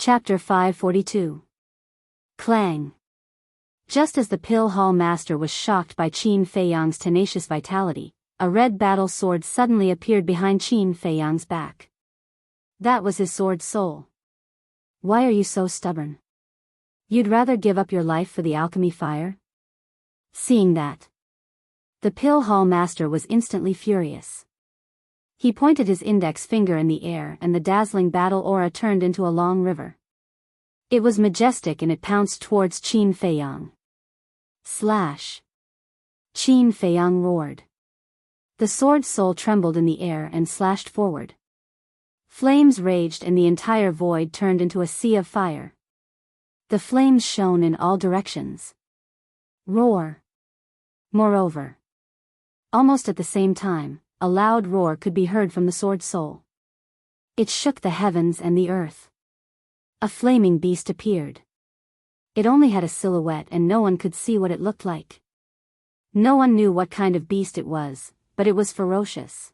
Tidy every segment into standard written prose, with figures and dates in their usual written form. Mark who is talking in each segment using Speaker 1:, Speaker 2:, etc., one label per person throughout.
Speaker 1: Chapter 542. Clang. Just as the Pill Hall Master was shocked by Qin Feiyang's tenacious vitality, a red battle sword suddenly appeared behind Qin Feiyang's back. That was his sword soul. Why are you so stubborn? You'd rather give up your life for the alchemy fire? Seeing that, the Pill Hall Master was instantly furious. He pointed his index finger in the air and the dazzling battle aura turned into a long river. It was majestic and it pounced towards Qin Feiyang. Slash! Qin Feiyang roared. The sword soul trembled in the air and slashed forward. Flames raged and the entire void turned into a sea of fire. The flames shone in all directions. Roar! Moreover, almost at the same time, a loud roar could be heard from the sword soul. It shook the heavens and the earth. A flaming beast appeared. It only had a silhouette and no one could see what it looked like. No one knew what kind of beast it was, but it was ferocious.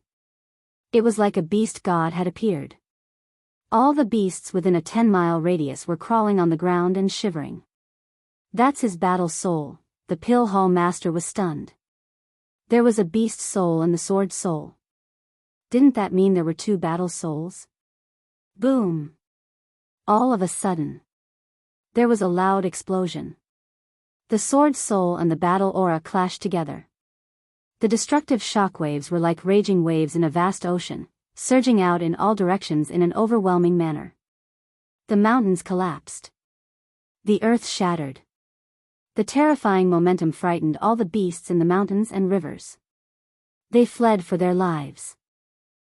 Speaker 1: It was like a beast god had appeared. All the beasts within a 10-mile radius were crawling on the ground and shivering. That's his battle soul. The Pill Hall Master was stunned. There was a beast soul and the sword soul. Didn't that mean there were two battle souls? Boom! All of a sudden, there was a loud explosion. The sword soul and the battle aura clashed together. The destructive shockwaves were like raging waves in a vast ocean, surging out in all directions in an overwhelming manner. The mountains collapsed. The earth shattered. The terrifying momentum frightened all the beasts in the mountains and rivers. They fled for their lives.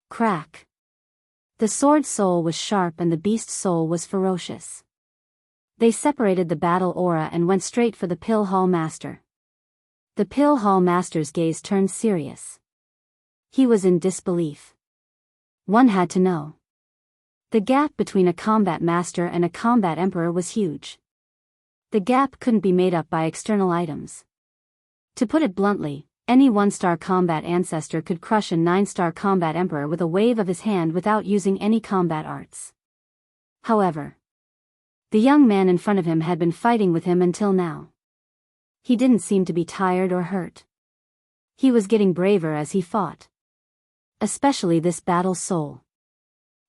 Speaker 1: Crack! The sword soul was sharp and the beast soul was ferocious. They separated the battle aura and went straight for the Pill Hall Master. The Pill Hall Master's gaze turned serious. He was in disbelief. One had to know. The gap between a combat master and a combat emperor was huge. The gap couldn't be made up by external items. To put it bluntly, any 1-star combat ancestor could crush a 9-star combat emperor with a wave of his hand without using any combat arts. However, the young man in front of him had been fighting with him until now. He didn't seem to be tired or hurt. He was getting braver as he fought. Especially this battle soul.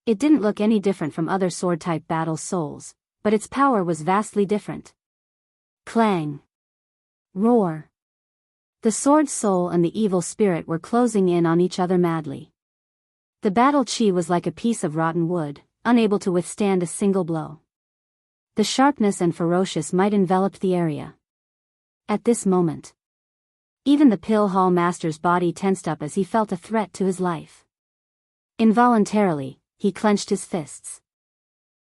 Speaker 1: It didn't look any different from other sword-type battle souls, but its power was vastly different. Clang! Roar! The sword soul and the evil spirit were closing in on each other madly. The battle chi was like a piece of rotten wood, unable to withstand a single blow. The sharpness and ferocious might enveloped the area. At this moment, even the Pill Hall Master's body tensed up as he felt a threat to his life. Involuntarily, he clenched his fists.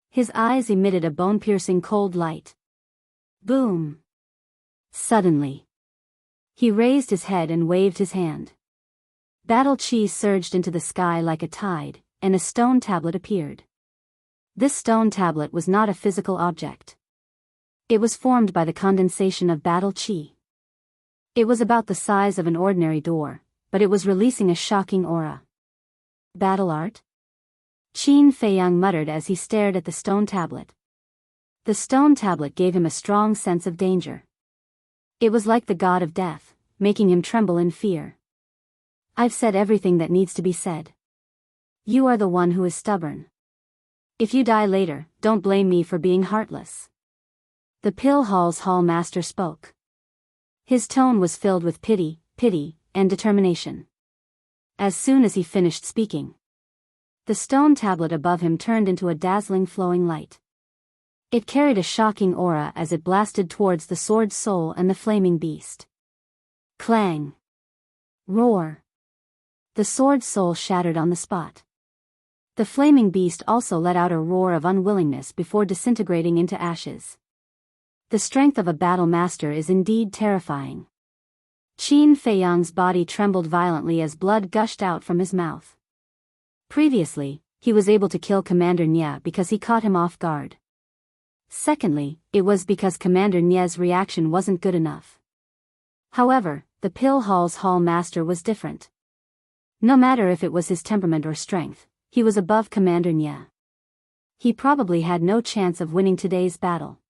Speaker 1: His eyes emitted a bone-piercing cold light. Boom! Suddenly, he raised his head and waved his hand. Battle chi surged into the sky like a tide, and a stone tablet appeared. This stone tablet was not a physical object. It was formed by the condensation of battle chi. It was about the size of an ordinary door, but it was releasing a shocking aura. Battle art? Qin Feiyang muttered as he stared at the stone tablet. The stone tablet gave him a strong sense of danger. It was like the god of death, making him tremble in fear. I've said everything that needs to be said. You are the one who is stubborn. If you die later, don't blame me for being heartless. The Pill Hall's Hall Master spoke. His tone was filled with pity, and determination. As soon as he finished speaking, the stone tablet above him turned into a dazzling flowing light. It carried a shocking aura as it blasted towards the sword soul and the flaming beast. Clang! Roar! The sword soul shattered on the spot. The flaming beast also let out a roar of unwillingness before disintegrating into ashes. The strength of a battle master is indeed terrifying. Qin Feiyang's body trembled violently as blood gushed out from his mouth. Previously, he was able to kill Commander Nye because he caught him off guard. Secondly, it was because Commander Nye's reaction wasn't good enough. However, the Pill Hall's Hall Master was different. No matter if it was his temperament or strength, he was above Commander Nye. He probably had no chance of winning today's battle.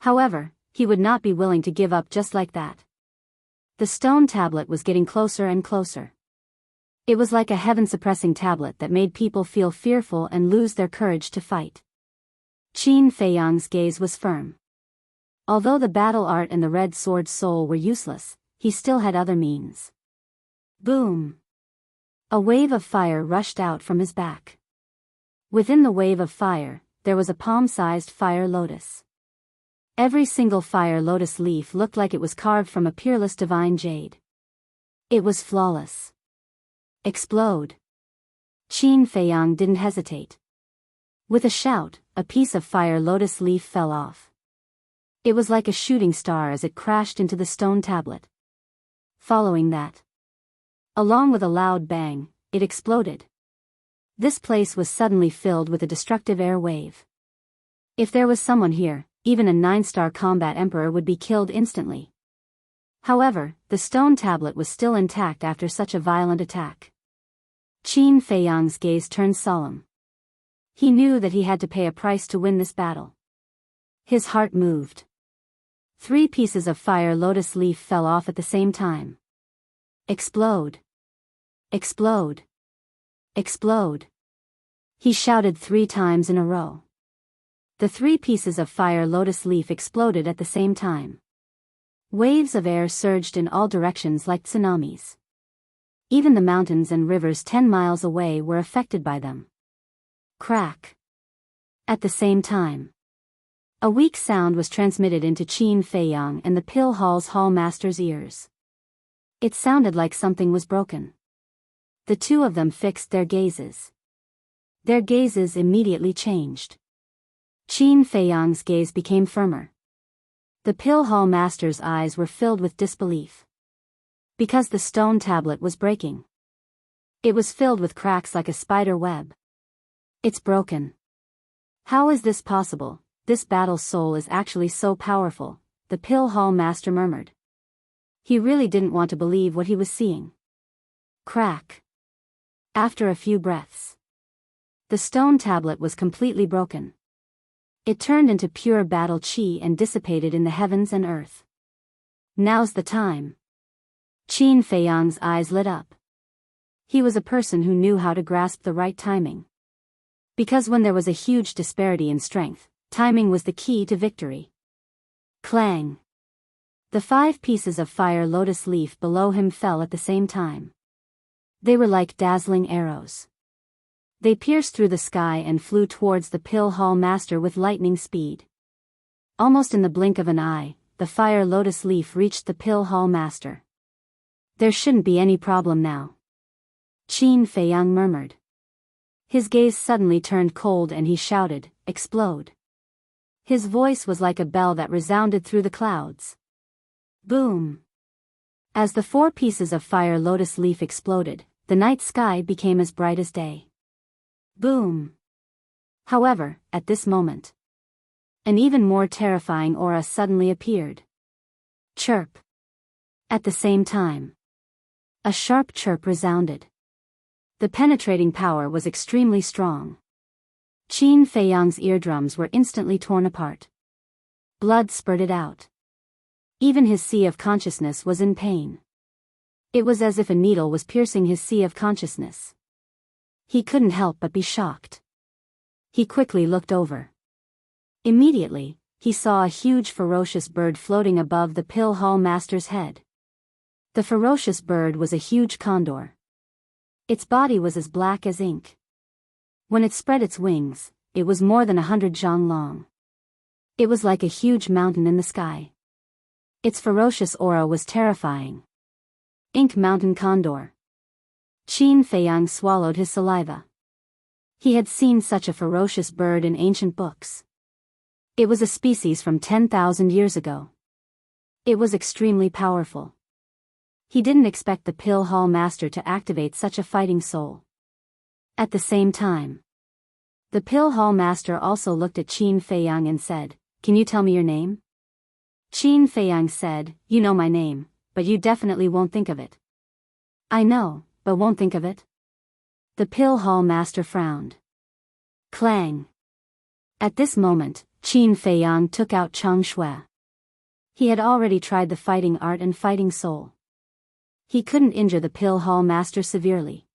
Speaker 1: However, he would not be willing to give up just like that. The stone tablet was getting closer and closer. It was like a heaven-suppressing tablet that made people feel fearful and lose their courage to fight. Qin Feiyang's gaze was firm. Although the battle art and the red sword soul were useless, he still had other means. Boom! A wave of fire rushed out from his back. Within the wave of fire, there was a palm-sized fire lotus. Every single fire lotus leaf looked like it was carved from a peerless divine jade. It was flawless. Explode! Qin Feiyang didn't hesitate. With a shout, a piece of fire lotus leaf fell off. It was like a shooting star as it crashed into the stone tablet. Following that, along with a loud bang, it exploded. This place was suddenly filled with a destructive air wave. If there was someone here, even a 9-star combat emperor would be killed instantly. However, the stone tablet was still intact after such a violent attack. Qin Feiyang's gaze turned solemn. He knew that he had to pay a price to win this battle. His heart moved. 3 pieces of fire lotus leaf fell off at the same time. Explode! Explode! Explode! He shouted 3 times in a row. The 3 pieces of fire lotus leaf exploded at the same time. Waves of air surged in all directions like tsunamis. Even the mountains and rivers 10 miles away were affected by them. Crack! At the same time, a weak sound was transmitted into Qin Feiyang and the Pill Hall's hall master's ears. It sounded like something was broken. The two of them fixed their gazes. Their gazes immediately changed. Qin Feiyang's gaze became firmer. The Pill Hall master's eyes were filled with disbelief. Because the stone tablet was breaking. It was filled with cracks like a spider web. It's broken. How is this possible? This battle soul is actually so powerful, the Pill Hall master murmured. He really didn't want to believe what he was seeing. Crack. After a few breaths, the stone tablet was completely broken. It turned into pure battle chi and dissipated in the heavens and earth. Now's the time. Qin Feiyang's eyes lit up. He was a person who knew how to grasp the right timing. Because when there was a huge disparity in strength, timing was the key to victory. Clang! The 5 pieces of fire lotus leaf below him fell at the same time. They were like dazzling arrows. They pierced through the sky and flew towards the Pill Hall master with lightning speed. Almost in the blink of an eye, the fire lotus leaf reached the Pill Hall master. There shouldn't be any problem now. Qin Feiyang murmured. His gaze suddenly turned cold and he shouted, "Explode!" His voice was like a bell that resounded through the clouds. Boom! As the 4 pieces of fire lotus leaf exploded, the night sky became as bright as day. Boom! However, at this moment, an even more terrifying aura suddenly appeared. Chirp! At the same time, a sharp chirp resounded. The penetrating power was extremely strong. Qin Feiyang's eardrums were instantly torn apart. Blood spurted out. Even his sea of consciousness was in pain. It was as if a needle was piercing his sea of consciousness. He couldn't help but be shocked. He quickly looked over. Immediately, he saw a huge ferocious bird floating above the Pill Hall master's head. The ferocious bird was a huge condor. Its body was as black as ink. When it spread its wings, it was more than 100 zhang long. It was like a huge mountain in the sky. Its ferocious aura was terrifying. Ink Mountain Condor. Qin Feiyang swallowed his saliva. He had seen such a ferocious bird in ancient books. It was a species from 10,000 years ago. It was extremely powerful. He didn't expect the Pill Hall master to activate such a fighting soul. At the same time, the Pill Hall master also looked at Qin Feiyang and said, "Can you tell me your name?" Qin Feiyang said, "You know my name, but you definitely won't think of it." "I know, but won't think of it?" The Pill Hall master frowned. Clang! At this moment, Qin Feiyang took out Chang Shui. He had already tried the fighting art and fighting soul. He couldn't injure the Pill Hall Master severely.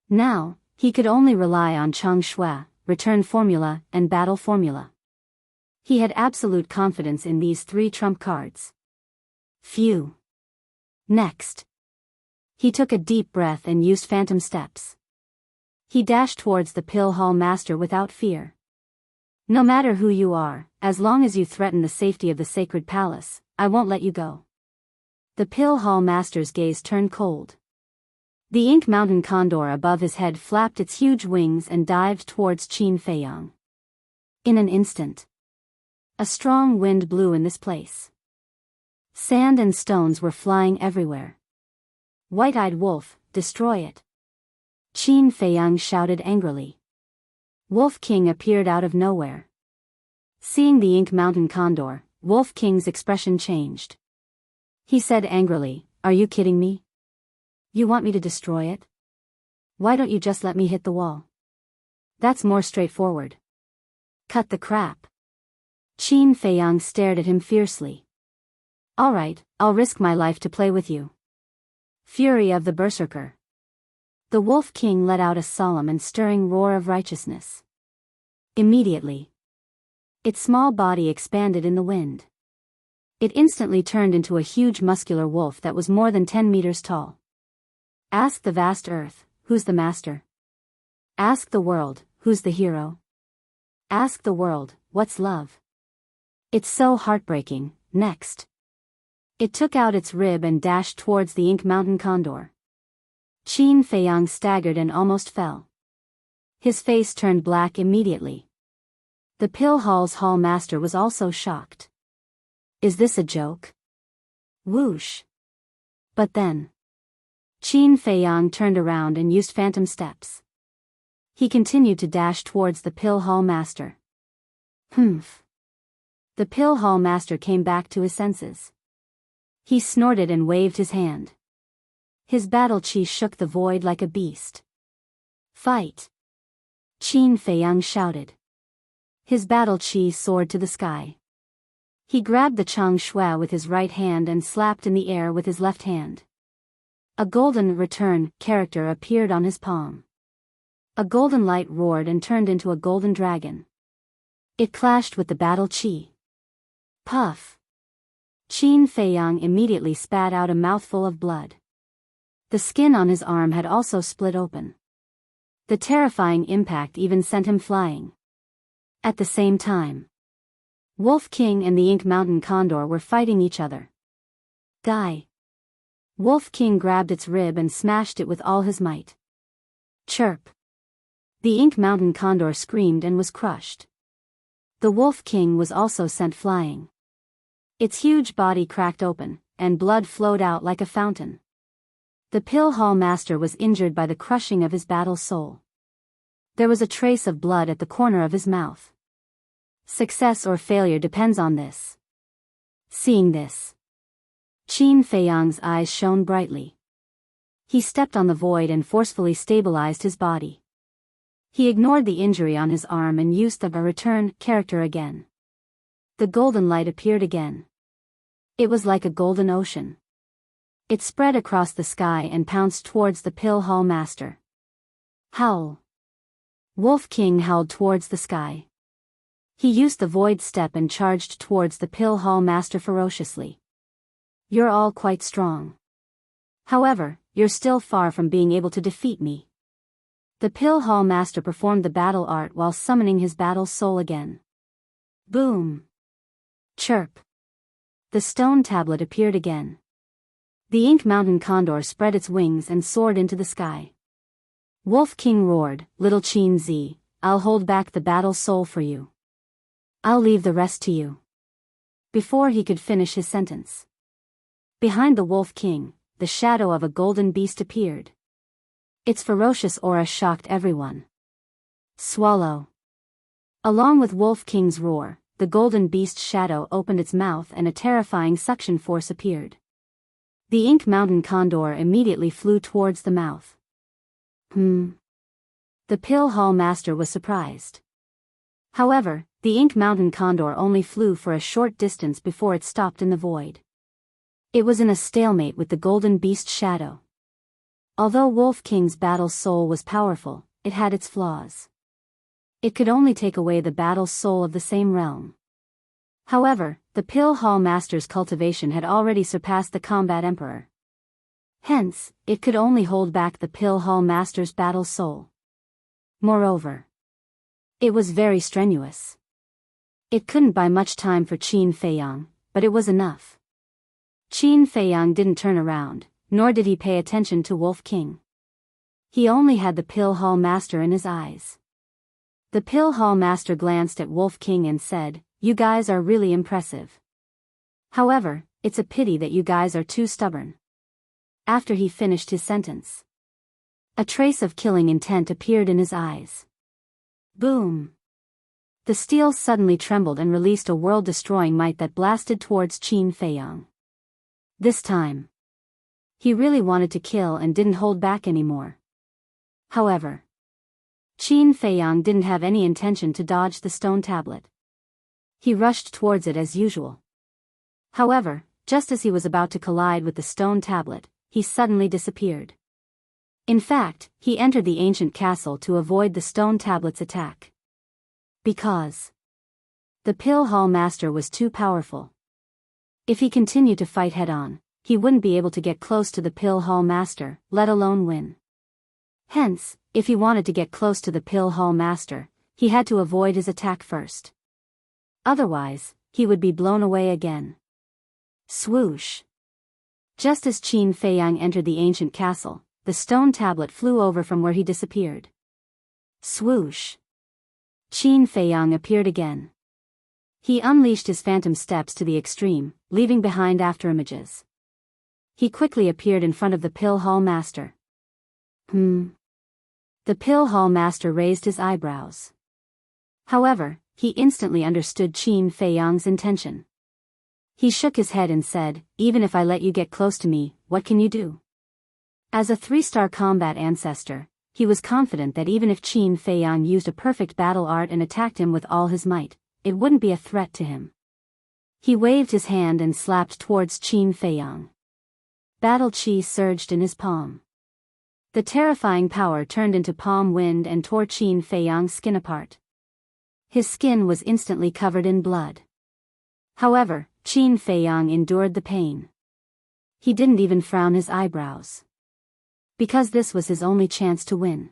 Speaker 1: Now, he could only rely on Chang Shui, return formula, and battle formula. He had absolute confidence in these three trump cards. Phew. Next. He took a deep breath and used phantom steps. He dashed towards the Pill Hall Master without fear. No matter who you are, as long as you threaten the safety of the sacred palace, I won't let you go. The Pill Hall Master's gaze turned cold. The Ink Mountain Condor above his head flapped its huge wings and dived towards Qin Feiyang. In an instant, a strong wind blew in this place. Sand and stones were flying everywhere. White-eyed wolf, destroy it. Qin Feiyang shouted angrily. Wolf King appeared out of nowhere. Seeing the Ink Mountain Condor, Wolf King's expression changed. He said angrily, "Are you kidding me? You want me to destroy it? Why don't you just let me hit the wall? That's more straightforward." Cut the crap. Qin Feiyang stared at him fiercely. All right, I'll risk my life to play with you. Fury of the Berserker. The Wolf King let out a solemn and stirring roar of righteousness. Immediately, its small body expanded in the wind. It instantly turned into a huge muscular wolf that was more than 10 meters tall. Ask the vast earth, who's the master? Ask the world, who's the hero? Ask the world, what's love? It's so heartbreaking. Next. It took out its rib and dashed towards the Ink Mountain Condor. Qin Feiyang staggered and almost fell. His face turned black immediately. The Pill Hall's Hall Master was also shocked. Is this a joke? Whoosh. But then, Qin Feiyang turned around and used phantom steps. He continued to dash towards the Pill Hall Master. Humph. The Pill Hall Master came back to his senses. He snorted and waved his hand. His battle chi shook the void like a beast. Fight! Qin Feiyang shouted. His battle chi soared to the sky. He grabbed the Chang Shui with his right hand and slapped in the air with his left hand. A golden return character appeared on his palm. A golden light roared and turned into a golden dragon. It clashed with the battle chi. Puff! Qin Feiyang immediately spat out a mouthful of blood. The skin on his arm had also split open. The terrifying impact even sent him flying. At the same time, Wolf King and the Ink Mountain Condor were fighting each other. Die! Wolf King grabbed its rib and smashed it with all his might. Chirp! The Ink Mountain Condor screamed and was crushed. The Wolf King was also sent flying. Its huge body cracked open, and blood flowed out like a fountain. The Pill Hall Master was injured by the crushing of his battle soul. There was a trace of blood at the corner of his mouth. Success or failure depends on this. Seeing this, Qin Feiyang's eyes shone brightly. He stepped on the void and forcefully stabilized his body. He ignored the injury on his arm and used the return character again. The golden light appeared again. It was like a golden ocean. It spread across the sky and pounced towards the Pill Hall Master. Howl! Wolf King howled towards the sky. He used the void step and charged towards the Pill Hall Master ferociously. You're all quite strong. However, you're still far from being able to defeat me. The Pill Hall Master performed the battle art while summoning his battle soul again. Boom! Chirp! The stone tablet appeared again. The Ink Mountain Condor spread its wings and soared into the sky. Wolf King roared, Little Qin Z, I'll hold back the battle soul for you. I'll leave the rest to you. Before he could finish his sentence, behind the Wolf King, the shadow of a golden beast appeared. Its ferocious aura shocked everyone. Swallow! Along with Wolf King's roar, the golden beast's shadow opened its mouth and a terrifying suction force appeared. The Ink Mountain Condor immediately flew towards the mouth. The Pill Hall Master was surprised. However, the Ink Mountain Condor only flew for a short distance before it stopped in the void. It was in a stalemate with the golden beast Shadow. Although Wolf King's battle soul was powerful, it had its flaws. It could only take away the battle soul of the same realm. However, the Pill Hall Master's cultivation had already surpassed the Combat Emperor. Hence, it could only hold back the Pill Hall Master's battle soul. Moreover, it was very strenuous. It couldn't buy much time for Qin Feiyang, but it was enough. Qin Feiyang didn't turn around, nor did he pay attention to Wolf King. He only had the Pill Hall Master in his eyes. The Pill Hall Master glanced at Wolf King and said, "You guys are really impressive. However, it's a pity that you guys are too stubborn." After he finished his sentence, a trace of killing intent appeared in his eyes. Boom! The steel suddenly trembled and released a world-destroying might that blasted towards Qin Feiyang. This time, he really wanted to kill and didn't hold back anymore. However, Qin Feiyang didn't have any intention to dodge the stone tablet. He rushed towards it as usual. However, just as he was about to collide with the stone tablet, he suddenly disappeared. In fact, he entered the ancient castle to avoid the stone tablet's attack. Because the Pill Hall Master was too powerful. If he continued to fight head-on, he wouldn't be able to get close to the Pill Hall Master, let alone win. Hence, if he wanted to get close to the Pill Hall Master, he had to avoid his attack first. Otherwise, he would be blown away again. Swoosh! Just as Qin Feiyang entered the ancient castle, the stone tablet flew over from where he disappeared. Swoosh! Qin Feiyang appeared again. He unleashed his phantom steps to the extreme, leaving behind afterimages. He quickly appeared in front of the Pill Hall Master. The Pill Hall Master raised his eyebrows. However, he instantly understood Qin Feiyang's intention. He shook his head and said, "Even if I let you get close to me, what can you do?" As a 3-star combat ancestor, he was confident that even if Qin Feiyang used a perfect battle art and attacked him with all his might, it wouldn't be a threat to him. He waved his hand and slapped towards Qin Feiyang. Battle chi surged in his palm. The terrifying power turned into palm wind and tore Qin Feiyang's skin apart. His skin was instantly covered in blood. However, Qin Feiyang endured the pain. He didn't even frown his eyebrows. Because this was his only chance to win.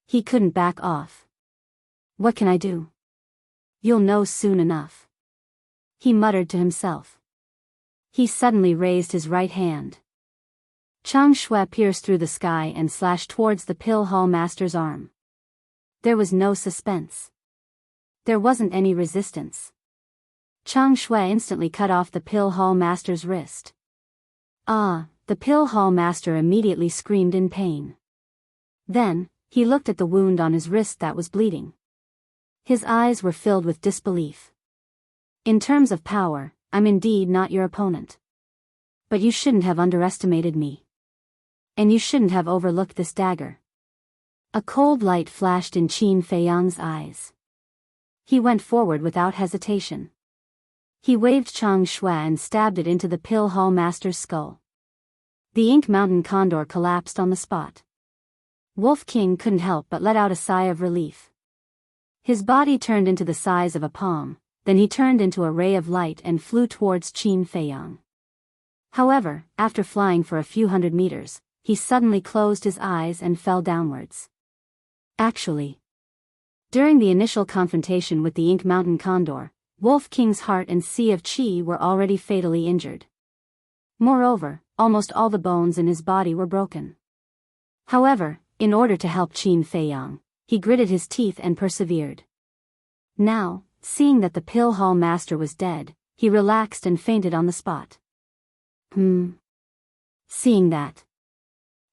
Speaker 1: He couldn't back off. "What can I do? You'll know soon enough," he muttered to himself. He suddenly raised his right hand. Chang Shui pierced through the sky and slashed towards the Pill Hall Master's arm. There was no suspense. There wasn't any resistance. Chang Shui instantly cut off the Pill Hall Master's wrist. The Pill Hall Master immediately screamed in pain. Then, he looked at the wound on his wrist that was bleeding. His eyes were filled with disbelief. "In terms of power, I'm indeed not your opponent. But you shouldn't have underestimated me. And you shouldn't have overlooked this dagger." A cold light flashed in Qin Feiyang's eyes. He went forward without hesitation. He waved Chang Shui and stabbed it into the Pill Hall Master's skull. The Ink Mountain Condor collapsed on the spot. Wolf King couldn't help but let out a sigh of relief. His body turned into the size of a palm, then he turned into a ray of light and flew towards Qin Feiyang. However, after flying for a few hundred meters, he suddenly closed his eyes and fell downwards. Actually, during the initial confrontation with the Ink Mountain Condor, Wolf King's heart and sea of qi were already fatally injured. Moreover, almost all the bones in his body were broken. However, in order to help Qin Feiyang, he gritted his teeth and persevered. Now, seeing that the Pill Hall Master was dead, he relaxed and fainted on the spot. Seeing that,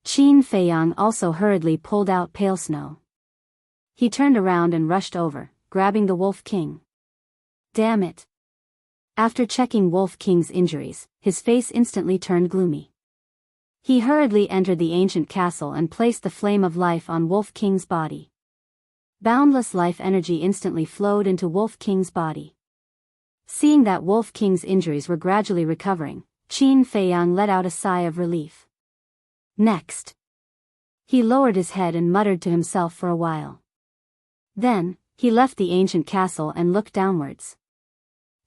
Speaker 1: Qin Feiyang also hurriedly pulled out pale snow. He turned around and rushed over, grabbing the Wolf King. Damn it! After checking Wolf King's injuries, his face instantly turned gloomy. He hurriedly entered the ancient castle and placed the flame of life on Wolf King's body. Boundless life energy instantly flowed into Wolf King's body. Seeing that Wolf King's injuries were gradually recovering, Qin Feiyang let out a sigh of relief. Next, he lowered his head and muttered to himself for a while. Then, he left the ancient castle and looked downwards.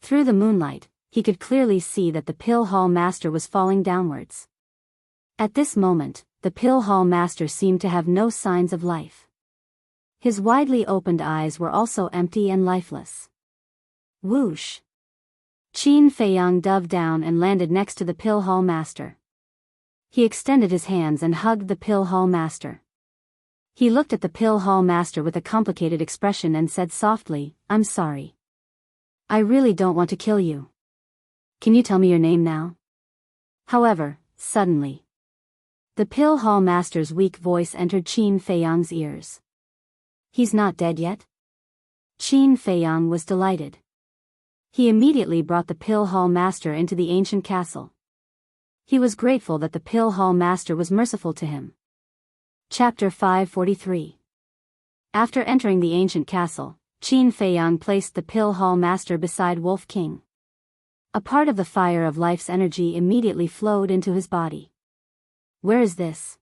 Speaker 1: Through the moonlight, he could clearly see that the Pill Hall Master was falling downwards. At this moment, the Pill Hall Master seemed to have no signs of life. His widely opened eyes were also empty and lifeless. Whoosh! Qin Feiyang dove down and landed next to the Pill Hall Master. He extended his hands and hugged the Pill Hall Master. He looked at the Pill Hall Master with a complicated expression and said softly, "I'm sorry. I really don't want to kill you. Can you tell me your name now?" However, suddenly, the Pill Hall Master's weak voice entered Qin Feiyang's ears. "He's not dead yet?" Qin Feiyang was delighted. He immediately brought the Pill Hall Master into the ancient castle. He was grateful that the Pill Hall Master was merciful to him. Chapter 543. After entering the ancient castle, Qin Feiyang placed the Pill Hall Master beside Wolf King. A part of the fire of life's energy immediately flowed into his body. Where is this?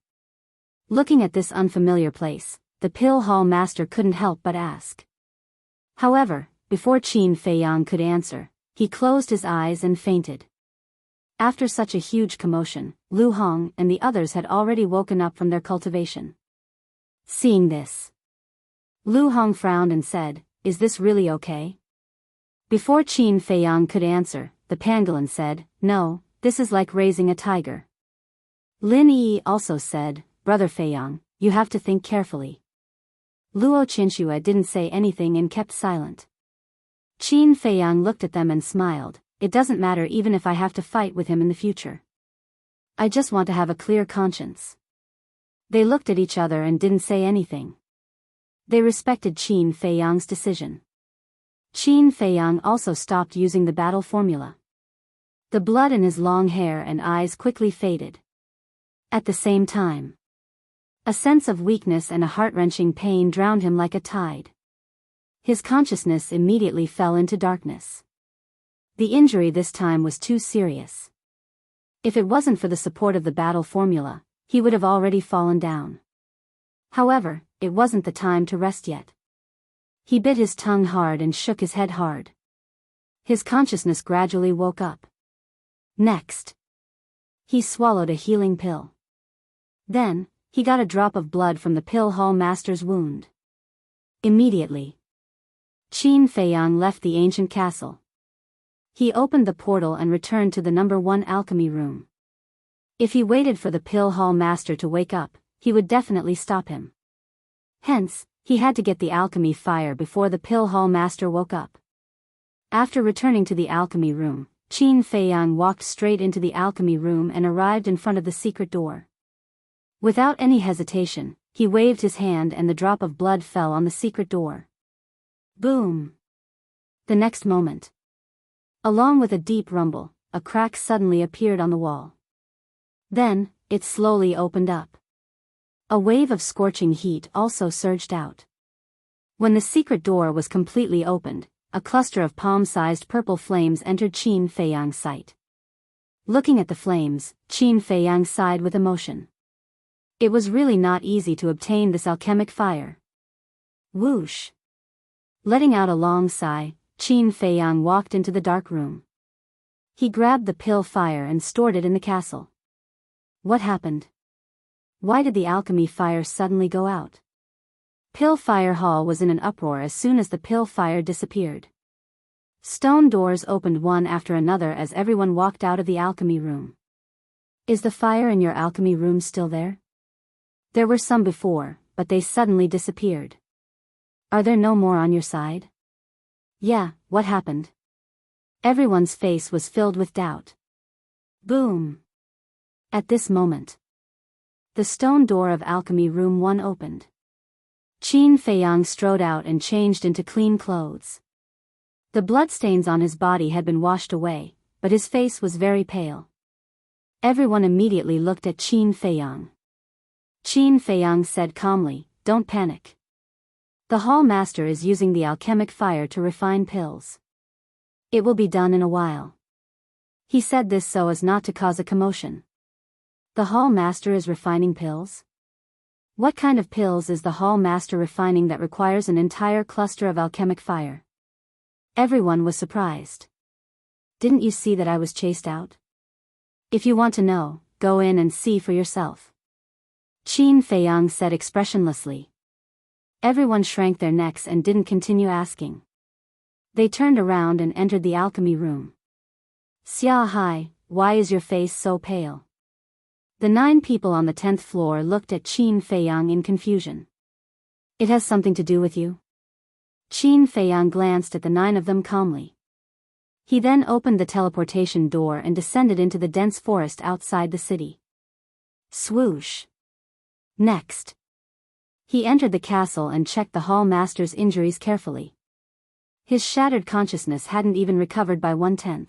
Speaker 1: Looking at this unfamiliar place, the Pill Hall Master couldn't help but ask. However, before Qin Feiyang could answer, he closed his eyes and fainted. After such a huge commotion, Lu Hong and the others had already woken up from their cultivation. Seeing this, Lu Hong frowned and said, "Is this really okay?" Before Qin Feiyang could answer, the pangolin said, "No, this is like raising a tiger." Lin Yi also said, "Brother Feiyang, you have to think carefully." Luo Qinshue didn't say anything and kept silent. Qin Feiyang looked at them and smiled. "It doesn't matter even if I have to fight with him in the future. I just want to have a clear conscience." They looked at each other and didn't say anything. They respected Qin Feiyang's decision. Qin Feiyang also stopped using the battle formula. The blood in his long hair and eyes quickly faded. At the same time, a sense of weakness and a heart-wrenching pain drowned him like a tide. His consciousness immediately fell into darkness. The injury this time was too serious. If it wasn't for the support of the battle formula, he would have already fallen down. However, it wasn't the time to rest yet. He bit his tongue hard and shook his head hard. His consciousness gradually woke up. Next, he swallowed a healing pill. Then, he got a drop of blood from the Pill Hall Master's wound. Immediately, Qin Feiyang left the ancient castle. He opened the portal and returned to the number 1 alchemy room. If he waited for the Pill Hall Master to wake up, he would definitely stop him. Hence, he had to get the alchemy fire before the Pill Hall Master woke up. After returning to the alchemy room, Qin Feiyang walked straight into the alchemy room and arrived in front of the secret door. Without any hesitation, he waved his hand and the drop of blood fell on the secret door. Boom! The next moment, along with a deep rumble, a crack suddenly appeared on the wall. Then, it slowly opened up. A wave of scorching heat also surged out. When the secret door was completely opened, a cluster of palm-sized purple flames entered Qin Feiyang's sight. Looking at the flames, Qin Feiyang sighed with emotion. It was really not easy to obtain this alchemic fire. Whoosh! Letting out a long sigh, Qin Feiyang walked into the dark room. He grabbed the pill fire and stored it in the castle. What happened? Why did the alchemy fire suddenly go out? Pill Fire Hall was in an uproar as soon as the pill fire disappeared. Stone doors opened one after another as everyone walked out of the alchemy room. Is the fire in your alchemy room still there? There were some before, but they suddenly disappeared. Are there no more on your side? Yeah, what happened? Everyone's face was filled with doubt. Boom! At this moment, the stone door of Alchemy Room 1 opened. Qin Feiyang strode out and changed into clean clothes. The bloodstains on his body had been washed away, but his face was very pale. Everyone immediately looked at Qin Feiyang. Qin Feiyang said calmly, "Don't panic. The hall master is using the alchemic fire to refine pills. It will be done in a while. He said this so as not to cause a commotion. The hall master is refining pills? What kind of pills is the hall master refining that requires an entire cluster of alchemic fire? Everyone was surprised. Didn't you see that I was chased out? If you want to know, go in and see for yourself. Qin Feiyang said expressionlessly. Everyone shrank their necks and didn't continue asking. They turned around and entered the alchemy room. Xia Hai, why is your face so pale? The 9 people on the 10th floor looked at Qin Feiyang in confusion. It has something to do with you? Qin Feiyang glanced at the 9 of them calmly. He then opened the teleportation door and descended into the dense forest outside the city. Swoosh. Next. He entered the castle and checked the hall master's injuries carefully. His shattered consciousness hadn't even recovered by 1/10.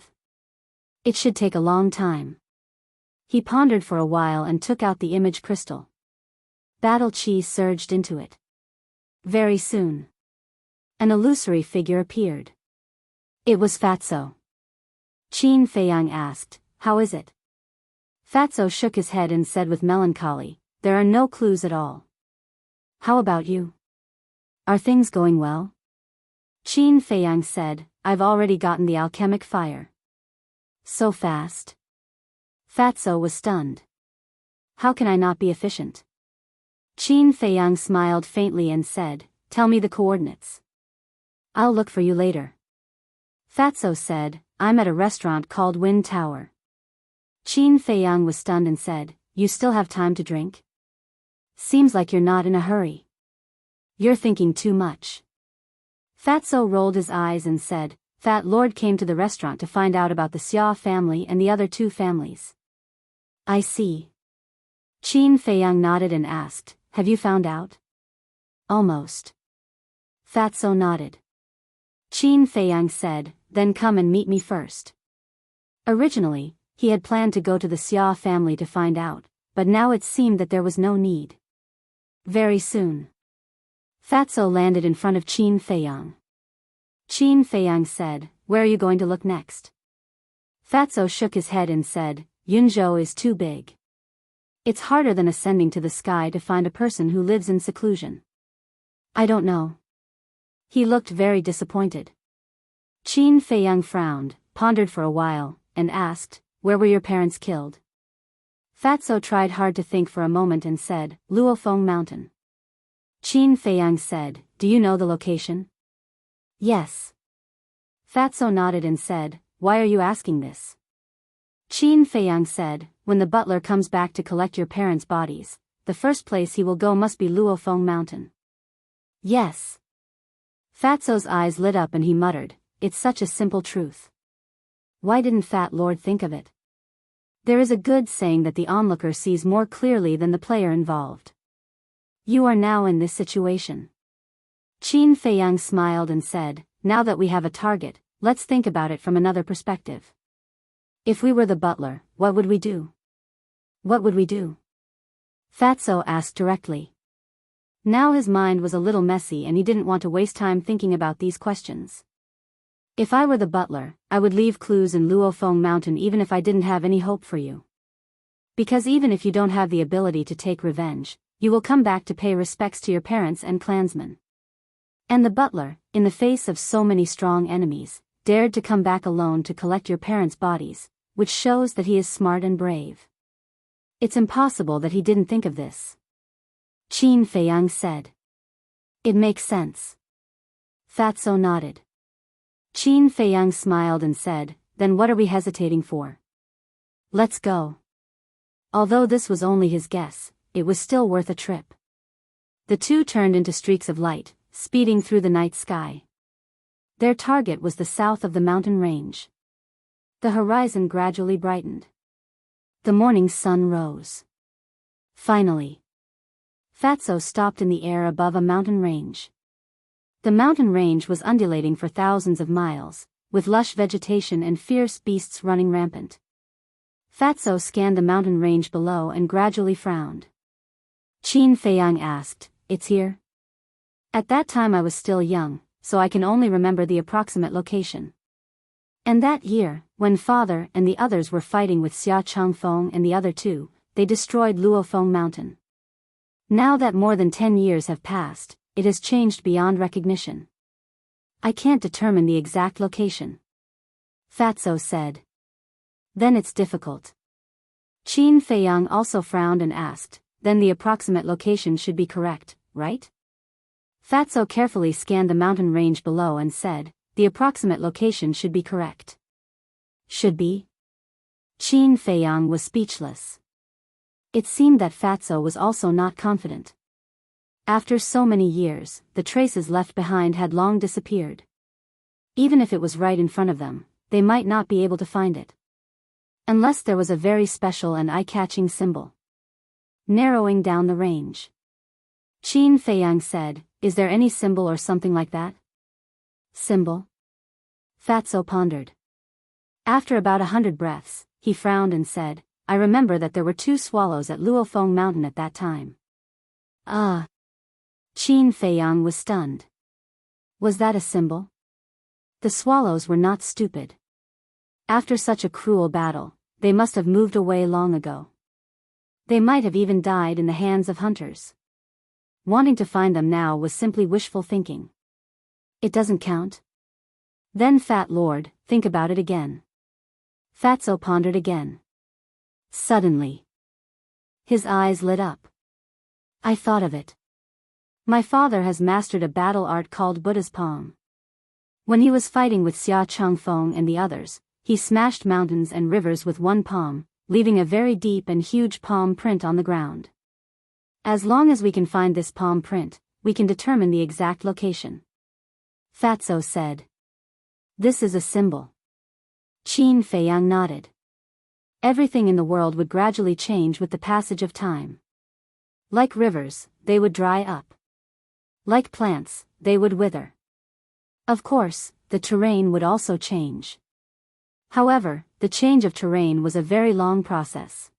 Speaker 1: It should take a long time. He pondered for a while and took out the image crystal. Battle chi surged into it. Very soon, an illusory figure appeared. It was Fatso. Qin Feiyang asked, "How is it?" Fatso shook his head and said with melancholy, "There are no clues at all." "How about you? Are things going well?" Qin Feiyang said, "I've already gotten the alchemic fire." So fast? Fatso was stunned. How can I not be efficient? Qin Feiyang smiled faintly and said, "Tell me the coordinates. I'll look for you later." Fatso said, "I'm at a restaurant called Wind Tower." Qin Feiyang was stunned and said, "You still have time to drink? Seems like you're not in a hurry. You're thinking too much." Fatso rolled his eyes and said, "Fat Lord came to the restaurant to find out about the Xia family and the other 2 families." "I see." Qin Feiyang nodded and asked, "Have you found out?" "Almost." Fatso nodded. Qin Feiyang said, "Then come and meet me first." Originally, he had planned to go to the Xia family to find out, but now it seemed that there was no need. Very soon, Fatso landed in front of Qin Feiyang. Qin Feiyang said, "Where are you going to look next?" Fatso shook his head and said, "Yunzhou is too big. It's harder than ascending to the sky to find a person who lives in seclusion." "I don't know." He looked very disappointed. Qin Feiyang frowned, pondered for a while, and asked, "Where were your parents killed?" Fatso tried hard to think for a moment and said, "Luofeng Mountain." Qin Feiyang said, "Do you know the location?" "Yes." Fatso nodded and said, "Why are you asking this?" Qin Feiyang said, "When the butler comes back to collect your parents' bodies, the first place he will go must be Luofeng Mountain." "Yes." Fatso's eyes lit up and he muttered, "It's such a simple truth. Why didn't Fat Lord think of it?" There is a good saying that the onlooker sees more clearly than the player involved. You are now in this situation. Qin Feiyang smiled and said, "Now that we have a target, let's think about it from another perspective. If we were the butler, what would we do?" "What would we do?" Fatso asked directly. Now his mind was a little messy and he didn't want to waste time thinking about these questions. "If I were the butler, I would leave clues in Luofeng Mountain even if I didn't have any hope for you. Because even if you don't have the ability to take revenge, you will come back to pay respects to your parents and clansmen." And the butler, in the face of so many strong enemies, dared to come back alone to collect your parents' bodies, which shows that he is smart and brave. It's impossible that he didn't think of this. Qin Feiyang said. "It makes sense." Fatso nodded. Qin Feiyang smiled and said, "Then what are we hesitating for? Let's go." Although this was only his guess, it was still worth a trip. The 2 turned into streaks of light, speeding through the night sky. Their target was the south of the mountain range. The horizon gradually brightened. The morning sun rose. Finally, Fatso stopped in the air above a mountain range. The mountain range was undulating for thousands of miles, with lush vegetation and fierce beasts running rampant. Fatso scanned the mountain range below and gradually frowned. Qin Feiyang asked, "It's here?" At that time I was still young, so I can only remember the approximate location. And that year, when father and the others were fighting with Xia Changfeng and the other two, they destroyed Luofeng Mountain. Now that more than 10 years have passed, it has changed beyond recognition. I can't determine the exact location. Fatso said. Then it's difficult. Qin Feiyang also frowned and asked, then the approximate location should be correct, right? Fatso carefully scanned the mountain range below and said, the approximate location should be correct. Should be? Qin Feiyang was speechless. It seemed that Fatso was also not confident. After so many years, the traces left behind had long disappeared. Even if it was right in front of them, they might not be able to find it. Unless there was a very special and eye-catching symbol. Narrowing down the range. Qin Feiyang said, is there any symbol or something like that? Symbol? Fatso pondered. After about 100 breaths, he frowned and said, I remember that there were 2 swallows at Luofeng Mountain at that time. Ah. Qin Feiyang was stunned. Was that a symbol? The swallows were not stupid. After such a cruel battle, they must have moved away long ago. They might have even died in the hands of hunters. Wanting to find them now was simply wishful thinking. It doesn't count? Then Fat Lord, think about it again. Fatso pondered again. Suddenly, his eyes lit up. I thought of it. My father has mastered a battle art called Buddha's palm. When he was fighting with Xia Changfeng and the others, he smashed mountains and rivers with one palm, leaving a very deep and huge palm print on the ground. As long as we can find this palm print, we can determine the exact location. Fatso said. This is a symbol. Qin Feiyang nodded. Everything in the world would gradually change with the passage of time. Like rivers, they would dry up. Like plants, they would wither. Of course, the terrain would also change. However, the change of terrain was a very long process.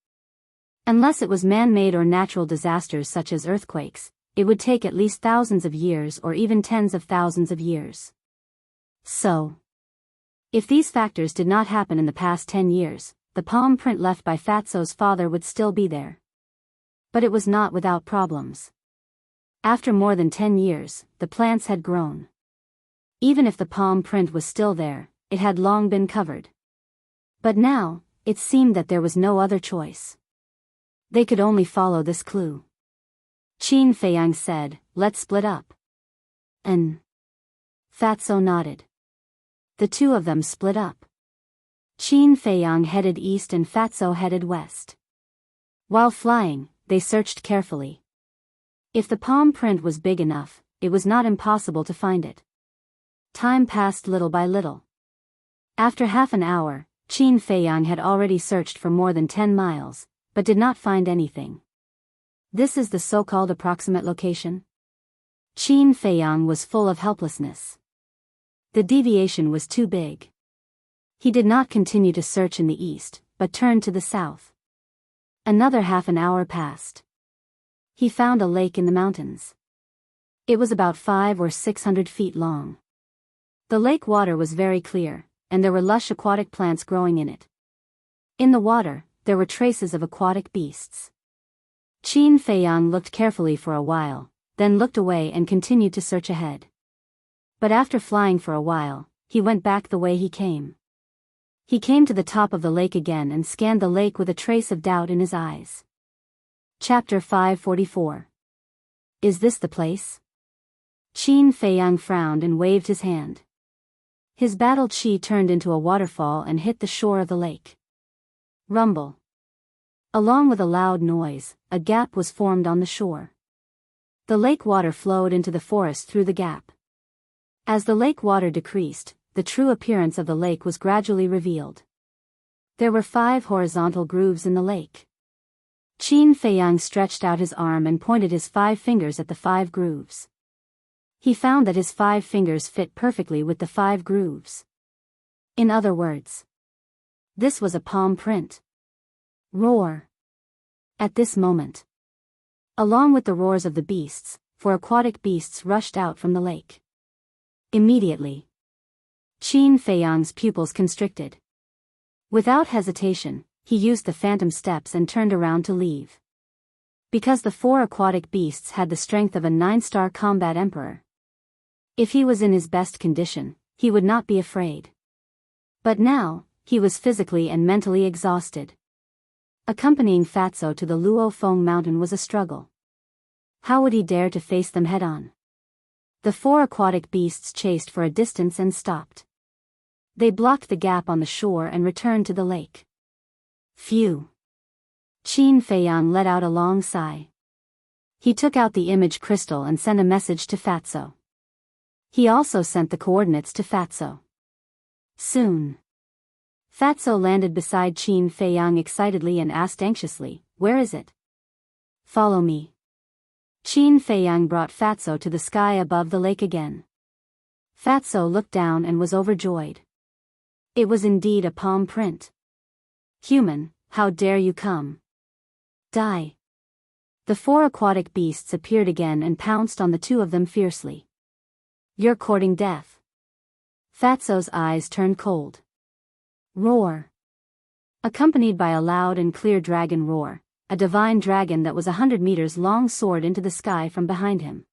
Speaker 1: Unless it was man-made or natural disasters such as earthquakes, it would take at least thousands of years or even tens of thousands of years. So, if these factors did not happen in the past 10 years, the palm print left by Fatso's father would still be there. But it was not without problems. After more than 10 years, the plants had grown. Even if the palm print was still there, it had long been covered. But now, it seemed that there was no other choice. They could only follow this clue. Qin Feiyang said, let's split up. And Fatso nodded. The two of them split up. Qin Feiyang headed east and Fatso headed west. While flying, they searched carefully. If the palm print was big enough, it was not impossible to find it. Time passed little by little. After half an hour, Qin Feiyang had already searched for more than 10 miles, but did not find anything. This is the so-called approximate location? Qin Feiyang was full of helplessness. The deviation was too big. He did not continue to search in the east, but turned to the south. Another half an hour passed. He found a lake in the mountains. It was about 500 or 600 feet long. The lake water was very clear, and there were lush aquatic plants growing in it. In the water, there were traces of aquatic beasts. Qin Feiyang looked carefully for a while, then looked away and continued to search ahead. But after flying for a while, he went back the way he came. He came to the top of the lake again and scanned the lake with a trace of doubt in his eyes. Chapter 544. Is this the place? Qin Feiyang frowned and waved his hand. His battle chi turned into a waterfall and hit the shore of the lake. Rumble. Along with a loud noise, a gap was formed on the shore. The lake water flowed into the forest through the gap. As the lake water decreased, the true appearance of the lake was gradually revealed. There were 5 horizontal grooves in the lake. Qin Feiyang stretched out his arm and pointed his 5 fingers at the 5 grooves. He found that his 5 fingers fit perfectly with the 5 grooves. In other words, this was a palm print. Roar. At this moment, along with the roars of the beasts, 4 aquatic beasts rushed out from the lake. Immediately, Qin Feiyang's pupils constricted. Without hesitation, he used the phantom steps and turned around to leave. Because the 4 aquatic beasts had the strength of a 9-star combat emperor. If he was in his best condition, he would not be afraid. But now, he was physically and mentally exhausted. Accompanying Fatso to the Luofeng mountain was a struggle. How would he dare to face them head-on? The 4 aquatic beasts chased for a distance and stopped. They blocked the gap on the shore and returned to the lake. Phew! Qin Feiyang let out a long sigh. He took out the image crystal and sent a message to Fatso. He also sent the coordinates to Fatso. Soon, Fatso landed beside Qin Feiyang excitedly and asked anxiously, "Where is it?" "Follow me." Qin Feiyang brought Fatso to the sky above the lake again. Fatso looked down and was overjoyed. It was indeed a palm print. "Human, how dare you come? Die." The 4 aquatic beasts appeared again and pounced on the 2 of them fiercely. "You're courting death." Fatso's eyes turned cold. Roar. Accompanied by a loud and clear dragon roar, a divine dragon that was 100 meters long soared into the sky from behind him.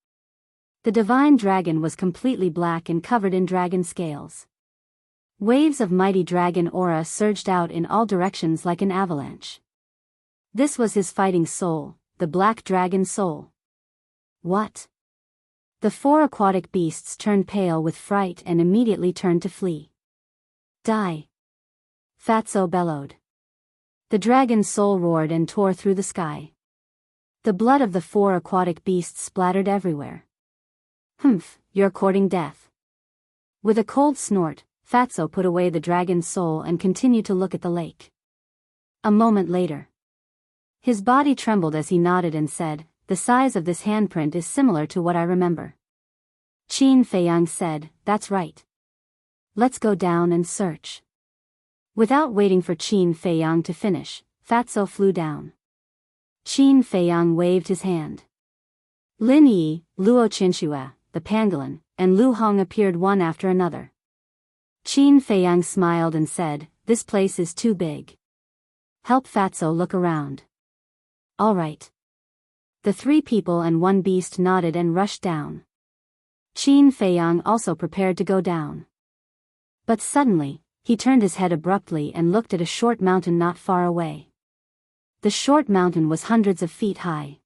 Speaker 1: The divine dragon was completely black and covered in dragon scales. Waves of mighty dragon aura surged out in all directions like an avalanche. This was his fighting soul, the black dragon soul. What? The 4 aquatic beasts turned pale with fright and immediately turned to flee. "Die!" Fatso bellowed. The dragon's soul roared and tore through the sky. The blood of the 4 aquatic beasts splattered everywhere. "Humph, you're courting death." With a cold snort, Fatso put away the dragon's soul and continued to look at the lake. A moment later, his body trembled as he nodded and said, "The size of this handprint is similar to what I remember." Qin Feiyang said, "That's right. Let's go down and search." Without waiting for Qin Feiyang to finish, Fatso flew down. Qin Feiyang waved his hand. Lin Yi, Luo Qinxue, the pangolin, and Lu Hong appeared one after another. Qin Feiyang smiled and said, "This place is too big. Help Fatso look around." "All right." The 3 people and 1 beast nodded and rushed down. Qin Feiyang also prepared to go down. But suddenly, he turned his head abruptly and looked at a short mountain not far away. The short mountain was hundreds of feet high.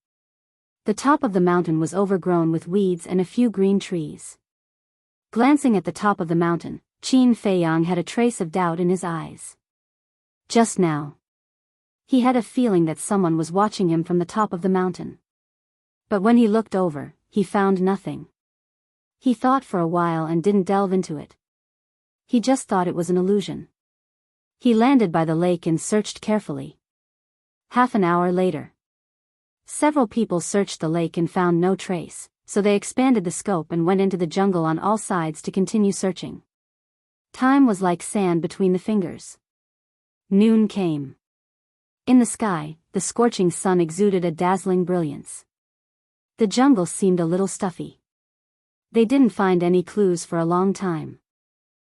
Speaker 1: The top of the mountain was overgrown with weeds and a few green trees. Glancing at the top of the mountain, Qin Feiyang had a trace of doubt in his eyes. Just now, he had a feeling that someone was watching him from the top of the mountain. But when he looked over, he found nothing. He thought for a while and didn't delve into it. He just thought it was an illusion. He landed by the lake and searched carefully. Half an hour later, several people searched the lake and found no trace, so they expanded the scope and went into the jungle on all sides to continue searching. Time was like sand between the fingers. Noon came. In the sky, the scorching sun exuded a dazzling brilliance. The jungle seemed a little stuffy. They didn't find any clues for a long time.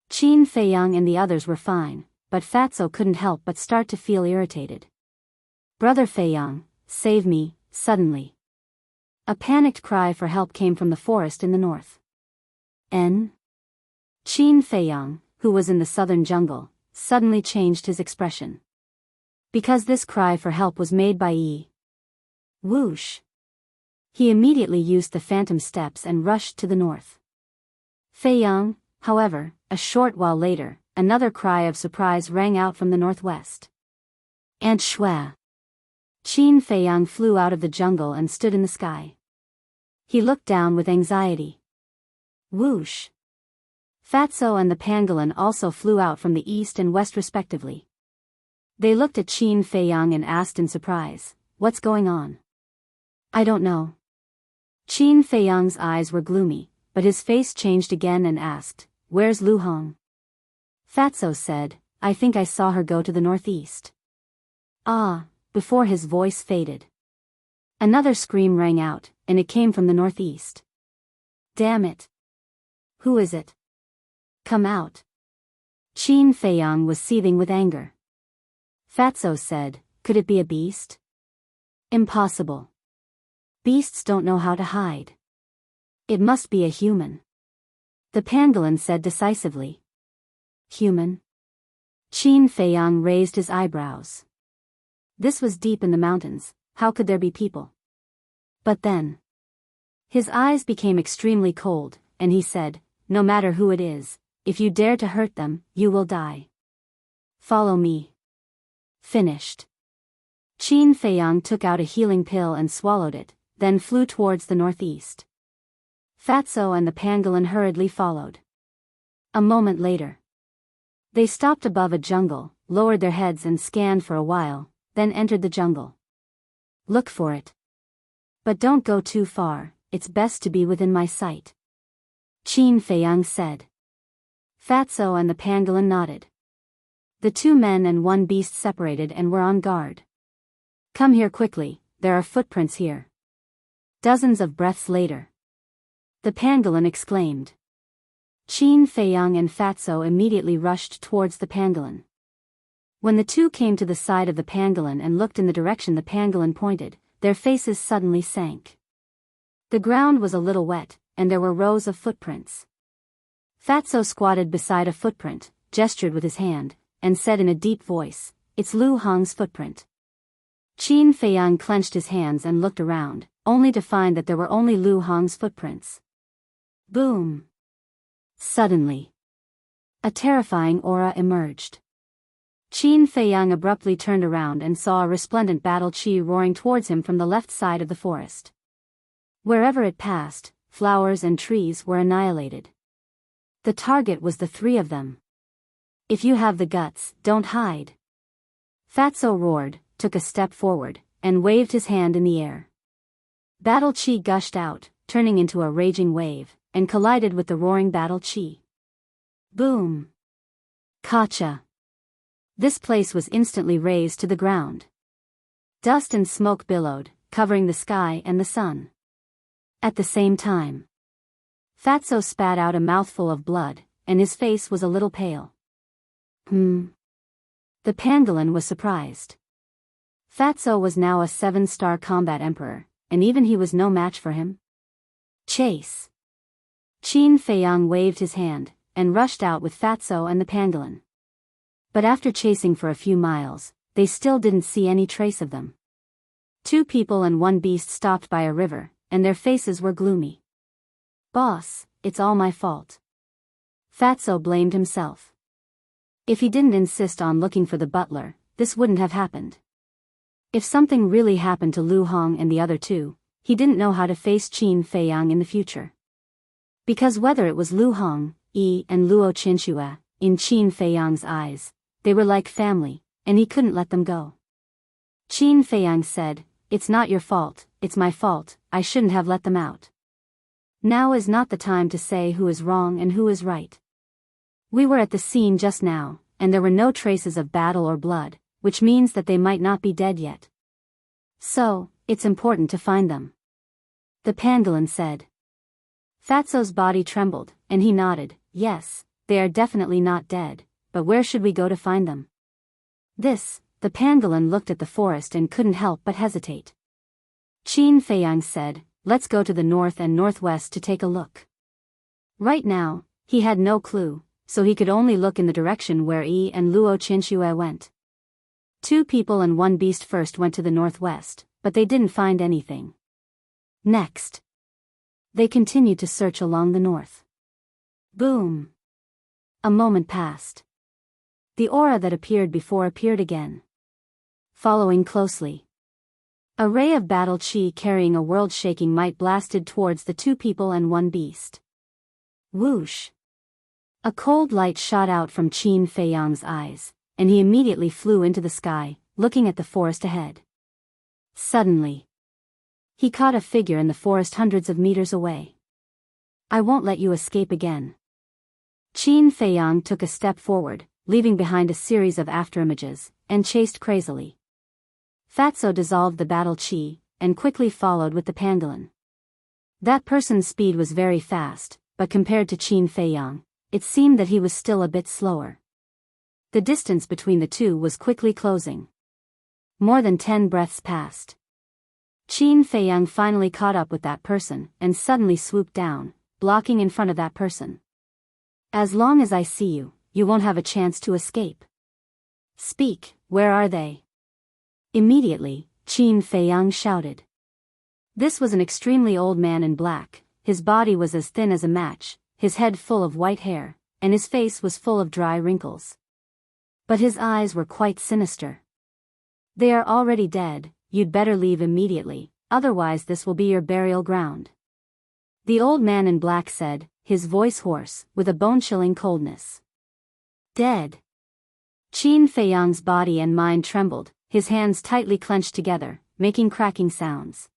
Speaker 1: Qin Feiyang and the others were fine, but Fatso couldn't help but start to feel irritated. "Brother Feiyang, save me!" Suddenly, a panicked cry for help came from the forest in the north. Qin Feiyang, who was in the southern jungle, suddenly changed his expression. Because this cry for help was made by Yi. Whoosh! He immediately used the phantom steps and rushed to the north. Feiyang, however, a short while later, another cry of surprise rang out from the northwest. "Aunt Shui!" Qin Feiyang flew out of the jungle and stood in the sky. He looked down with anxiety. Whoosh! Fatso and the pangolin also flew out from the east and west respectively. They looked at Qin Feiyang and asked in surprise, "What's going on?" "I don't know." Qin Feiyang's eyes were gloomy, but his face changed again and asked, "Where's Lu Hong?" Fatso said, "I think I saw her go to the northeast." Ah, before his voice faded. Another scream rang out, and it came from the northeast. Damn it! Who is it? Come out! Qin Feiyang was seething with anger. Fatso said, could it be a beast? Impossible. Beasts don't know how to hide. It must be a human. The pangolin said decisively. Human? Qin Feiyang raised his eyebrows. This was deep in the mountains, how could there be people? But then, his eyes became extremely cold, and he said, no matter who it is, if you dare to hurt them, you will die. Follow me. Finished. Qin Feiyang took out a healing pill and swallowed it, then flew towards the northeast. Fatso and the pangolin hurriedly followed. A moment later, they stopped above a jungle, lowered their heads and scanned for a while, then entered the jungle. Look for it. But don't go too far, it's best to be within my sight. Qin Feiyang said. Fatso and the pangolin nodded. The two men and one beast separated and were on guard. Come here quickly, there are footprints here. Dozens of breaths later, the pangolin exclaimed. Qin Feiyang and Fatso immediately rushed towards the pangolin. When the two came to the side of the pangolin and looked in the direction the pangolin pointed, their faces suddenly sank. The ground was a little wet, and there were rows of footprints. Fatso squatted beside a footprint, gestured with his hand, and said in a deep voice, it's Lu Hong's footprint. Qin Feiyang clenched his hands and looked around, only to find that there were only Lu Hong's footprints. Boom! Suddenly, a terrifying aura emerged. Qin Feiyang abruptly turned around and saw a resplendent battle chi roaring towards him from the left side of the forest. Wherever it passed, flowers and trees were annihilated. The target was the three of them. If you have the guts, don't hide. Fatso roared, took a step forward, and waved his hand in the air. Battle chi gushed out, turning into a raging wave, and collided with the roaring battle chi. Boom! Kacha! This place was instantly razed to the ground. Dust and smoke billowed, covering the sky and the sun. At the same time, Fatso spat out a mouthful of blood, and his face was a little pale. The pangolin was surprised. Fatso was now a 7-star combat emperor, and even he was no match for him. Chase! Qin Feiyang waved his hand, and rushed out with Fatso and the pangolin. But after chasing for a few miles, they still didn't see any trace of them. 2 people and 1 beast stopped by a river, and their faces were gloomy. Boss, it's all my fault. Fatso blamed himself. If he didn't insist on looking for the butler, this wouldn't have happened. If something really happened to Lu Hong and the other 2, he didn't know how to face Qin Feiyang in the future. Because whether it was Lu Hong, Yi and Luo Qinshue, in Qin Feiyang's eyes, they were like family, and he couldn't let them go. Qin Feiyang said, it's not your fault, it's my fault, I shouldn't have let them out. Now is not the time to say who is wrong and who is right. We were at the scene just now, and there were no traces of battle or blood, which means that they might not be dead yet. So, it's important to find them. The pangolin said. Fatso's body trembled, and he nodded, yes, they are definitely not dead, but where should we go to find them? The pangolin looked at the forest and couldn't help but hesitate. Qin Feiyang said, let's go to the north and northwest to take a look. Right now, he had no clue, so he could only look in the direction where Yi and Luo Qinshue went. 2 people and 1 beast first went to the northwest, but they didn't find anything. Next, they continued to search along the north. Boom! A moment passed. The aura that appeared before appeared again. Following closely, a ray of battle chi carrying a world-shaking might blasted towards the 2 people and 1 beast. Whoosh! A cold light shot out from Qin Feiyang's eyes, and he immediately flew into the sky, looking at the forest ahead. Suddenly, he caught a figure in the forest hundreds of meters away. I won't let you escape again. Qin Feiyang took a step forward, leaving behind a series of afterimages, and chased crazily. Fatso dissolved the battle chi, and quickly followed with the pangolin. That person's speed was very fast, but compared to Qin Feiyang, it seemed that he was still a bit slower. The distance between the two was quickly closing. More than 10 breaths passed. Qin Feiyang finally caught up with that person and suddenly swooped down, blocking in front of that person. As long as I see you, you won't have a chance to escape. Speak, where are they? Immediately, Qin Feiyang shouted. This was an extremely old man in black. His body was as thin as a match, his head full of white hair, and his face was full of dry wrinkles. But his eyes were quite sinister. They are already dead, you'd better leave immediately, otherwise this will be your burial ground. The old man in black said, his voice hoarse, with a bone-chilling coldness. Dead. Qin Feiyang's body and mind trembled, his hands tightly clenched together, making cracking sounds.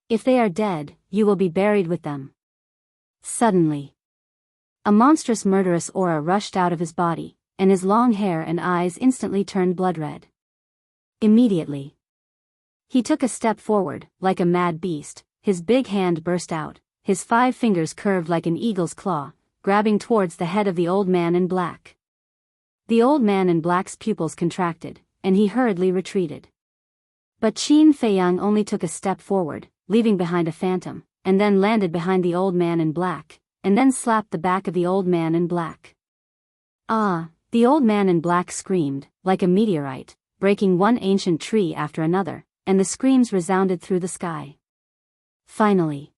Speaker 1: If they are dead, you will be buried with them. Suddenly, a monstrous murderous aura rushed out of his body, and his long hair and eyes instantly turned blood-red. Immediately, he took a step forward, like a mad beast, his big hand burst out, his 5 fingers curved like an eagle's claw, grabbing towards the head of the old man in black. The old man in black's pupils contracted, and he hurriedly retreated. But Qin Feiyang only took a step forward, leaving behind a phantom, and then landed behind the old man in black, and then slapped the back of the old man in black. Ah! The old man in black screamed, like a meteorite, breaking one ancient tree after another, and the screams resounded through the sky. Finally,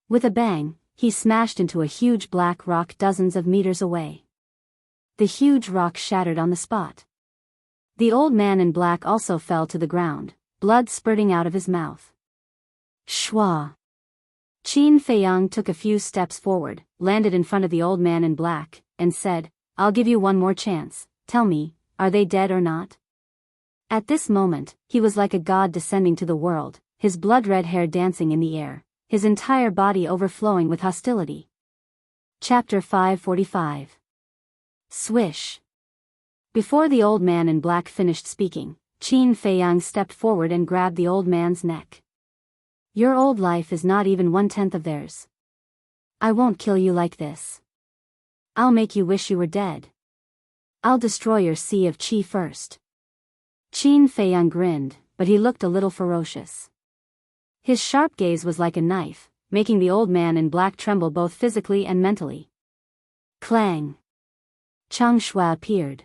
Speaker 1: with a bang, he smashed into a huge black rock dozens of meters away. The huge rock shattered on the spot. The old man in black also fell to the ground, blood spurting out of his mouth. Shwa! Qin Feiyang took a few steps forward, landed in front of the old man in black, and said, I'll give you one more chance, tell me, are they dead or not? At this moment, he was like a god descending to the world, his blood-red hair dancing in the air, his entire body overflowing with hostility. Chapter 545. Swish. Before the old man in black finished speaking, Qin Feiyang stepped forward and grabbed the old man's neck. Your old life is not even 1/10 of theirs. I won't kill you like this. I'll make you wish you were dead. I'll destroy your sea of qi first. Qin Feiyang grinned, but he looked a little ferocious. His sharp gaze was like a knife, making the old man in black tremble both physically and mentally. Clang! Chang Shui appeared.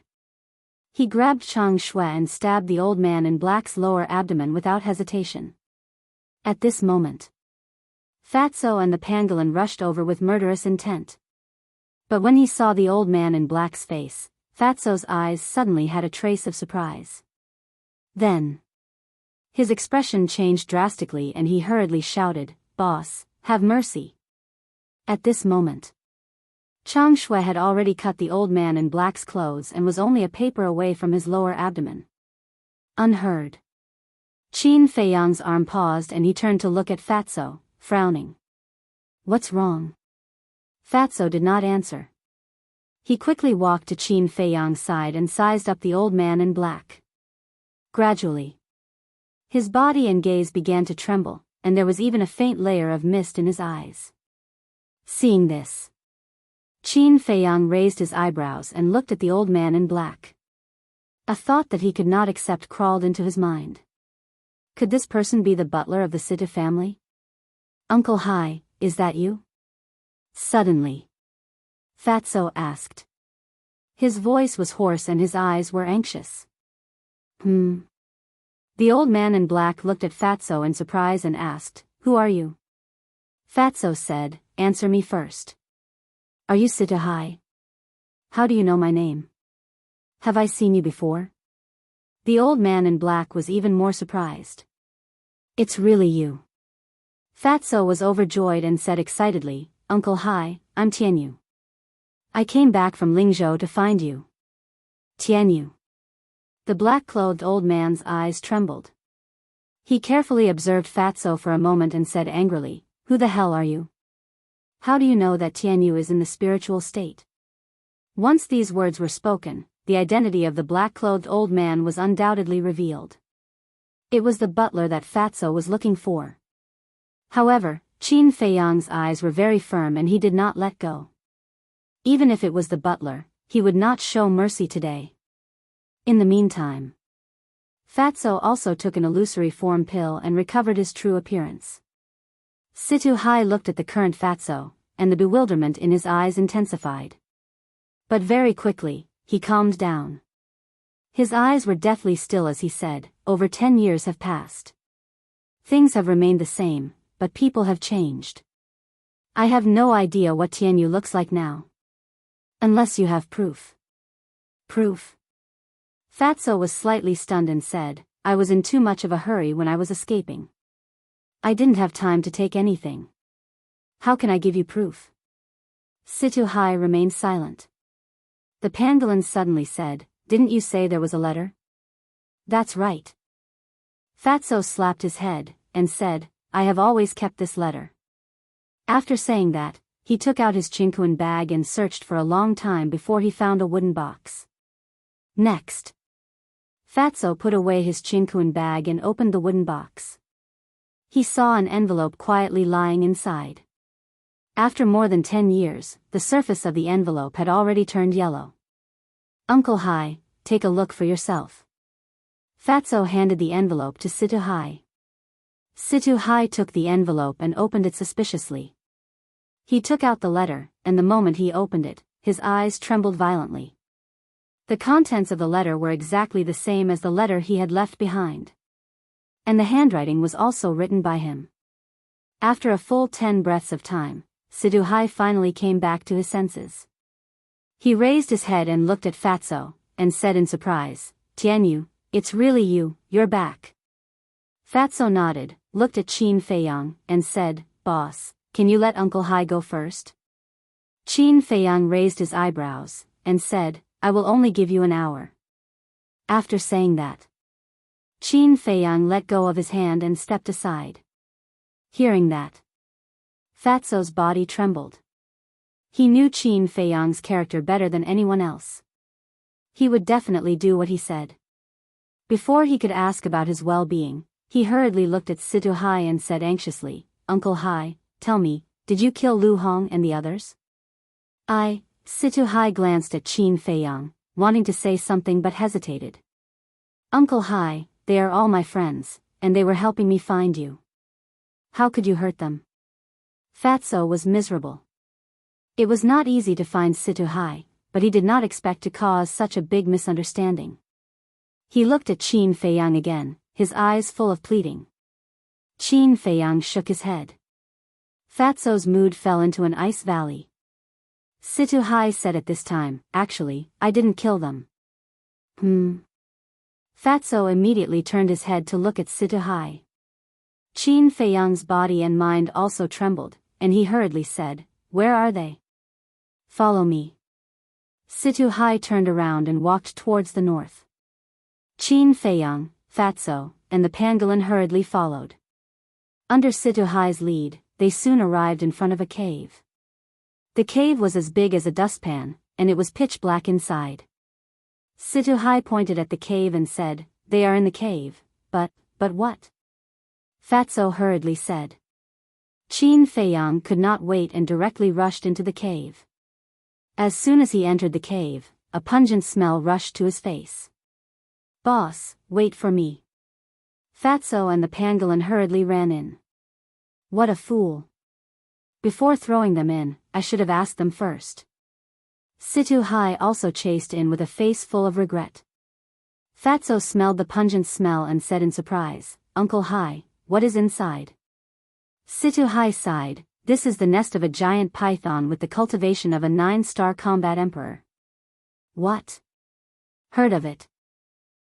Speaker 1: He grabbed Chang Shui and stabbed the old man in black's lower abdomen without hesitation. At this moment, Fatso and the pangolin rushed over with murderous intent. But when he saw the old man in black's face, Fatso's eyes suddenly had a trace of surprise. Then, his expression changed drastically and he hurriedly shouted, Boss, have mercy. At this moment, Chang Shui had already cut the old man in black's clothes and was only a paper away from his lower abdomen. Unheard. Qin Feiyang's arm paused and he turned to look at Fatso, frowning. What's wrong? Fatso did not answer. He quickly walked to Qin Feiyang's side and sized up the old man in black. Gradually, his body and gaze began to tremble, and there was even a faint layer of mist in his eyes. Seeing this, Qin Feiyang raised his eyebrows and looked at the old man in black. A thought that he could not accept crawled into his mind. Could this person be the butler of the Sita family? Uncle Hai, is that you? Suddenly, Fatso asked. His voice was hoarse and his eyes were anxious. The old man in black looked at Fatso in surprise and asked, Who are you? Fatso said, Answer me first. Are you Sita Hai? How do you know my name? Have I seen you before? The old man in black was even more surprised. It's really you. Fatso was overjoyed and said excitedly, Uncle Hai, I'm Tianyu. I came back from Lingzhou to find you. Tianyu. The black-clothed old man's eyes trembled. He carefully observed Fatso for a moment and said angrily, Who the hell are you? How do you know that Tianyu is in the spiritual state? Once these words were spoken, the identity of the black-clothed old man was undoubtedly revealed. It was the butler that Fatso was looking for. However, Qin Feiyang's eyes were very firm and he did not let go. Even if it was the butler, he would not show mercy today. In the meantime, Fatso also took an illusory form pill and recovered his true appearance. Situ Hai looked at the current Fatso, and the bewilderment in his eyes intensified. But very quickly, he calmed down. His eyes were deathly still as he said, over 10 years have passed. Things have remained the same, but people have changed. I have no idea what Tianyu looks like now. Unless you have proof. Proof? Fatso was slightly stunned and said, I was in too much of a hurry when I was escaping. I didn't have time to take anything. How can I give you proof? Situ Hai remained silent. The pangolin suddenly said, didn't you say there was a letter? That's right. Fatso slapped his head, and said, I have always kept this letter. After saying that, he took out his chinkuan bag and searched for a long time before he found a wooden box. Next, Fatso put away his chinkuan bag and opened the wooden box. He saw an envelope quietly lying inside. After more than 10 years, the surface of the envelope had already turned yellow. Uncle Hai, take a look for yourself. Fatso handed the envelope to Situ Hai. Situ Hai took the envelope and opened it suspiciously. He took out the letter, and the moment he opened it, his eyes trembled violently. The contents of the letter were exactly the same as the letter he had left behind. And the handwriting was also written by him. After a full 10 breaths of time, Situ Hai finally came back to his senses. He raised his head and looked at Fatso, and said in surprise, Tianyu, it's really you, you're back. Fatso nodded, looked at Qin Feiyang, and said, Boss, can you let Uncle Hai go first? Qin Feiyang raised his eyebrows, and said, I will only give you an hour. After saying that, Qin Feiyang let go of his hand and stepped aside. Hearing that, Fatso's body trembled. He knew Qin Feiyang's character better than anyone else. He would definitely do what he said. Before he could ask about his well-being, he hurriedly looked at Situ Hai and said anxiously, Uncle Hai, tell me, did you kill Lu Hong and the others? Situ Hai glanced at Qin Feiyang, wanting to say something but hesitated. Uncle Hai, they are all my friends, and they were helping me find you. How could you hurt them? Fatso was miserable. It was not easy to find Situ Hai, but he did not expect to cause such a big misunderstanding. He looked at Qin Feiyang again, his eyes full of pleading. Qin Feiyang shook his head. Fatso's mood fell into an ice valley. Situ Hai said at this time, actually, I didn't kill them. Fatso immediately turned his head to look at Situ Hai. Qin Feiyang's body and mind also trembled, and he hurriedly said, where are they? Follow me. Situ Hai turned around and walked towards the north. Qin Feiyang, Fatso, and the pangolin hurriedly followed. Under Situ Hai's lead, they soon arrived in front of a cave. The cave was as big as a dustpan, and it was pitch black inside. Situ Hai pointed at the cave and said, they are in the cave, but what? Fatso hurriedly said. Qin Feiyang could not wait and directly rushed into the cave. As soon as he entered the cave, a pungent smell rushed to his face. Boss, wait for me. Fatso and the pangolin hurriedly ran in. What a fool. Before throwing them in, I should have asked them first. Situ Hai also chased in with a face full of regret. Fatso smelled the pungent smell and said in surprise, Uncle Hai, what is inside? Situ Hai sighed, this is the nest of a giant python with the cultivation of a 9-star combat emperor. What? Heard of it.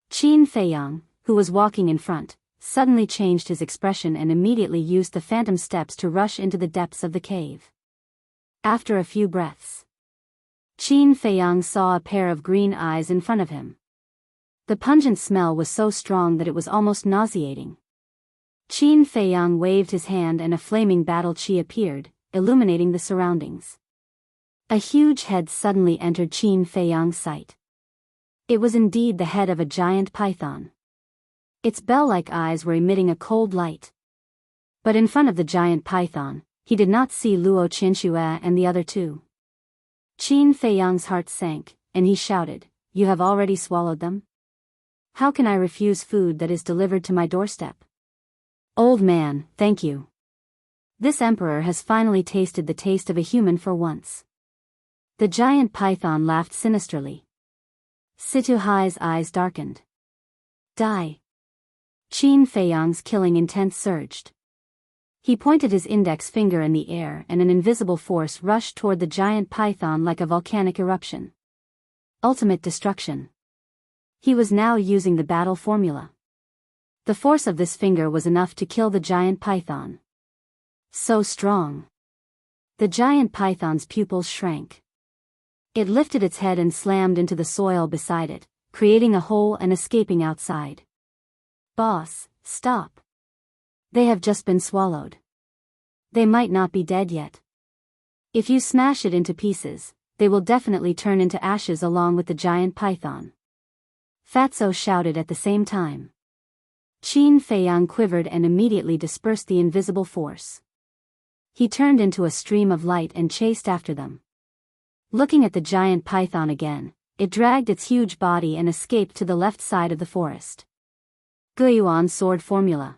Speaker 1: Qin Feiyang, who was walking in front, suddenly changed his expression and immediately used the phantom steps to rush into the depths of the cave. After a few breaths, Qin Feiyang saw a pair of green eyes in front of him. The pungent smell was so strong that it was almost nauseating. Qin Feiyang waved his hand and a flaming battle chi appeared, illuminating the surroundings. A huge head suddenly entered Qin Feiyang's sight. It was indeed the head of a giant python. Its bell-like eyes were emitting a cold light. But in front of the giant python, he did not see Luo Qinxue and the other two. Qin Feiyang's heart sank, and he shouted, "You have already swallowed them? How can I refuse food that is delivered to my doorstep? Old man, thank you. This emperor has finally tasted the taste of a human for once." The giant python laughed sinisterly. Situ Hai's eyes darkened. Die. Qin Feiyang's killing intent surged. He pointed his index finger in the air and an invisible force rushed toward the giant python like a volcanic eruption. Ultimate destruction. He was now using the battle formula. The force of this finger was enough to kill the giant python. So strong. The giant python's pupils shrank. It lifted its head and slammed into the soil beside it, creating a hole and escaping outside. Boss, stop. They have just been swallowed. They might not be dead yet. If you smash it into pieces, they will definitely turn into ashes along with the giant python. Fatso shouted at the same time. Qin Feiyang quivered and immediately dispersed the invisible force. He turned into a stream of light and chased after them. Looking at the giant python again, it dragged its huge body and escaped to the left side of the forest. Guiyuan sword formula.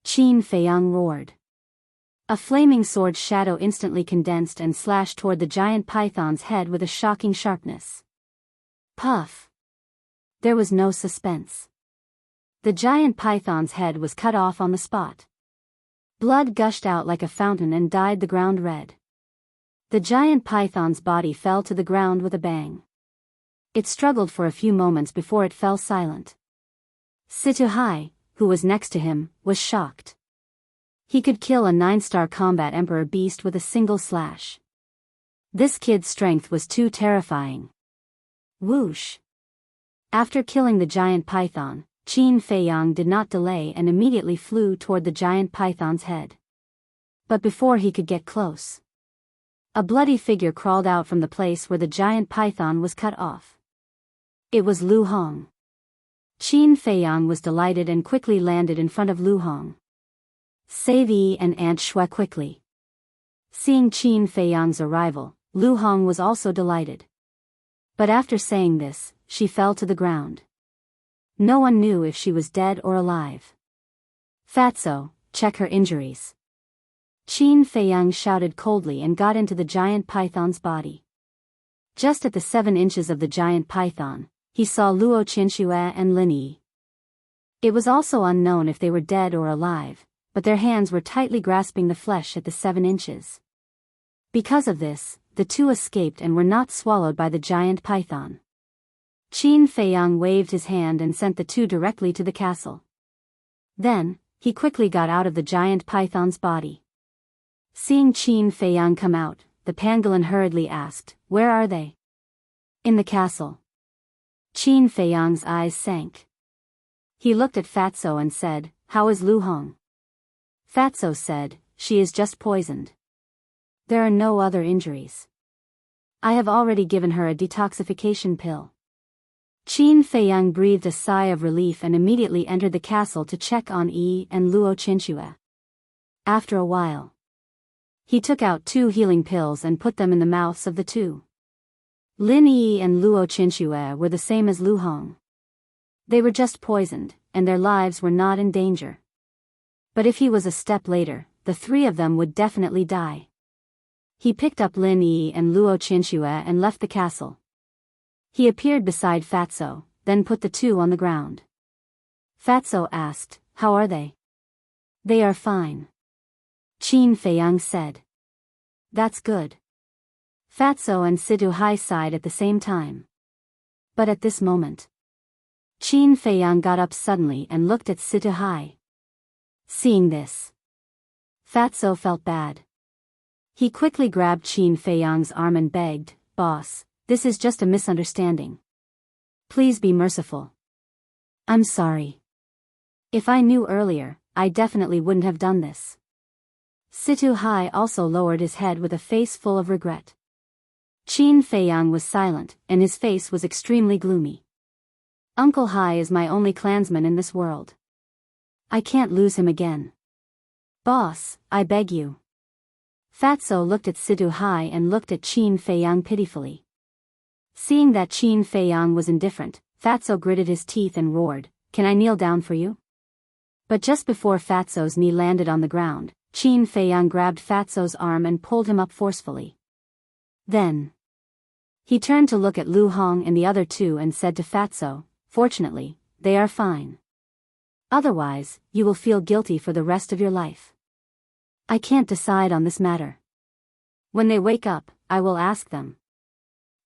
Speaker 1: Qin Feiyang roared. A flaming sword shadow instantly condensed and slashed toward the giant python's head with a shocking sharpness. Puff. There was no suspense. The giant python's head was cut off on the spot. Blood gushed out like a fountain and dyed the ground red. The giant python's body fell to the ground with a bang. It struggled for a few moments before it fell silent. Situ Hai, who was next to him, was shocked. He could kill a 9-star combat emperor beast with a single slash. This kid's strength was too terrifying. Whoosh! After killing the giant python, Qin Feiyang did not delay and immediately flew toward the giant python's head. But before he could get close, a bloody figure crawled out from the place where the giant python was cut off. It was Lu Hong. Qin Feiyang was delighted and quickly landed in front of Lu Hong. Save Yi and Aunt Shui quickly. Seeing Qin Feiyang's arrival, Lu Hong was also delighted. But after saying this, she fell to the ground. No one knew if she was dead or alive. Fatso, check her injuries. Qin Feiyang shouted coldly and got into the giant python's body. Just at the 7 inches of the giant python, he saw Luo Qinxue and Lin Yi. It was also unknown if they were dead or alive, but their hands were tightly grasping the flesh at the 7 inches. Because of this, the two escaped and were not swallowed by the giant python. Qin Feiyang waved his hand and sent the two directly to the castle. Then, he quickly got out of the giant python's body. Seeing Qin Feiyang come out, the pangolin hurriedly asked, "Where are they?" "In the castle." Qin Feiyang's eyes sank. He looked at Fatso and said, "How is Lu Hong?" Fatso said, "She is just poisoned. There are no other injuries. I have already given her a detoxification pill." Qin Feiyang breathed a sigh of relief and immediately entered the castle to check on Yi and Luo Qinxue. After a while, he took out 2 healing pills and put them in the mouths of the two. Lin Yi and Luo Qinxue were the same as Lu Hong. They were just poisoned, and their lives were not in danger. But if he was a step later, the 3 of them would definitely die. He picked up Lin Yi and Luo Qinxue and left the castle. He appeared beside Fatso, then put the 2 on the ground. Fatso asked, "How are they?" "They are fine," Qin Feiyang said. "That's good." Fatso and Situ Hai sighed at the same time. But at this moment, Qin Feiyang got up suddenly and looked at Situ Hai. Seeing this, Fatso felt bad. He quickly grabbed Qin Feiyang's arm and begged, "Boss, this is just a misunderstanding. Please be merciful." "I'm sorry. If I knew earlier, I definitely wouldn't have done this." Situ Hai also lowered his head with a face full of regret. Qin Feiyang was silent, and his face was extremely gloomy. Uncle Hai is my only clansman in this world. I can't lose him again. Boss, I beg you. Fatso looked at Situ Hai and looked at Qin Feiyang pitifully. Seeing that Qin Feiyang was indifferent, Fatso gritted his teeth and roared, "Can I kneel down for you?" But just before Fatso's knee landed on the ground, Qin Feiyang grabbed Fatso's arm and pulled him up forcefully. Then he turned to look at Lu Hong and the other two and said to Fatso, "Fortunately, they are fine. Otherwise, you will feel guilty for the rest of your life. I can't decide on this matter. When they wake up, I will ask them.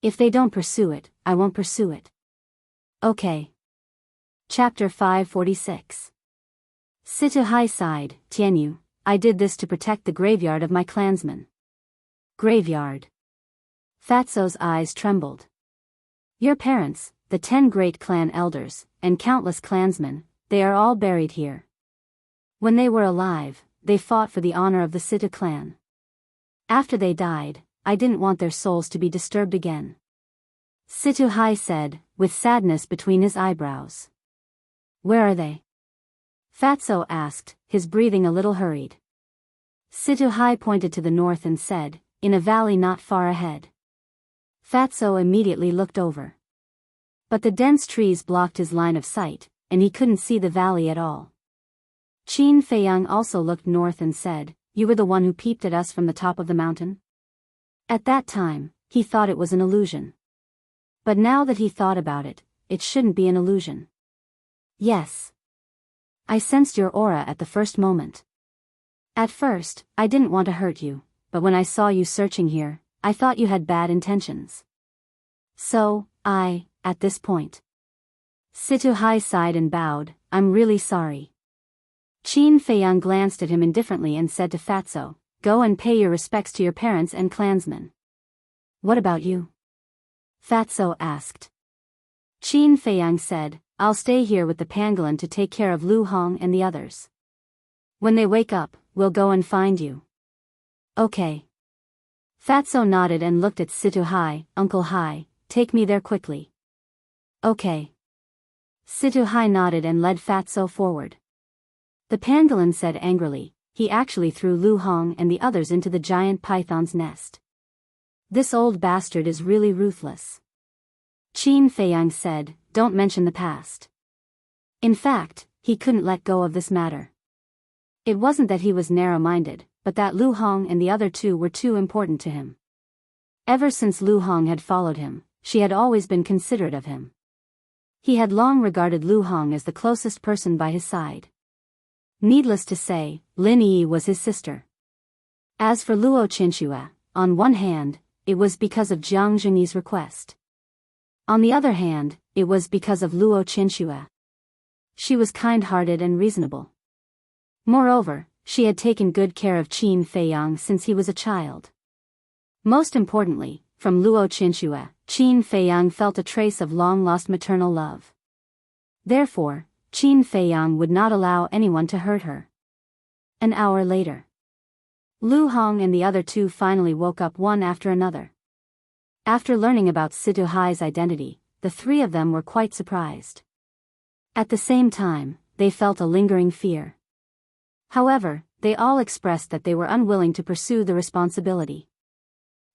Speaker 1: If they don't pursue it, I won't pursue it. Okay." Chapter 546. Situ Hai sighed, "Tianyu, I did this to protect the graveyard of my clansmen." Graveyard. Fatso's eyes trembled. Your parents, the 10 great clan elders, and countless clansmen, they are all buried here. When they were alive, they fought for the honor of the Situ clan. After they died, I didn't want their souls to be disturbed again. Situ Hai said, with sadness between his eyebrows. Where are they? Fatso asked, his breathing a little hurried. Situ Hai pointed to the north and said, in a valley not far ahead. Fatso immediately looked over. But the dense trees blocked his line of sight, and he couldn't see the valley at all. Qin Feiyang also looked north and said, "You were the one who peeped at us from the top of the mountain?" At that time, he thought it was an illusion. But now that he thought about it, it shouldn't be an illusion. Yes. I sensed your aura at the first moment. At first, I didn't want to hurt you, but when I saw you searching here, I thought you had bad intentions. So, at this point. Situ Hai sighed and bowed, "I'm really sorry." Qin Feiyang glanced at him indifferently and said to Fatso, "Go and pay your respects to your parents and clansmen." What about you? Fatso asked. Qin Feiyang said, "I'll stay here with the pangolin to take care of Lu Hong and the others. When they wake up, we'll go and find you." Okay. Fatso nodded and looked at Situ Hai, "Uncle Hai, take me there quickly." Okay. Situ Hai nodded and led Fatso forward. The pangolin said angrily, "He actually threw Lu Hong and the others into the giant python's nest. This old bastard is really ruthless." Qin Feiyang said, "Don't mention the past." In fact, he couldn't let go of this matter. It wasn't that he was narrow-minded, but that Lu Hong and the other two were too important to him. Ever since Lu Hong had followed him, she had always been considerate of him. He had long regarded Lu Hong as the closest person by his side. Needless to say, Lin Yi was his sister. As for Luo Qinxue, on one hand, it was because of Jiang Zhengyi's request. On the other hand, it was because of Luo Qinxue. She was kind-hearted and reasonable. Moreover, she had taken good care of Qin Feiyang since he was a child. Most importantly, from Luo Qinxue, Qin Feiyang felt a trace of long-lost maternal love. Therefore, Qin Feiyang would not allow anyone to hurt her. An hour later, Lu Hong and the other two finally woke up one after another. After learning about Situ Hai's identity, the three of them were quite surprised. At the same time, they felt a lingering fear. However, they all expressed that they were unwilling to pursue the responsibility.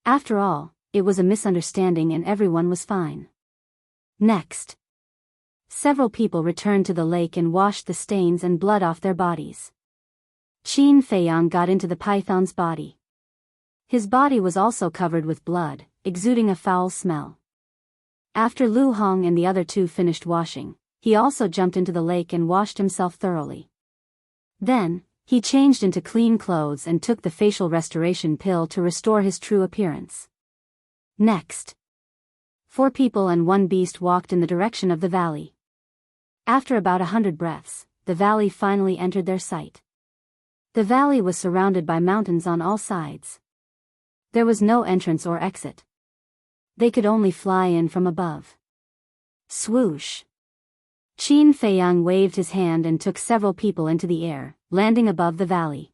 Speaker 1: After all, it was a misunderstanding and everyone was fine. Next, several people returned to the lake and washed the stains and blood off their bodies. Qin Feiyang got into the python's body. His body was also covered with blood, exuding a foul smell. After Lu Hong and the other two finished washing, he also jumped into the lake and washed himself thoroughly. Then, he changed into clean clothes and took the facial restoration pill to restore his true appearance. Next, 4 people and 1 beast walked in the direction of the valley. After about 100 breaths, the valley finally entered their sight. The valley was surrounded by mountains on all sides. There was no entrance or exit. They could only fly in from above. Swoosh! Qin Feiyang waved his hand and took several people into the air, landing above the valley.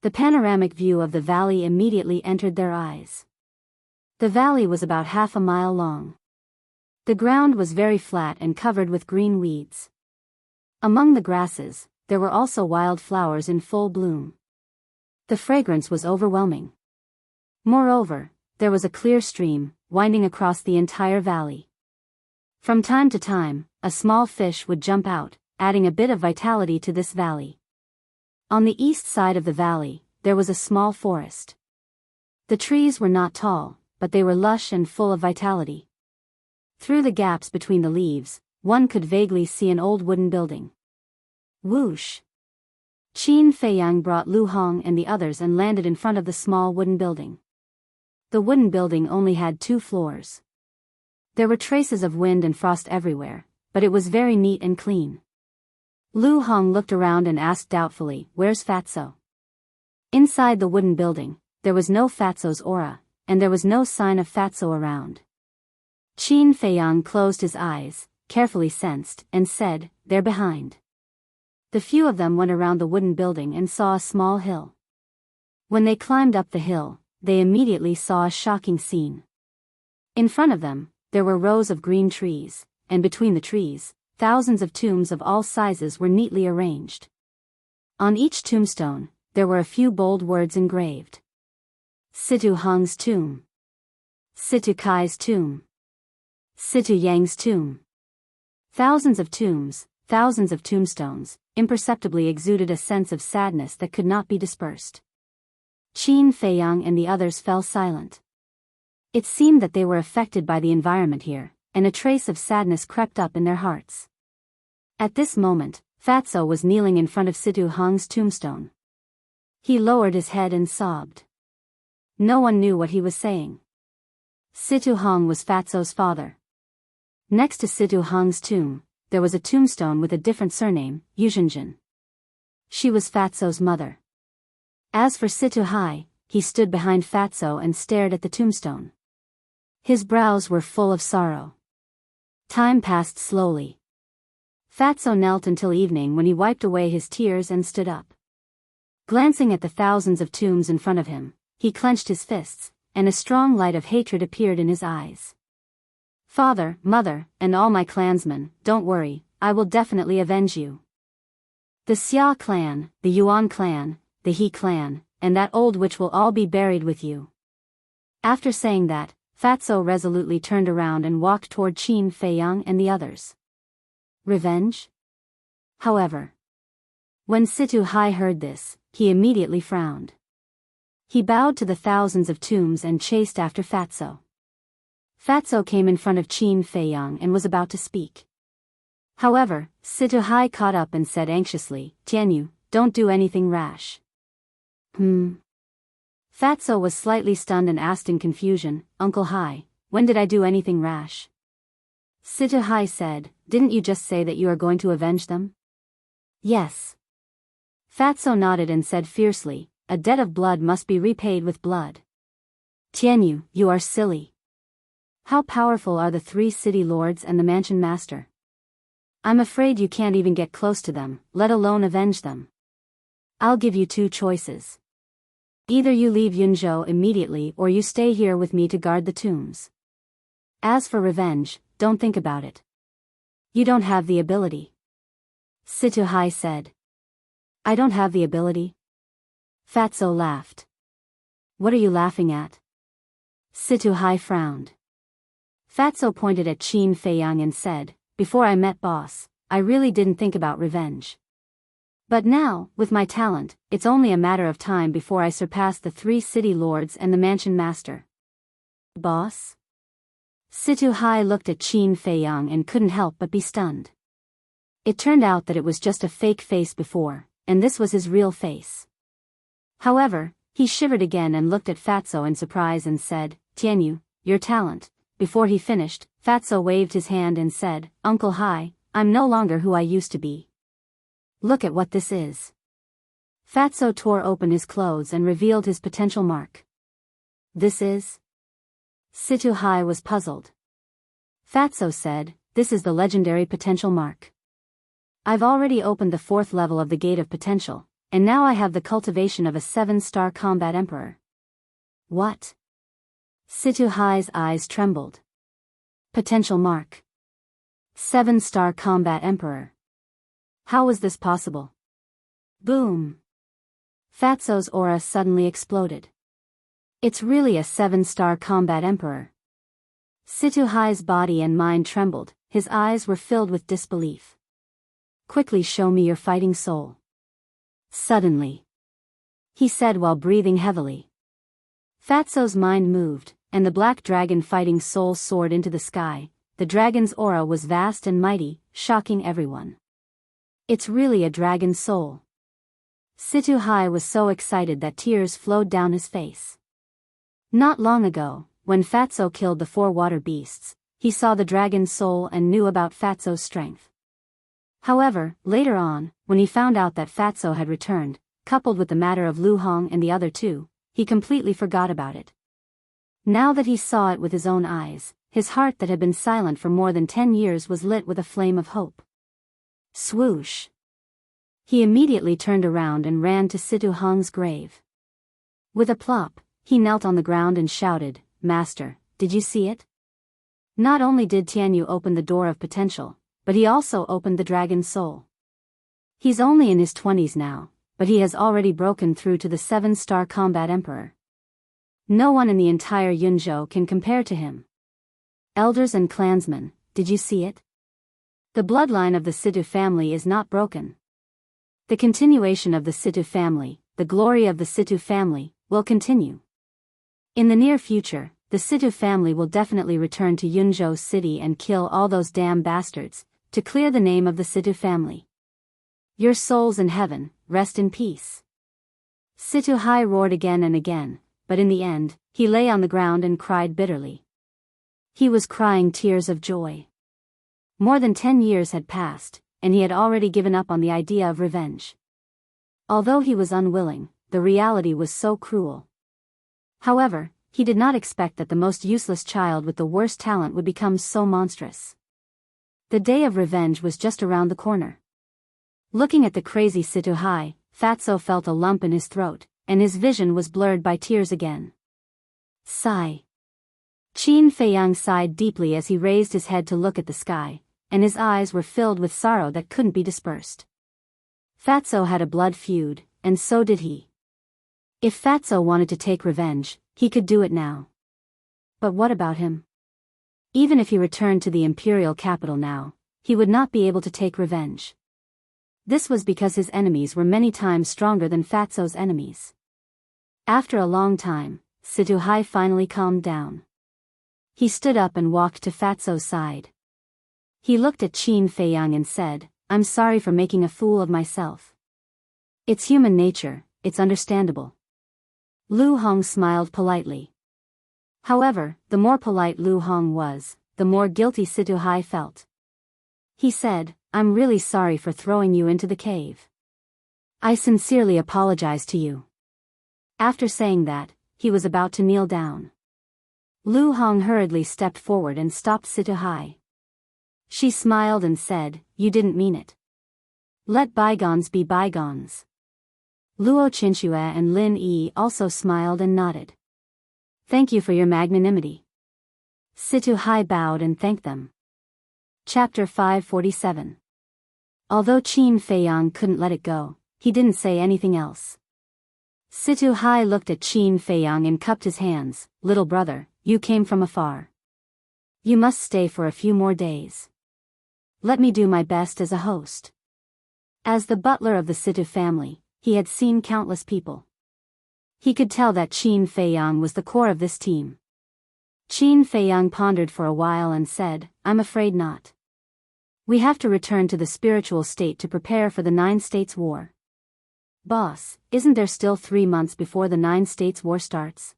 Speaker 1: The panoramic view of the valley immediately entered their eyes. The valley was about half a mile long. The ground was very flat and covered with green weeds. Among the grasses, there were also wild flowers in full bloom. The fragrance was overwhelming. Moreover, there was a clear stream, winding across the entire valley. From time to time, a small fish would jump out, adding a bit of vitality to this valley. On the east side of the valley, there was a small forest. The trees were not tall, but they were lush and full of vitality. Through the gaps between the leaves, one could vaguely see an old wooden building. Whoosh! Qin Feiyang brought Lu Hong and the others and landed in front of the small wooden building. The wooden building only had 2 floors. There were traces of wind and frost everywhere, but it was very neat and clean. Lu Hong looked around and asked doubtfully, "Where's Fatso?" Inside the wooden building, there was no Fatso's aura, and there was no sign of Fatso around. Qin Feiyang closed his eyes, carefully sensed, and said, "They're behind." The few of them went around the wooden building and saw a small hill. When they climbed up the hill, they immediately saw a shocking scene. In front of them, there were rows of green trees, and between the trees, thousands of tombs of all sizes were neatly arranged. On each tombstone, there were a few bold words engraved. Situ Hong's tomb. Situ Kai's tomb. Situ Yang's tomb. Thousands of tombs, thousands of tombstones, imperceptibly exuded a sense of sadness that could not be dispersed. Qin Feiyang and the others fell silent. It seemed that they were affected by the environment here, and a trace of sadness crept up in their hearts. At this moment, Fatso was kneeling in front of Situ Hong's tombstone. He lowered his head and sobbed. No one knew what he was saying. Situ Hong was Fatso's father. Next to Situ Hong's tomb, there was a tombstone with a different surname, Yuzhenjin. She was Fatso's mother. As for Situ Hai, he stood behind Fatso and stared at the tombstone. His brows were full of sorrow. Time passed slowly. Fatso knelt until evening when he wiped away his tears and stood up. Glancing at the thousands of tombs in front of him, he clenched his fists, and a strong light of hatred appeared in his eyes. "Father, mother, and all my clansmen, don't worry, I will definitely avenge you. The Xia clan, the Yuan clan, the He clan, and that old witch will all be buried with you." After saying that, Fatso resolutely turned around and walked toward Qin Feiyang and the others. Revenge? However, when Situ Hai heard this, he immediately frowned. He bowed to the thousands of tombs and chased after Fatso. Fatso came in front of Qin Feiyang and was about to speak. However, Situ Hai caught up and said anxiously, "Tianyu, don't do anything rash." Fatso was slightly stunned and asked in confusion, "Uncle Hai, when did I do anything rash?" Situ Hai said, "Didn't you just say that you are going to avenge them?" "Yes." Fatso nodded and said fiercely, "A debt of blood must be repaid with blood." "Tianyu, you are silly. How powerful are the 3 city lords and the mansion master? I'm afraid you can't even get close to them, let alone avenge them. I'll give you 2 choices. Either you leave Yunzhou immediately or you stay here with me to guard the tombs. As for revenge, don't think about it. You don't have the ability." Situ Hai said. "I don't have the ability?" Fatso laughed. "What are you laughing at?" Situ Hai frowned. Fatso pointed at Qin Feiyang and said, "Before I met boss, I really didn't think about revenge. But now, with my talent, it's only a matter of time before I surpass the 3 city lords and the mansion master." "Boss?" Situ Hai looked at Qin Feiyang and couldn't help but be stunned. It turned out that it was just a fake face before, and this was his real face. However, he shivered again and looked at Fatso in surprise and said, "Tianyu, your talent." Before he finished, Fatso waved his hand and said, "Uncle Hai, I'm no longer who I used to be. Look at what this is." Fatso tore open his clothes and revealed his potential mark. "This is?" Situ Hai was puzzled. Fatso said, "This is the legendary potential mark. I've already opened the 4th level of the Gate of Potential, and now I have the cultivation of a 7-star combat emperor." "What?" Situ Hai's eyes trembled. Potential mark. 7-star combat emperor. How was this possible? Boom. Fatso's aura suddenly exploded. It's really a 7-star combat emperor. Situhai's body and mind trembled, his eyes were filled with disbelief. Quickly show me your fighting soul. Suddenly, he said while breathing heavily. Fatso's mind moved, and the black dragon fighting soul soared into the sky. The dragon's aura was vast and mighty, shocking everyone. It's really a dragon soul. Situhai was so excited that tears flowed down his face. Not long ago, when Fatso killed the 4 water beasts, he saw the dragon's soul and knew about Fatso's strength. However, later on, when he found out that Fatso had returned, coupled with the matter of Lu Hong and the other 2, he completely forgot about it. Now that he saw it with his own eyes, his heart that had been silent for more than 10 years was lit with a flame of hope. Swoosh! He immediately turned around and ran to Situ Hong's grave. With a plop, he knelt on the ground and shouted, "Master, did you see it? Not only did Tianyu open the door of potential, but he also opened the dragon's soul. He's only in his 20s now, but he has already broken through to the 7-star combat emperor. No one in the entire Yunzhou can compare to him. Elders and clansmen, did you see it? The bloodline of the Situ family is not broken. The continuation of the Situ family, the glory of the Situ family, will continue. In the near future, the Situ family will definitely return to Yunzhou City and kill all those damn bastards, to clear the name of the Situ family. Your souls in heaven, rest in peace." Situhai roared again and again, but in the end, he lay on the ground and cried bitterly. He was crying tears of joy. More than 10 years had passed, and he had already given up on the idea of revenge. Although he was unwilling, the reality was so cruel. However, he did not expect that the most useless child with the worst talent would become so monstrous. The day of revenge was just around the corner. Looking at the crazy Situhai, Fatso felt a lump in his throat, and his vision was blurred by tears again. Sigh. Qin Feiyang sighed deeply as he raised his head to look at the sky, and his eyes were filled with sorrow that couldn't be dispersed. Fatso had a blood feud, and so did he. If Fatso wanted to take revenge, he could do it now. But what about him? Even if he returned to the imperial capital now, he would not be able to take revenge. This was because his enemies were many times stronger than Fatso's enemies. After a long time, Situhai finally calmed down. He stood up and walked to Fatso's side. He looked at Qin Feiyang and said, "I'm sorry for making a fool of myself. It's human nature, it's understandable." Lu Hong smiled politely. However, the more polite Lu Hong was, the more guilty Situhai felt. He said, "I'm really sorry for throwing you into the cave. I sincerely apologize to you." After saying that, he was about to kneel down. Lu Hong hurriedly stepped forward and stopped Situhai. She smiled and said, "You didn't mean it. Let bygones be bygones." Luo Qinxue and Lin Yi also smiled and nodded. "Thank you for your magnanimity." Situhai bowed and thanked them. Chapter 547. Although Qin Feiyang couldn't let it go, he didn't say anything else. Situhai looked at Qin Feiyang and cupped his hands. "Little brother, you came from afar. You must stay for a few more days. Let me do my best as a host." As the butler of the Situ family, he had seen countless people. He could tell that Qin Feiyang was the core of this team. Qin Feiyang pondered for a while and said, "I'm afraid not. We have to return to the spiritual state to prepare for the 9 States War." "Boss, isn't there still 3 months before the 9 States War starts?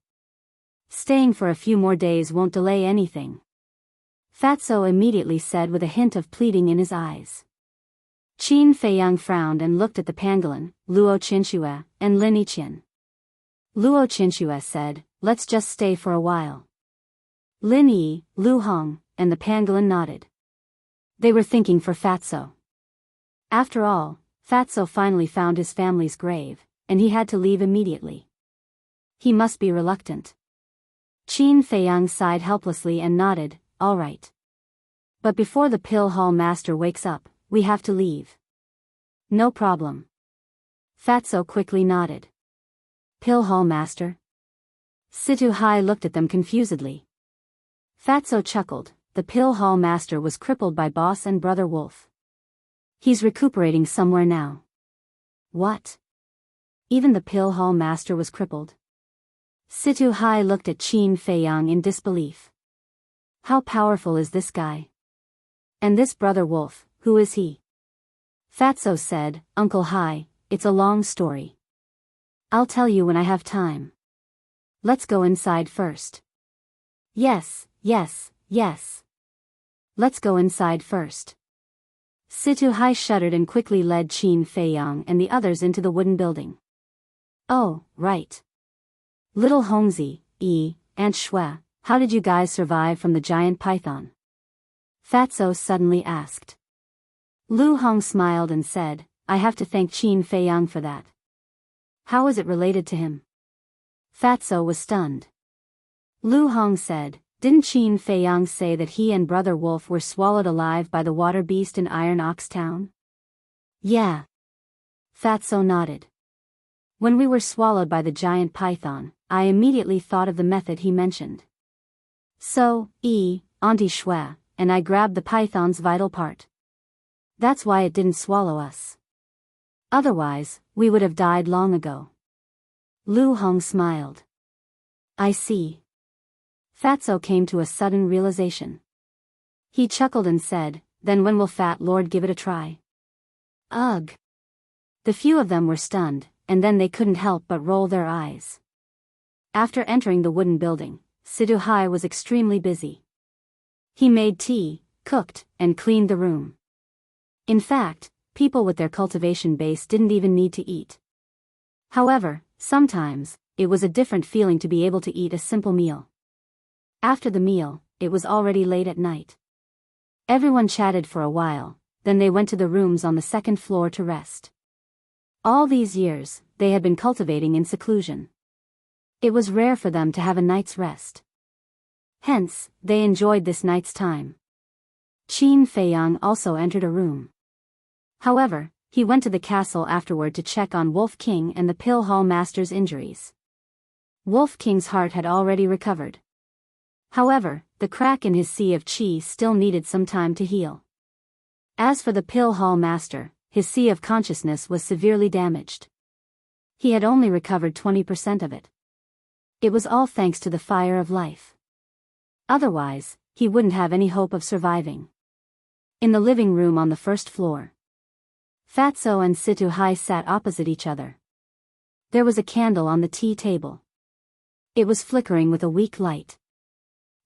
Speaker 1: Staying for a few more days won't delay anything." Fatso immediately said with a hint of pleading in his eyes. Qin Feiyang frowned and looked at the pangolin, Luo Qinxue, and Lin Yiqian. Luo Qinxue said, "Let's just stay for a while." Lin Yi, Lu Hong, and the pangolin nodded. They were thinking for Fatso. After all, Fatso finally found his family's grave, and he had to leave immediately. He must be reluctant. Qin Feiyang sighed helplessly and nodded, "All right. But before the pill hall master wakes up, we have to leave. No problem. Fatso quickly nodded. Pill hall master? Situ Hai looked at them confusedly. Fatso chuckled. The pill hall master was crippled by boss and brother wolf. He's recuperating somewhere now. What? Even the pill hall master was crippled? Situ Hai looked at Qin Feiyang in disbelief. How powerful is this guy? And this brother wolf, who is he? Fatso said, Uncle Hai, it's a long story. I'll tell you when I have time. Let's go inside first. Yes. Let's go inside first. Situ Hai shuddered and quickly led Qin Feiyang and the others into the wooden building. Oh, right. Little Hongzi, Aunt Shui, how did you guys survive from the giant python? Fatso suddenly asked. Lu Hong smiled and said, I have to thank Qin Feiyang for that. How is it related to him? Fatso was stunned. Lu Hong said, didn't Qin Feiyang say that he and Brother Wolf were swallowed alive by the water beast in Iron Ox Town? Yeah. Fatso nodded. When we were swallowed by the giant python, I immediately thought of the method he mentioned. So, Auntie Shui, and I grabbed the python's vital part. That's why it didn't swallow us. Otherwise, we would have died long ago. Lu Hong smiled. I see. Fatso came to a sudden realization. He chuckled and said, then when will Fat Lord give it a try? Ugh. The few of them were stunned, and then they couldn't help but roll their eyes. After entering the wooden building, Situ Hai was extremely busy. He made tea, cooked, and cleaned the room. In fact, people with their cultivation base didn't even need to eat. However, sometimes, it was a different feeling to be able to eat a simple meal. After the meal, it was already late at night. Everyone chatted for a while, then they went to the rooms on the second floor to rest. All these years, they had been cultivating in seclusion. It was rare for them to have a night's rest. Hence, they enjoyed this night's time. Qin Feiyang also entered a room. However, he went to the castle afterward to check on Wolf King and the Pill Hall Master's injuries. Wolf King's heart had already recovered. However, the crack in his sea of qi still needed some time to heal. As for the Pill Hall Master, his sea of consciousness was severely damaged. He had only recovered 20% of it. It was all thanks to the fire of life. Otherwise, he wouldn't have any hope of surviving. In the living room on the first floor, Fatso and Situ Hai sat opposite each other. There was a candle on the tea table. It was flickering with a weak light.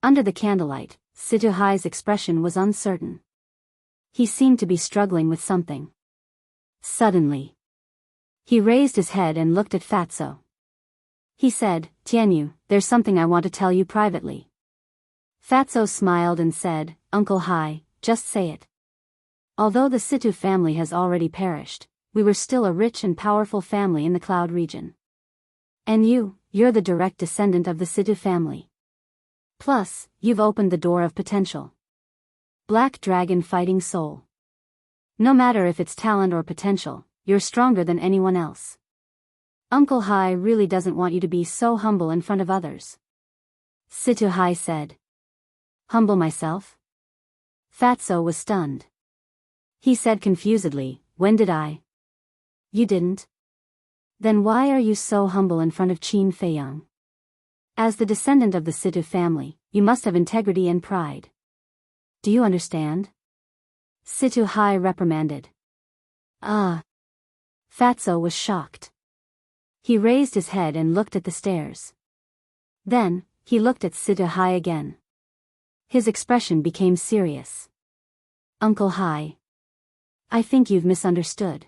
Speaker 1: Under the candlelight, Situ Hai's expression was uncertain. He seemed to be struggling with something. Suddenly, he raised his head and looked at Fatso. He said, Tianyu, there's something I want to tell you privately. Fatso smiled and said, Uncle Hai, just say it. Although the Situ family has already perished, we were still a rich and powerful family in the Cloud region. And you're the direct descendant of the Situ family. Plus, you've opened the door of potential. Black Dragon Fighting Soul. No matter if it's talent or potential, you're stronger than anyone else. Uncle Hai really doesn't want you to be so humble in front of others. Situ Hai said. Humble myself? Fatso was stunned. He said confusedly, when did I? You didn't? Then why are you so humble in front of Qin Feiyang? As the descendant of the Situ family, you must have integrity and pride. Do you understand? Situ Hai reprimanded. Fatso was shocked. He raised his head and looked at the stairs. Then, he looked at Situ Hai again. His expression became serious. Uncle Hai. I think you've misunderstood.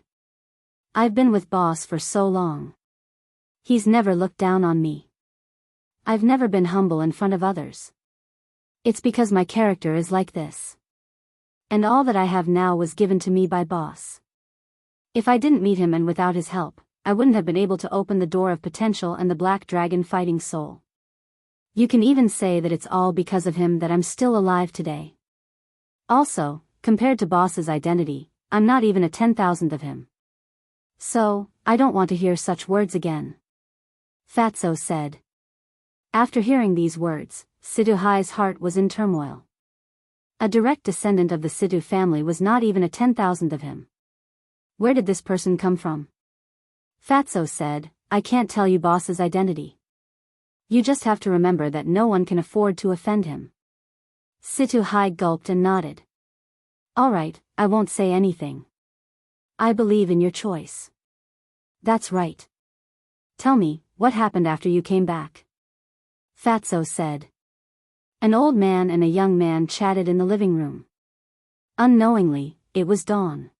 Speaker 1: I've been with Boss for so long. He's never looked down on me. I've never been humble in front of others. It's because my character is like this. And all that I have now was given to me by Boss. If I didn't meet him and without his help, I wouldn't have been able to open the door of potential and the Black Dragon Fighting Soul. You can even say that it's all because of him that I'm still alive today. Also, compared to boss's identity, I'm not even a 10,000th of him. So, I don't want to hear such words again. Fatso said. After hearing these words, Sidhu Hai's heart was in turmoil. A direct descendant of the Sidhu family was not even a 10,000th of him. Where did this person come from? Fatso said, I can't tell you boss's identity. You just have to remember that no one can afford to offend him. Sidhu Hai gulped and nodded. Alright, I won't say anything. I believe in your choice. That's right. Tell me, what happened after you came back? Fatso said. An old man and a young man chatted in the living room. Unknowingly, it was dawn.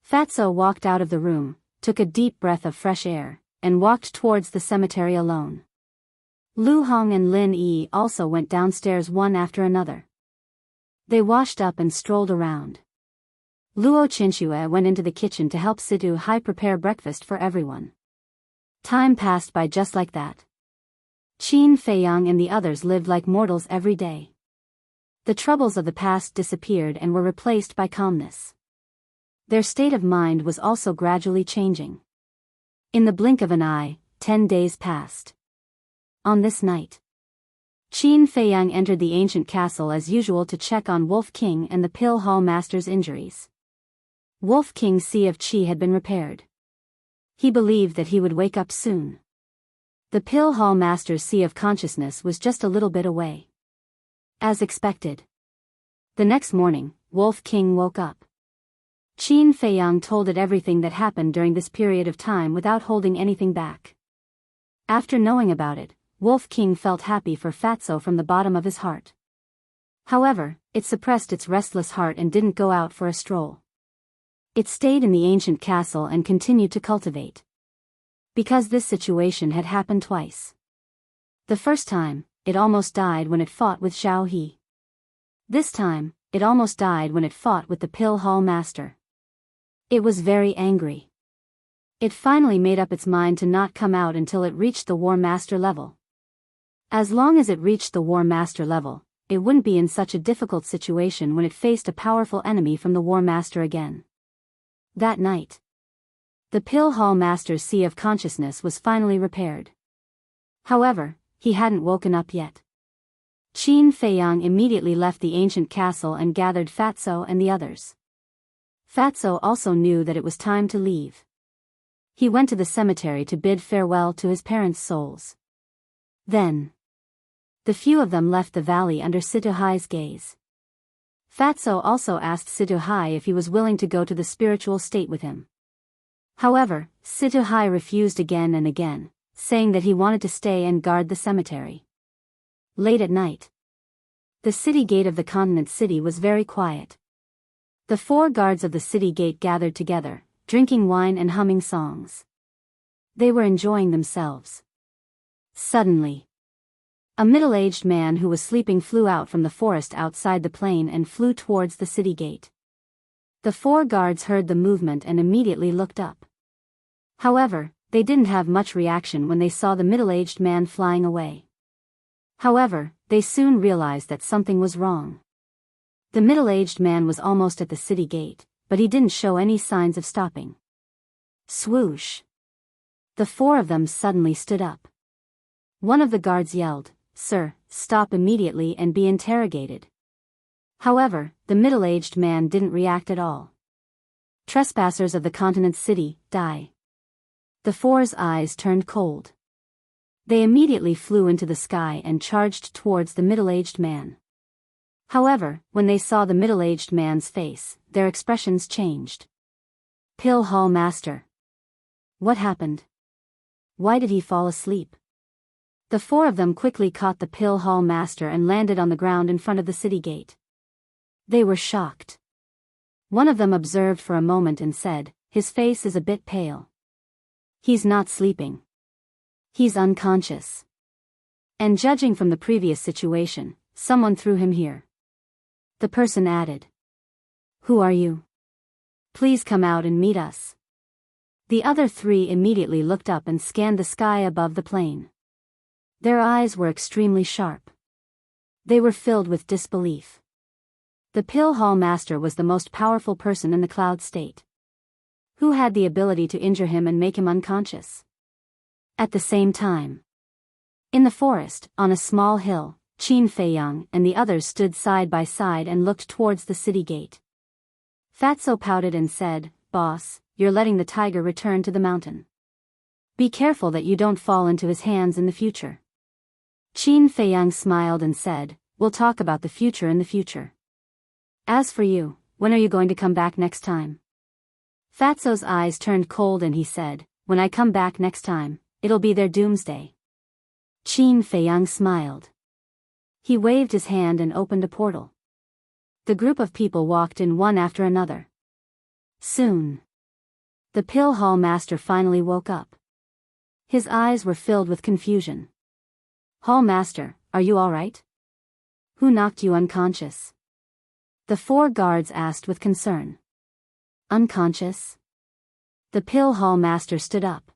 Speaker 1: Fatso walked out of the room, took a deep breath of fresh air, and walked towards the cemetery alone. Lu Hong and Lin Yi also went downstairs one after another. They washed up and strolled around. Luo Chinchue went into the kitchen to help Sidhu Hai prepare breakfast for everyone. Time passed by just like that. Qin Feiyang and the others lived like mortals every day. The troubles of the past disappeared and were replaced by calmness. Their state of mind was also gradually changing. In the blink of an eye, 10 days passed. On this night, Qin Feiyang entered the ancient castle as usual to check on Wolf King and the Pill Hall Master's injuries. Wolf King's Sea of Qi had been repaired. He believed that he would wake up soon. The Pill Hall Master's Sea of Consciousness was just a little bit away. As expected. The next morning, Wolf King woke up. Qin Feiyang told it everything that happened during this period of time without holding anything back. After knowing about it, Wolf King felt happy for Fatso from the bottom of his heart. However, it suppressed its restless heart and didn't go out for a stroll. It stayed in the ancient castle and continued to cultivate. Because this situation had happened twice. The first time, it almost died when it fought with Xiao He. This time, it almost died when it fought with the Pill Hall Master. It was very angry. It finally made up its mind to not come out until it reached the War Master level. As long as it reached the War Master level, it wouldn't be in such a difficult situation when it faced a powerful enemy from the War Master again. That night, the Pill Hall Master's Sea of Consciousness was finally repaired. However, he hadn't woken up yet. Qin Feiyang immediately left the ancient castle and gathered Fatso and the others. Fatso also knew that it was time to leave. He went to the cemetery to bid farewell to his parents' souls. Then, the few of them left the valley under Sidhu Hai's gaze. Fatso also asked Sidhu Hai if he was willing to go to the spiritual state with him. However, Sidhu Hai refused again and again, saying that he wanted to stay and guard the cemetery. Late at night, the city gate of the continent city was very quiet. The 4 guards of the city gate gathered together, drinking wine and humming songs. They were enjoying themselves. Suddenly, a middle-aged man who was sleeping flew out from the forest outside the plain and flew towards the city gate. The 4 guards heard the movement and immediately looked up. However, they didn't have much reaction when they saw the middle-aged man flying away. However, they soon realized that something was wrong. The middle-aged man was almost at the city gate, but he didn't show any signs of stopping. Swoosh! The 4 of them suddenly stood up. One of the guards yelled, "Sir, stop immediately and be interrogated." However, the middle-aged man didn't react at all. Trespassers of the continent city, die. The 4's eyes turned cold. They immediately flew into the sky and charged towards the middle-aged man. However, when they saw the middle-aged man's face, their expressions changed. Pill Hall Master. What happened? Why did he fall asleep? The 4 of them quickly caught the Pill Hall Master and landed on the ground in front of the city gate. They were shocked. One of them observed for a moment and said, "His face is a bit pale. He's not sleeping. He's unconscious. And judging from the previous situation, someone threw him here." The person added, "Who are you? Please come out and meet us." The other 3 immediately looked up and scanned the sky above the plane. Their eyes were extremely sharp. They were filled with disbelief. The Pill Hall Master was the most powerful person in the Cloud State. Who had the ability to injure him and make him unconscious? At the same time, in the forest, on a small hill, Qin Feiyang and the others stood side by side and looked towards the city gate. Fatso pouted and said, "Boss, you're letting the tiger return to the mountain. Be careful that you don't fall into his hands in the future." Qin Feiyang smiled and said, "We'll talk about the future in the future. As for you, when are you going to come back next time?" Fatso's eyes turned cold and he said, "When I come back next time, it'll be their doomsday." Qin Feiyang smiled. He waved his hand and opened a portal. The group of people walked in one after another. Soon, the Pill Hall Master finally woke up. His eyes were filled with confusion. "Hall Master, are you all right? Who knocked you unconscious?" The 4 guards asked with concern. "Unconscious?" The Pill Hall Master stood up.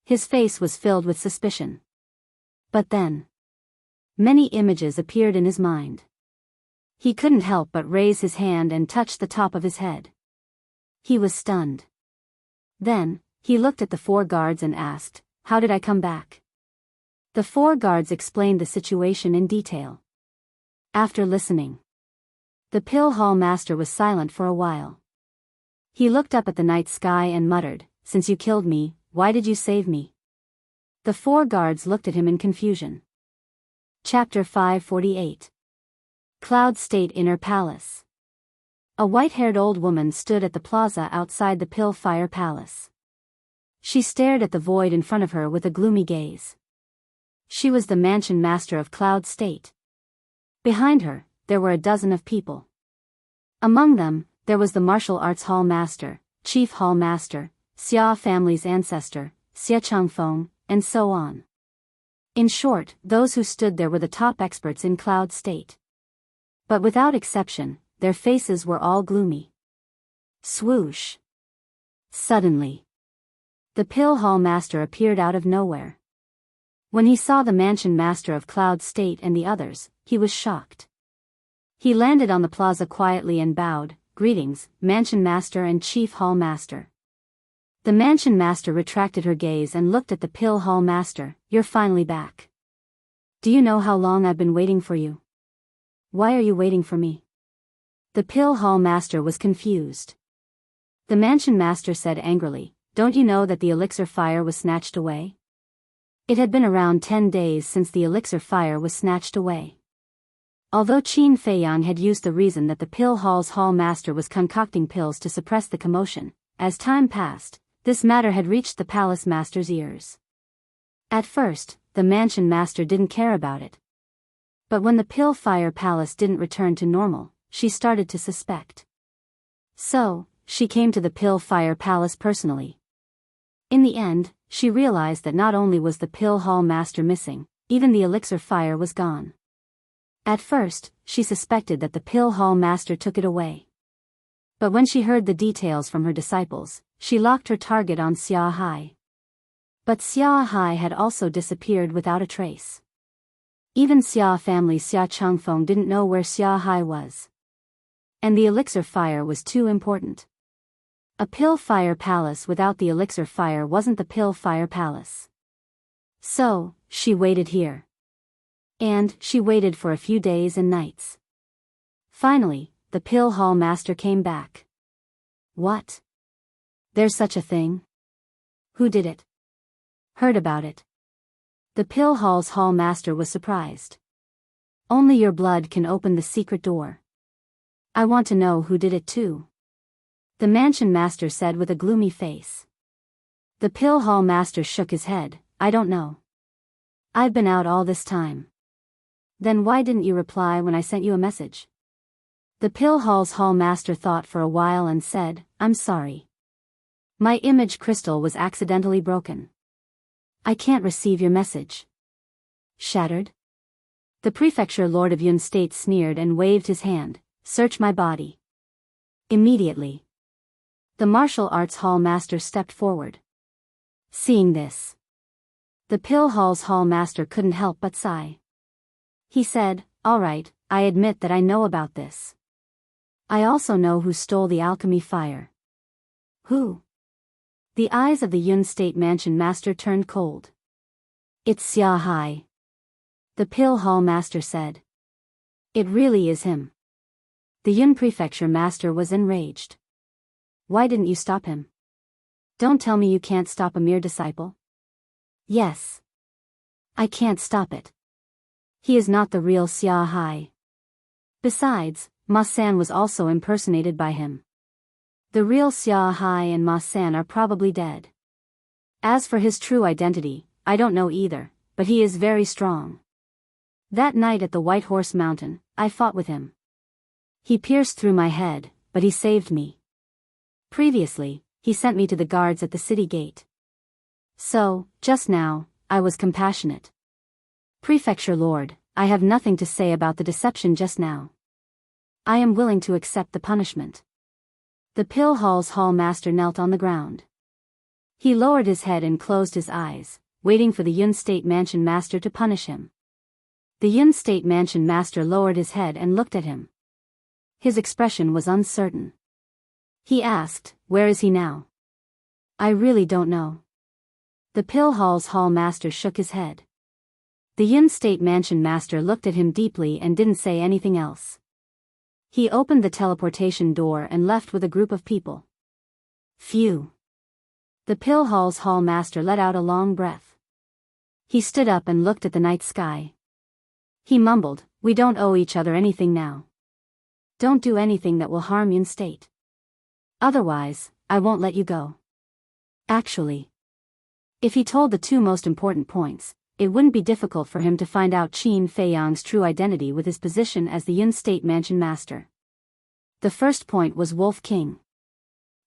Speaker 1: His face was filled with suspicion. But then, many images appeared in his mind. He couldn't help but raise his hand and touch the top of his head. He was stunned. Then, he looked at the 4 guards and asked, "How did I come back?" The 4 guards explained the situation in detail. After listening, the Pill Hall Master was silent for a while. He looked up at the night sky and muttered, "Since you killed me, why did you save me?" The 4 guards looked at him in confusion. Chapter 548. Cloud State Inner Palace. A white-haired old woman stood at the plaza outside the Pill Fire Palace. She stared at the void in front of her with a gloomy gaze. She was the mansion master of Cloud State. Behind her, there were a dozen of people. Among them, there was the martial arts hall master, chief hall master, Xia family's ancestor, Xia Changfeng, and so on. In short, those who stood there were the top experts in Cloud State. But without exception, their faces were all gloomy. Swoosh! Suddenly, the Pill Hall Master appeared out of nowhere. When he saw the mansion master of Cloud State and the others, he was shocked. He landed on the plaza quietly and bowed, "Greetings, Mansion Master and Chief Hall Master." The Mansion Master retracted her gaze and looked at the Pill Hall Master. "You're finally back. Do you know how long I've been waiting for you? Why are you waiting for me?" The Pill Hall Master was confused. The Mansion Master said angrily, "Don't you know that the elixir fire was snatched away?" It had been around 10 days since the elixir fire was snatched away. Although Qin Feiyang had used the reason that the Pill Hall's Hall Master was concocting pills to suppress the commotion, as time passed, this matter had reached the Palace Master's ears. At first, the Mansion Master didn't care about it. But when the Pill Fire Palace didn't return to normal, she started to suspect. So, she came to the Pill Fire Palace personally. In the end, she realized that not only was the Pill Hall Master missing, even the elixir fire was gone. At first, she suspected that the Pill Hall Master took it away. But when she heard the details from her disciples, she locked her target on Xia Hai. But Xia Hai had also disappeared without a trace. Even Xia family Xia Changfeng didn't know where Xia Hai was. And the elixir fire was too important. A Pill Fire Palace without the elixir fire wasn't the Pill Fire Palace. So, she waited here. And she waited for a few days and nights. Finally, the Pill Hall Master came back. "What? There's such a thing? Who did it? Heard about it?" The Pill Hall's Hall Master was surprised. "Only your blood can open the secret door. I want to know who did it too," the Mansion Master said with a gloomy face. The Pill Hall Master shook his head. "I don't know. I've been out all this time." "Then why didn't you reply when I sent you a message?" The Pill Hall's Hall Master thought for a while and said, "I'm sorry. My image crystal was accidentally broken. I can't receive your message." "Shattered?" The Prefecture Lord of Yun State sneered and waved his hand. "Search my body." Immediately, the Martial Arts Hall Master stepped forward. Seeing this, the Pill Hall's Hall Master couldn't help but sigh. He said, "All right, I admit that I know about this. I also know who stole the alchemy fire. Who? The eyes of the Yun State Mansion Master turned cold. It's Xia Hai. The Pill Hall Master said. It really is him. The Yun Prefecture Master was enraged. Why didn't you stop him? Don't tell me you can't stop a mere disciple. Yes. I can't stop it. He is not the real Xia Hai. Besides, Ma San was also impersonated by him. The real Xia Hai and Ma San are probably dead. As for his true identity, I don't know either, but he is very strong. That night at the White Horse Mountain, I fought with him. He pierced through my head, but he saved me. Previously, he sent me to the guards at the city gate. So, just now, I was compassionate. Prefecture Lord, I have nothing to say about the deception just now. I am willing to accept the punishment. The Pill Hall's Hall Master knelt on the ground. He lowered his head and closed his eyes, waiting for the Yun State Mansion Master to punish him. The Yun State Mansion Master lowered his head and looked at him. His expression was uncertain. He asked, "Where is he now?" I really don't know. The Pill Hall's Hall Master shook his head. The Yun State Mansion Master looked at him deeply and didn't say anything else. He opened the teleportation door and left with a group of people. Phew. The Pill Hall's Hall Master let out a long breath. He stood up and looked at the night sky. He mumbled, "We don't owe each other anything now. Don't do anything that will harm Yun State. Otherwise, I won't let you go." Actually, if he told the two most important points, it wouldn't be difficult for him to find out Qin Feiyang's true identity with his position as the Yun State Mansion Master. The first point was Wolf King.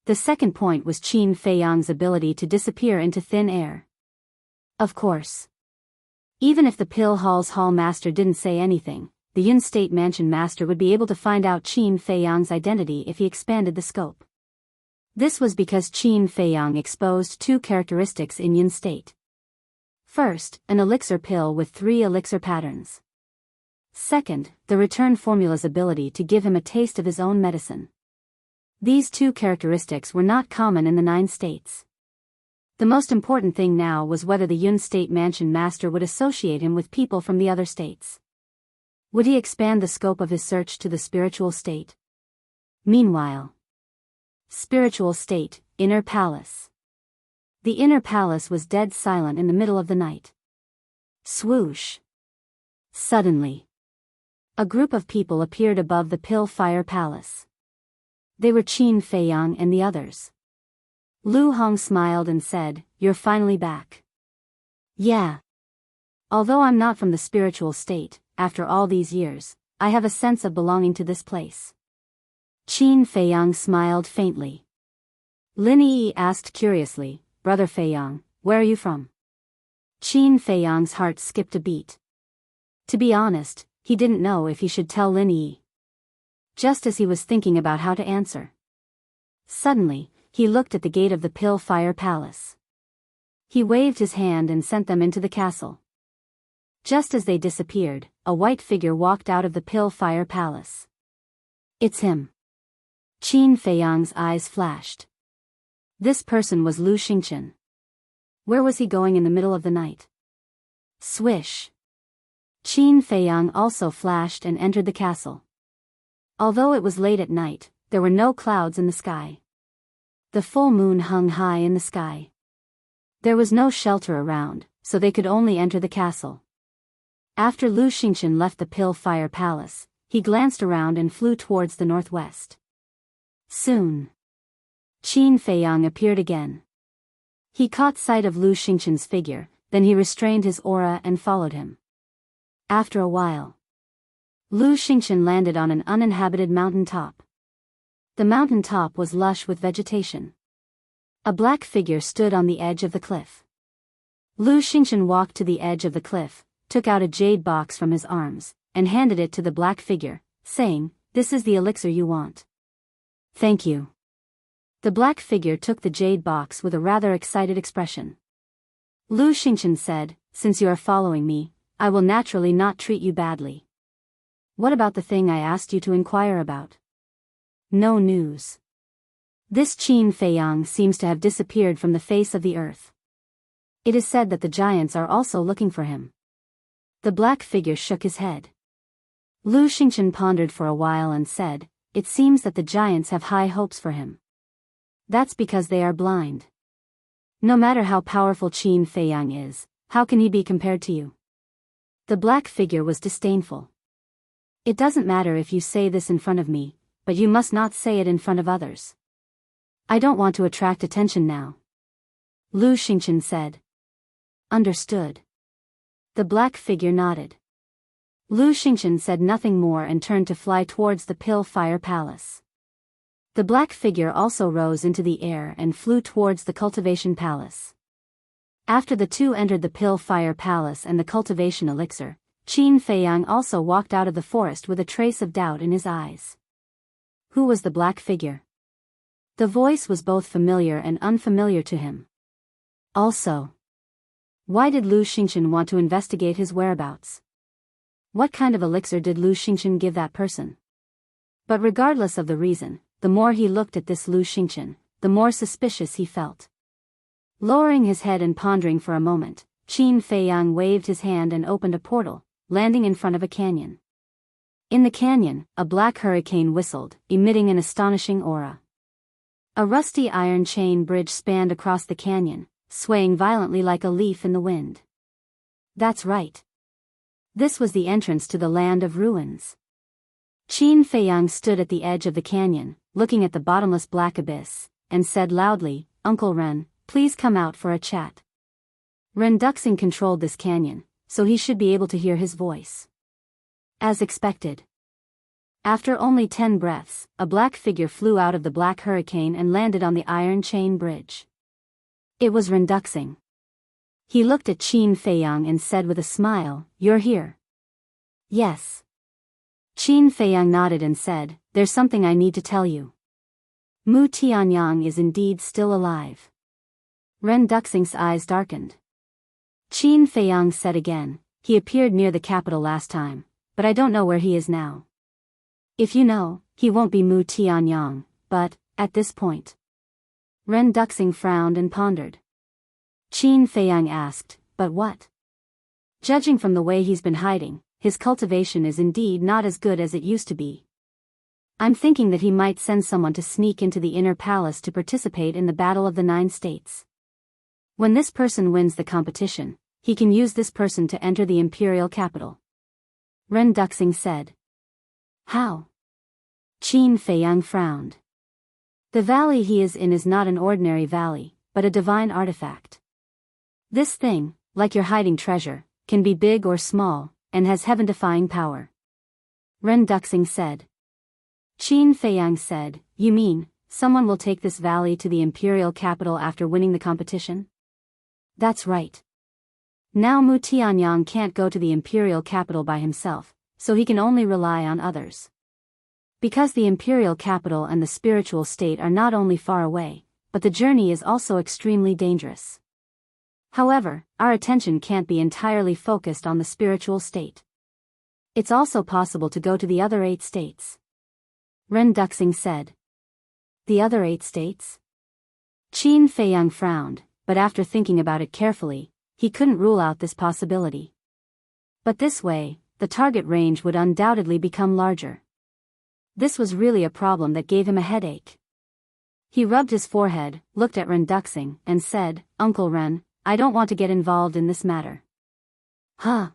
Speaker 1: The second point was Qin Feiyang's ability to disappear into thin air. Of course. Even if the Pill Hall's Hall Master didn't say anything, the Yun State Mansion Master would be able to find out Qin Feiyang's identity if he expanded the scope. This was because Qin Feiyang exposed two characteristics in Yun State. First, an elixir pill with 3 elixir patterns. Second, the return formula's ability to give him a taste of his own medicine. These two characteristics were not common in the 9 states. The most important thing now was whether the Yun State Mansion Master would associate him with people from the other states. Would he expand the scope of his search to the spiritual state? Meanwhile, spiritual state, Inner Palace. The Inner Palace was dead silent in the middle of the night. Swoosh. Suddenly, a group of people appeared above the Pill Fire Palace. They were Qin Feiyang and the others. Lu Hong smiled and said, "You're finally back." Yeah. Although I'm not from the spiritual state, after all these years, I have a sense of belonging to this place. Qin Feiyang smiled faintly. Lin Yi asked curiously, "Brother Feiyang, where are you from?" Qin Feiyang's heart skipped a beat. To be honest, he didn't know if he should tell Lin Yi. Just as he was thinking about how to answer, suddenly, he looked at the gate of the Pill Fire Palace. He waved his hand and sent them into the castle. Just as they disappeared, a white figure walked out of the Pill Fire Palace. It's him. Qin Feiyang's eyes flashed. This person was Lu Xingqian. Where was he going in the middle of the night? Swish. Qin Feiyang also flashed and entered the castle. Although it was late at night, there were no clouds in the sky. The full moon hung high in the sky. There was no shelter around, so they could only enter the castle. After Lu Xingqian left the Pill Fire Palace, he glanced around and flew towards the northwest. Soon, Qin Feiyang appeared again. He caught sight of Lu Xingqian's figure, then he restrained his aura and followed him. After a while, Lu Xingqian landed on an uninhabited mountain top. The mountain top was lush with vegetation. A black figure stood on the edge of the cliff. Lu Xingqian walked to the edge of the cliff, took out a jade box from his arms, and handed it to the black figure, saying, "This is the elixir you want." "Thank you." The black figure took the jade box with a rather excited expression. Lu Xingqian said, "Since you are following me, I will naturally not treat you badly. What about the thing I asked you to inquire about?" No news. This Qin Feiyang seems to have disappeared from the face of the earth. It is said that the giants are also looking for him. The black figure shook his head. Lu Xingchen pondered for a while and said, "It seems that the giants have high hopes for him. That's because they are blind. No matter how powerful Qin Feiyang is, how can he be compared to you?" The black figure was disdainful. "It doesn't matter if you say this in front of me, but you must not say it in front of others. I don't want to attract attention now." Lu Xingchen said. "Understood." The black figure nodded. Lu Xingchen said nothing more and turned to fly towards the Pill Fire Palace. The black figure also rose into the air and flew towards the Cultivation Palace. After the two entered the Pill Fire Palace and the Cultivation Elixir, Qin Feiyang also walked out of the forest with a trace of doubt in his eyes. Who was the black figure? The voice was both familiar and unfamiliar to him. Also, why did Lu Xingchen want to investigate his whereabouts? What kind of elixir did Lu Xingchen give that person? But regardless of the reason, the more he looked at this Lu Xingchen, the more suspicious he felt. Lowering his head and pondering for a moment, Qin Feiyang waved his hand and opened a portal, landing in front of a canyon. In the canyon, a black hurricane whistled, emitting an astonishing aura. A rusty iron chain bridge spanned across the canyon, swaying violently like a leaf in the wind. That's right. This was the entrance to the land of ruins. Qin Feiyang stood at the edge of the canyon, looking at the bottomless black abyss, and said loudly, "Uncle Ren, please come out for a chat." Ren Duxing controlled this canyon, so he should be able to hear his voice. As expected. After only 10 breaths, a black figure flew out of the black hurricane and landed on the iron chain bridge. It was Ren Duxing. He looked at Qin Feiyang and said with a smile, "You're here." "Yes." Qin Feiyang nodded and said, "There's something I need to tell you. Mu Tianyang is indeed still alive." Ren Duxing's eyes darkened. Qin Feiyang said again, "He appeared near the capital last time, but I don't know where he is now. If you know, he won't be Mu Tianyang, but, at this point." Ren Duxing frowned and pondered. Qin Feiyang asked, "But what?" "Judging from the way he's been hiding, his cultivation is indeed not as good as it used to be. I'm thinking that he might send someone to sneak into the inner palace to participate in the Battle of the 9 States. When this person wins the competition, he can use this person to enter the imperial capital." Ren Duxing said. "How?" Qin Feiyang frowned. "The valley he is in is not an ordinary valley, but a divine artifact. This thing, like your hiding treasure, can be big or small, and has heaven-defying power." Ren Duxing said. Qin Feiyang said, "You mean, someone will take this valley to the imperial capital after winning the competition?" "That's right. Now Mu Tianyang can't go to the imperial capital by himself, so he can only rely on others. Because the imperial capital and the spiritual state are not only far away, but the journey is also extremely dangerous. However, our attention can't be entirely focused on the spiritual state. It's also possible to go to the other 8 states." Ren Duxing said. "The other 8 states?" Qin Feiyang frowned, but after thinking about it carefully, he couldn't rule out this possibility. But this way, the target range would undoubtedly become larger. This was really a problem that gave him a headache. He rubbed his forehead, looked at Ren Duxing, and said, "Uncle Ren, I don't want to get involved in this matter." "Huh?"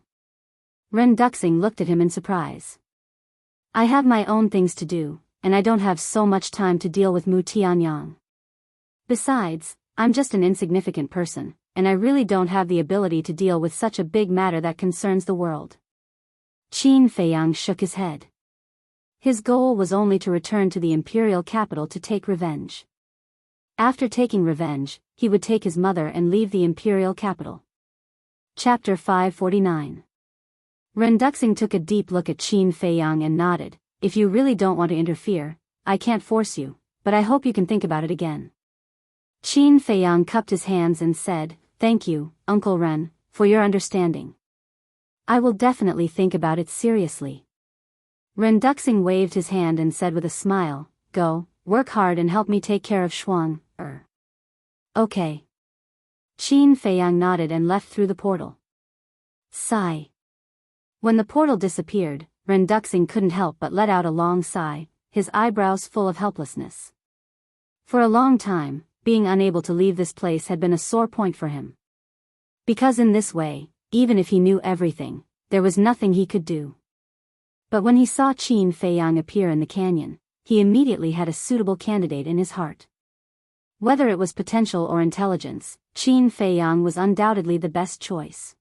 Speaker 1: Ren Duxing looked at him in surprise. "I have my own things to do, and I don't have so much time to deal with Mu Tianyang. Besides, I'm just an insignificant person, and I really don't have the ability to deal with such a big matter that concerns the world." Qin Feiyang shook his head. His goal was only to return to the imperial capital to take revenge. After taking revenge, he would take his mother and leave the imperial capital. Chapter 549. Ren Duxing took a deep look at Qin Feiyang and nodded. "If you really don't want to interfere, I can't force you, but I hope you can think about it again." Qin Feiyang cupped his hands and said, "Thank you, Uncle Ren, for your understanding. I will definitely think about it seriously." Ren Duxing waved his hand and said with a smile, go, work hard and help me take care of Shuang. Okay. Qin Feiyang nodded and left through the portal. Sigh. When the portal disappeared, Ren Duxing couldn't help but let out a long sigh, his eyebrows full of helplessness. For a long time, being unable to leave this place had been a sore point for him. Because in this way, even if he knew everything, there was nothing he could do. But when he saw Qin Feiyang appear in the canyon, he immediately had a suitable candidate in his heart. Whether it was potential or intelligence, Qin Feiyang was undoubtedly the best choice.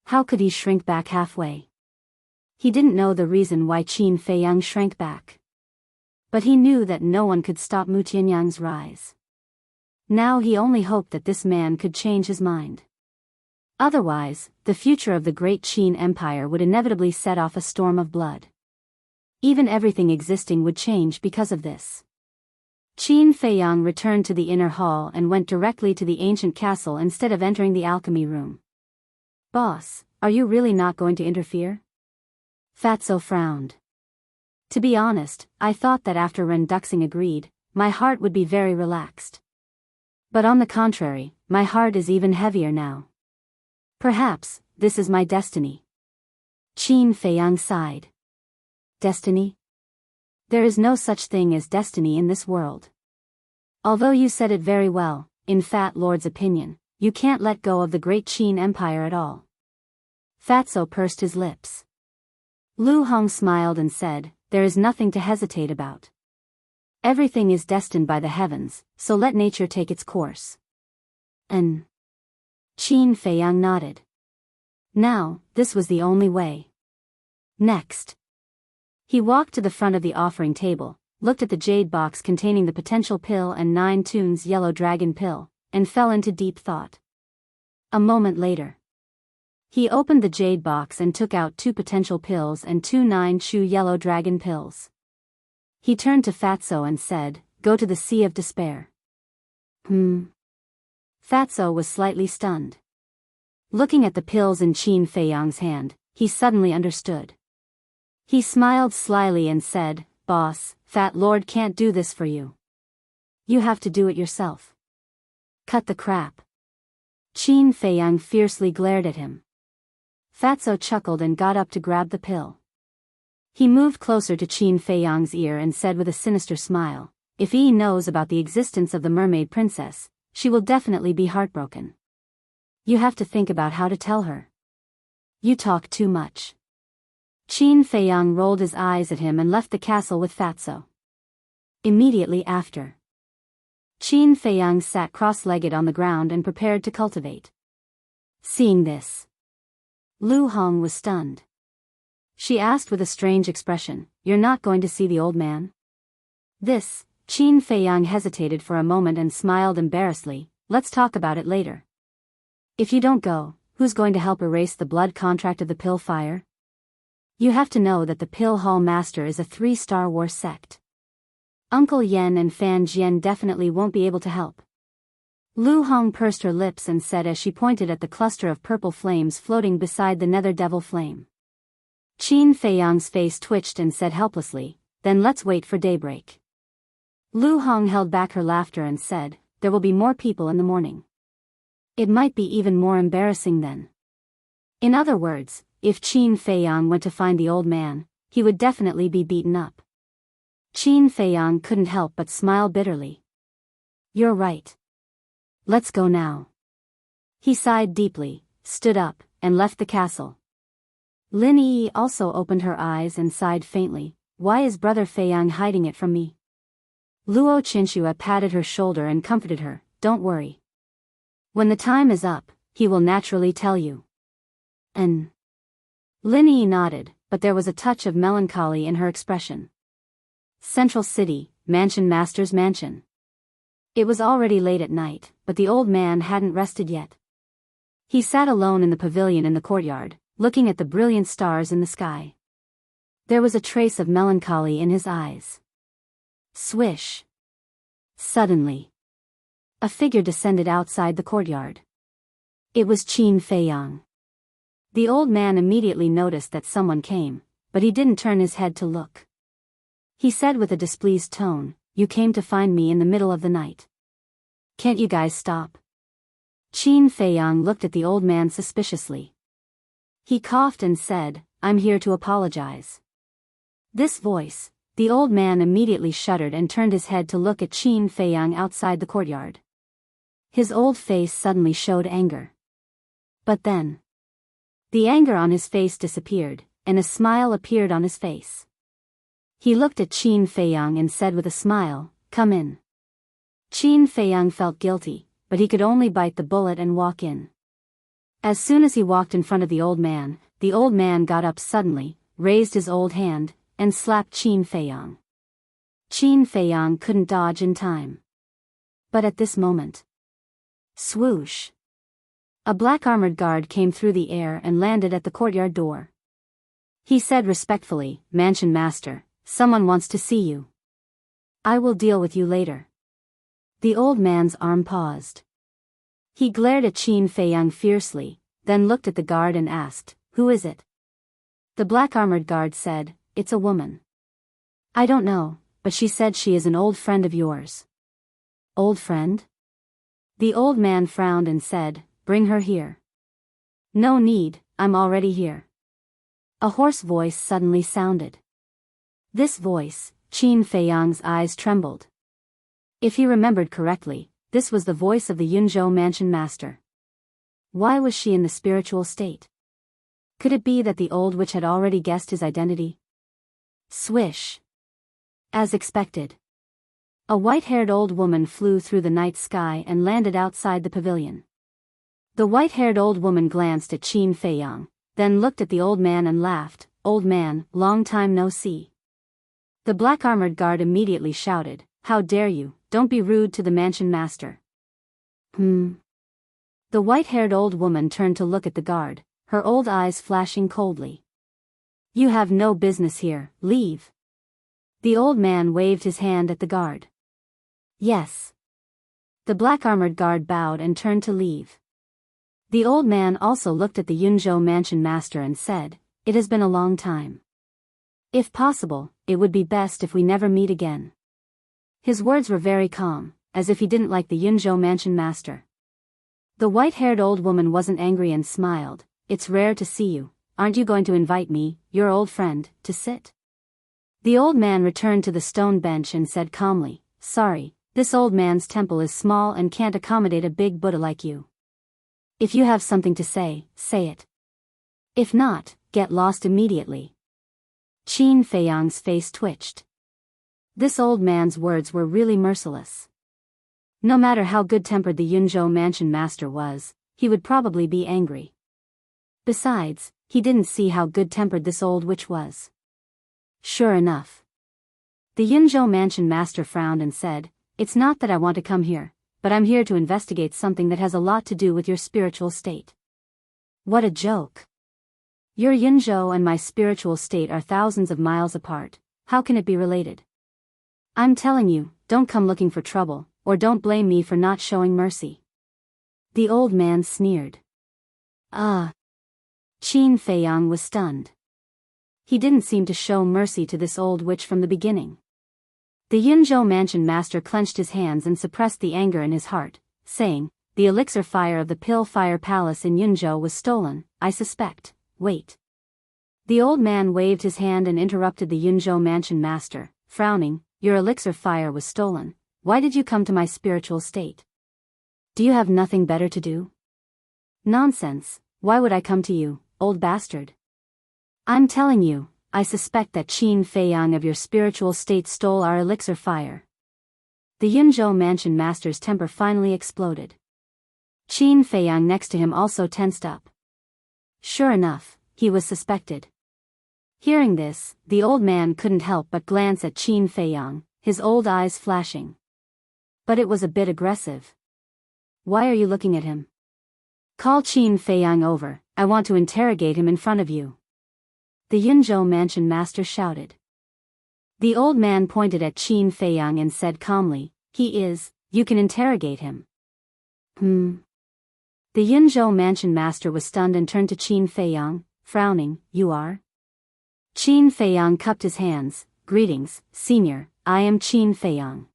Speaker 1: How could he shrink back halfway? He didn't know the reason why Qin Feiyang shrank back. But he knew that no one could stop Mu Tianyang's rise. Now he only hoped that this man could change his mind. Otherwise, the future of the great Qin Empire would inevitably set off a storm of blood. Even everything existing would change because of this. Qin Feiyang returned to the inner hall and went directly to the ancient castle instead of entering the alchemy room. Boss, are you really not going to interfere? Fatso frowned. To be honest, I thought that after Ren Duxing agreed, my heart would be very relaxed. But on the contrary, my heart is even heavier now. Perhaps, this is my destiny. Qin Feiyang sighed. Destiny? There is no such thing as destiny in this world. Although you said it very well, in Fat Lord's opinion, you can't let go of the great Qin Empire at all. Fatso pursed his lips. Lu Hong smiled and said, there is nothing to hesitate about. Everything is destined by the heavens, so let nature take its course. Qin Feiyang nodded. Now, this was the only way. Next. He walked to the front of the offering table, looked at the jade box containing the potential pill and 9 tunes yellow dragon pill, and fell into deep thought. A moment later. He opened the jade box and took out 2 potential pills and 2 9 yellow dragon pills. He turned to Fatso and said, go to the Sea of Despair. Fatso was slightly stunned. Looking at the pills in Qin Feiyang's hand, he suddenly understood. He smiled slyly and said, Boss, Fat Lord can't do this for you. You have to do it yourself. Cut the crap. Qin Feiyang fiercely glared at him. Fatso chuckled and got up to grab the pill. He moved closer to Qin Feiyang's ear and said with a sinister smile, if he knows about the existence of the mermaid princess, she will definitely be heartbroken. You have to think about how to tell her. You talk too much. Qin Feiyang rolled his eyes at him and left the castle with Fatso. Immediately after. Qin Feiyang sat cross-legged on the ground and prepared to cultivate. Seeing this, Lu Hong was stunned. She asked with a strange expression, you're not going to see the old man? This, Qin Feiyang hesitated for a moment and smiled embarrassedly, let's talk about it later. If you don't go, who's going to help erase the blood contract of the Pill Fire? You have to know that the Pill Hall Master is a 3-star war sect. Uncle Yen and Fan Jian definitely won't be able to help. Lu Hong pursed her lips and said as she pointed at the cluster of purple flames floating beside the nether devil flame. Qin Feiyang's face twitched and said helplessly, then let's wait for daybreak. Lu Hong held back her laughter and said, there will be more people in the morning. It might be even more embarrassing then. In other words, if Qin Feiyang went to find the old man, he would definitely be beaten up. Qin Feiyang couldn't help but smile bitterly. You're right. Let's go now. He sighed deeply, stood up, and left the castle. Lin Yi also opened her eyes and sighed faintly, why is Brother Feiyang hiding it from me? Luo Qinshua patted her shoulder and comforted her, don't worry. When the time is up, he will naturally tell you. Lin Yi nodded, but there was a touch of melancholy in her expression. Central City, Mansion Master's mansion. It was already late at night, but the old man hadn't rested yet. He sat alone in the pavilion in the courtyard, looking at the brilliant stars in the sky. There was a trace of melancholy in his eyes. Swish. Suddenly, a figure descended outside the courtyard. It was Qin Feiyang. The old man immediately noticed that someone came, but he didn't turn his head to look. he said with a displeased tone. You came to find me in the middle of the night. Can't you guys stop? Qin Feiyang looked at the old man suspiciously. He coughed and said, I'm here to apologize. This voice, the old man immediately shuddered and turned his head to look at Qin Feiyang outside the courtyard. His old face suddenly showed anger. But then, the anger on his face disappeared, and a smile appeared on his face. He looked at Qin Feiyang and said with a smile, Come in. Qin Feiyang felt guilty, but he could only bite the bullet and walk in. As soon as he walked in front of the old man got up suddenly, raised his old hand, and slapped Qin Feiyang. Qin Feiyang couldn't dodge in time. But at this moment, swoosh! A black armored guard came through the air and landed at the courtyard door. He said respectfully, Mansion Master, someone wants to see you. I will deal with you later. The old man's arm paused. He glared at Qin Feiyang fiercely, then looked at the guard and asked, Who is it? The black armored guard said, It's a woman. I don't know, but she said she is an old friend of yours. Old friend? The old man frowned and said, Bring her here. No need, I'm already here. A hoarse voice suddenly sounded. This voice, Qin Feiyang's eyes trembled. If he remembered correctly, this was the voice of the Yunzhou Mansion Master. Why was she in the spiritual state? Could it be that the old witch had already guessed his identity? Swish! As expected, a white-haired old woman flew through the night sky and landed outside the pavilion. The white-haired old woman glanced at Qin Feiyang, then looked at the old man and laughed, Old man, long time no see. The black armored guard immediately shouted, How dare you, don't be rude to the mansion master. The white-haired old woman turned to look at the guard, her old eyes flashing coldly. You have no business here, leave. The old man waved his hand at the guard. Yes. The black armored guard bowed and turned to leave. The old man also looked at the Yunzhou Mansion Master and said, It has been a long time. If possible, it would be best if we never meet again. His words were very calm, as if he didn't like the Yunzhou Mansion Master. The white-haired old woman wasn't angry and smiled, It's rare to see you, aren't you going to invite me, your old friend, to sit? The old man returned to the stone bench and said calmly, Sorry, this old man's temple is small and can't accommodate a big Buddha like you. If you have something to say, say it. If not, get lost immediately. Qin Feiyang's face twitched. This old man's words were really merciless. No matter how good-tempered the Yunzhou Mansion Master was, he would probably be angry. Besides, he didn't see how good-tempered this old witch was. Sure enough. The Yunzhou Mansion Master frowned and said, It's not that I want to come here, but I'm here to investigate something that has a lot to do with your spiritual state. What a joke. Your Yunzhou and my spiritual state are thousands of miles apart, how can it be related? I'm telling you, don't come looking for trouble, or don't blame me for not showing mercy. The old man sneered. Qin Feiyang was stunned. He didn't seem to show mercy to this old witch from the beginning. The Yunzhou Mansion Master clenched his hands and suppressed the anger in his heart, saying, The elixir fire of the Pill Fire Palace in Yunzhou was stolen, I suspect. Wait. The old man waved his hand and interrupted the Yunzhou Mansion Master, frowning, Your elixir fire was stolen, why did you come to my spiritual state? Do you have nothing better to do? Nonsense, why would I come to you, old bastard? I'm telling you, I suspect that Qin Feiyang of your spiritual state stole our elixir fire. The Yunzhou Mansion Master's temper finally exploded. Qin Feiyang next to him also tensed up. Sure enough, he was suspected. Hearing this, the old man couldn't help but glance at Qin Feiyang, his old eyes flashing. But it was a bit aggressive. Why are you looking at him? Call Qin Feiyang over, I want to interrogate him in front of you. The Yunzhou Mansion Master shouted. The old man pointed at Qin Feiyang and said calmly, He is, you can interrogate him. The Yunzhou Mansion Master was stunned and turned to Qin Feiyang, frowning, You are? Qin Feiyang cupped his hands, "Greetings, Senior, I am Qin Feiyang."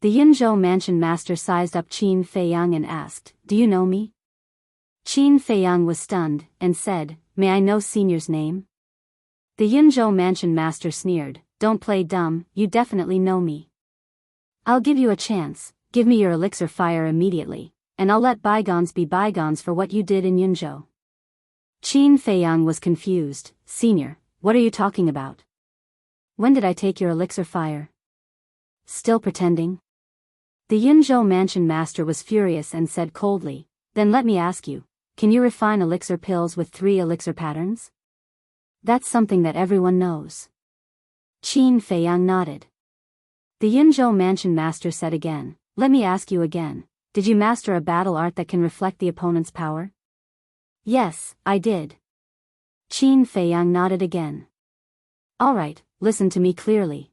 Speaker 1: The Yunzhou mansion master sized up Qin Feiyang and asked, "Do you know me?" Qin Feiyang was stunned, and said, "May I know Senior's name?" The Yunzhou mansion master sneered, "Don't play dumb, you definitely know me. I'll give you a chance, give me your elixir fire immediately, and I'll let bygones be bygones for what you did in Yunzhou." Qin Feiyang was confused. "Senior, what are you talking about? When did I take your elixir fire?" "Still pretending?" The Yunzhou mansion master was furious and said coldly, "Then let me ask you, can you refine elixir pills with 3 elixir patterns? That's something that everyone knows." Qin Feiyang nodded. The Yunzhou mansion master said again, "Let me ask you again, did you master a battle art that can reflect the opponent's power?" "Yes, I did." Qin Feiyang nodded again. "All right, listen to me clearly.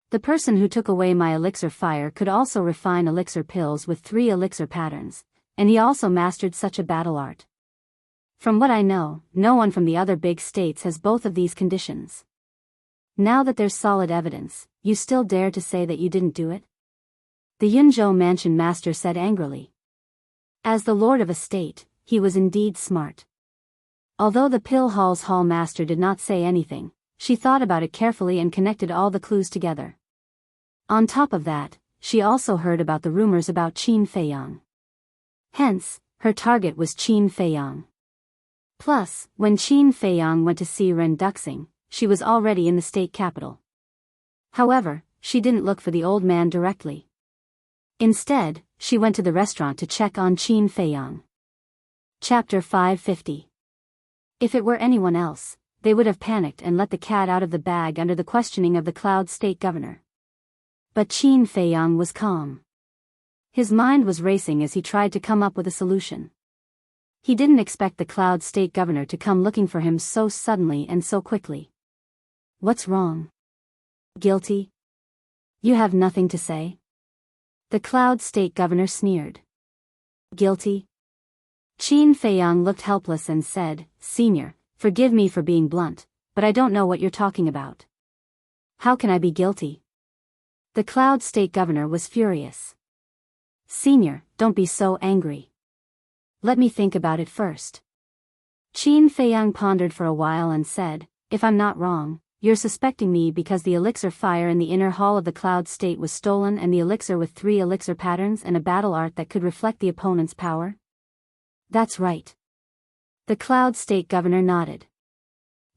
Speaker 1: The person who took away my elixir fire could also refine elixir pills with 3 elixir patterns, and he also mastered such a battle art. From what I know, no one from the other big states has both of these conditions. Now that there's solid evidence, you still dare to say that you didn't do it?" The Yunzhou mansion master said angrily. As the lord of a state, he was indeed smart. Although the pill hall's hall master did not say anything, she thought about it carefully and connected all the clues together. On top of that, she also heard about the rumors about Qin Feiyang. Hence, her target was Qin Feiyang. Plus, when Qin Feiyang went to see Ren Duxing, she was already in the state capital. However, she didn't look for the old man directly. Instead, she went to the restaurant to check on Qin Feiyang. Chapter 550. If it were anyone else, they would have panicked and let the cat out of the bag under the questioning of the Cloud State Governor. But Qin Feiyang was calm. His mind was racing as he tried to come up with a solution. He didn't expect the Cloud State Governor to come looking for him so suddenly and so quickly. "What's wrong? Guilty? You have nothing to say?" The Cloud State Governor sneered. "Guilty?" Qin Feiyang looked helpless and said, "Senior, forgive me for being blunt, but I don't know what you're talking about. How can I be guilty?" The Cloud State Governor was furious. "Senior, don't be so angry. Let me think about it first." Qin Feiyang pondered for a while and said, "If I'm not wrong, you're suspecting me because the elixir fire in the inner hall of the Cloud State was stolen and the elixir with 3 elixir patterns and a battle art that could reflect the opponent's power?" "That's right." The Cloud State Governor nodded.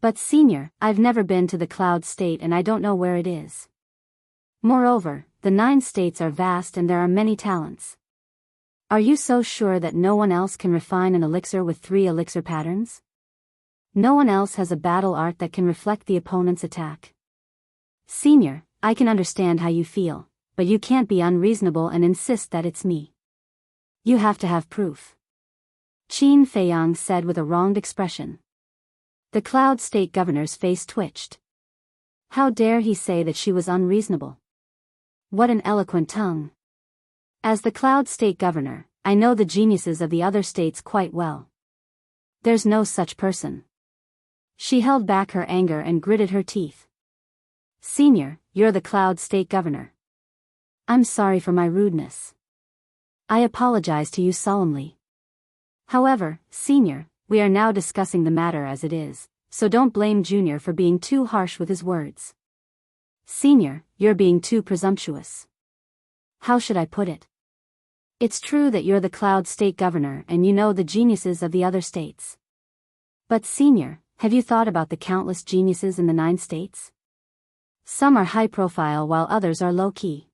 Speaker 1: "But Senior, I've never been to the Cloud State and I don't know where it is. Moreover, the 9 states are vast and there are many talents. Are you so sure that no one else can refine an elixir with 3 elixir patterns? No one else has a battle art that can reflect the opponent's attack? Senior, I can understand how you feel, but you can't be unreasonable and insist that it's me. You have to have proof." Qin Feiyang said with a wronged expression. The Cloud State Governor's face twitched. How dare he say that she was unreasonable? What an eloquent tongue. As the Cloud State Governor, I know the geniuses of the other states quite well. There's no such person. She held back her anger and gritted her teeth. "Senior, you're the Cloud State Governor. I'm sorry for my rudeness. I apologize to you solemnly. However, Senior, we are now discussing the matter as it is, so don't blame Junior for being too harsh with his words. Senior, you're being too presumptuous. How should I put it? It's true that you're the Cloud State Governor and you know the geniuses of the other states. But Senior, have you thought about the countless geniuses in the 9 states? Some are high profile while others are low key.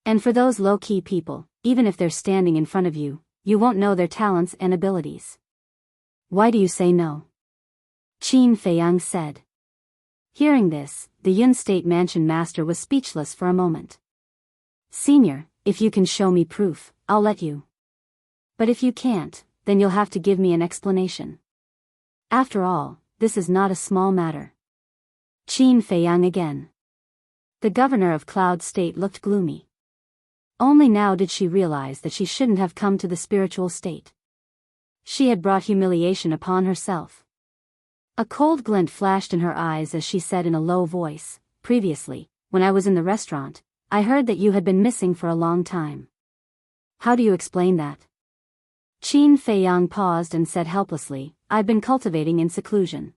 Speaker 1: And for those low key people, even if they're standing in front of you, you won't know their talents and abilities. Why do you say no?" Qin Feiyang said. Hearing this, the Yun State Mansion Master was speechless for a moment. "Senior, if you can show me proof, I'll let you. But if you can't, then you'll have to give me an explanation. After all, this is not a small matter." Qin Feiyang again. The governor of Cloud State looked gloomy. Only now did she realize that she shouldn't have come to the spiritual state. She had brought humiliation upon herself. A cold glint flashed in her eyes as she said in a low voice, previously, when I was in the restaurant, I heard that you had been missing for a long time. How do you explain that? Qin Feiyang paused and said helplessly, I've been cultivating in seclusion.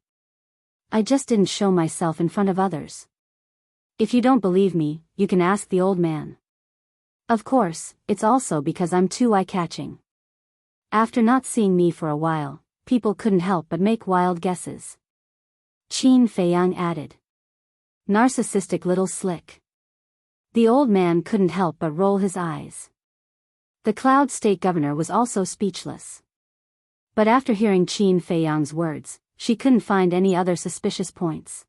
Speaker 1: I just didn't show myself in front of others. If you don't believe me, you can ask the old man. Of course, it's also because I'm too eye-catching. After not seeing me for a while, people couldn't help but make wild guesses. Qin Feiyang added. Narcissistic little slick. The old man couldn't help but roll his eyes. The Cloud State Governor was also speechless. But after hearing Qin Feiyang's words, she couldn't find any other suspicious points.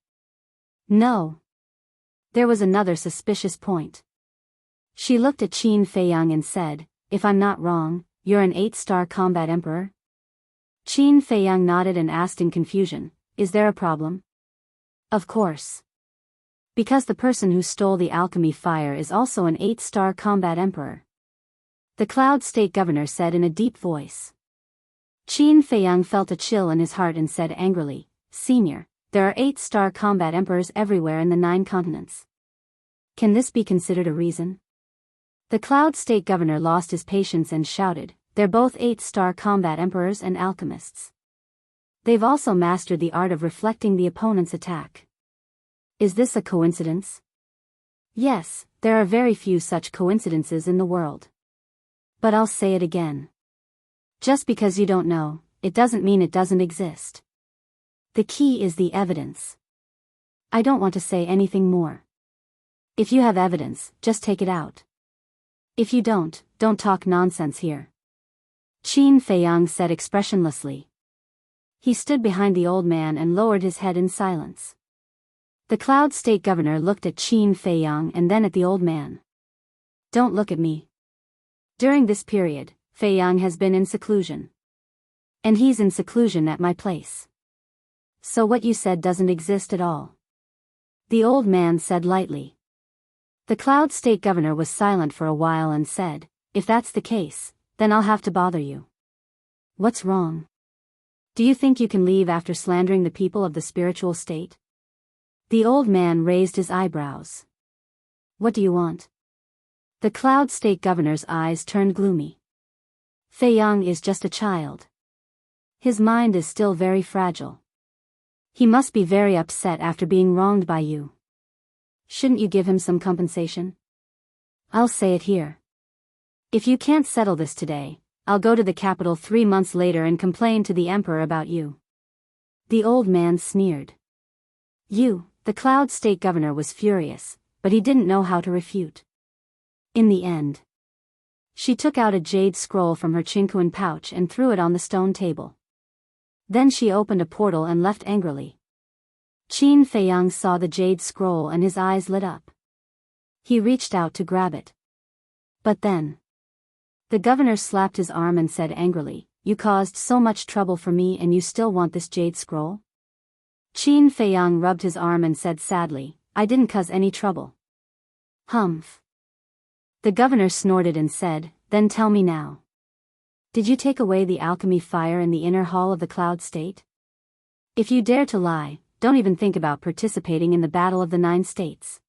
Speaker 1: No. There was another suspicious point. She looked at Qin Feiyang and said, if I'm not wrong, you're an 8-star combat emperor? Qin Feiyang nodded and asked in confusion, is there a problem? Of course. Because the person who stole the alchemy fire is also an 8-star combat emperor. The Cloud State Governor said in a deep voice. Qin Feiyang felt a chill in his heart and said angrily, Senior, there are 8-star combat emperors everywhere in the 9 continents. Can this be considered a reason? The Cloud State Governor lost his patience and shouted, they're both 8-star combat emperors and alchemists. They've also mastered the art of reflecting the opponent's attack. Is this a coincidence? Yes, there are very few such coincidences in the world. But I'll say it again. Just because you don't know, it doesn't mean it doesn't exist. The key is the evidence. I don't want to say anything more. If you have evidence, just take it out. If you don't talk nonsense here. Qin Feiyang said expressionlessly. He stood behind the old man and lowered his head in silence. The Cloud State Governor looked at Qin Feiyang and then at the old man. Don't look at me. During this period, Feiyang has been in seclusion. And he's in seclusion at my place. So what you said doesn't exist at all. The old man said lightly. The Cloud State Governor was silent for a while and said, if that's the case, then I'll have to bother you. What's wrong? Do you think you can leave after slandering the people of the spiritual state? The old man raised his eyebrows. What do you want? The Cloud State Governor's eyes turned gloomy. Feiyang is just a child. His mind is still very fragile. He must be very upset after being wronged by you. Shouldn't you give him some compensation? I'll say it here. If you can't settle this today, I'll go to the capital 3 months later and complain to the emperor about you. The old man sneered. The Cloud State Governor was furious, but he didn't know how to refute. In the end, she took out a jade scroll from her chinquan pouch and threw it on the stone table. Then she opened a portal and left angrily. Qin Feiyang saw the jade scroll and his eyes lit up. He reached out to grab it. But then, the governor slapped his arm and said angrily, you caused so much trouble for me and you still want this jade scroll? Qin Feiyang rubbed his arm and said sadly, I didn't cause any trouble. Humph. The governor snorted and said, then tell me now. Did you take away the alchemy fire in the inner hall of the Cloud State? If you dare to lie, don't even think about participating in the Battle of the 9 States.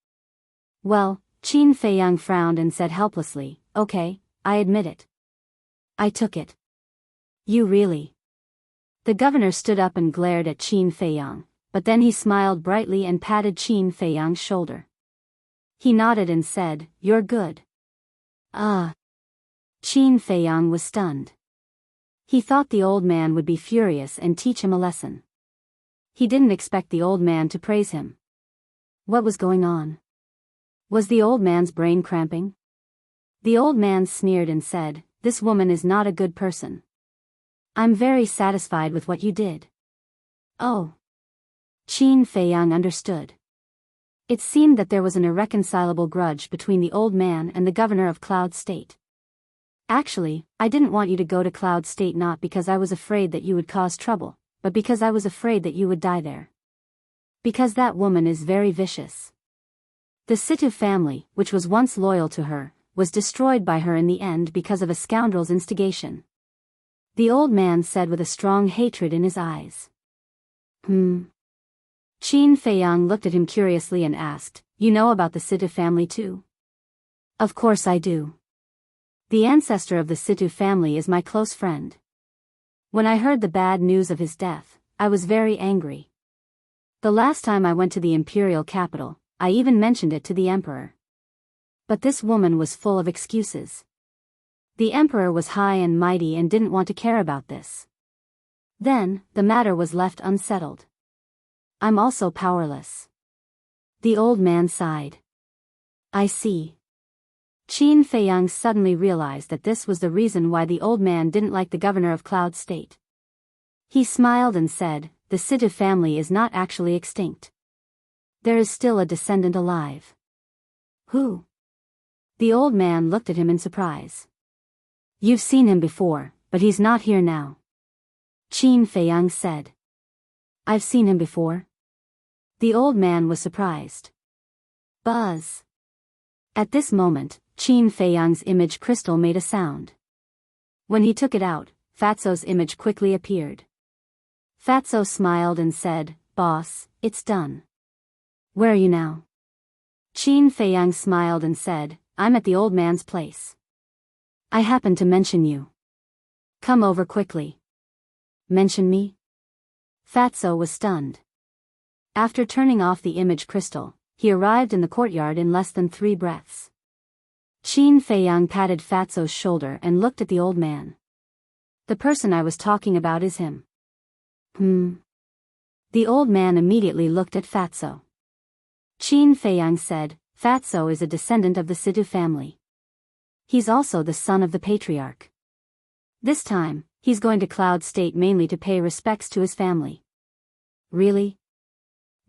Speaker 1: Well, Qin Feiyang frowned and said helplessly, okay, I admit it. I took it. You really? The governor stood up and glared at Qin Feiyang, but then he smiled brightly and patted Qin Feiyang's shoulder. He nodded and said, you're good. Qin Feiyang was stunned. He thought the old man would be furious and teach him a lesson. He didn't expect the old man to praise him. What was going on? Was the old man's brain cramping? The old man sneered and said, this woman is not a good person. I'm very satisfied with what you did. Oh. Qin Feiyang understood. It seemed that there was an irreconcilable grudge between the old man and the governor of Cloud State. Actually, I didn't want you to go to Cloud State not because I was afraid that you would cause trouble, but because I was afraid that you would die there. Because that woman is very vicious. The Situ family, which was once loyal to her, was destroyed by her in the end because of a scoundrel's instigation. The old man said with a strong hatred in his eyes. Qin Feiyang looked at him curiously and asked, "You know about the Situ family too?" "Of course I do. The ancestor of the Situ family is my close friend. When I heard the bad news of his death, I was very angry. The last time I went to the imperial capital, I even mentioned it to the emperor. But this woman was full of excuses. The emperor was high and mighty and didn't want to care about this. Then, the matter was left unsettled. I'm also powerless." The old man sighed. "I see." Qin Feiyang suddenly realized that this was the reason why the old man didn't like the governor of Cloud State. He smiled and said, "The Situ family is not actually extinct. There is still a descendant alive." "Who?" The old man looked at him in surprise. "You've seen him before, but he's not here now," Qin Feiyang said. "I've seen him before?" The old man was surprised. Buzz. At this moment, Qin Feiyang's image crystal made a sound. When he took it out, Fatso's image quickly appeared. Fatso smiled and said, "Boss, it's done." "Where are you now?" Qin Feiyang smiled and said, "I'm at the old man's place. I happened to mention you. Come over quickly." "Mention me?" Fatso was stunned. After turning off the image crystal, he arrived in the courtyard in less than 3 breaths. Qin Feiyang patted Fatso's shoulder and looked at the old man. "The person I was talking about is him." The old man immediately looked at Fatso. Qin Feiyang said, "Fatso is a descendant of the Situ family. He's also the son of the patriarch. This time, he's going to Cloud State mainly to pay respects to his family." "Really?"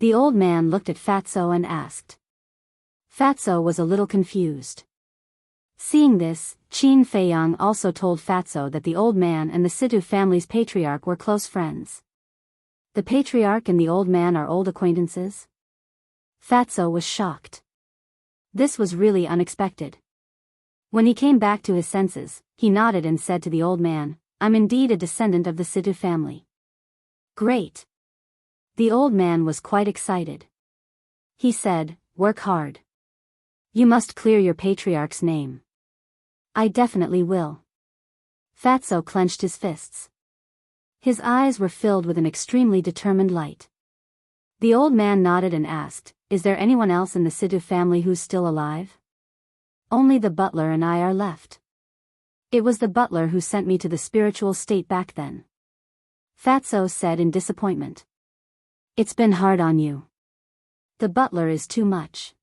Speaker 1: The old man looked at Fatso and asked. Fatso was a little confused. Seeing this, Qin Feiyang also told Fatso that the old man and the Situ family's patriarch were close friends. The patriarch and the old man are old acquaintances? Fatso was shocked. This was really unexpected. When he came back to his senses, he nodded and said to the old man, "I'm indeed a descendant of the Situ family." "Great." The old man was quite excited. He said, "Work hard. You must clear your patriarch's name." "I definitely will." Fatso clenched his fists. His eyes were filled with an extremely determined light. The old man nodded and asked, "Is there anyone else in the Situ family who's still alive?" "Only the butler and I are left. It was the butler who sent me to the spiritual state back then," Fatso said in disappointment. "It's been hard on you. The butler is too much.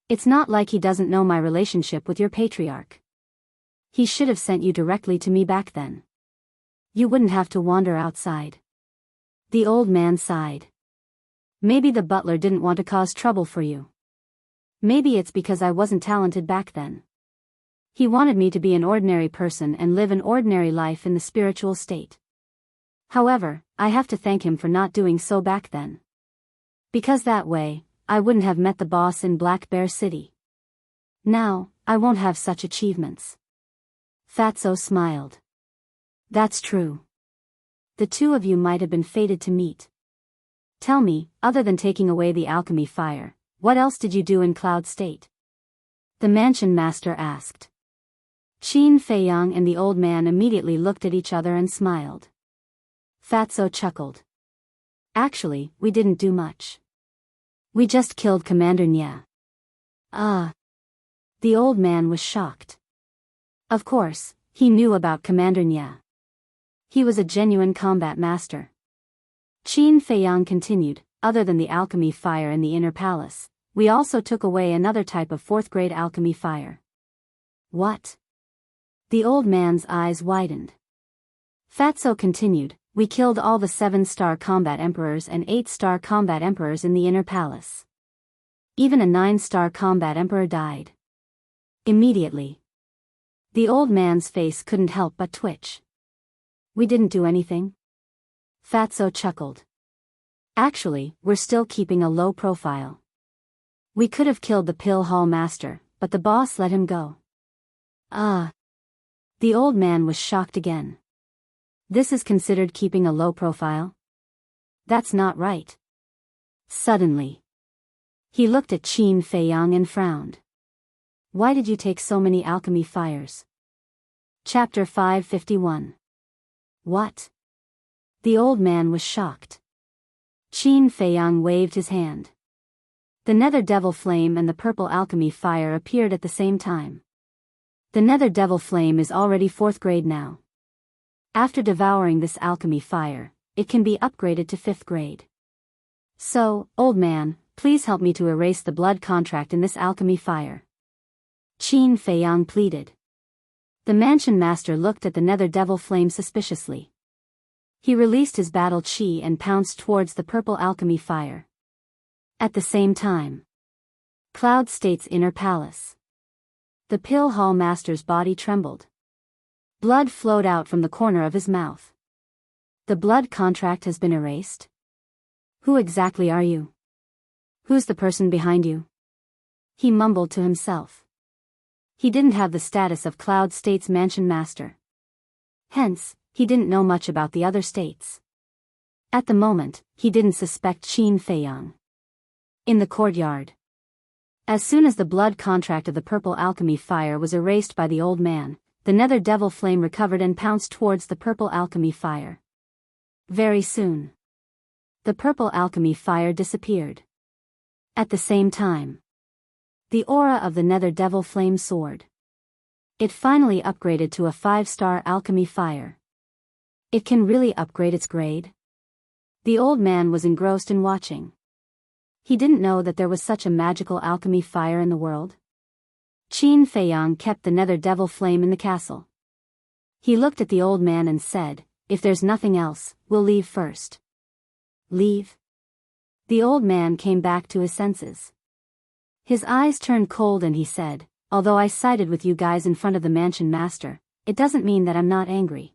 Speaker 1: It's not like he doesn't know my relationship with your patriarch. He should have sent you directly to me back then. You wouldn't have to wander outside." The old man sighed. "Maybe the butler didn't want to cause trouble for you. Maybe it's because I wasn't talented back then. He wanted me to be an ordinary person and live an ordinary life in the spiritual state. However, I have to thank him for not doing so back then. Because that way, I wouldn't have met the boss in Black Bear City. Now, I won't have such achievements." Fatso smiled. "That's true. The two of you might have been fated to meet. Tell me, other than taking away the alchemy fire, what else did you do in Cloud State?" the mansion master asked. Qin Feiyang and the old man immediately looked at each other and smiled. Fatso chuckled. "Actually, we didn't do much. We just killed Commander Nya." "Ah." The old man was shocked. Of course, he knew about Commander Nya. He was a genuine combat master. Qin Feiyang continued, "Other than the alchemy fire in the inner palace, we also took away another type of 4th-grade alchemy fire." "What?" The old man's eyes widened. Fatso continued, "We killed all the 7-star combat emperors and 8-star combat emperors in the inner palace. Even a 9-star combat emperor died. Immediately." The old man's face couldn't help but twitch. "We didn't do anything?" Fatso chuckled. "Actually, we're still keeping a low profile. We could have killed the Pill Hall Master, but the boss let him go." "Ah." The old man was shocked again. "This is considered keeping a low profile? That's not right." Suddenly, he looked at Qin Feiyang and frowned. Why did you take so many alchemy fires? Chapter 551. What? The old man was shocked. Qin Feiyang waved his hand. The nether devil flame and the purple alchemy fire appeared at the same time. The nether devil flame is already 4th grade now. After devouring this alchemy fire, it can be upgraded to 5th grade. So, old man, please help me to erase the blood contract in this alchemy fire. Qin Feiyang pleaded. The mansion master looked at the nether devil flame suspiciously. He released his battle chi and pounced towards the purple alchemy fire. At the same time, Cloud State's inner palace. The pill hall master's body trembled. Blood flowed out from the corner of his mouth. The blood contract has been erased? Who exactly are you? Who's the person behind you? He mumbled to himself. He didn't have the status of Cloud State's mansion master. Hence, he didn't know much about the other states. At the moment, he didn't suspect Qin Feiyang. In the courtyard. As soon as the blood contract of the purple alchemy fire was erased by the old man, the nether devil flame recovered and pounced towards the purple alchemy fire. Very soon, the purple alchemy fire disappeared. At the same time, the aura of the nether devil flame soared. It finally upgraded to a 5-star alchemy fire. It can really upgrade its grade? The old man was engrossed in watching. He didn't know that there was such a magical alchemy fire in the world. Qin Feiyang kept the nether devil flame in the castle. He looked at the old man and said, if there's nothing else, we'll leave first. Leave? The old man came back to his senses. His eyes turned cold and he said, although I sided with you guys in front of the mansion master, it doesn't mean that I'm not angry.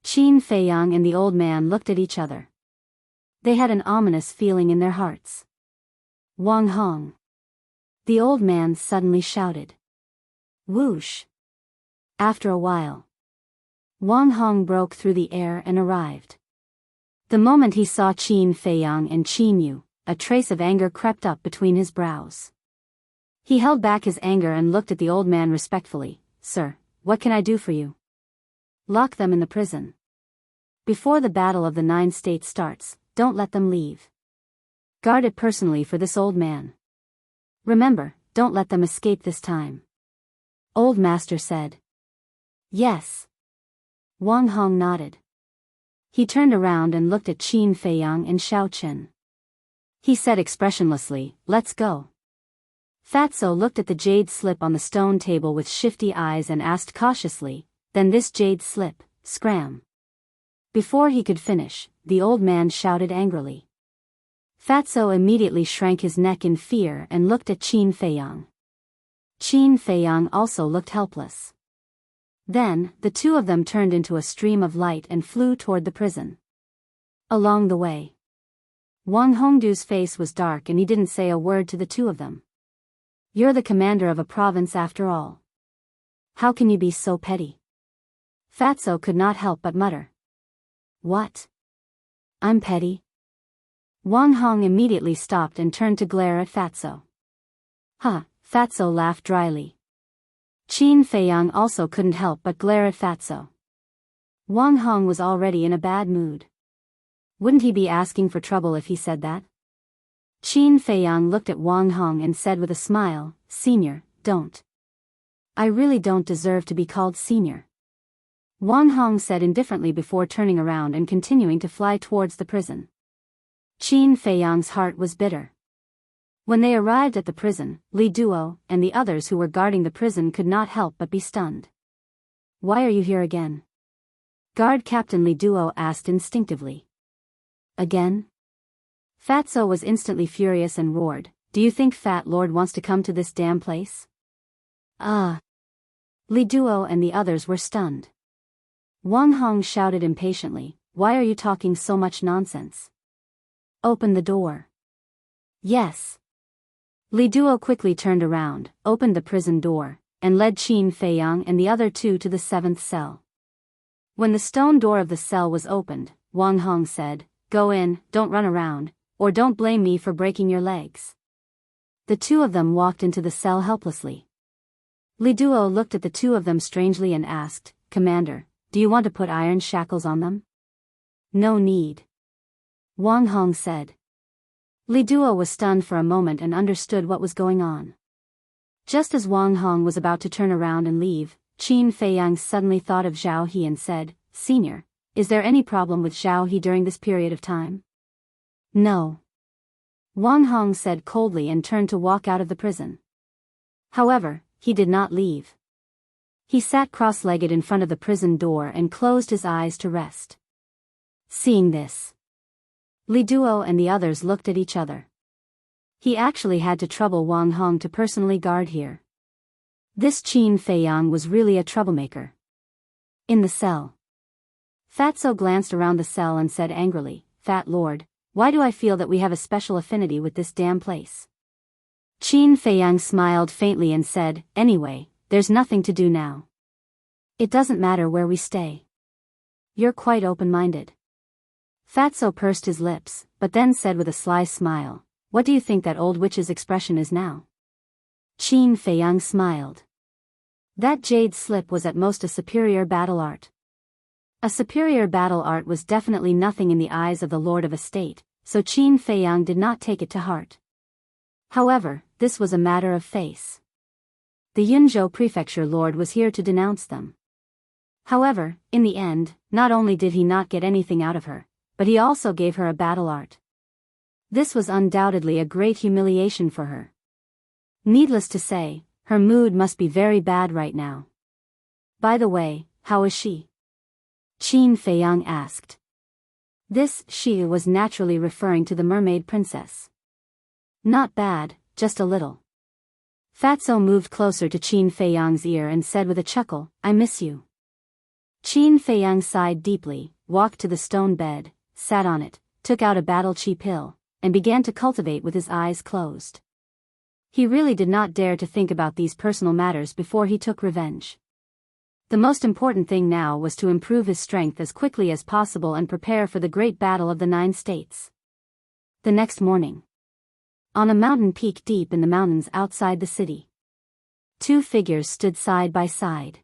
Speaker 1: Qin Feiyang and the old man looked at each other. They had an ominous feeling in their hearts. Wang Hong. The old man suddenly shouted. Whoosh. After a while, Wang Hong broke through the air and arrived. The moment he saw Qin Feiyang and Qin Yu, a trace of anger crept up between his brows. He held back his anger and looked at the old man respectfully. Sir, what can I do for you? Lock them in the prison. Before the battle of the 9 states starts, don't let them leave. Guard it personally for this old man. Remember, don't let them escape this time. Old Master said. Yes. Wang Hong nodded. He turned around and looked at Qin Feiyang and Xiao Chen. He said expressionlessly, let's go. Fatso looked at the jade slip on the stone table with shifty eyes and asked cautiously, then this jade slip, scram. Before he could finish, the old man shouted angrily. Fatso immediately shrank his neck in fear and looked at Qin Feiyang. Qin Feiyang also looked helpless. Then, the two of them turned into a stream of light and flew toward the prison. Along the way, Wang Hongdu's face was dark and he didn't say a word to the two of them. You're the commander of a province after all. How can you be so petty? Fatso could not help but mutter. What? I'm petty? Wang Hong immediately stopped and turned to glare at Fatso. Huh, Fatso laughed dryly. Qin Feiyang also couldn't help but glare at Fatso. Wang Hong was already in a bad mood. Wouldn't he be asking for trouble if he said that? Qin Feiyang looked at Wang Hong and said with a smile, Senior, don't. I really don't deserve to be called senior. Wang Hong said indifferently before turning around and continuing to fly towards the prison. Qin Feiyang's heart was bitter. When they arrived at the prison, Li Duo and the others who were guarding the prison could not help but be stunned. Why are you here again? Guard Captain Li Duo asked instinctively. Again? Fatso was instantly furious and roared, do you think Fat Lord wants to come to this damn place? Li Duo and the others were stunned. Wang Hong shouted impatiently, why are you talking so much nonsense? Open the door. Yes. Li Duo quickly turned around, opened the prison door, and led Qin Feiyang and the other two to the 7th cell. When the stone door of the cell was opened, Wang Hong said, go in, don't run around, or don't blame me for breaking your legs." The two of them walked into the cell helplessly. Li Duo looked at the two of them strangely and asked, "Commander, do you want to put iron shackles on them?" "No need," Wang Hong said. Li Duo was stunned for a moment and understood what was going on. Just as Wang Hong was about to turn around and leave, Qin Feiyang suddenly thought of Zhao He and said, "Senior, is there any problem with Zhao He during this period of time?" "No," Wang Hong said coldly and turned to walk out of the prison. However, he did not leave. He sat cross-legged in front of the prison door and closed his eyes to rest. Seeing this, Li Duo and the others looked at each other. He actually had to trouble Wang Hong to personally guard here. This Qin Feiyang was really a troublemaker. In the cell, Fatso glanced around the cell and said angrily, "Fat Lord, why do I feel that we have a special affinity with this damn place?" Qin Feiyang smiled faintly and said, "Anyway, there's nothing to do now. It doesn't matter where we stay. You're quite open-minded." Fatso pursed his lips, but then said with a sly smile, "What do you think that old witch's expression is now?" Qin Feiyang smiled. That jade slip was at most a superior battle art. A superior battle art was definitely nothing in the eyes of the Lord of a State, so Qin Feiyang did not take it to heart. However, this was a matter of face. The Yunzhou Prefecture Lord was here to denounce them. However, in the end, not only did he not get anything out of her, but he also gave her a battle art. This was undoubtedly a great humiliation for her. Needless to say, her mood must be very bad right now. "By the way, how is she?" Qin Feiyang asked. This she was naturally referring to the mermaid princess. "Not bad, just a little." Fatso moved closer to Qin Feiyang's ear and said with a chuckle, "I miss you." Qin Feiyang sighed deeply, walked to the stone bed, sat on it, took out a battle chi pill, and began to cultivate with his eyes closed. He really did not dare to think about these personal matters before he took revenge. The most important thing now was to improve his strength as quickly as possible and prepare for the great battle of the 9 states. The next morning, on a mountain peak deep in the mountains outside the city, 2 figures stood side by side.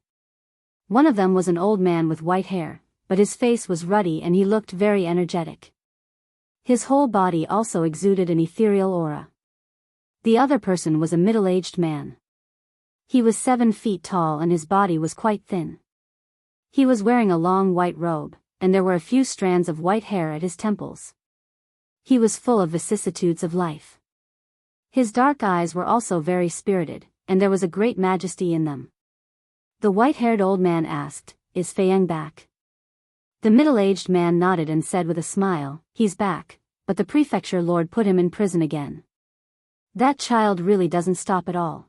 Speaker 1: One of them was an old man with white hair, but his face was ruddy and he looked very energetic. His whole body also exuded an ethereal aura. The other person was a middle-aged man. He was 7 feet tall and his body was quite thin. He was wearing a long white robe, and there were a few strands of white hair at his temples. He was full of vicissitudes of life. His dark eyes were also very spirited, and there was a great majesty in them. The white-haired old man asked, "Is Feiyang back?" The middle-aged man nodded and said with a smile, "He's back, but the prefecture lord put him in prison again. That child really doesn't stop at all."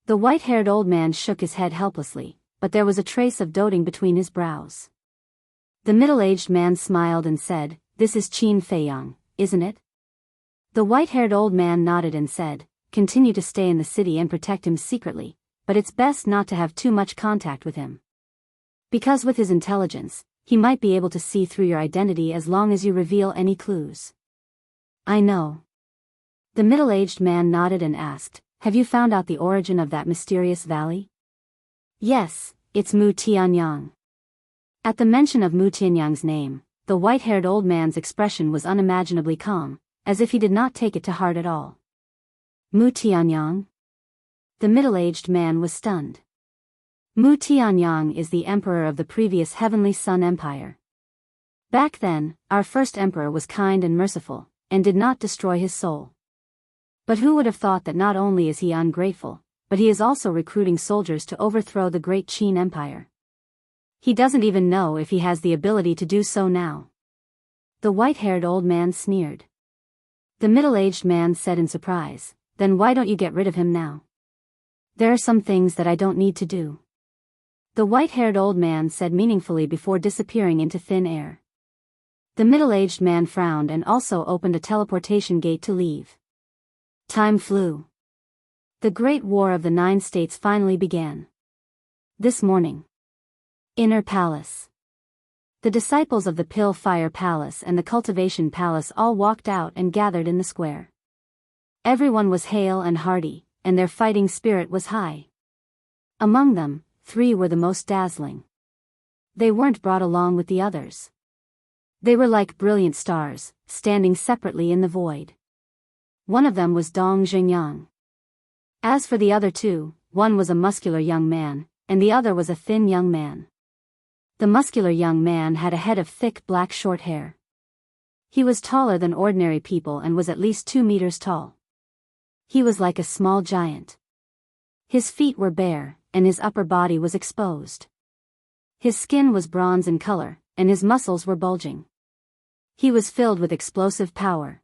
Speaker 1: The white-haired old man shook his head helplessly, but there was a trace of doting between his brows. The middle-aged man smiled and said, "This is Qin Feiyang, isn't it?" The white-haired old man nodded and said, "Continue to stay in the city and protect him secretly, but it's best not to have too much contact with him. Because with his intelligence, he might be able to see through your identity as long as you reveal any clues." "I know." The middle-aged man nodded and asked, "Have you found out the origin of that mysterious valley?" "Yes, it's Mu Tianyang." At the mention of Mu Tianyang's name, the white-haired old man's expression was unimaginably calm, as if he did not take it to heart at all. "Mu Tianyang?" The middle-aged man was stunned. Mu Tianyang is the emperor of the previous Heavenly Sun Empire. Back then, our first emperor was kind and merciful, and did not destroy his soul. But who would have thought that not only is he ungrateful, but he is also recruiting soldiers to overthrow the great Qin Empire. He doesn't even know if he has the ability to do so now. The white-haired old man sneered. The middle-aged man said in surprise, "Then why don't you get rid of him now?" "There are some things that I don't need to do," the white-haired old man said meaningfully before disappearing into thin air. The middle-aged man frowned and also opened a teleportation gate to leave. Time flew. The Great War of the 9 States finally began. This morning. Inner Palace. The disciples of the Pill Fire Palace and the Cultivation Palace all walked out and gathered in the square. Everyone was hale and hearty, and their fighting spirit was high. Among them, 3 were the most dazzling. They weren't brought along with the others. They were like brilliant stars, standing separately in the void. One of them was Dong Jingyang. As for the other 2, one was a muscular young man, and the other was a thin young man. The muscular young man had a head of thick black short hair. He was taller than ordinary people and was at least 2 meters tall. He was like a small giant. His feet were bare, and his upper body was exposed. His skin was bronze in color, and his muscles were bulging. He was filled with explosive power.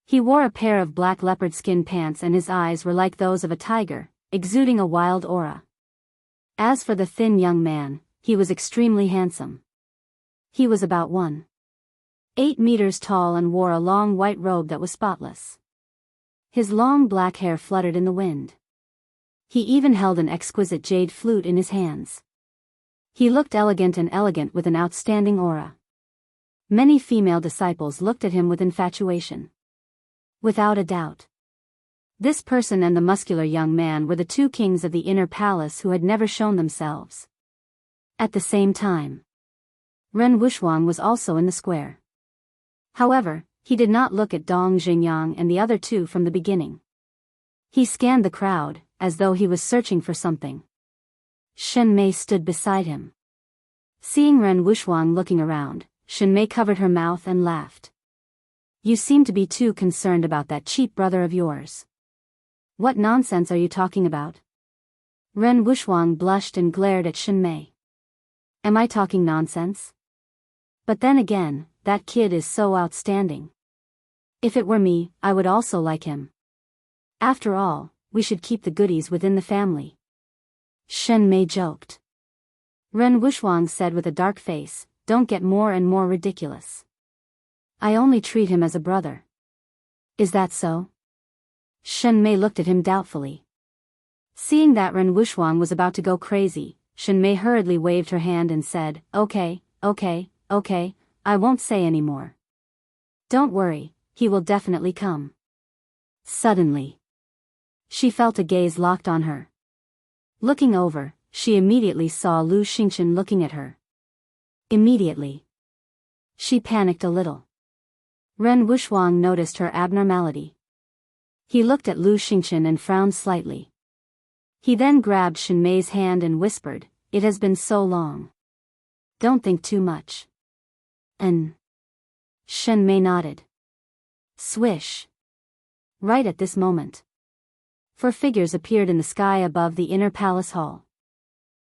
Speaker 1: He wore a pair of black leopard skin pants and his eyes were like those of a tiger, exuding a wild aura. As for the thin young man, he was extremely handsome. He was about 1.8 meters tall and wore a long white robe that was spotless. His long black hair fluttered in the wind. He even held an exquisite jade flute in his hands. He looked elegant with an outstanding aura. Many female disciples looked at him with infatuation. Without a doubt. This person and the muscular young man were the 2 kings of the inner palace who had never shown themselves. At the same time, Ren Wuxuang was also in the square. However, he did not look at Dong Jingyang and the other 2 from the beginning. He scanned the crowd, as though he was searching for something. Shen Mei stood beside him. Seeing Ren Wuxuang looking around, Shen Mei covered her mouth and laughed. You seem to be too concerned about that cheap brother of yours. What nonsense are you talking about? Ren Wuxuang blushed and glared at Shen Mei. Am I talking nonsense? But then again, that kid is so outstanding. If it were me, I would also like him. After all, we should keep the goodies within the family. Shen Mei joked. Ren Wuxuang said with a dark face, don't get more and more ridiculous. I only treat him as a brother. Is that so? Shen Mei looked at him doubtfully. Seeing that Ren Wuxuang was about to go crazy, Shen Mei hurriedly waved her hand and said, okay, I won't say any more. Don't worry, he will definitely come. Suddenly, she felt a gaze locked on her. Looking over, she immediately saw Lu Xingchen looking at her. Immediately, she panicked a little. Ren Wuxuang noticed her abnormality. He looked at Lu Xingchen and frowned slightly. He then grabbed Shen Mei's hand and whispered, it has been so long. Don't think too much. Shen Mei nodded. Swish. Right at this moment, 4 figures appeared in the sky above the inner palace hall.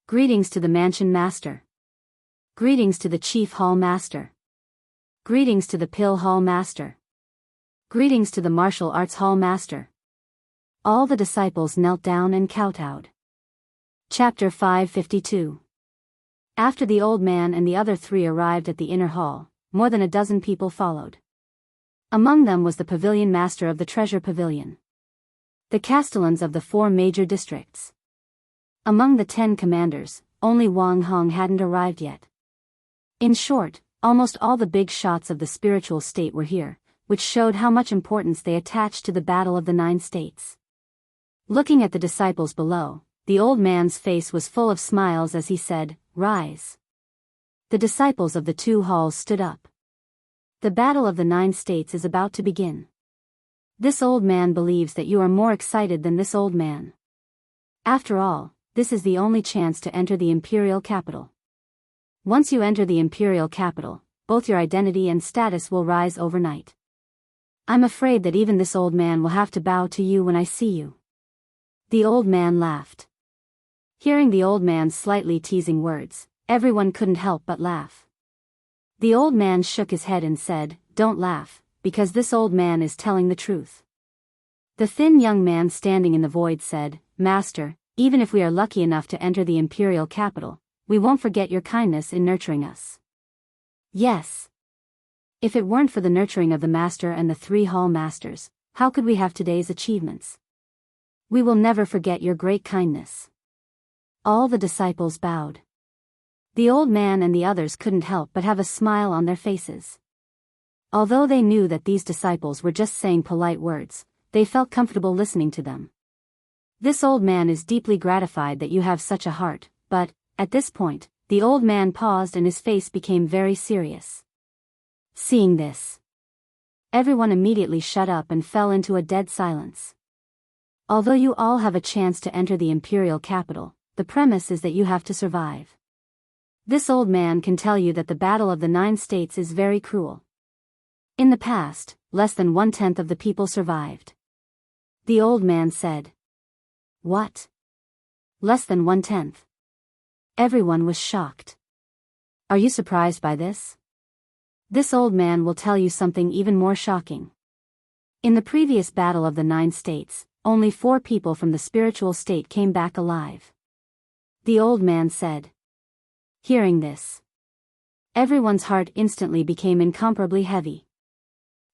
Speaker 1: Greetings to the mansion master. Greetings to the chief hall master. Greetings to the pill hall master. Greetings to the martial arts hall master. All the disciples knelt down and kowtowed. Chapter 552. After the old man and the other 3 arrived at the inner hall, more than a dozen people followed. Among them was the pavilion master of the treasure pavilion. The castellans of the 4 major districts. Among the 10 commanders, only Wang Hong hadn't arrived yet. In short, almost all the big shots of the spiritual state were here, which showed how much importance they attached to the battle of the 9 states. Looking at the disciples below, the old man's face was full of smiles as he said, rise. The disciples of the 2 halls stood up. The battle of the 9 states is about to begin. This old man believes that you are more excited than this old man. After all, this is the only chance to enter the imperial capital. Once you enter the imperial capital, both your identity and status will rise overnight. I'm afraid that even this old man will have to bow to you when I see you. The old man laughed. Hearing the old man's slightly teasing words, everyone couldn't help but laugh. The old man shook his head and said, don't laugh, because this old man is telling the truth. The thin young man standing in the void said, Master, even if we are lucky enough to enter the imperial capital, we won't forget your kindness in nurturing us. Yes. If it weren't for the nurturing of the master and the 3 hall masters, how could we have today's achievements? We will never forget your great kindness. All the disciples bowed. The old man and the others couldn't help but have a smile on their faces. Although they knew that these disciples were just saying polite words, they felt comfortable listening to them. This old man is deeply gratified that you have such a heart, but, at this point, the old man paused and his face became very serious. Seeing this, everyone immediately shut up and fell into a dead silence. Although you all have a chance to enter the imperial capital, the premise is that you have to survive. This old man can tell you that the Battle of the 9 States is very cruel. In the past, less than 1/10 of the people survived. The old man said. What? Less than 1/10? Everyone was shocked. Are you surprised by this? This old man will tell you something even more shocking. In the previous Battle of the 9 States, only 4 people from the spiritual state came back alive. The old man said. Hearing this, everyone's heart instantly became incomparably heavy.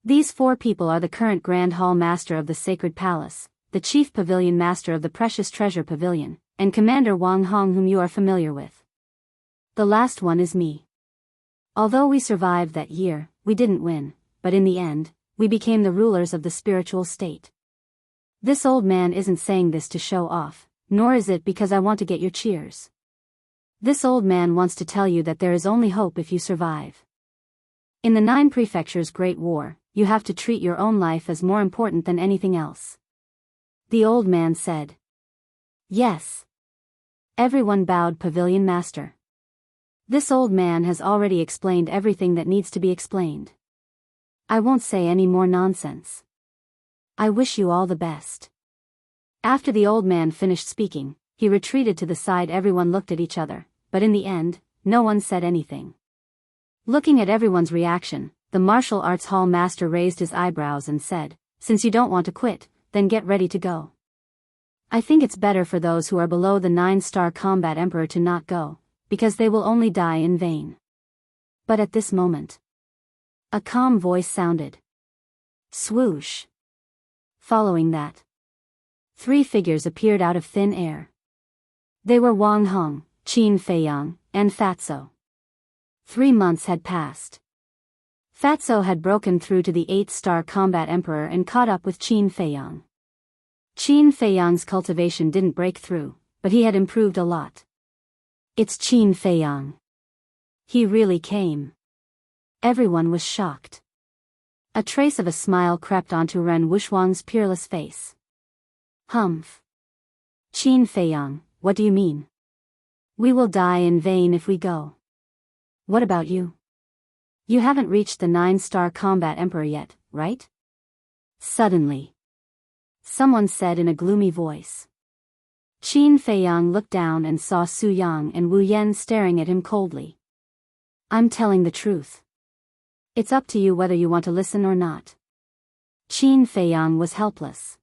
Speaker 1: These 4 people are the current Grand Hall Master of the Sacred Palace, the Chief Pavilion Master of the Precious Treasure Pavilion, and Commander Wang Hong, whom you are familiar with. The last one is me. Although we survived that year, we didn't win, but in the end, we became the rulers of the spiritual state. This old man isn't saying this to show off, nor is it because I want to get your cheers. This old man wants to tell you that there is only hope if you survive. In the 9 Prefectures' Great War, you have to treat your own life as more important than anything else. The old man said. Yes. Everyone bowed. Pavilion Master. This old man has already explained everything that needs to be explained. I won't say any more nonsense. I wish you all the best. After the old man finished speaking, he retreated to the side. Everyone looked at each other, but in the end, no one said anything. Looking at everyone's reaction, the martial arts hall master raised his eyebrows and said, Since you don't want to quit, then get ready to go. I think it's better for those who are below the 9-star combat emperor to not go, because they will only die in vain. But at this moment, a calm voice sounded. Swoosh. Following that, 3 figures appeared out of thin air. They were Wang Hong, Qin Feiyang, and Fatso. 3 months had passed. Fatso had broken through to the 8-star combat emperor and caught up with Qin Feiyang. Qin Feiyang's cultivation didn't break through, but he had improved a lot. It's Qin Feiyang. He really came. Everyone was shocked. A trace of a smile crept onto Ren Wuxuang's peerless face. Humph. Qin Feiyang, what do you mean? We will die in vain if we go. What about you? You haven't reached the 9-star combat emperor yet, right? Suddenly, someone said in a gloomy voice. Qin Feiyang looked down and saw Su Yang and Wu Yan staring at him coldly. I'm telling the truth. It's up to you whether you want to listen or not. Qin Feiyang was helpless.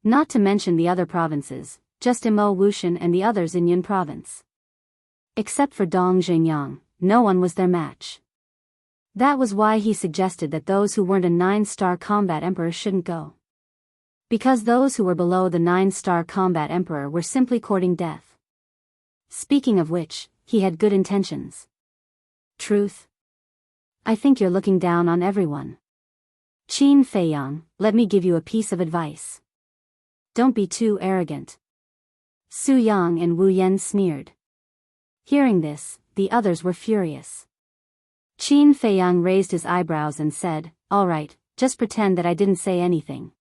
Speaker 1: Not to mention the other provinces, just Imo Wushan and the others in Yun province. Except for Dong Xingyang, no one was their match. That was why he suggested that those who weren't a 9-star combat emperor shouldn't go. Because those who were below the 9-star combat emperor were simply courting death. Speaking of which, he had good intentions. Truth? I think you're looking down on everyone. Qin Feiyang, let me give you a piece of advice. Don't be too arrogant. Su Yang and Wu Yan sneered. Hearing this, the others were furious. Qin Feiyang raised his eyebrows and said, All right, just pretend that I didn't say anything.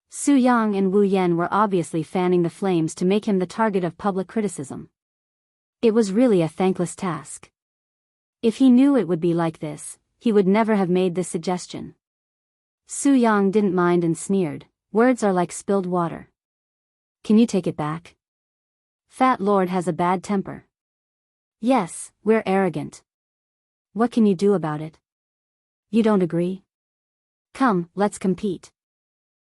Speaker 1: Su Yang and Wu Yan were obviously fanning the flames to make him the target of public criticism. It was really a thankless task. If he knew it would be like this, he would never have made this suggestion. Su Yang didn't mind and sneered, Words are like spilled water. Can you take it back? Fat Lord has a bad temper. Yes, we're arrogant. What can you do about it? You don't agree? Come, let's compete.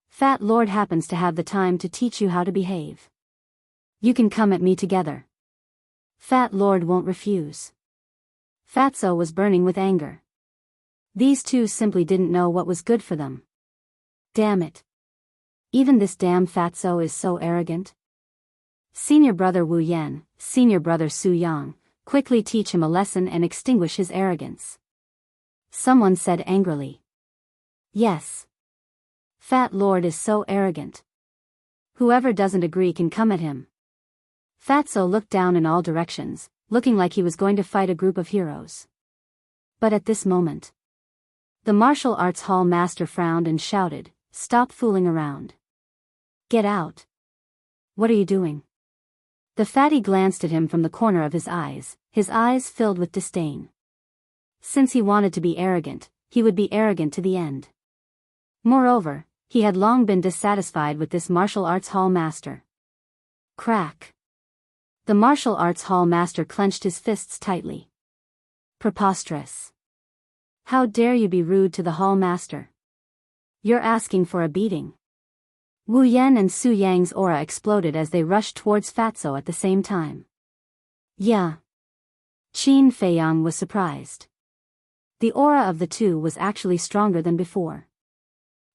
Speaker 1: Fat Lord happens to have the time to teach you how to behave. You can come at me together. Fat Lord won't refuse. Fatso was burning with anger. These two simply didn't know what was good for them. Damn it. Even this damn Fatso is so arrogant. Senior brother Wu Yan, senior brother Su Yang, quickly teach him a lesson and extinguish his arrogance. Someone said angrily. Yes. Fat Lord is so arrogant. Whoever doesn't agree can come at him. Fatso looked down in all directions, looking like he was going to fight a group of heroes. But at this moment, the martial arts hall master frowned and shouted, "Stop fooling around. Get out. What are you doing?" The fatty glanced at him from the corner of his eyes filled with disdain. Since he wanted to be arrogant, he would be arrogant to the end. Moreover, he had long been dissatisfied with this martial arts hall master. Crack. The martial arts hall master clenched his fists tightly. Preposterous. How dare you be rude to the hall master? You're asking for a beating. Wu Yan and Su Yang's aura exploded as they rushed towards Fatso at the same time. Yeah. Qin Feiyang was surprised. The aura of the two was actually stronger than before.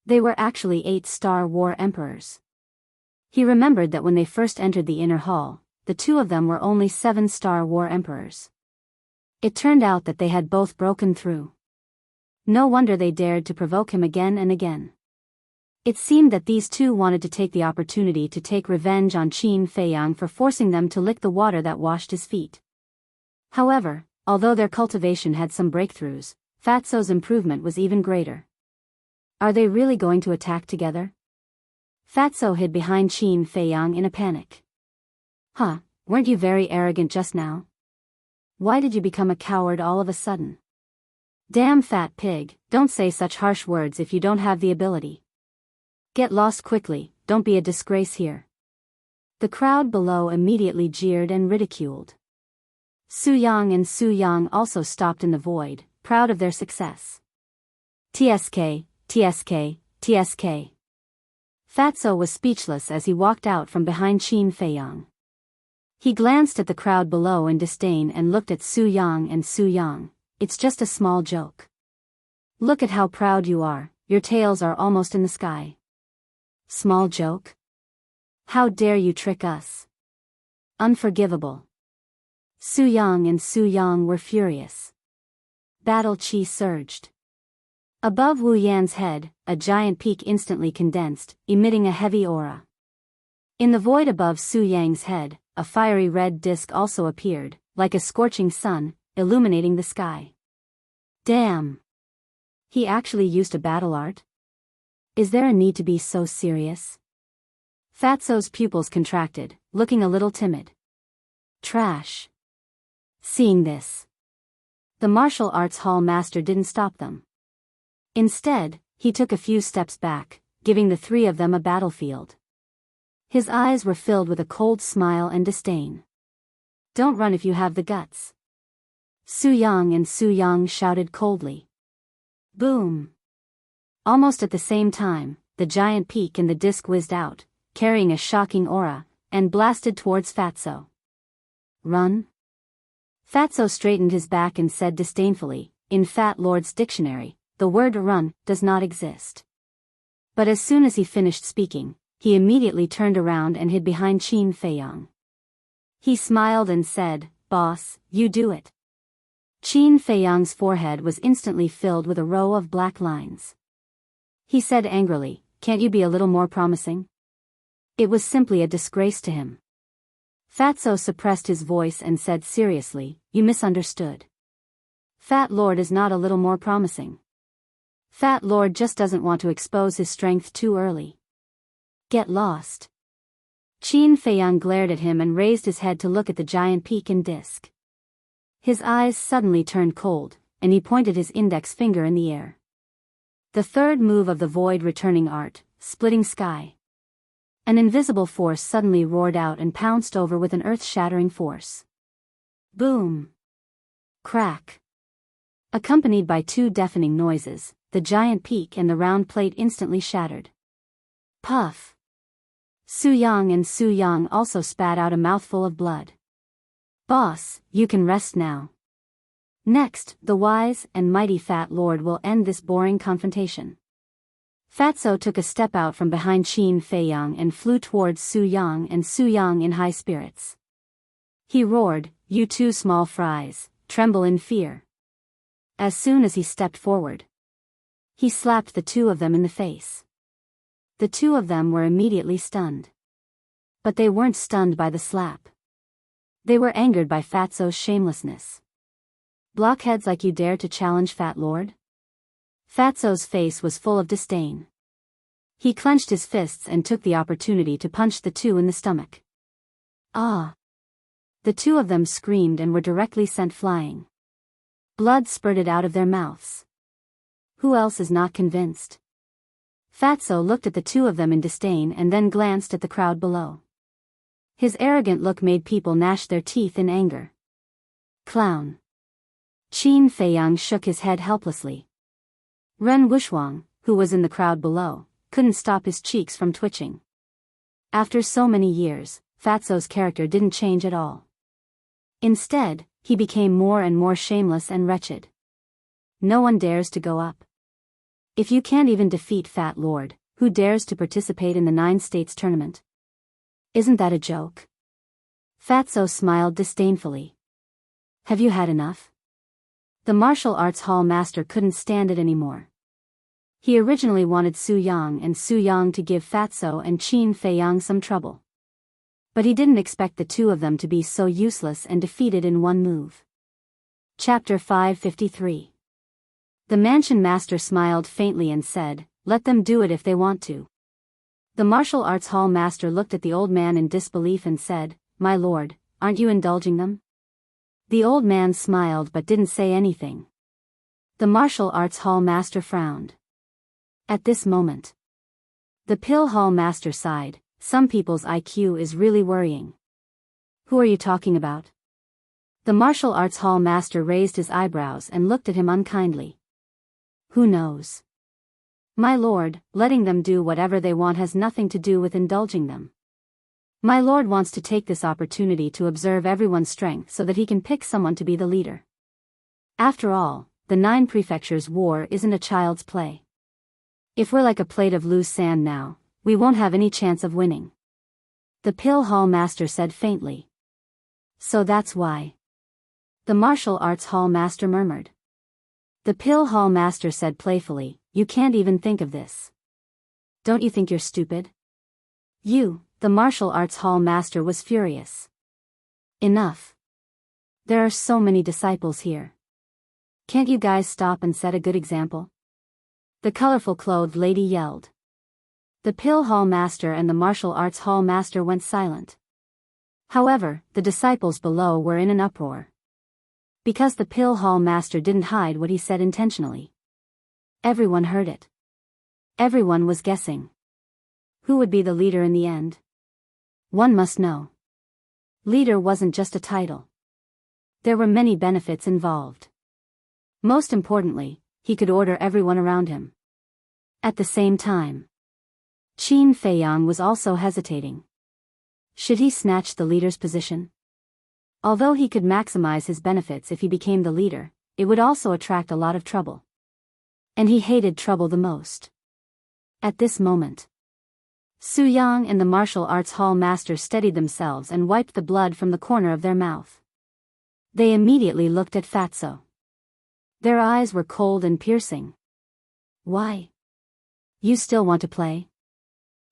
Speaker 1: They were actually 8-star war emperors. He remembered that when they first entered the inner hall, the two of them were only 7-star war emperors. It turned out that they had both broken through. No wonder they dared to provoke him again and again. It seemed that these two wanted to take the opportunity to take revenge on Qin Feiyang for forcing them to lick the water that washed his feet. However, although their cultivation had some breakthroughs, Fatso's improvement was even greater. Are they really going to attack together? Fatso hid behind Qin Feiyang in a panic. Huh, weren't you very arrogant just now? Why did you become a coward all of a sudden? Damn fat pig, don't say such harsh words if you don't have the ability. Get lost quickly, don't be a disgrace here. The crowd below immediately jeered and ridiculed. Su Yang and Su Yang also stopped in the void, proud of their success. TSK, TSK, TSK. Fatso was speechless as he walked out from behind Qin Feiyang. He glanced at the crowd below in disdain and looked at Su Yang and Su Yang. It's just a small joke. Look at how proud you are, your tails are almost in the sky. Small joke? How dare you trick us? Unforgivable. Su Yang and Su Yang were furious. Battle chi surged. Above Wu Yan's head, a giant peak instantly condensed, emitting a heavy aura. In the void above Su Yang's head, a fiery red disk also appeared, like a scorching sun, illuminating the sky. Damn! He actually used a battle art? Is there a need to be so serious? Fatso's pupils contracted, looking a little timid. Trash. Seeing this, the martial arts hall master didn't stop them. Instead, he took a few steps back, giving the three of them a battlefield. His eyes were filled with a cold smile and disdain. Don't run if you have the guts. Su Yang and Su Yang shouted coldly. Boom! Almost at the same time, the giant peak and the disc whizzed out, carrying a shocking aura, and blasted towards Fatso. Run? Fatso straightened his back and said disdainfully, in Fat Lord's dictionary, the word run does not exist. But as soon as he finished speaking, he immediately turned around and hid behind Qin Feiyang. He smiled and said, Boss, you do it. Qin Feiyang's forehead was instantly filled with a row of black lines. He said angrily, Can't you be a little more promising? It was simply a disgrace to him. Fatso suppressed his voice and said seriously, You misunderstood. Fat Lord is not a little more promising. Fat Lord just doesn't want to expose his strength too early. Get lost. Qin Feiyang glared at him and raised his head to look at the giant peak and disc. His eyes suddenly turned cold, and he pointed his index finger in the air. The third move of the void returning art, splitting sky. An invisible force suddenly roared out and pounced over with an earth-shattering force. Boom! Crack! Accompanied by two deafening noises, the giant peak and the round plate instantly shattered. Puff! Su Yang and Su Yang also spat out a mouthful of blood. Boss, you can rest now. Next, the wise and mighty Fat Lord will end this boring confrontation. Fatso took a step out from behind Qin Feiyang and flew towards Su Yang and Su Yang in high spirits. He roared, you two small fries, tremble in fear." As soon as he stepped forward, he slapped the two of them in the face. The two of them were immediately stunned. But they weren't stunned by the slap. They were angered by Fatso's shamelessness. "Blockheads like you dare to challenge Fat Lord?" Fatso's face was full of disdain. He clenched his fists and took the opportunity to punch the two in the stomach. "Ah!" The two of them screamed and were directly sent flying. Blood spurted out of their mouths. Who else is not convinced? Fatso looked at the two of them in disdain and then glanced at the crowd below. His arrogant look made people gnash their teeth in anger. "Clown." Qin Feiyang shook his head helplessly. Ren Wushuang, who was in the crowd below, couldn't stop his cheeks from twitching. After so many years, Fatso's character didn't change at all. Instead, he became more and more shameless and wretched. No one dares to go up. If you can't even defeat Fat Lord, who dares to participate in the 9 states tournament? Isn't that a joke? Fatso smiled disdainfully. Have you had enough? The martial arts hall master couldn't stand it anymore. He originally wanted Su Yang and Su Yang to give Fatso and Qin Feiyang some trouble. But he didn't expect the two of them to be so useless and defeated in one move. Chapter 553. The mansion master smiled faintly and said, "Let them do it if they want to." The martial arts hall master looked at the old man in disbelief and said, "My lord, aren't you indulging them?" The old man smiled but didn't say anything. The martial arts hall master frowned. At this moment, the pill hall master sighed. Some people's IQ is really worrying. Who are you talking about? The martial arts hall master raised his eyebrows and looked at him unkindly. Who knows? My lord, letting them do whatever they want has nothing to do with indulging them. My lord wants to take this opportunity to observe everyone's strength so that he can pick someone to be the leader. After all, the 9 prefectures war isn't a child's play. If we're like a plate of loose sand now, we won't have any chance of winning. The pill hall master said faintly. So that's why. The martial arts hall master murmured. The pill hall master said playfully, "You can't even think of this. Don't you think you're stupid?" The martial arts hall master was furious. Enough. There are so many disciples here. Can't you guys stop and set a good example? The colorful clothed lady yelled. The pill hall master and the martial arts hall master went silent. However, the disciples below were in an uproar. Because the pill hall master didn't hide what he said intentionally. Everyone heard it. Everyone was guessing. Who would be the leader in the end? One must know. Leader wasn't just a title. There were many benefits involved. Most importantly, he could order everyone around him. At the same time, Qin Feiyang was also hesitating. Should he snatch the leader's position? Although he could maximize his benefits if he became the leader, it would also attract a lot of trouble. And he hated trouble the most. At this moment, Su Yang and the martial arts hall master steadied themselves and wiped the blood from the corner of their mouth. They immediately looked at Fatso. Their eyes were cold and piercing. Why? You still want to play?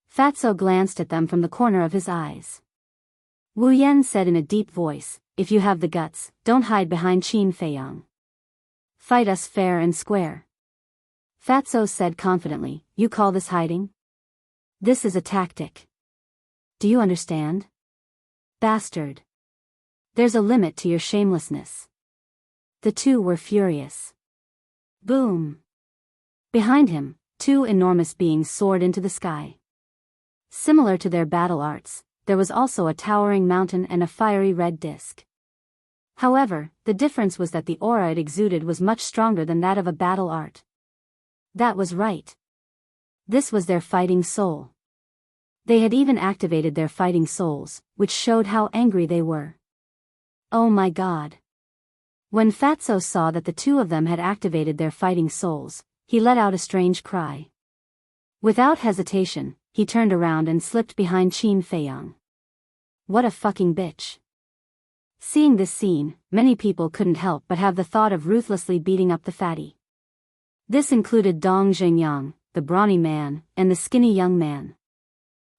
Speaker 1: Fatso glanced at them from the corner of his eyes. Wu Yan said in a deep voice, "If you have the guts, don't hide behind Qin Feiyang. Fight us fair and square." Fatso said confidently, "You call this hiding? This is a tactic. Do you understand? Bastard. There's a limit to your shamelessness." The two were furious. Boom. Behind him, 2 enormous beings soared into the sky. Similar to their battle arts, there was also a towering mountain and a fiery red disk. However, the difference was that the aura it exuded was much stronger than that of a battle art. That was right. This was their fighting soul. They had even activated their fighting souls, which showed how angry they were. Oh my god. When Fatso saw that the two of them had activated their fighting souls, he let out a strange cry. Without hesitation, he turned around and slipped behind Qin Feiyang. What a fucking bitch. Seeing this scene, many people couldn't help but have the thought of ruthlessly beating up the fatty. This included Dong Zhengyang, the brawny man, and the skinny young man.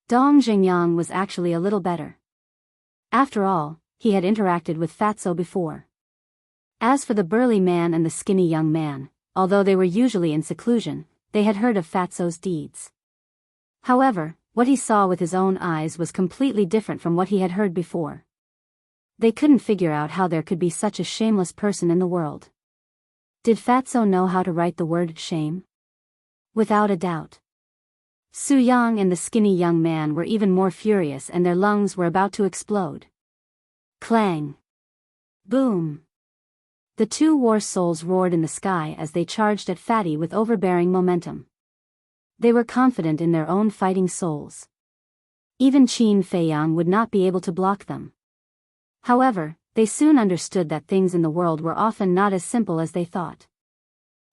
Speaker 1: Dong Zhengyang was actually a little better. After all, he had interacted with Fatso before. As for the burly man and the skinny young man, although they were usually in seclusion, they had heard of Fatso's deeds. However, what he saw with his own eyes was completely different from what he had heard before. They couldn't figure out how there could be such a shameless person in the world. Did Fatso know how to write the word shame? Without a doubt. Su Yang and the skinny young man were even more furious, and their lungs were about to explode. Clang! Boom! The two war souls roared in the sky as they charged at Fatty with overbearing momentum. They were confident in their own fighting souls. Even Qin Feiyang would not be able to block them. However, they soon understood that things in the world were often not as simple as they thought.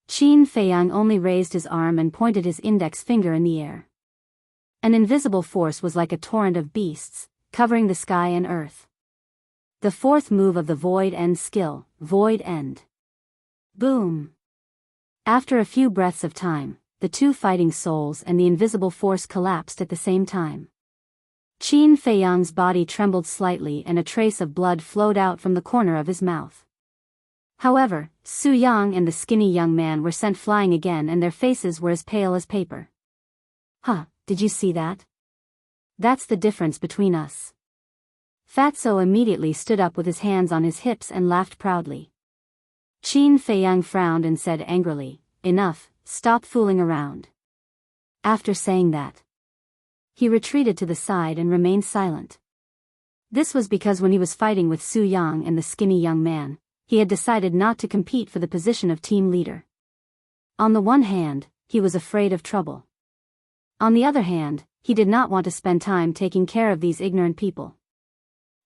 Speaker 1: Qin Feiyang only raised his arm and pointed his index finger in the air. An invisible force was like a torrent of beasts, covering the sky and earth. The fourth move of the Void End skill, Void End. Boom! After a few breaths of time, the two fighting souls and the invisible force collapsed at the same time. Qin Feiyang's body trembled slightly and a trace of blood flowed out from the corner of his mouth. However, Su Yang and the skinny young man were sent flying again, and their faces were as pale as paper. Huh, did you see that? That's the difference between us. Fatso immediately stood up with his hands on his hips and laughed proudly. Qin Feiyang frowned and said angrily, "Enough, stop fooling around." After saying that, he retreated to the side and remained silent. This was because when he was fighting with Su Yang and the skinny young man, he had decided not to compete for the position of team leader. On the one hand, he was afraid of trouble. On the other hand, he did not want to spend time taking care of these ignorant people.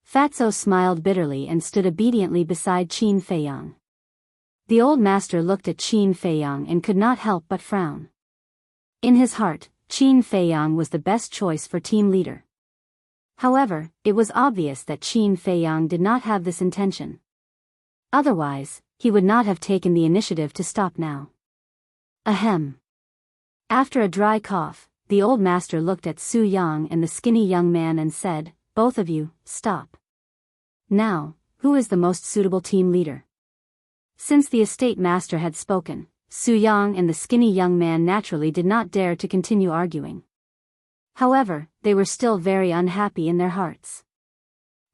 Speaker 1: Fatso smiled bitterly and stood obediently beside Qin Feiyang. The old master looked at Qin Feiyang and could not help but frown. In his heart, Qin Feiyang was the best choice for team leader. However, it was obvious that Qin Feiyang did not have this intention. Otherwise, he would not have taken the initiative to stop now. Ahem. After a dry cough, the old master looked at Su Yang and the skinny young man and said, "Both of you, stop. Now, who is the most suitable team leader?" Since the estate master had spoken, Su Yang and the skinny young man naturally did not dare to continue arguing. However, they were still very unhappy in their hearts.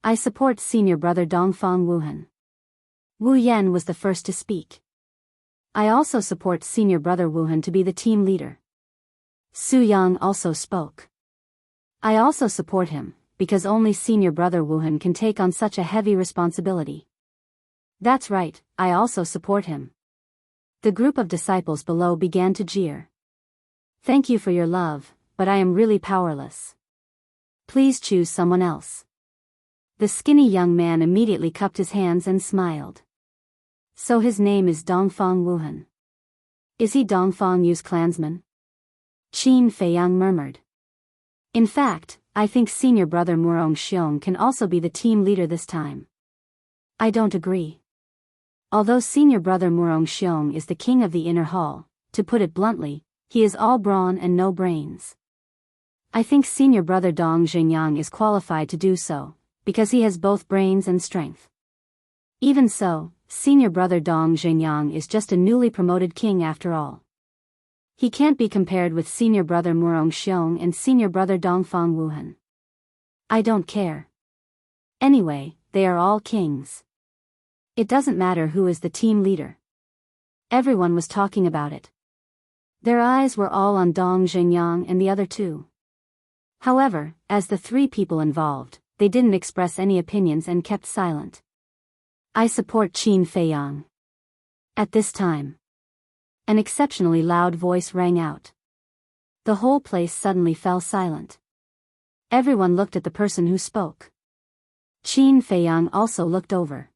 Speaker 1: "I support senior brother Dongfang Wuhan." Wu Yan was the first to speak. "I also support senior brother Wuhan to be the team leader." Su Yang also spoke. "I also support him, because only senior brother Wuhan can take on such a heavy responsibility." "That's right, I also support him." The group of disciples below began to jeer. "Thank you for your love, but I am really powerless. Please choose someone else." The skinny young man immediately cupped his hands and smiled. "So his name is Dongfang Wuhan. Is he Dongfang Yu's clansman?" Qin Feiyang murmured. "In fact, I think senior brother Murong Xiong can also be the team leader this time." "I don't agree. Although senior brother Murong Xiong is the king of the inner hall, to put it bluntly, he is all brawn and no brains. I think senior brother Dong Zhengyang is qualified to do so, because he has both brains and strength. Even so, senior brother Dong Zhengyang is just a newly promoted king after all. He can't be compared with senior brother Murong Xiong and senior brother Dongfang Wuhan. I don't care. Anyway, they are all kings. It doesn't matter who is the team leader." Everyone was talking about it. Their eyes were all on Dong Zhengyang and the other two. However, as the three people involved, they didn't express any opinions and kept silent. "I support Qin Feiyang." At this time, an exceptionally loud voice rang out. The whole place suddenly fell silent. Everyone looked at the person who spoke. Qin Feiyang also looked over.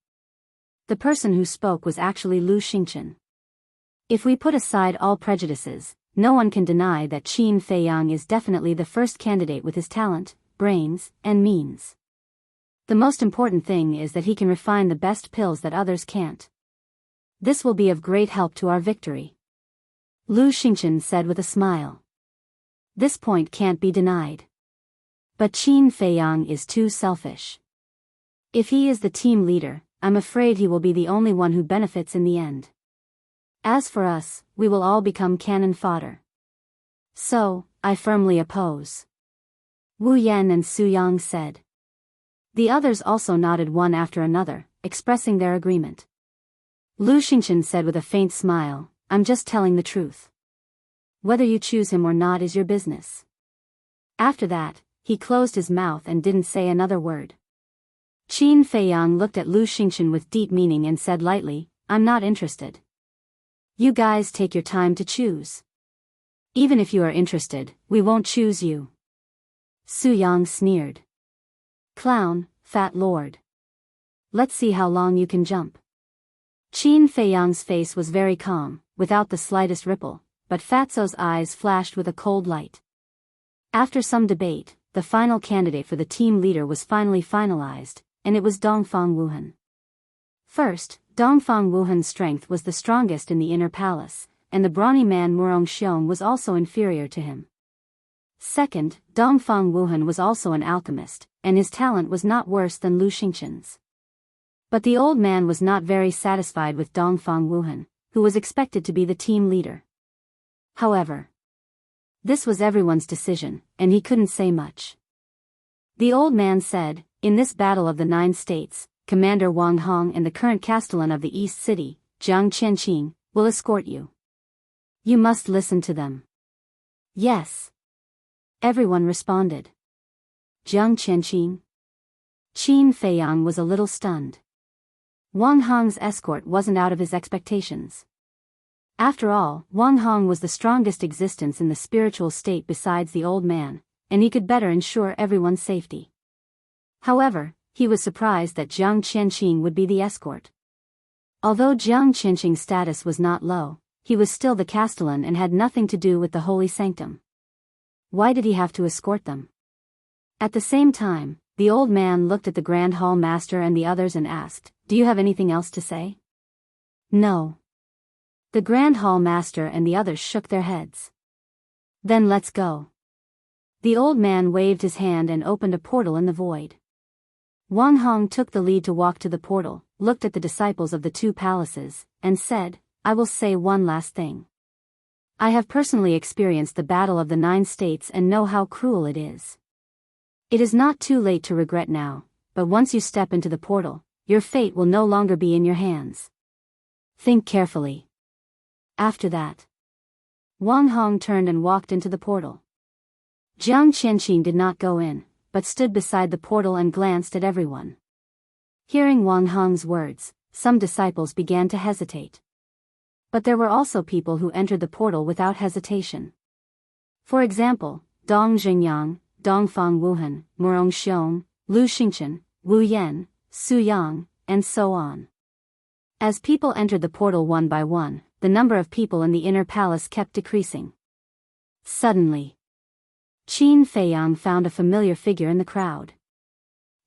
Speaker 1: The person who spoke was actually Lu Xingchen. If we put aside all prejudices, no one can deny that Qin Feiyang is definitely the first candidate with his talent, brains, and means. The most important thing is that he can refine the best pills that others can't. This will be of great help to our victory. Lu Xingchen said with a smile. This point can't be denied. But Qin Feiyang is too selfish. If he is the team leader, I'm afraid he will be the only one who benefits in the end. As for us, we will all become cannon fodder. So, I firmly oppose. Wu Yan and Su Yang said. The others also nodded one after another, expressing their agreement. Lu Xingchen said with a faint smile, I'm just telling the truth. Whether you choose him or not is your business. After that, he closed his mouth and didn't say another word. Qin Feiyang looked at Lu Xingchen with deep meaning and said lightly, I'm not interested. You guys take your time to choose. Even if you are interested, we won't choose you. Su Yang sneered. Clown, fat lord. Let's see how long you can jump. Qin Feiyang's face was very calm, without the slightest ripple, but Fatso's eyes flashed with a cold light. After some debate, the final candidate for the team leader was finally finalized, and it was Dongfang Wuhan. First, Dongfang Wuhan's strength was the strongest in the inner palace, and the brawny man Murong Xiong was also inferior to him. Second, Dongfang Wuhan was also an alchemist, and his talent was not worse than Lu Xingchen's. But the old man was not very satisfied with Dongfang Wuhan, who was expected to be the team leader. However, this was everyone's decision, and he couldn't say much. The old man said, in this battle of the 9 states, Commander Wang Hong and the current castellan of the East City, Jiang Qianqing, will escort you. You must listen to them. Yes. Everyone responded. Jiang Qianqing? Qin Feiyang was a little stunned. Wang Hong's escort wasn't out of his expectations. After all, Wang Hong was the strongest existence in the spiritual state besides the old man, and he could better ensure everyone's safety. However, he was surprised that Jiang Qianqing would be the escort. Although Jiang Qianqing's status was not low, he was still the castellan and had nothing to do with the holy sanctum. Why did he have to escort them? At the same time, the old man looked at the Grand Hall Master and the others and asked, Do you have anything else to say? No. The Grand Hall Master and the others shook their heads. Then let's go. The old man waved his hand and opened a portal in the void. Wang Hong took the lead to walk to the portal, looked at the disciples of the 2 palaces, and said, I will say one last thing. I have personally experienced the battle of the 9 states and know how cruel it is. It is not too late to regret now, but once you step into the portal, your fate will no longer be in your hands. Think carefully. After that, Wang Hong turned and walked into the portal. Jiang Qianqing did not go in, but stood beside the portal and glanced at everyone. Hearing Wang Hong's words, some disciples began to hesitate. But there were also people who entered the portal without hesitation. For example, Dong Xingyang, Dongfang Wuhan, Murong Xiong, Lu Xingchen, Wu Yan, Su Yang, and so on. As people entered the portal one by one, the number of people in the inner palace kept decreasing. Suddenly, Qin Feiyang found a familiar figure in the crowd.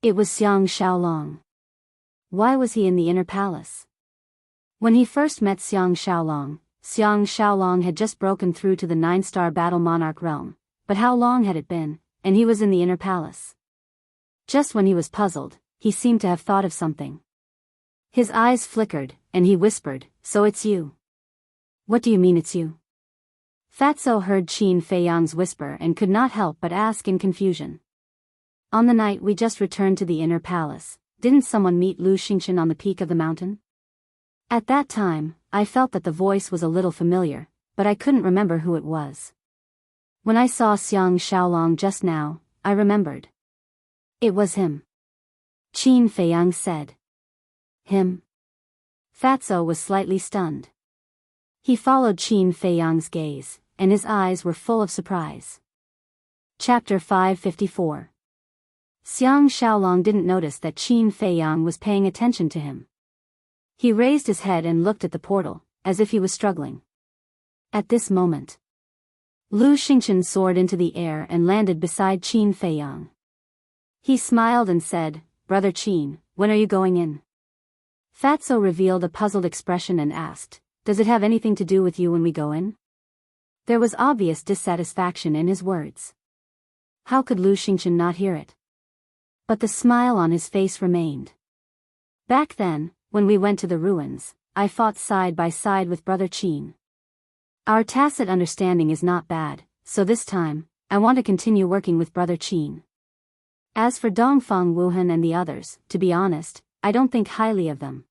Speaker 1: It was Xiang Xiaolong. Why was he in the inner palace? When he first met Xiang Xiaolong had just broken through to the 9-star battle monarch realm, but how long had it been, and he was in the inner palace? Just when he was puzzled, he seemed to have thought of something. His eyes flickered, and he whispered, So it's you. What do you mean it's you? Fatso heard Qin Feiyang's whisper and could not help but ask in confusion. On the night we just returned to the inner palace, didn't someone meet Lu Xingchen on the peak of the mountain? At that time, I felt that the voice was a little familiar, but I couldn't remember who it was. When I saw Xiang Xiaolong just now, I remembered. It was him. Qin Feiyang said. Him? Fatso was slightly stunned. He followed Qin Feiyang's gaze, and his eyes were full of surprise. Chapter 554. Xiang Xiaolong didn't notice that Qin Feiyang was paying attention to him. He raised his head and looked at the portal, as if he was struggling. At this moment, Lu Xingchen soared into the air and landed beside Qin Feiyang. He smiled and said, Brother Qin, when are you going in? Fatso revealed a puzzled expression and asked, does it have anything to do with you when we go in? There was obvious dissatisfaction in his words. How could Lu Xingchen not hear it? But the smile on his face remained. Back then, when we went to the ruins, I fought side by side with Brother Qin. Our tacit understanding is not bad, so this time, I want to continue working with Brother Qin. As for Dongfang Wuhan and the others, to be honest, I don't think highly of them.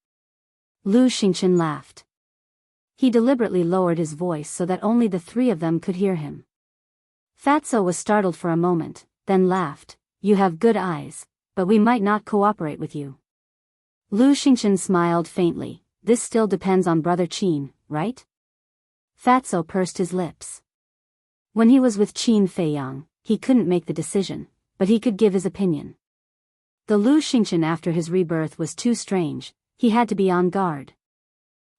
Speaker 1: Lu Xingchen laughed. He deliberately lowered his voice so that only the three of them could hear him. Fatso was startled for a moment, then laughed. You have good eyes, but we might not cooperate with you. Lu Xingchen smiled faintly. This still depends on Brother Qin, right? Fatso pursed his lips. When he was with Qin Feiyang, he couldn't make the decision, but he could give his opinion. The Lu Xingchen after his rebirth was too strange, he had to be on guard.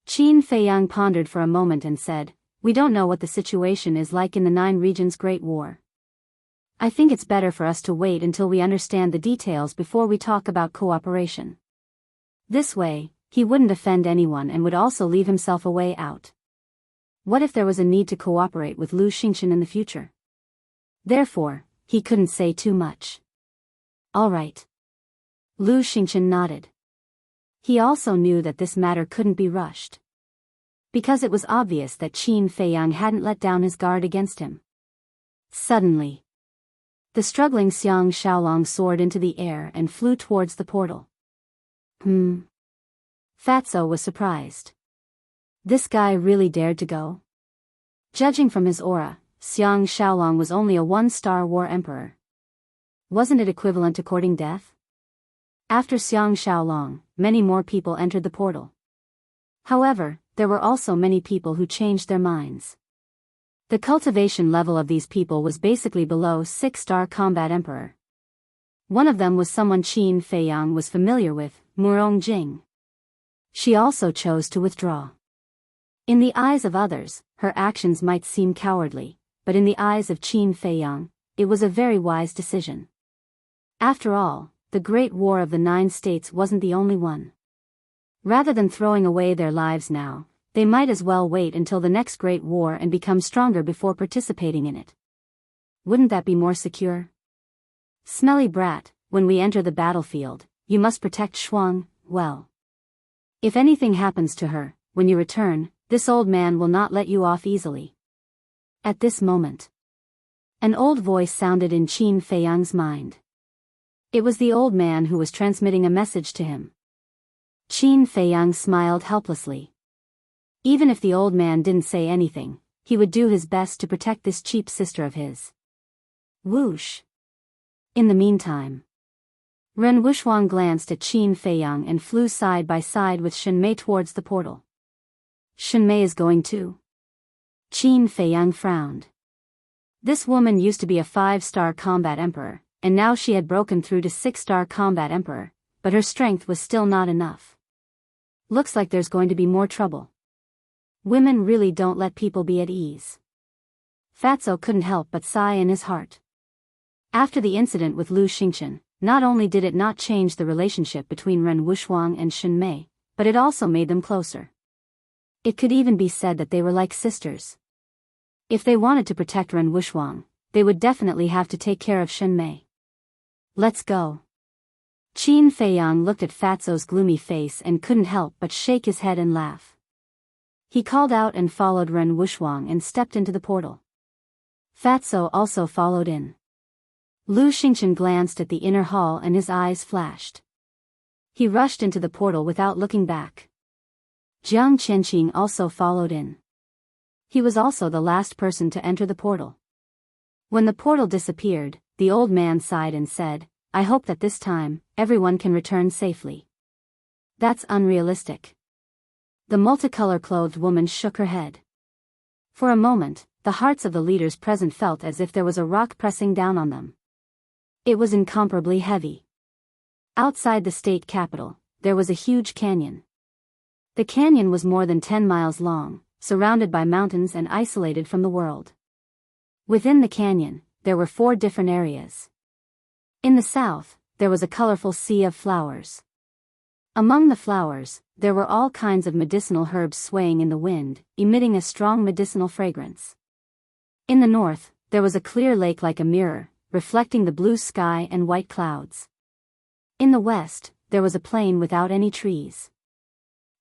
Speaker 1: Qin Feiyang pondered for a moment and said, we don't know what the situation is like in the Nine Regions' Great War. I think it's better for us to wait until we understand the details before we talk about cooperation. This way, he wouldn't offend anyone and would also leave himself a way out. What if there was a need to cooperate with Lu Xingchen in the future? Therefore, he couldn't say too much. All right. Lu Xingchen nodded. He also knew that this matter couldn't be rushed. Because it was obvious that Qin Feiyang hadn't let down his guard against him. Suddenly, the struggling Xiang Xiaolong soared into the air and flew towards the portal. Fatso was surprised. This guy really dared to go? Judging from his aura, Xiang Xiaolong was only a one-star war emperor. Wasn't it equivalent to courting death? After Xiang Xiaolong, many more people entered the portal. However, there were also many people who changed their minds. The cultivation level of these people was basically below 6-star combat emperor. One of them was someone Qin Feiyang was familiar with, Murong Jing. She also chose to withdraw. In the eyes of others, her actions might seem cowardly, but in the eyes of Qin Feiyang, it was a very wise decision. After all, the Great War of the 9 States wasn't the only one. Rather than throwing away their lives now, they might as well wait until the next Great War and become stronger before participating in it. Wouldn't that be more secure? Smelly brat, when we enter the battlefield, you must protect Shuang, well. If anything happens to her, when you return, this old man will not let you off easily. At this moment, an old voice sounded in Qin Feiyang's mind. It was the old man who was transmitting a message to him. Qin Feiyang smiled helplessly. Even if the old man didn't say anything, he would do his best to protect this cheap sister of his. Whoosh. In the meantime, Ren Wuxuang glanced at Qin Feiyang and flew side by side with Shenmei towards the portal. Shenmei is going too? Qin Feiyang frowned. This woman used to be a 5-star combat emperor, and now she had broken through to 6-star combat emperor, but her strength was still not enough. Looks like there's going to be more trouble. Women really don't let people be at ease. Fatso couldn't help but sigh in his heart. After the incident with Lu Xingchen, not only did it not change the relationship between Ren Wuxuang and Shenmei, but it also made them closer. It could even be said that they were like sisters. If they wanted to protect Ren Wuxuang, they would definitely have to take care of Shenmei. Let's go. Qin Feiyang looked at Fatso's gloomy face and couldn't help but shake his head and laugh. He called out and followed Ren Wuxuang and stepped into the portal. Fatso also followed in. Lu Xingchen glanced at the inner hall and his eyes flashed. He rushed into the portal without looking back. Jiang Qianqing also followed in. He was also the last person to enter the portal. When the portal disappeared, the old man sighed and said, I hope that this time, everyone can return safely. That's unrealistic. The multicolor-clothed woman shook her head. For a moment, the hearts of the leaders present felt as if there was a rock pressing down on them. It was incomparably heavy. Outside the state capital, there was a huge canyon. The canyon was more than 10 miles long, surrounded by mountains and isolated from the world. Within the canyon, there were 4 different areas. In the south, there was a colorful sea of flowers. Among the flowers, there were all kinds of medicinal herbs swaying in the wind, emitting a strong medicinal fragrance. In the north, there was a clear lake like a mirror, reflecting the blue sky and white clouds. In the west, there was a plain without any trees.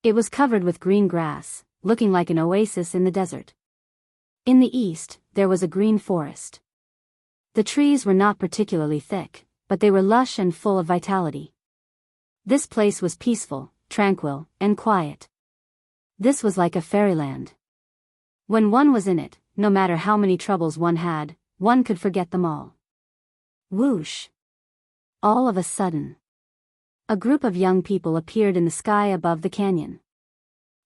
Speaker 1: It was covered with green grass, looking like an oasis in the desert. In the east, there was a green forest. The trees were not particularly thick, but they were lush and full of vitality. This place was peaceful, tranquil, and quiet. This was like a fairyland. When one was in it, no matter how many troubles one had, one could forget them all. Whoosh! All of a sudden, a group of young people appeared in the sky above the canyon.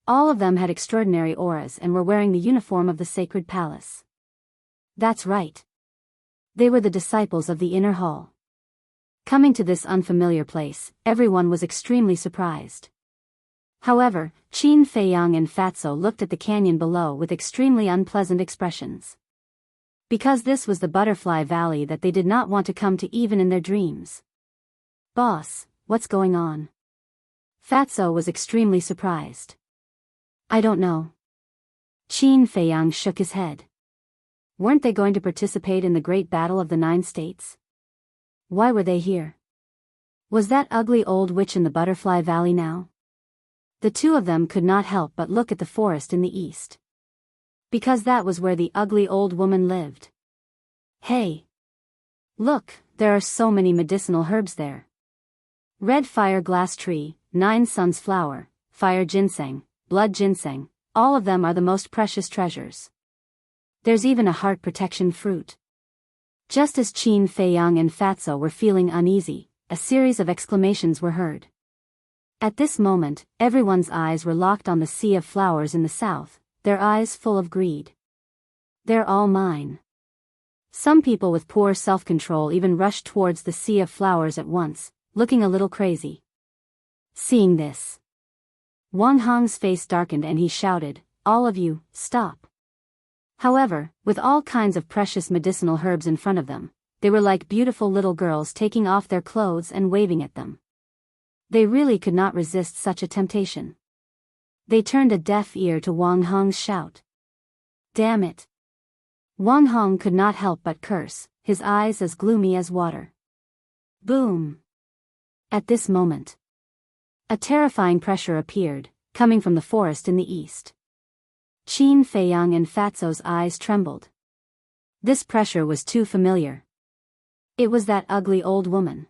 Speaker 1: All of them had extraordinary auras and were wearing the uniform of the sacred palace. That's right. They were the disciples of the inner hall. Coming to this unfamiliar place, everyone was extremely surprised. However, Qin Feiyang and Fatso looked at the canyon below with extremely unpleasant expressions. Because this was the Butterfly Valley that they did not want to come to even in their dreams. Boss, what's going on? Fatso was extremely surprised. I don't know. Qin Feiyang shook his head. Weren't they going to participate in the great battle of the 9 states? Why were they here? Was that ugly old witch in the Butterfly Valley now? The two of them could not help but look at the forest in the east. Because that was where the ugly old woman lived. Hey! Look, there are so many medicinal herbs there. Red fire glass tree, 9 suns flower, fire ginseng, blood ginseng, all of them are the most precious treasures. There's even a heart protection fruit. Just as Qin Feiyang and Fatso were feeling uneasy, a series of exclamations were heard. At this moment, everyone's eyes were locked on the sea of flowers in the south, their eyes full of greed. They're all mine. Some people with poor self-control even rushed towards the sea of flowers at once, looking a little crazy. Seeing this, Wang Hong's face darkened and he shouted, "All of you, stop." However, with all kinds of precious medicinal herbs in front of them, they were like beautiful little girls taking off their clothes and waving at them. They really could not resist such a temptation. They turned a deaf ear to Wang Hong's shout. Damn it! Wang Hong could not help but curse, his eyes as gloomy as water. Boom! At this moment, a terrifying pressure appeared, coming from the forest in the east. Qin Feiyang and Fatso's eyes trembled. This pressure was too familiar. It was that ugly old woman.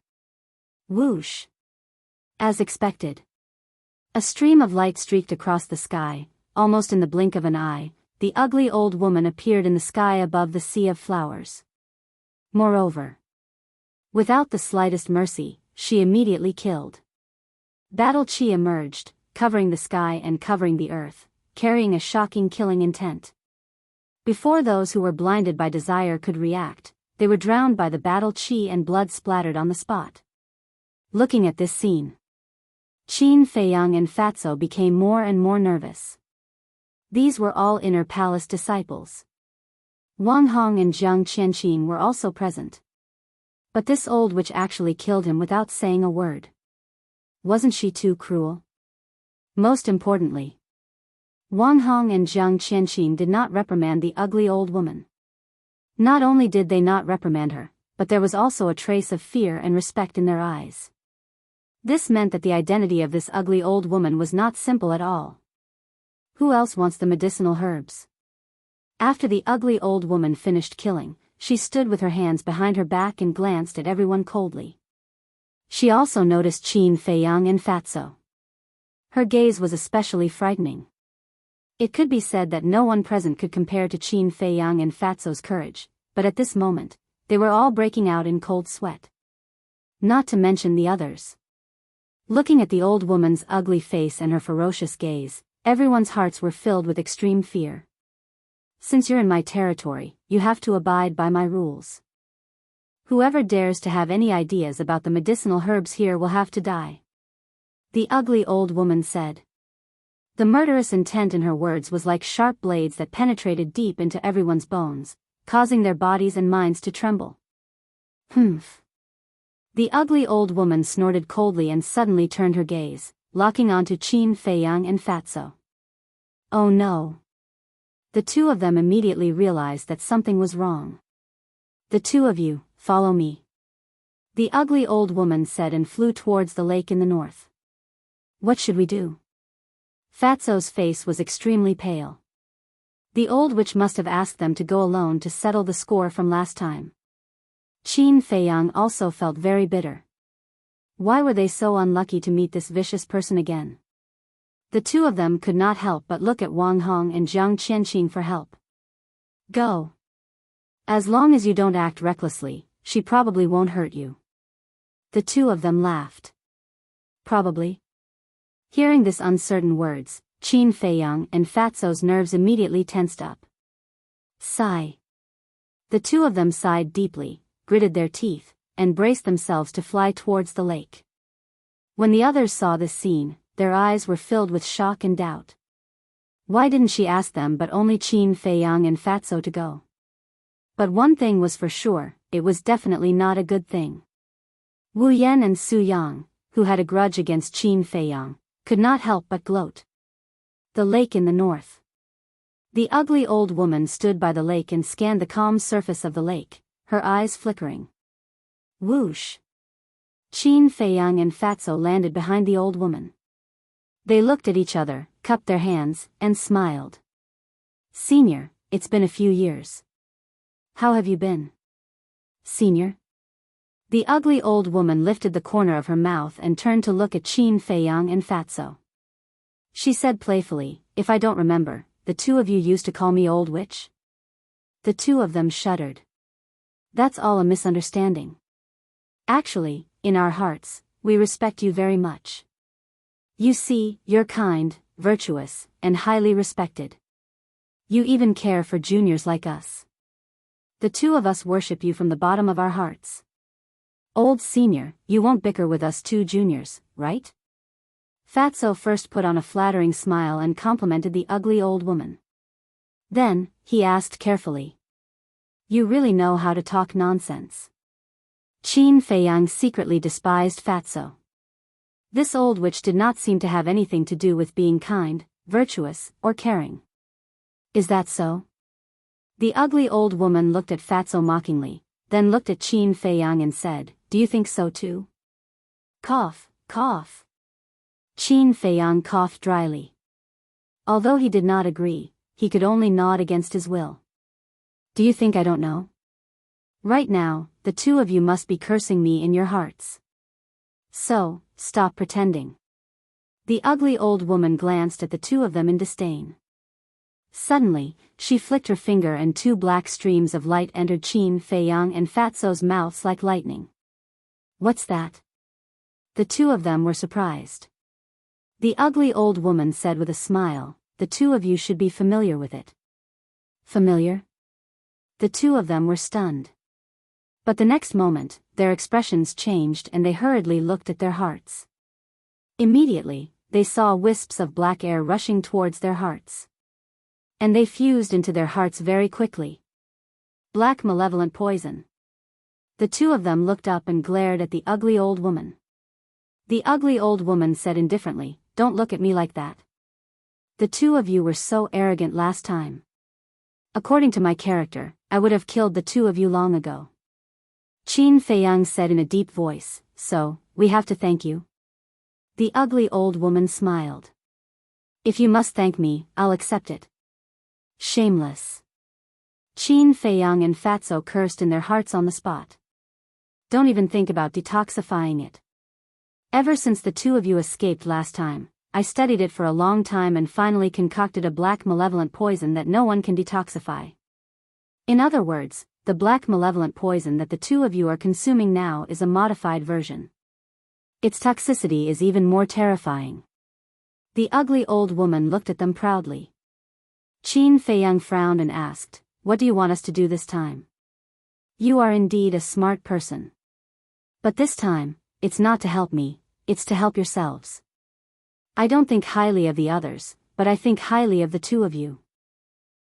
Speaker 1: Whoosh! As expected, a stream of light streaked across the sky. Almost in the blink of an eye, the ugly old woman appeared in the sky above the sea of flowers. Moreover, without the slightest mercy, she immediately killed. Battle Chi emerged, covering the sky and covering the earth, carrying a shocking killing intent. Before those who were blinded by desire could react, they were drowned by the battle Chi and blood splattered on the spot. Looking at this scene, Qin Feiyang and Fatso became more and more nervous. These were all inner palace disciples. Wang Hong and Jiang Qianqin were also present. But this old witch actually killed him without saying a word. Wasn't she too cruel? Most importantly, Wang Hong and Jiang Qianqin did not reprimand the ugly old woman. Not only did they not reprimand her, but there was also a trace of fear and respect in their eyes. This meant that the identity of this ugly old woman was not simple at all. Who else wants the medicinal herbs? After the ugly old woman finished killing, she stood with her hands behind her back and glanced at everyone coldly. She also noticed Qin Feiyang and Fatso. Her gaze was especially frightening. It could be said that no one present could compare to Qin Feiyang and Fatso's courage, but at this moment, they were all breaking out in cold sweat. Not to mention the others. Looking at the old woman's ugly face and her ferocious gaze, everyone's hearts were filled with extreme fear. Since you're in my territory, you have to abide by my rules. Whoever dares to have any ideas about the medicinal herbs here will have to die. The ugly old woman said. The murderous intent in her words was like sharp blades that penetrated deep into everyone's bones, causing their bodies and minds to tremble. Humph. The ugly old woman snorted coldly and suddenly turned her gaze, locking onto Qin Feiyang and Fatso. Oh no. The two of them immediately realized that something was wrong. The two of you, follow me. The ugly old woman said and flew towards the lake in the north. What should we do? Fatso's face was extremely pale. The old witch must have asked them to go alone to settle the score from last time. Qin Feiyang also felt very bitter. Why were they so unlucky to meet this vicious person again? The two of them could not help but look at Wang Hong and Jiang Qianqing for help. Go. As long as you don't act recklessly, she probably won't hurt you. The two of them laughed. Probably. Hearing this uncertain words, Qin Feiyang and Fatso's nerves immediately tensed up. Sigh. The two of them sighed deeply, gritted their teeth, and braced themselves to fly towards the lake. When the others saw this scene, their eyes were filled with shock and doubt. Why didn't she ask them but only Qin Feiyang and Fatso to go? But one thing was for sure, it was definitely not a good thing. Wu Yan and Su Yang, who had a grudge against Qin Feiyang, could not help but gloat. The lake in the north. The ugly old woman stood by the lake and scanned the calm surface of the lake, her eyes flickering. Whoosh! Qin Feiyang and Fatso landed behind the old woman. They looked at each other, cupped their hands, and smiled. Senior, it's been a few years. How have you been? Senior? The ugly old woman lifted the corner of her mouth and turned to look at Qin Feiyang and Fatso. She said playfully, if I don't remember, the two of you used to call me old witch? The two of them shuddered. That's all a misunderstanding. Actually, in our hearts, we respect you very much. You see, you're kind, virtuous, and highly respected. You even care for juniors like us. The two of us worship you from the bottom of our hearts. Old senior, you won't bicker with us two juniors, right? Fatso first put on a flattering smile and complimented the ugly old woman. Then, he asked carefully. You really know how to talk nonsense. Qin Feiyang secretly despised Fatso. This old witch did not seem to have anything to do with being kind, virtuous, or caring. Is that so? The ugly old woman looked at Fatso mockingly, then looked at Qin Feiyang and said, do you think so too? Cough, cough. Qin Feiyang coughed dryly. Although he did not agree, he could only nod against his will. Do you think I don't know? Right now, the two of you must be cursing me in your hearts. So, stop pretending. The ugly old woman glanced at the two of them in disdain. Suddenly, she flicked her finger and two black streams of light entered Qin Feiyang and Fatso's mouths like lightning. What's that? The two of them were surprised. The ugly old woman said with a smile, the two of you should be familiar with it. Familiar? The two of them were stunned. But the next moment, their expressions changed and they hurriedly looked at their hearts. Immediately, they saw wisps of black air rushing towards their hearts. And they fused into their hearts very quickly. Black malevolent poison. The two of them looked up and glared at the ugly old woman. The ugly old woman said indifferently, don't look at me like that. The two of you were so arrogant last time. According to my character, I would have killed the two of you long ago. Qin Feiyang said in a deep voice, so, we have to thank you? The ugly old woman smiled. If you must thank me, I'll accept it. Shameless. Qin Feiyang and Fatso cursed in their hearts on the spot. Don't even think about detoxifying it. Ever since the two of you escaped last time, I studied it for a long time and finally concocted a black malevolent poison that no one can detoxify. In other words, the black malevolent poison that the two of you are consuming now is a modified version. Its toxicity is even more terrifying. The ugly old woman looked at them proudly. Qin Feiyang frowned and asked, what do you want us to do this time? You are indeed a smart person. But this time, it's not to help me, it's to help yourselves. I don't think highly of the others, but I think highly of the two of you.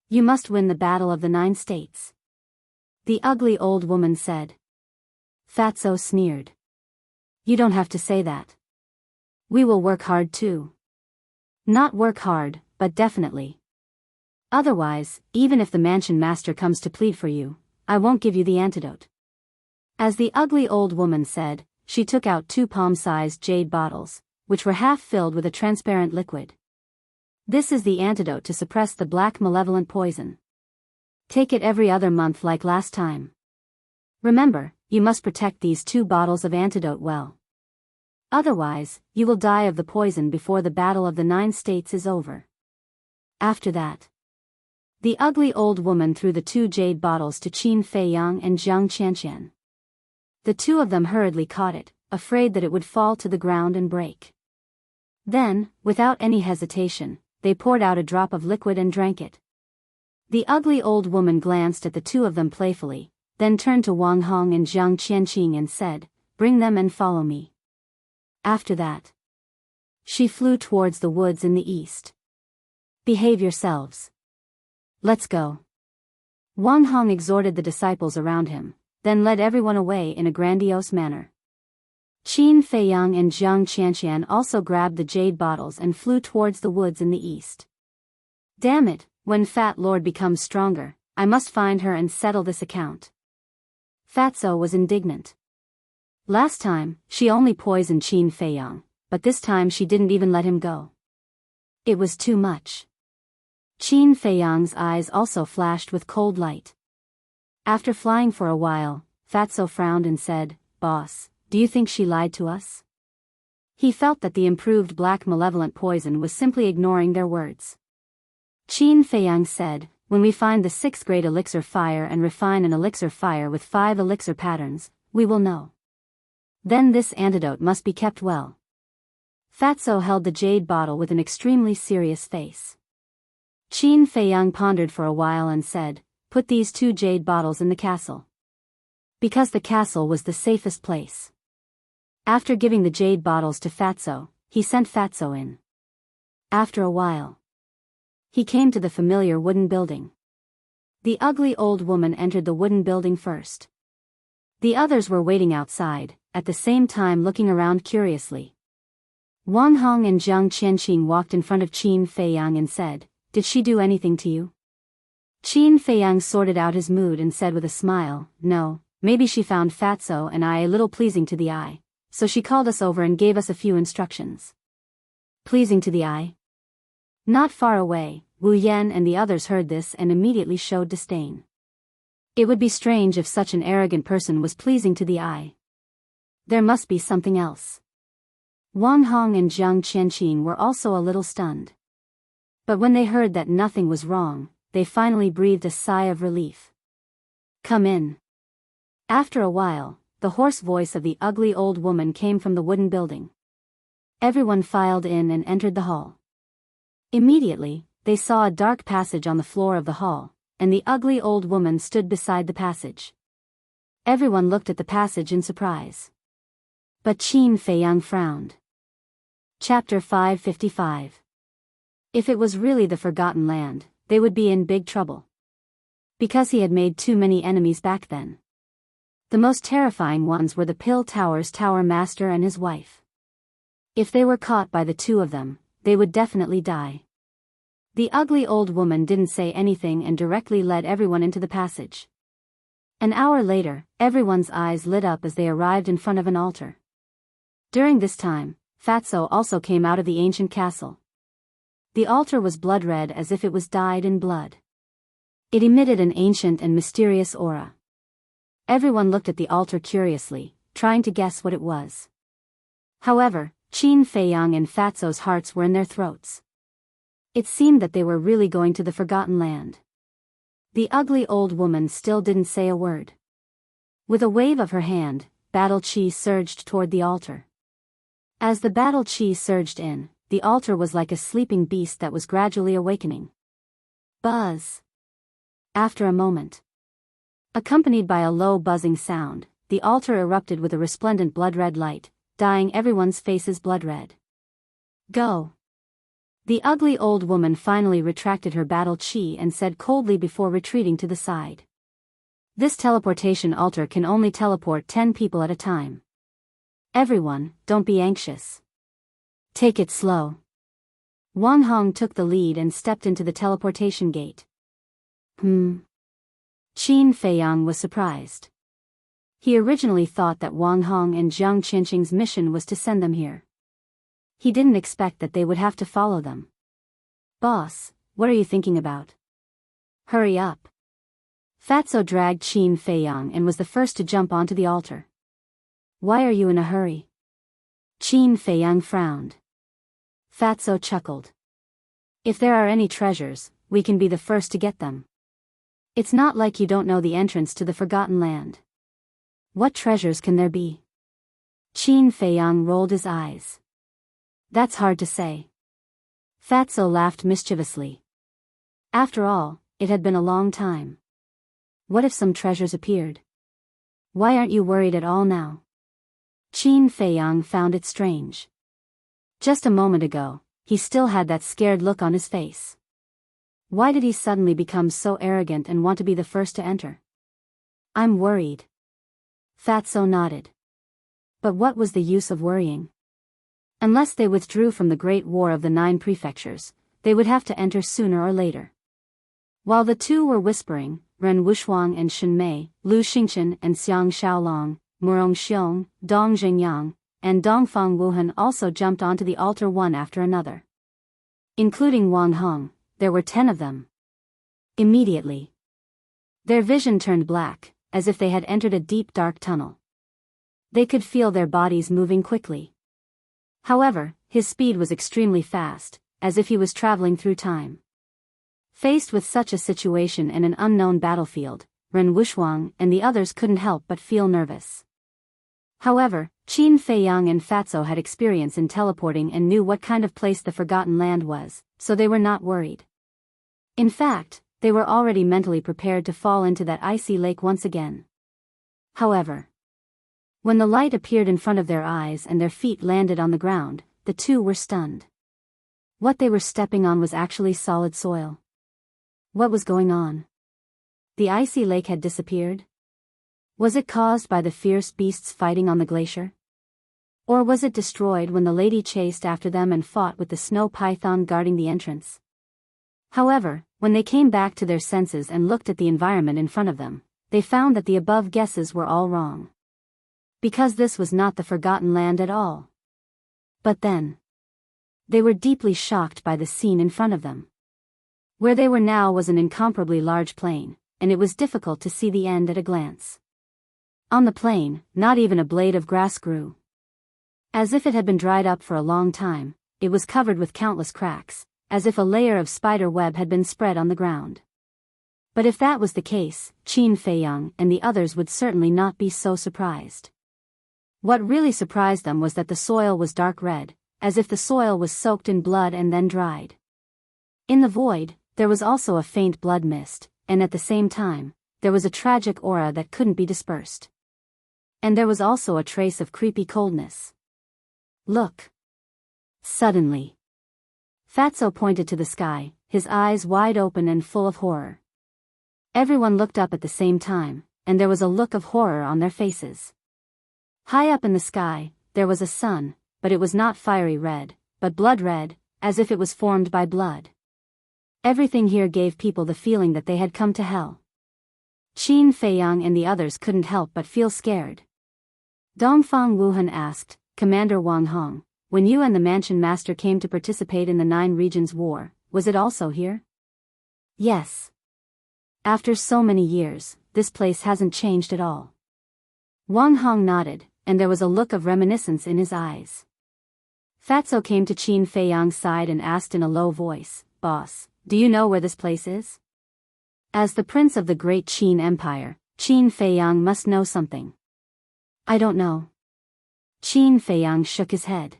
Speaker 1: You must win the battle of the 9 states. The ugly old woman said. Fatso sneered. You don't have to say that. We will work hard too. Not work hard, but definitely. Otherwise, even if the mansion master comes to plead for you, I won't give you the antidote. As the ugly old woman said, she took out 2 palm-sized jade bottles, which were half filled with a transparent liquid. This is the antidote to suppress the black malevolent poison. Take it every other month like last time. Remember, you must protect these 2 bottles of antidote well. Otherwise, you will die of the poison before the Battle of the 9 States is over. After that, the ugly old woman threw the 2 jade bottles to Qin Feiyang and Jiang Qianqian. The 2 of them hurriedly caught it, afraid that it would fall to the ground and break. Then, without any hesitation, they poured out a drop of liquid and drank it. The ugly old woman glanced at the 2 of them playfully, then turned to Wang Hong and Jiang Qianqing and said, "Bring them and follow me." After that, she flew towards the woods in the east. Behave yourselves. Let's go. Wang Hong exhorted the disciples around him, then led everyone away in a grandiose manner. Qin Feiyang and Jiang Qianqian also grabbed the jade bottles and flew towards the woods in the east. Damn it, when Fat Lord becomes stronger, I must find her and settle this account. Fatso was indignant. Last time, she only poisoned Qin Feiyang, but this time she didn't even let him go. It was too much. Qin Feiyang's eyes also flashed with cold light. After flying for a while, Fatso frowned and said, "Boss, do you think she lied to us?" He felt that the improved black malevolent poison was simply ignoring their words. Qin Feiyang said, "When we find the 6th grade elixir fire and refine an elixir fire with 5 elixir patterns, we will know. Then this antidote must be kept well." Fatso held the jade bottle with an extremely serious face. Qin Feiyang pondered for a while and said, "Put these 2 jade bottles in the castle." Because the castle was the safest place. After giving the jade bottles to Fatso, he sent Fatso in. After a while, he came to the familiar wooden building. The ugly old woman entered the wooden building first. The others were waiting outside, at the same time looking around curiously. Wang Hong and Jiang Qianqing walked in front of Qin Feiyang and said, "Did she do anything to you?" Qin Feiyang sorted out his mood and said with a smile, "No, maybe she found Fatso and I a little pleasing to the eye, so she called us over and gave us a few instructions." Pleasing to the eye? Not far away, Wu Yan and the others heard this and immediately showed disdain. It would be strange if such an arrogant person was pleasing to the eye. There must be something else. Wang Hong and Jiang Qianqing were also a little stunned. But when they heard that nothing was wrong, they finally breathed a sigh of relief. "Come in." After a while, the hoarse voice of the ugly old woman came from the wooden building. Everyone filed in and entered the hall. Immediately, they saw a dark passage on the floor of the hall, and the ugly old woman stood beside the passage. Everyone looked at the passage in surprise. But Qin Feiyang frowned. Chapter 555. If it was really the Forgotten Land, they would be in big trouble. Because he had made too many enemies back then. The most terrifying ones were the Pill Tower's Tower Master and his wife. If they were caught by the 2 of them, they would definitely die. The ugly old woman didn't say anything and directly led everyone into the passage. An hour later, everyone's eyes lit up as they arrived in front of an altar. During this time, Fatso also came out of the ancient castle. The altar was blood red as if it was dyed in blood. It emitted an ancient and mysterious aura. Everyone looked at the altar curiously, trying to guess what it was. However, Qin Feiyang and Fatso's hearts were in their throats. It seemed that they were really going to the Forgotten Land. The ugly old woman still didn't say a word. With a wave of her hand, battle chi surged toward the altar. As the battle chi surged in, the altar was like a sleeping beast that was gradually awakening. Buzz. After a moment, accompanied by a low buzzing sound, the altar erupted with a resplendent blood-red light, dyeing everyone's faces blood-red. Go. The ugly old woman finally retracted her battle chi and said coldly before retreating to the side. This teleportation altar can only teleport 10 people at a time. Everyone, don't be anxious. Take it slow. Wang Hong took the lead and stepped into the teleportation gate. Qin Feiyang was surprised. He originally thought that Wang Hong and Jiang Qinqing's mission was to send them here. He didn't expect that they would have to follow them. Boss, what are you thinking about? Hurry up. Fatso dragged Qin Feiyang and was the first to jump onto the altar. Why are you in a hurry? Qin Feiyang frowned. Fatso chuckled. If there are any treasures, we can be the first to get them. It's not like you don't know the entrance to the Forgotten Land. What treasures can there be? Qin Feiyang rolled his eyes. That's hard to say. Fatso laughed mischievously. After all, it had been a long time. What if some treasures appeared? Why aren't you worried at all now? Qin Feiyang found it strange. Just a moment ago, he still had that scared look on his face. Why did he suddenly become so arrogant and want to be the first to enter? I'm worried. Fatso nodded. But what was the use of worrying? Unless they withdrew from the Great War of the 9 Prefectures, they would have to enter sooner or later. While the two were whispering, Ren Wushuang and Shen Mei, Lu Xingchen and Xiang Xiaolong, Murong Xiong, Dong Jingyang, and Dongfang Wuhan also jumped onto the altar one after another. Including Wang Hong, there were 10 of them. Immediately, their vision turned black, as if they had entered a deep dark tunnel. They could feel their bodies moving quickly. However, his speed was extremely fast, as if he was traveling through time. Faced with such a situation in an unknown battlefield, Ren Wushuang and the others couldn't help but feel nervous. However, Qin Feiyang and Fatso had experience in teleporting and knew what kind of place the Forgotten Land was, so they were not worried. In fact, they were already mentally prepared to fall into that icy lake once again. However, when the light appeared in front of their eyes and their feet landed on the ground, the two were stunned. What they were stepping on was actually solid soil. What was going on? The icy lake had disappeared? Was it caused by the fierce beasts fighting on the glacier? Or was it destroyed when the lady chased after them and fought with the snow python guarding the entrance? However, when they came back to their senses and looked at the environment in front of them, they found that the above guesses were all wrong. Because this was not the Forgotten Land at all. But then, they were deeply shocked by the scene in front of them. Where they were now was an incomparably large plain, and it was difficult to see the end at a glance. On the plain, not even a blade of grass grew. As if it had been dried up for a long time, it was covered with countless cracks, as if a layer of spider web had been spread on the ground. But if that was the case, Qin Feiyang and the others would certainly not be so surprised. What really surprised them was that the soil was dark red, as if the soil was soaked in blood and then dried. In the void, there was also a faint blood mist, and at the same time, there was a tragic aura that couldn't be dispersed. And there was also a trace of creepy coldness. Look. Suddenly, Fatso pointed to the sky, his eyes wide open and full of horror. Everyone looked up at the same time, and there was a look of horror on their faces. High up in the sky, there was a sun, but it was not fiery red, but blood red, as if it was formed by blood. Everything here gave people the feeling that they had come to hell. Qin Feiyang and the others couldn't help but feel scared. Dongfang Wuhan asked, Commander Wang Hong, when you and the Mansion Master came to participate in the 9 Regions War, was it also here? Yes. After so many years, this place hasn't changed at all. Wang Hong nodded, and there was a look of reminiscence in his eyes. Fatso came to Qin Feiyang's side and asked in a low voice, Boss, do you know where this place is? As the prince of the great Qin Empire, Qin Feiyang must know something. I don't know. Qin Feiyang shook his head.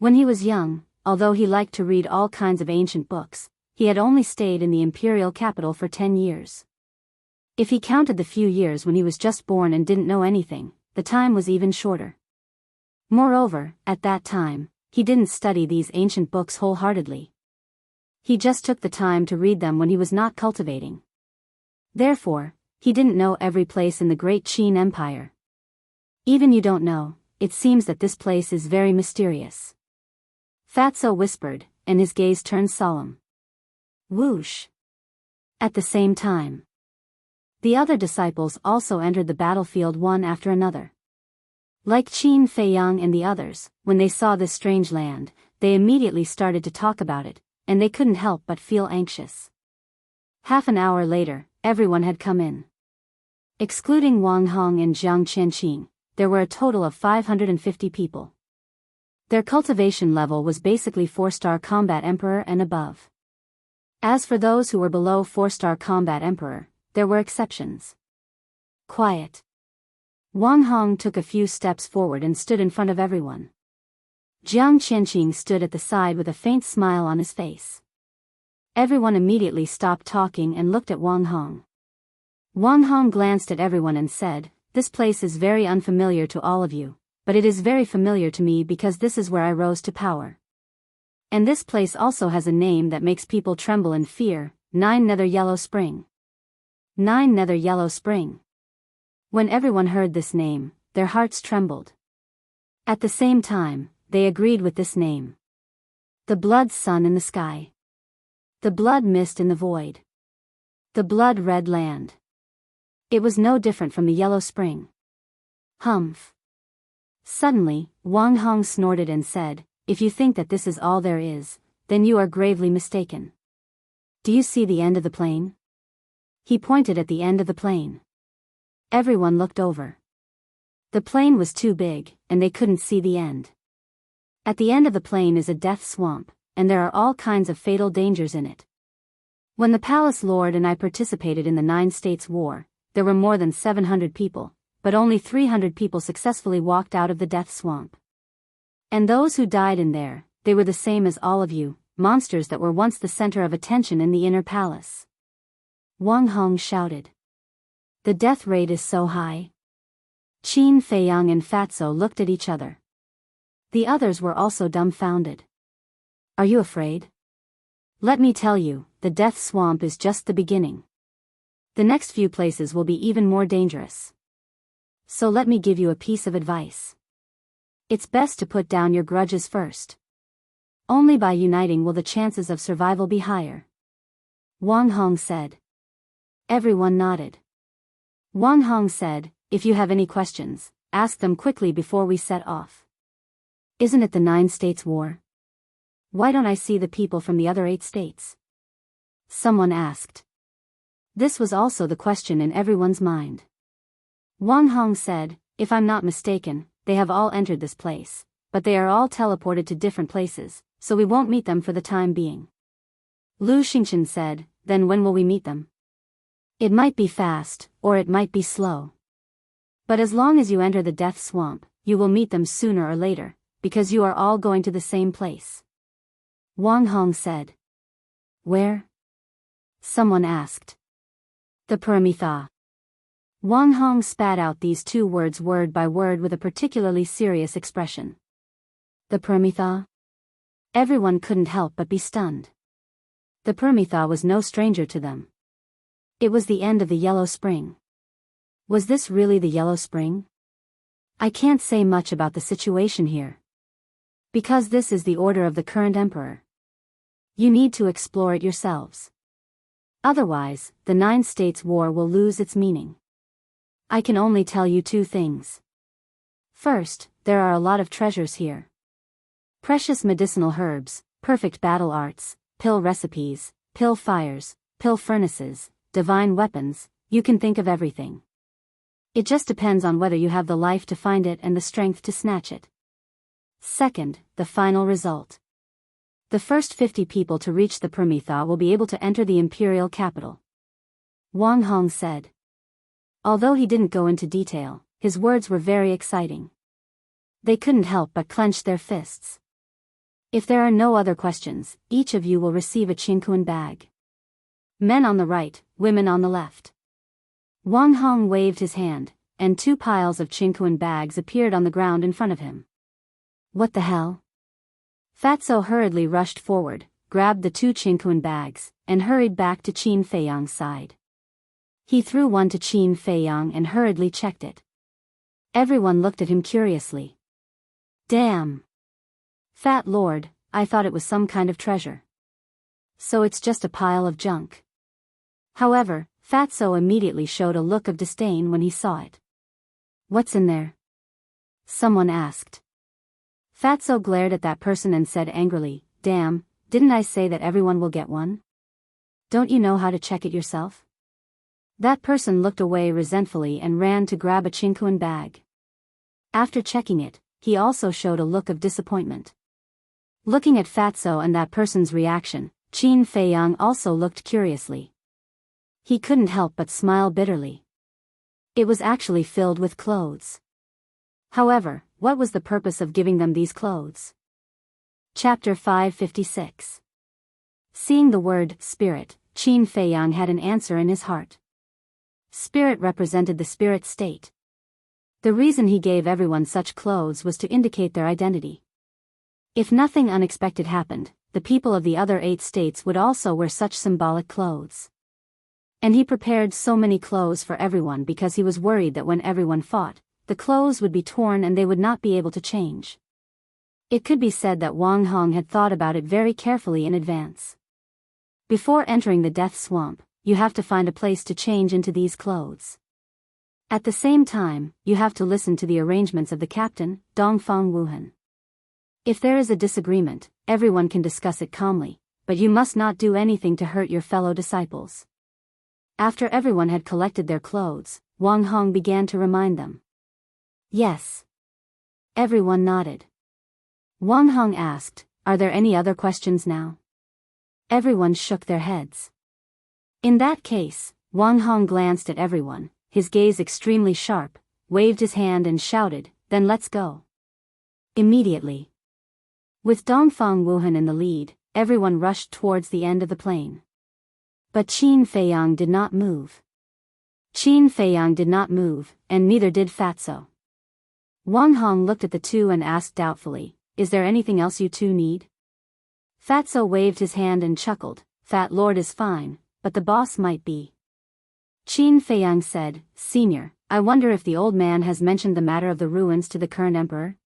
Speaker 1: When he was young, although he liked to read all kinds of ancient books, he had only stayed in the imperial capital for 10 years. If he counted the few years when he was just born and didn't know anything, the time was even shorter. Moreover, at that time, he didn't study these ancient books wholeheartedly. He just took the time to read them when he was not cultivating. Therefore, he didn't know every place in the great Qin Empire. Even you don't know, it seems that this place is very mysterious. Fatso whispered, and his gaze turned solemn. Whoosh! At the same time, the other disciples also entered the battlefield one after another. Like Qin Feiyang and the others, when they saw this strange land, they immediately started to talk about it, and they couldn't help but feel anxious. Half an hour later, everyone had come in. Excluding Wang Hong and Jiang Qianqing, there were a total of 550 people. Their cultivation level was basically 4-star Combat Emperor and above. As for those who were below 4-star Combat Emperor, there were exceptions. Quiet. Wang Hong took a few steps forward and stood in front of everyone. Jiang Qianqing stood at the side with a faint smile on his face. Everyone immediately stopped talking and looked at Wang Hong. Wang Hong glanced at everyone and said, "This place is very unfamiliar to all of you, but it is very familiar to me because this is where I rose to power. And this place also has a name that makes people tremble in fear, 9 Nether Yellow Spring." 9 Nether Yellow Spring. When everyone heard this name, their hearts trembled. At the same time, they agreed with this name. The blood sun in the sky. The blood mist in the void. The blood red land. It was no different from the Yellow Spring. Humph. Suddenly, Wang Hong snorted and said, "If you think that this is all there is, then you are gravely mistaken. Do you see the end of the plain?" He pointed at the end of the plain. Everyone looked over. The plain was too big, and they couldn't see the end. At the end of the plain is a death swamp, and there are all kinds of fatal dangers in it. When the Palace Lord and I participated in the 9 States War, there were more than 700 people, but only 300 people successfully walked out of the death swamp. And those who died in there, they were the same as all of you, monsters that were once the center of attention in the inner palace. Wang Hong shouted. The death rate is so high. Qin Feiyang and Fatso looked at each other. The others were also dumbfounded. Are you afraid? Let me tell you, the death swamp is just the beginning. The next few places will be even more dangerous. So let me give you a piece of advice. It's best to put down your grudges first. Only by uniting will the chances of survival be higher. Wang Hong said. Everyone nodded. Wang Hong said, "If you have any questions, ask them quickly before we set off." Isn't it the 9 States War? Why don't I see the people from the other 8 states? Someone asked. This was also the question in everyone's mind. Wang Hong said, "If I'm not mistaken, they have all entered this place, but they are all teleported to different places, so we won't meet them for the time being." Lu Xingchen said, "Then when will we meet them?" It might be fast, or it might be slow. But as long as you enter the death swamp, you will meet them sooner or later, because you are all going to the same place. Wang Hong said. Where? Someone asked. The Paramitha. Wang Hong spat out these 2 words word by word with a particularly serious expression. The Paramitha? Everyone couldn't help but be stunned. The Paramitha was no stranger to them. It was the end of the Yellow Spring. Was this really the Yellow Spring? I can't say much about the situation here. Because this is the order of the current emperor. You need to explore it yourselves. Otherwise, the 9 States War will lose its meaning. I can only tell you 2 things. First, there are a lot of treasures here. Precious medicinal herbs, perfect battle arts, pill recipes, pill fires, pill furnaces, divine weapons, you can think of everything. It just depends on whether you have the life to find it and the strength to snatch it. Second, the final result. The first 50 people to reach the Paramitha will be able to enter the imperial capital. Wang Hong said. Although he didn't go into detail, his words were very exciting. They couldn't help but clench their fists. If there are no other questions, each of you will receive a Qinkuan bag. Men on the right, women on the left. Wang Hong waved his hand, and 2 piles of Qinkuan bags appeared on the ground in front of him. What the hell? Fatso hurriedly rushed forward, grabbed the 2 Qinkuan bags, and hurried back to Qin Feiyang's side. He threw one to Qin Feiyang and hurriedly checked it. Everyone looked at him curiously. Damn. Fat Lord, I thought it was some kind of treasure. So it's just a pile of junk. However, Fatso immediately showed a look of disdain when he saw it. What's in there? Someone asked. Fatso glared at that person and said angrily, damn, didn't I say that everyone will get one? Don't you know how to check it yourself? That person looked away resentfully and ran to grab a chinkuan bag. After checking it, he also showed a look of disappointment. Looking at Fatso and that person's reaction, Qin Feiyang also looked curiously. He couldn't help but smile bitterly. It was actually filled with clothes. However, what was the purpose of giving them these clothes? Chapter 556. Seeing the word spirit, Qin Feiyang had an answer in his heart. Spirit represented the spirit state. The reason he gave everyone such clothes was to indicate their identity. If nothing unexpected happened, the people of the other 8 states would also wear such symbolic clothes. And he prepared so many clothes for everyone because he was worried that when everyone fought, the clothes would be torn and they would not be able to change. It could be said that Wang Hong had thought about it very carefully in advance. Before entering the death swamp, you have to find a place to change into these clothes. At the same time, you have to listen to the arrangements of the captain, Dongfang Wuhan. If there is a disagreement, everyone can discuss it calmly, but you must not do anything to hurt your fellow disciples. After everyone had collected their clothes, Wang Hong began to remind them. Yes. Everyone nodded. Wang Hong asked, are there any other questions now? Everyone shook their heads. In that case, Wang Hong glanced at everyone, his gaze extremely sharp, waved his hand and shouted, then let's go. Immediately. With Dongfang Wuhan in the lead, everyone rushed towards the end of the plane. But Qin Feiyang did not move. Qin Feiyang did not move, and neither did Fatso. Wang Hong looked at the two and asked doubtfully, is there anything else you two need? Fatso waved his hand and chuckled, Fat Lord is fine, but the boss might be. Qin Feiyang said, Senior, I wonder if the old man has mentioned the matter of the ruins to the current emperor?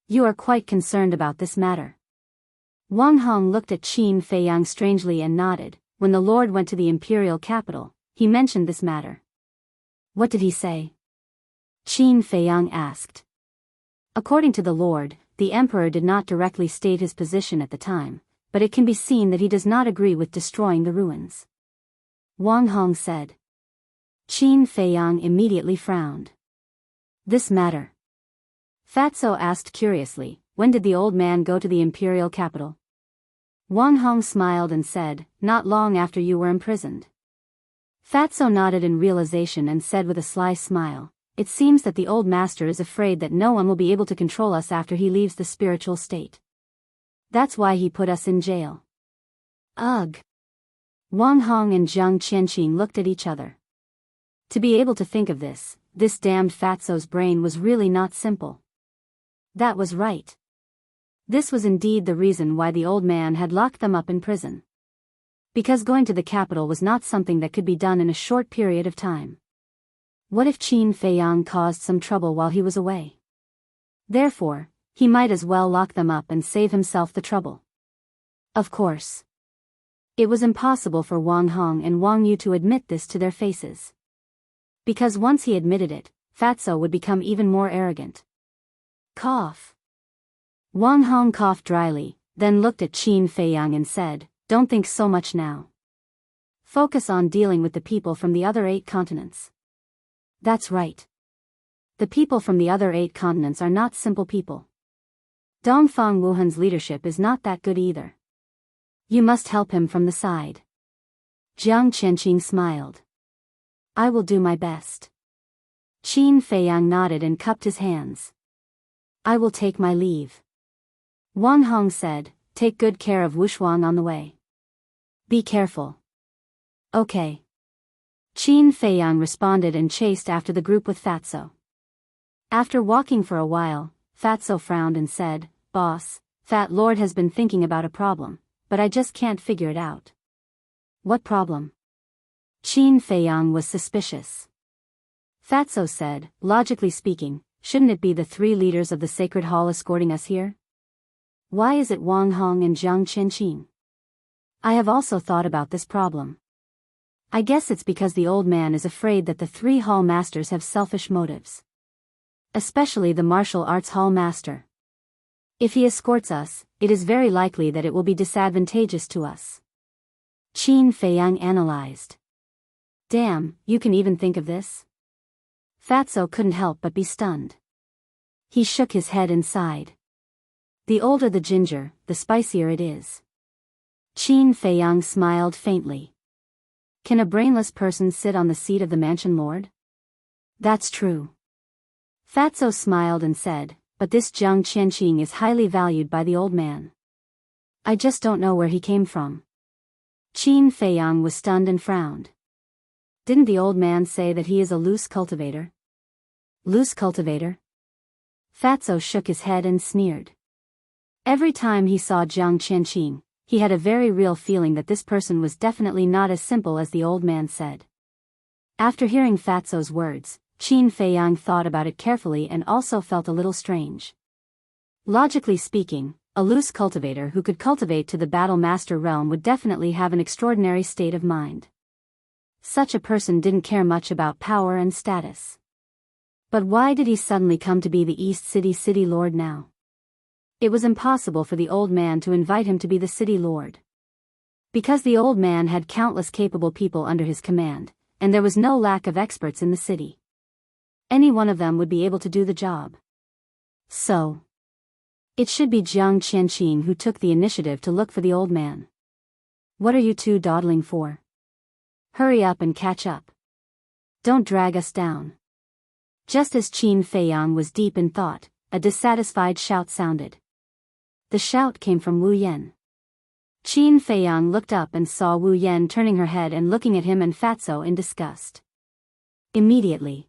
Speaker 1: You are quite concerned about this matter. Wang Hong looked at Qin Feiyang strangely and nodded. When the Lord went to the imperial capital, he mentioned this matter. What did he say? Qin Feiyang asked. According to the Lord, the emperor did not directly state his position at the time, but it can be seen that he does not agree with destroying the ruins. Wang Hong said. Qin Feiyang immediately frowned. This matter. Fatso asked curiously, when did the old man go to the imperial capital? Wang Hong smiled and said, not long after you were imprisoned. Fatso nodded in realization and said with a sly smile, it seems that the old master is afraid that no one will be able to control us after he leaves the spiritual state. That's why he put us in jail. Ugh. Wang Hong and Jiang Qianqing looked at each other. To be able to think of this damned Fatso's brain was really not simple. That was right. This was indeed the reason why the old man had locked them up in prison. Because going to the capital was not something that could be done in a short period of time. What if Qin Feiyang caused some trouble while he was away? Therefore, he might as well lock them up and save himself the trouble. Of course. It was impossible for Wang Hong and Wang Yu to admit this to their faces. Because once he admitted it, Fatso would become even more arrogant. Cough. Wang Hong coughed dryly, then looked at Qin Feiyang and said, don't think so much now. Focus on dealing with the people from the other 8 continents. That's right. The people from the other 8 continents are not simple people. Dongfang Wuhan's leadership is not that good either. You must help him from the side. Jiang Qianqing smiled. I will do my best. Qin Feiyang nodded and cupped his hands. I will take my leave. Wang Hong said, take good care of Wushuang on the way. Be careful. Okay. Qin Feiyang responded and chased after the group with Fatso. After walking for a while, Fatso frowned and said, Boss, Fat Lord has been thinking about a problem, but I just can't figure it out. What problem? Qin Feiyang was suspicious. Fatso said, logically speaking, shouldn't it be the 3 leaders of the Sacred Hall escorting us here? Why is it Wang Hong and Jiang Qianqing? I have also thought about this problem. I guess it's because the old man is afraid that the 3 hall masters have selfish motives. Especially the martial arts hall master. If he escorts us, it is very likely that it will be disadvantageous to us. Qin Feiyang analyzed. Damn, you can even think of this? Fatso couldn't help but be stunned. He shook his head and sighed. The older the ginger, the spicier it is. Qin Feiyang smiled faintly. Can a brainless person sit on the seat of the mansion lord? That's true. Fatso smiled and said, but this Jiang Qianqing is highly valued by the old man. I just don't know where he came from. Qin Feiyang was stunned and frowned. Didn't the old man say that he is a loose cultivator? Loose cultivator? Fatso shook his head and sneered. Every time he saw Jiang Qianqing, he had a very real feeling that this person was definitely not as simple as the old man said. After hearing Fatso's words, Qin Feiyang thought about it carefully and also felt a little strange. Logically speaking, a loose cultivator who could cultivate to the Battle Master realm would definitely have an extraordinary state of mind. Such a person didn't care much about power and status. But why did he suddenly come to be the East City Lord now? It was impossible for the old man to invite him to be the city lord. Because the old man had countless capable people under his command, and there was no lack of experts in the city. Any one of them would be able to do the job. So, it should be Jiang Qianqing who took the initiative to look for the old man. What are you two dawdling for? Hurry up and catch up. Don't drag us down. Just as Qin Feiyang was deep in thought, a dissatisfied shout sounded. The shout came from Wu Yan. Qin Feiyang looked up and saw Wu Yan turning her head and looking at him and Fatso in disgust. Immediately,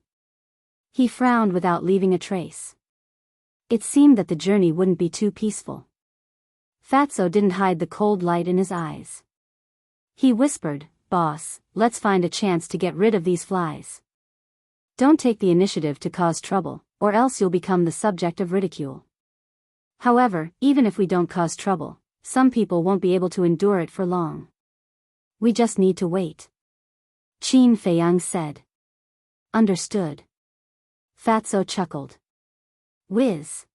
Speaker 1: he frowned without leaving a trace. It seemed that the journey wouldn't be too peaceful. Fatso didn't hide the cold light in his eyes. He whispered, "Boss, let's find a chance to get rid of these flies. Don't take the initiative to cause trouble, or else you'll become the subject of ridicule. However, even if we don't cause trouble, some people won't be able to endure it for long. We just need to wait." Qin Feiyang said. Understood. Fatso chuckled. Whiz.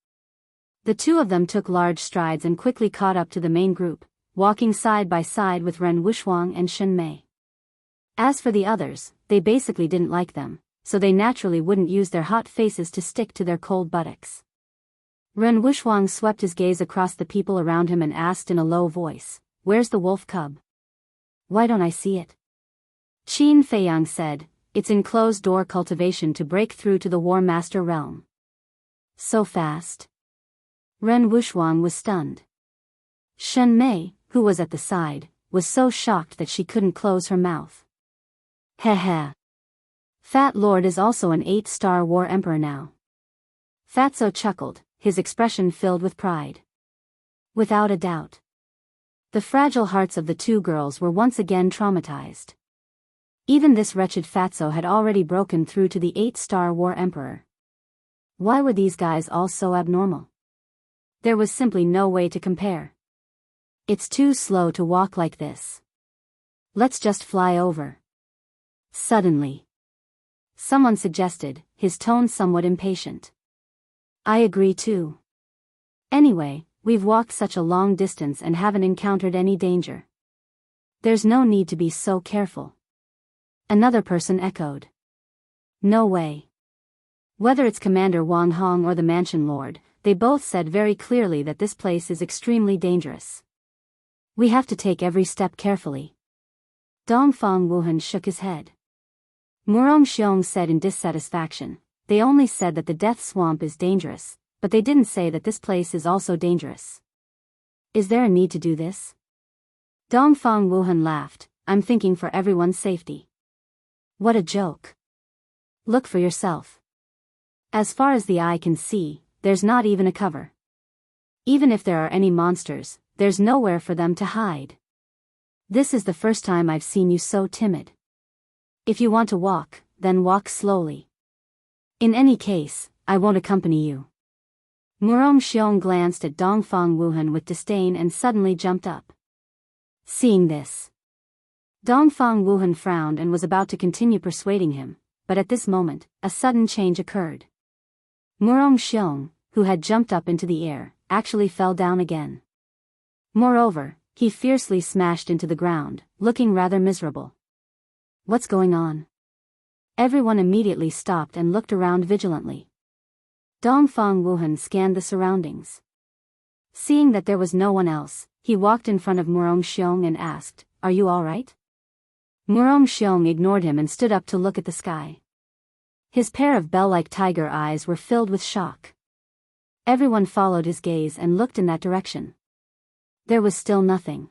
Speaker 1: The two of them took large strides and quickly caught up to the main group, walking side by side with Ren Wuxuang and Shen Mei. As for the others, they basically didn't like them, so they naturally wouldn't use their hot faces to stick to their cold buttocks. Ren Wuxuang swept his gaze across the people around him and asked in a low voice, "Where's the wolf cub? Why don't I see it?" Qin Feiyang said, "It's in closed-door cultivation to break through to the War Master realm." So fast? Ren Wuxuang was stunned. Shen Mei, who was at the side, was so shocked that she couldn't close her mouth. Heh. Fat Lord is also an 8-star war emperor now. Fatso chuckled, his expression filled with pride. Without a doubt. The fragile hearts of the two girls were once again traumatized. Even this wretched Fatso had already broken through to the 8-star war emperor. Why were these guys all so abnormal? There was simply no way to compare. It's too slow to walk like this. Let's just fly over. Suddenly, someone suggested, his tone somewhat impatient. I agree too. Anyway, we've walked such a long distance and haven't encountered any danger. There's no need to be so careful. Another person echoed. No way. Whether it's Commander Wang Hong or the Mansion Lord, they both said very clearly that this place is extremely dangerous. We have to take every step carefully. Dongfang Wuhan shook his head. Murong Xiong said in dissatisfaction, they only said that the Death Swamp is dangerous, but they didn't say that this place is also dangerous. Is there a need to do this? Dongfang Wuhan laughed, I'm thinking for everyone's safety. What a joke. Look for yourself. As far as the eye can see, there's not even a cover. Even if there are any monsters, there's nowhere for them to hide. This is the first time I've seen you so timid. If you want to walk, then walk slowly. In any case, I won't accompany you. Murong Xiong glanced at Dongfang Wuhan with disdain and suddenly jumped up. Seeing this, Dongfang Wuhan frowned and was about to continue persuading him, but at this moment, a sudden change occurred. Murong Xiong, who had jumped up into the air, actually fell down again. Moreover, he fiercely smashed into the ground, looking rather miserable. What's going on? Everyone immediately stopped and looked around vigilantly. Dongfang Wuhan scanned the surroundings. Seeing that there was no one else, he walked in front of Murong Xiong and asked, "Are you all right?" Murong Xiong ignored him and stood up to look at the sky. His pair of bell-like tiger eyes were filled with shock. Everyone followed his gaze and looked in that direction. There was still nothing.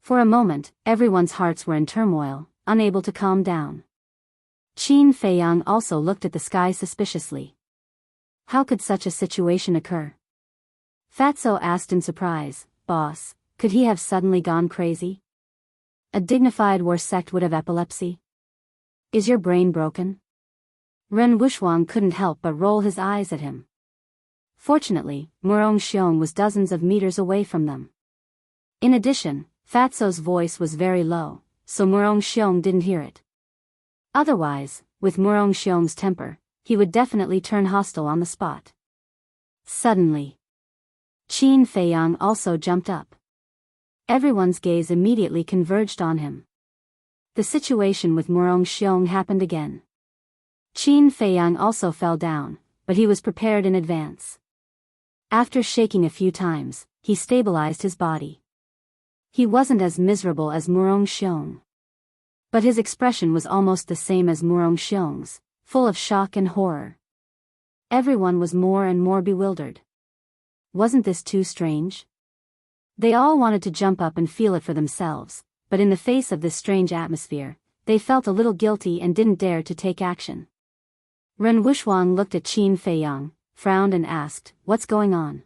Speaker 1: For a moment, everyone's hearts were in turmoil, unable to calm down. Qin Feiyang also looked at the sky suspiciously. How could such a situation occur? Fatso asked in surprise, "Boss, could he have suddenly gone crazy? A dignified war sect would have epilepsy? Is your brain broken?" Ren Wuxuang couldn't help but roll his eyes at him. Fortunately, Murong Xiong was dozens of meters away from them. In addition, Fatso's voice was very low, so Murong Xiong didn't hear it. Otherwise, with Murong Xiong's temper, he would definitely turn hostile on the spot. Suddenly, Qin Feiyang also jumped up. Everyone's gaze immediately converged on him. The situation with Murong Xiong happened again. Qin Feiyang also fell down, but he was prepared in advance. After shaking a few times, he stabilized his body. He wasn't as miserable as Murong Xiong, but his expression was almost the same as Murong Xiong's, full of shock and horror. Everyone was more and more bewildered. Wasn't this too strange? They all wanted to jump up and feel it for themselves, but in the face of this strange atmosphere, they felt a little guilty and didn't dare to take action. Ren Wuxuang looked at Qin Feiyang, frowned and asked, "What's going on?"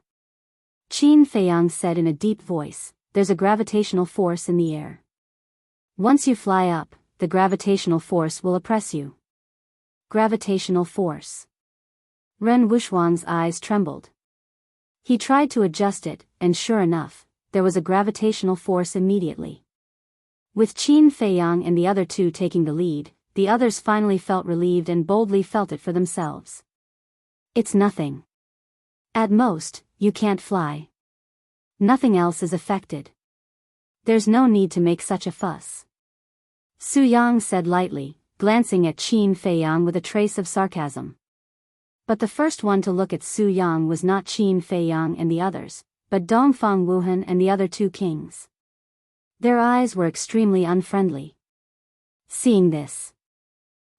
Speaker 1: Qin Feiyang said in a deep voice, "There's a gravitational force in the air. Once you fly up, the gravitational force will oppress you." Gravitational force. Ren Wuxuang's eyes trembled. He tried to adjust it, and sure enough, there was a gravitational force immediately. With Qin Feiyang and the other two taking the lead, the others finally felt relieved and boldly felt it for themselves. It's nothing. At most, you can't fly. Nothing else is affected. There's no need to make such a fuss. Su Yang said lightly, glancing at Qin Feiyang with a trace of sarcasm. But the first one to look at Su Yang was not Qin Feiyang and the others, but Dongfang Wuhan and the other two kings. Their eyes were extremely unfriendly. Seeing this,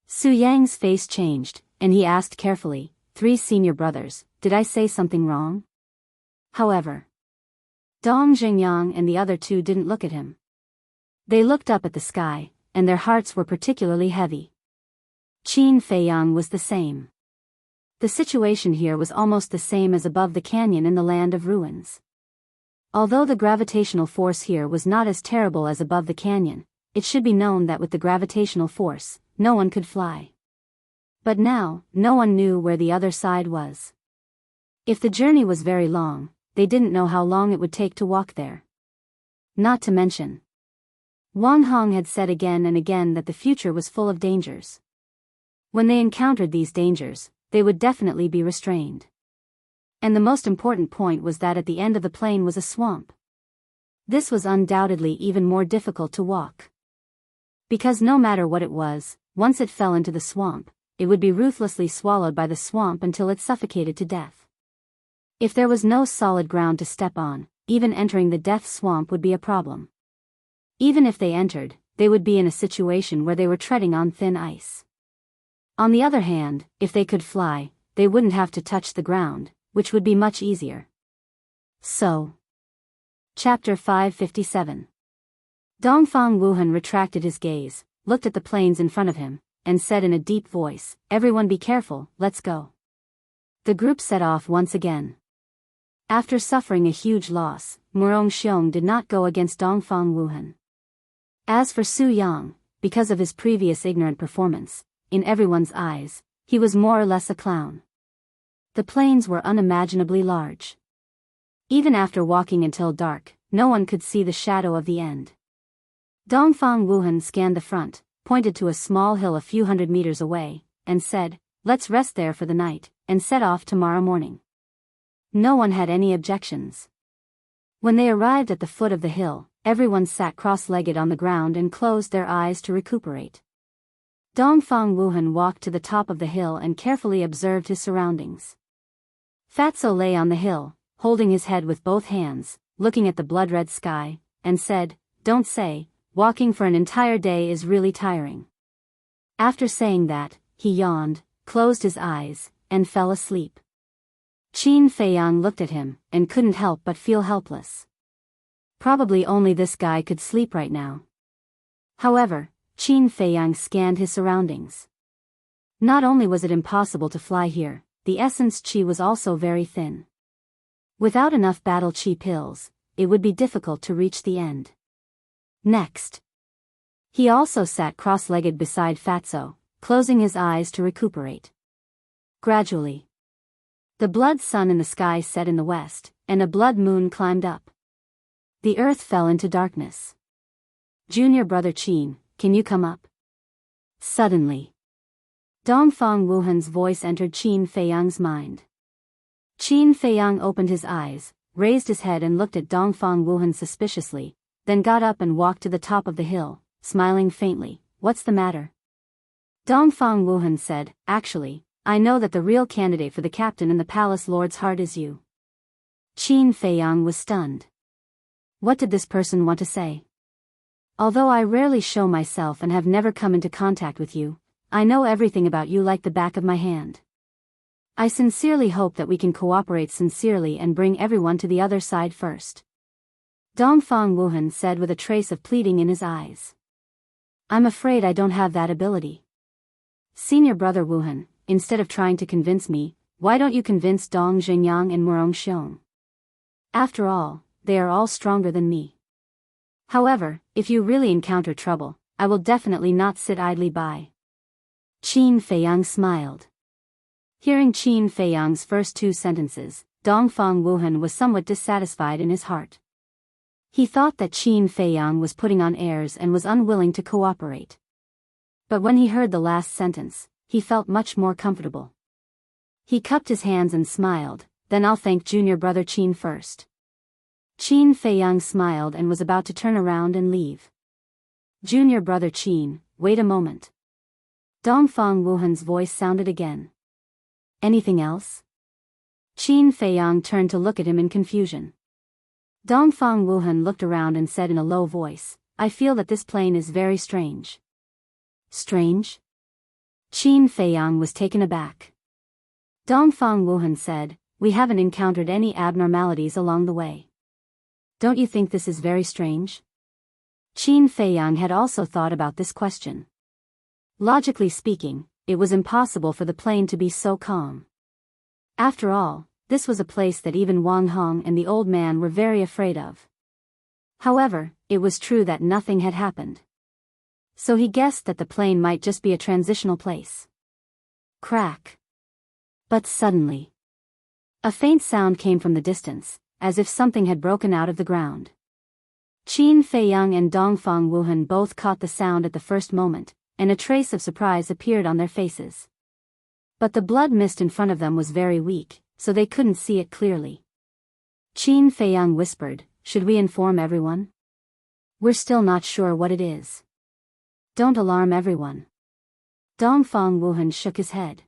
Speaker 1: Su Yang's face changed, and he asked carefully, "Three senior brothers, did I say something wrong?" However, Dong Zhengyang and the other two didn't look at him. They looked up at the sky, and their hearts were particularly heavy. Qin Feiyang was the same. The situation here was almost the same as above the canyon in the land of ruins. Although the gravitational force here was not as terrible as above the canyon, it should be known that with the gravitational force, no one could fly. But now, no one knew where the other side was. If the journey was very long, they didn't know how long it would take to walk there. Not to mention, Wang Hong had said again and again that the future was full of dangers. When they encountered these dangers, they would definitely be restrained. And the most important point was that at the end of the plain was a swamp. This was undoubtedly even more difficult to walk. Because no matter what it was, once it fell into the swamp, it would be ruthlessly swallowed by the swamp until it suffocated to death. If there was no solid ground to step on, even entering the death swamp would be a problem. Even if they entered, they would be in a situation where they were treading on thin ice. On the other hand, if they could fly, they wouldn't have to touch the ground, which would be much easier. So, Chapter 557. Dongfang Wuhan retracted his gaze, looked at the plains in front of him, and said in a deep voice, "Everyone be careful, let's go." The group set off once again. After suffering a huge loss, Murong Xiong did not go against Dongfang Wuhan. As for Su Yang, because of his previous ignorant performance, in everyone's eyes, he was more or less a clown. The plains were unimaginably large. Even after walking until dark, no one could see the shadow of the end. Dongfang Wuhan scanned the front, pointed to a small hill a few hundred meters away, and said, "Let's rest there for the night, and set off tomorrow morning." No one had any objections. When they arrived at the foot of the hill, everyone sat cross-legged on the ground and closed their eyes to recuperate. Dongfang Wuhan walked to the top of the hill and carefully observed his surroundings. Fatso lay on the hill, holding his head with both hands, looking at the blood-red sky, and said, "Don't say, walking for an entire day is really tiring." After saying that, he yawned, closed his eyes, and fell asleep. Qin Feiyang looked at him, and couldn't help but feel helpless. Probably only this guy could sleep right now. However, Qin Feiyang scanned his surroundings. Not only was it impossible to fly here, the essence qi was also very thin. Without enough battle qi pills, it would be difficult to reach the end. Next. He also sat cross-legged beside Fatso, closing his eyes to recuperate. Gradually, the blood sun in the sky set in the west, and a blood moon climbed up. The earth fell into darkness. "Junior brother Qin, can you come up?" Suddenly, Dongfang Wuhan's voice entered Qin Feiyang's mind. Qin Feiyang opened his eyes, raised his head and looked at Dongfang Wuhan suspiciously, then got up and walked to the top of the hill, smiling faintly. "What's the matter?" Dongfang Wuhan said, "Actually, I know that the real candidate for the captain in the palace lord's heart is you." Qin Feiyang was stunned. What did this person want to say? "Although I rarely show myself and have never come into contact with you, I know everything about you like the back of my hand. I sincerely hope that we can cooperate sincerely and bring everyone to the other side first." Dongfang Wuhan said with a trace of pleading in his eyes. "I'm afraid I don't have that ability. Senior brother Wuhan, instead of trying to convince me, why don't you convince Dong Xingyang and Murong Xiong? After all, they are all stronger than me. However, if you really encounter trouble, I will definitely not sit idly by." Qin Feiyang smiled. Hearing Qin Feiyang's first two sentences, Dongfang Wuhan was somewhat dissatisfied in his heart. He thought that Qin Feiyang was putting on airs and was unwilling to cooperate. But when he heard the last sentence, he felt much more comfortable. He cupped his hands and smiled, "Then I'll thank junior brother Qin first." Qin Feiyang smiled and was about to turn around and leave. "Junior brother Qin, wait a moment." Dongfang Wuhan's voice sounded again. "Anything else?" Qin Feiyang turned to look at him in confusion. Dongfang Wuhan looked around and said in a low voice, "I feel that this plane is very strange." "Strange?" Qin Feiyang was taken aback. Dongfang Wuhan said, "We haven't encountered any abnormalities along the way. Don't you think this is very strange?" Qin Feiyang had also thought about this question. Logically speaking, it was impossible for the plane to be so calm. After all, this was a place that even Wang Hong and the old man were very afraid of. However, it was true that nothing had happened. So he guessed that the plane might just be a transitional place. Crack. But suddenly, a faint sound came from the distance, as if something had broken out of the ground. Qin Feiyang and Dongfang Wuhan both caught the sound at the first moment, and a trace of surprise appeared on their faces. But the blood mist in front of them was very weak, so they couldn't see it clearly. Qin Feiyang whispered, "Should we inform everyone? We're still not sure what it is." "Don't alarm everyone." Dongfang Wuhan shook his head.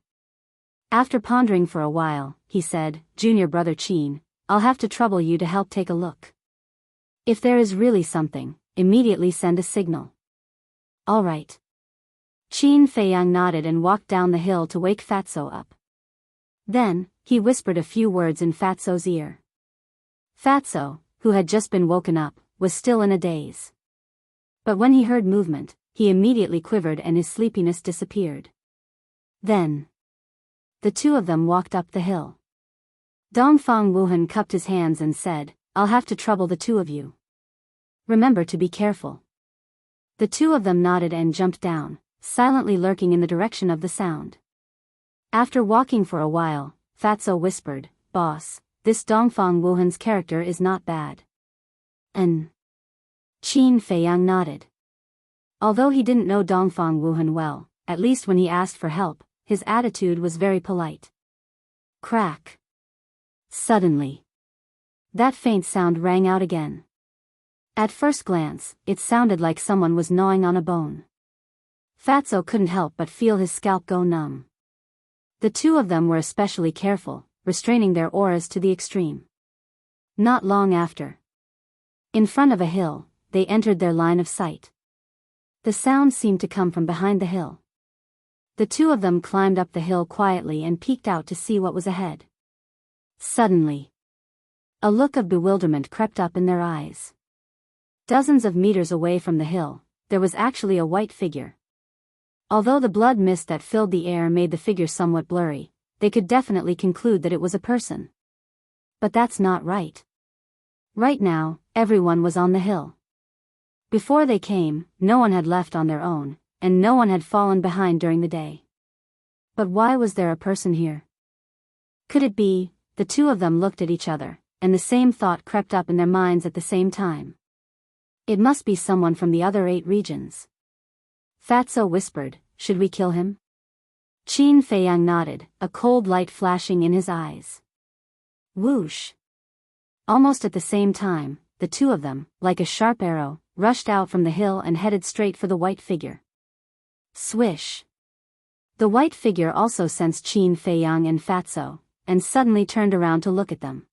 Speaker 1: After pondering for a while, he said, "Junior brother Qin, I'll have to trouble you to help take a look. If there is really something, immediately send a signal." "All right." Qin Feiyang nodded and walked down the hill to wake Fatso up. Then, he whispered a few words in Fatso's ear. Fatso, who had just been woken up, was still in a daze. But when he heard movement, he immediately quivered and his sleepiness disappeared. Then, the two of them walked up the hill. Dongfang Wuhan cupped his hands and said, "I'll have to trouble the two of you. Remember to be careful." The two of them nodded and jumped down, silently lurking in the direction of the sound. After walking for a while, Fatso whispered, "Boss, this Dongfang Wuhan's character is not bad." And Qin Feiyang nodded. Although he didn't know Dongfang Wuhan well, at least when he asked for help, his attitude was very polite. Crack. Suddenly, that faint sound rang out again. At first glance, it sounded like someone was gnawing on a bone. Fatso couldn't help but feel his scalp go numb. The two of them were especially careful, restraining their auras to the extreme. Not long after, in front of a hill, they entered their line of sight. The sound seemed to come from behind the hill. The two of them climbed up the hill quietly and peeked out to see what was ahead. Suddenly, a look of bewilderment crept up in their eyes. Dozens of meters away from the hill, there was actually a white figure. Although the blood mist that filled the air made the figure somewhat blurry, they could definitely conclude that it was a person. But that's not right. Right now, everyone was on the hill. Before they came, no one had left on their own, and no one had fallen behind during the day. But why was there a person here? Could it be? The two of them looked at each other, and the same thought crept up in their minds at the same time. It must be someone from the other 8 regions. Fatso whispered, "Should we kill him?" Qin Feiyang nodded, a cold light flashing in his eyes. Whoosh! Almost at the same time, the two of them, like a sharp arrow, rushed out from the hill and headed straight for the white figure. Swish! The white figure also sensed Qin Feiyang and Fatso, and suddenly turned around to look at them.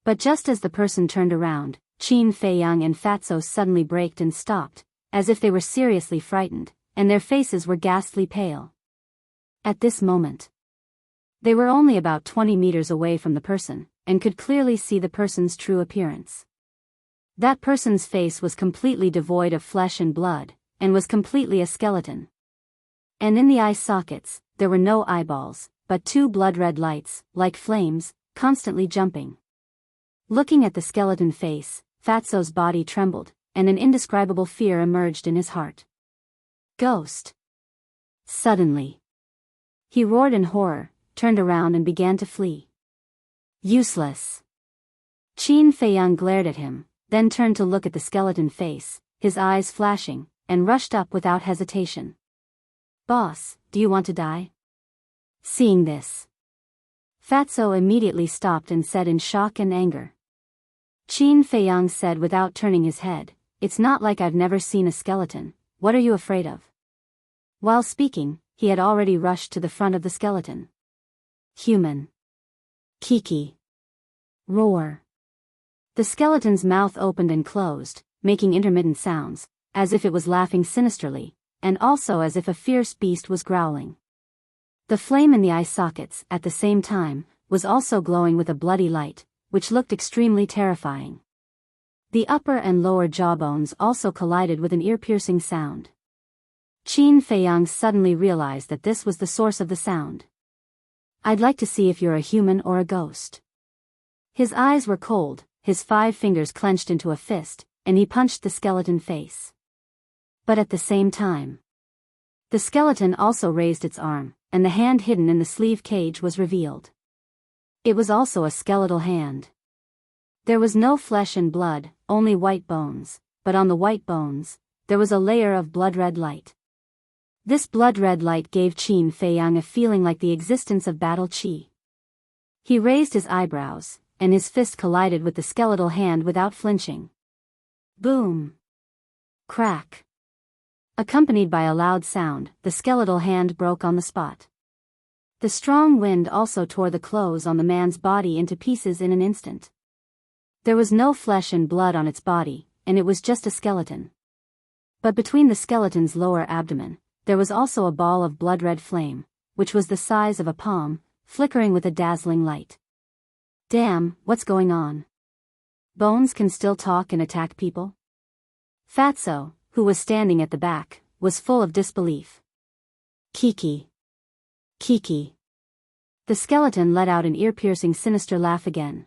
Speaker 1: But just as the person turned around, Qin Feiyang and Fatso suddenly braked and stopped, as if they were seriously frightened, and their faces were ghastly pale. At this moment, they were only about 20 meters away from the person, and could clearly see the person's true appearance. That person's face was completely devoid of flesh and blood, and was completely a skeleton. And in the eye sockets, there were no eyeballs, but 2 blood-red lights, like flames, constantly jumping. Looking at the skeleton face, Fatso's body trembled, and an indescribable fear emerged in his heart. Ghost! Suddenly, he roared in horror, turned around and began to flee. Useless! Qin Feiyang glared at him, then turned to look at the skeleton face, his eyes flashing, and rushed up without hesitation. "Boss, do you want to die?" Seeing this, Fatso immediately stopped and said in shock and anger. Qin Feiyang said without turning his head, "It's not like I've never seen a skeleton, what are you afraid of?" While speaking, he had already rushed to the front of the skeleton. Human. Kiki. Roar. The skeleton's mouth opened and closed, making intermittent sounds, as if it was laughing sinisterly, and also as if a fierce beast was growling. The flame in the eye sockets, at the same time, was also glowing with a bloody light, which looked extremely terrifying. The upper and lower jawbones also collided with an ear-piercing sound. Qin Feiyang suddenly realized that this was the source of the sound. "I'd like to see if you're a human or a ghost." His eyes were cold, his 5 fingers clenched into a fist, and he punched the skeleton face. But at the same time, the skeleton also raised its arm, and the hand hidden in the sleeve cage was revealed. It was also a skeletal hand. There was no flesh and blood, only white bones, but on the white bones, there was a layer of blood-red light. This blood-red light gave Qin Feiyang a feeling like the existence of battle qi. He raised his eyebrows, and his fist collided with the skeletal hand without flinching. Boom! Crack! Accompanied by a loud sound, the skeletal hand broke on the spot. The strong wind also tore the clothes on the man's body into pieces in an instant. There was no flesh and blood on its body, and it was just a skeleton. But between the skeleton's lower abdomen, there was also a ball of blood-red flame, which was the size of a palm, flickering with a dazzling light. Damn, what's going on? Bones can still talk and attack people? Fatso, who was standing at the back, was full of disbelief. Kiki. Kiki. The skeleton let out an ear-piercing sinister laugh again.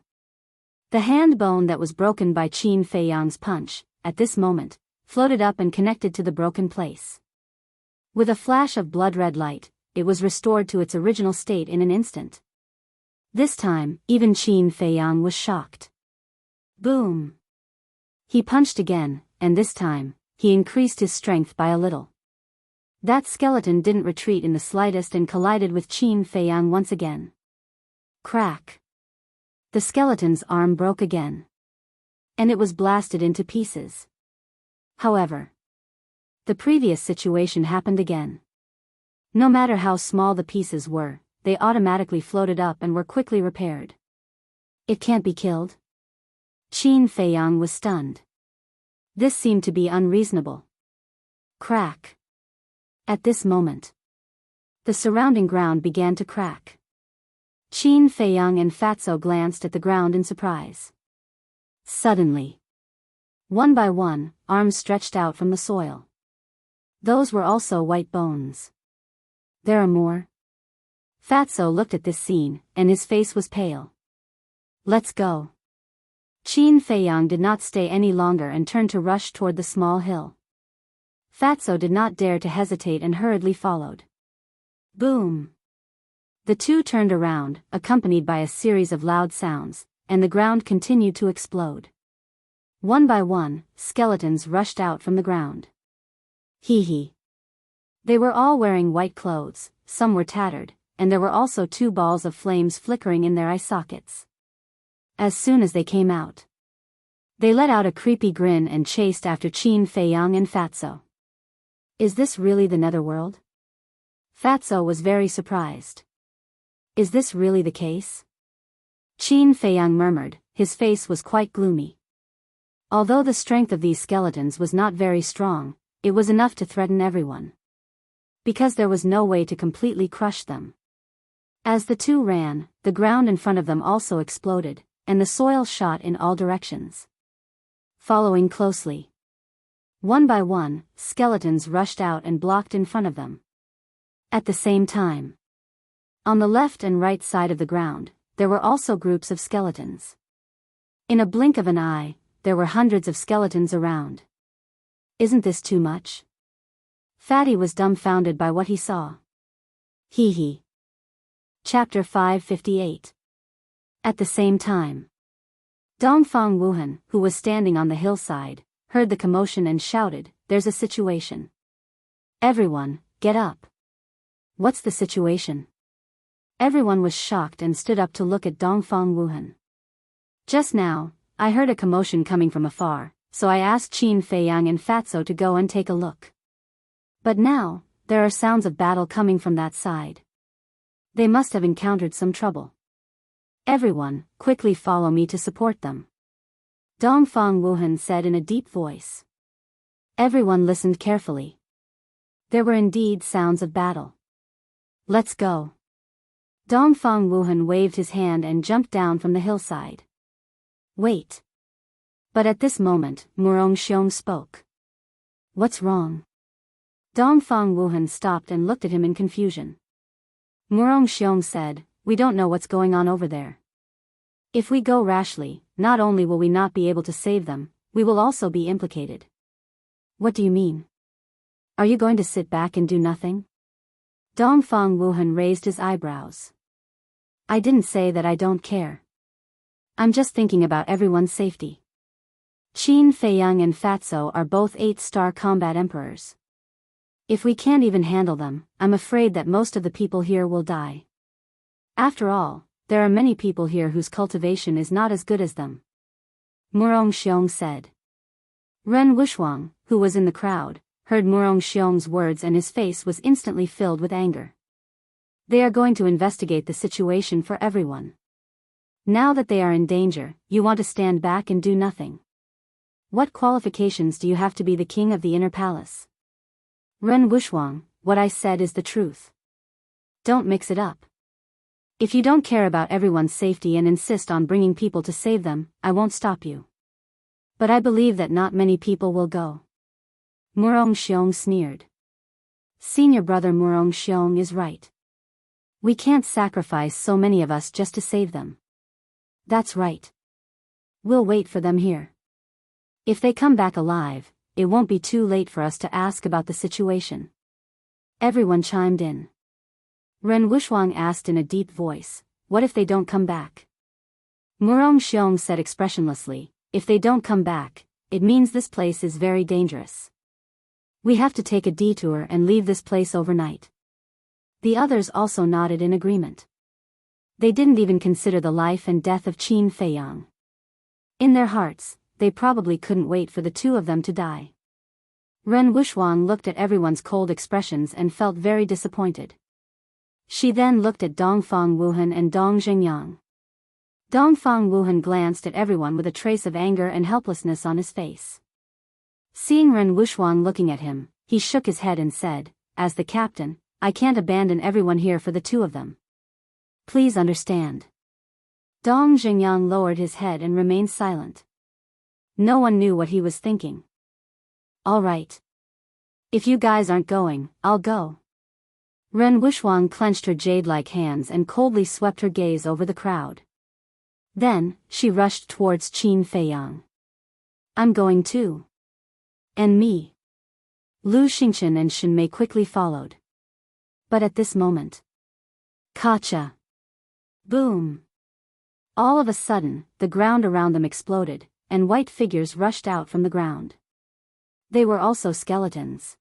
Speaker 1: The hand bone that was broken by Qin Feiyang's punch, at this moment, floated up and connected to the broken place. With a flash of blood-red light, it was restored to its original state in an instant. This time, even Qin Feiyang was shocked. Boom! He punched again, and this time, he increased his strength by a little. That skeleton didn't retreat in the slightest and collided with Qin Feiyang once again. Crack! The skeleton's arm broke again. And it was blasted into pieces. However, the previous situation happened again. No matter how small the pieces were, they automatically floated up and were quickly repaired. It can't be killed? Qin Feiyang was stunned. This seemed to be unreasonable. Crack! At this moment, the surrounding ground began to crack. Qin Feiyang and Fatso glanced at the ground in surprise. Suddenly, one by one, arms stretched out from the soil. Those were also white bones. There are more? Fatso looked at this scene, and his face was pale. Let's go. Qin Feiyang did not stay any longer and turned to rush toward the small hill. Fatso did not dare to hesitate and hurriedly followed. Boom! The two turned around, accompanied by a series of loud sounds, and the ground continued to explode. One by one, skeletons rushed out from the ground. Hee hee. They were all wearing white clothes, some were tattered, and there were also 2 balls of flames flickering in their eye sockets. As soon as they came out, they let out a creepy grin and chased after Qin Feiyang and Fatso. Is this really the netherworld? Fatso was very surprised. Is this really the case? Qin Feiyang murmured, his face was quite gloomy. Although the strength of these skeletons was not very strong, it was enough to threaten everyone. Because there was no way to completely crush them. As the two ran, the ground in front of them also exploded, and the soil shot in all directions. Following closely. One by one, skeletons rushed out and blocked in front of them. At the same time, on the left and right side of the ground, there were also groups of skeletons. In a blink of an eye, there were hundreds of skeletons around. Isn't this too much? Fatty was dumbfounded by what he saw. Hee hee. Chapter 558. At the same time, Dongfang Wuhan, who was standing on the hillside, heard the commotion and shouted, "There's a situation. Everyone, get up." What's the situation? Everyone was shocked and stood up to look at Dongfang Wuhan. Just now, I heard a commotion coming from afar, so I asked Qin Feiyang and Fatso to go and take a look. But now, there are sounds of battle coming from that side. They must have encountered some trouble. Everyone, quickly follow me to support them. Dongfang Wuhan said in a deep voice. Everyone listened carefully. There were indeed sounds of battle. Let's go. Dongfang Wuhan waved his hand and jumped down from the hillside. Wait. But at this moment, Murong Xiong spoke. What's wrong? Dongfang Wuhan stopped and looked at him in confusion. Murong Xiong said, we don't know what's going on over there. If we go rashly, not only will we not be able to save them, we will also be implicated. What do you mean? Are you going to sit back and do nothing? Dongfang Wuhan raised his eyebrows. I didn't say that I don't care. I'm just thinking about everyone's safety. Qin Feiyang and Fatso are both 8-star combat emperors. If we can't even handle them, I'm afraid that most of the people here will die. After all, there are many people here whose cultivation is not as good as them. Murong Xiong said. Ren Wushuang, who was in the crowd, heard Murong Xiong's words and his face was instantly filled with anger. They are going to investigate the situation for everyone. Now that they are in danger, you want to stand back and do nothing. What qualifications do you have to be the king of the inner palace? Ren Wushuang, what I said is the truth. Don't mix it up. If you don't care about everyone's safety and insist on bringing people to save them, I won't stop you. But I believe that not many people will go. Murong Xiong sneered. Senior brother Murong Xiong is right. We can't sacrifice so many of us just to save them. That's right. We'll wait for them here. If they come back alive, it won't be too late for us to ask about the situation. Everyone chimed in. Ren Wushuang asked in a deep voice, what if they don't come back? Murong Xiong said expressionlessly, if they don't come back, it means this place is very dangerous. We have to take a detour and leave this place overnight. The others also nodded in agreement. They didn't even consider the life and death of Qin Feiyang. In their hearts, they probably couldn't wait for the two of them to die. Ren Wuxuan looked at everyone's cold expressions and felt very disappointed. She then looked at Dongfang Wuhan and Dong Zhengyang. Dongfang Wuhan glanced at everyone with a trace of anger and helplessness on his face. Seeing Ren Wuxuan looking at him, he shook his head and said, as the captain, I can't abandon everyone here for the two of them. Please understand. Dong Zhengyang lowered his head and remained silent. No one knew what he was thinking. All right. If you guys aren't going, I'll go. Ren Wuxuan clenched her jade-like hands and coldly swept her gaze over the crowd. Then, she rushed towards Qin Feiyang. I'm going too. And me. Lu Xingchen and Shen Mei quickly followed. But at this moment. Kacha. Boom. All of a sudden, the ground around them exploded, and white figures rushed out from the ground. They were also skeletons.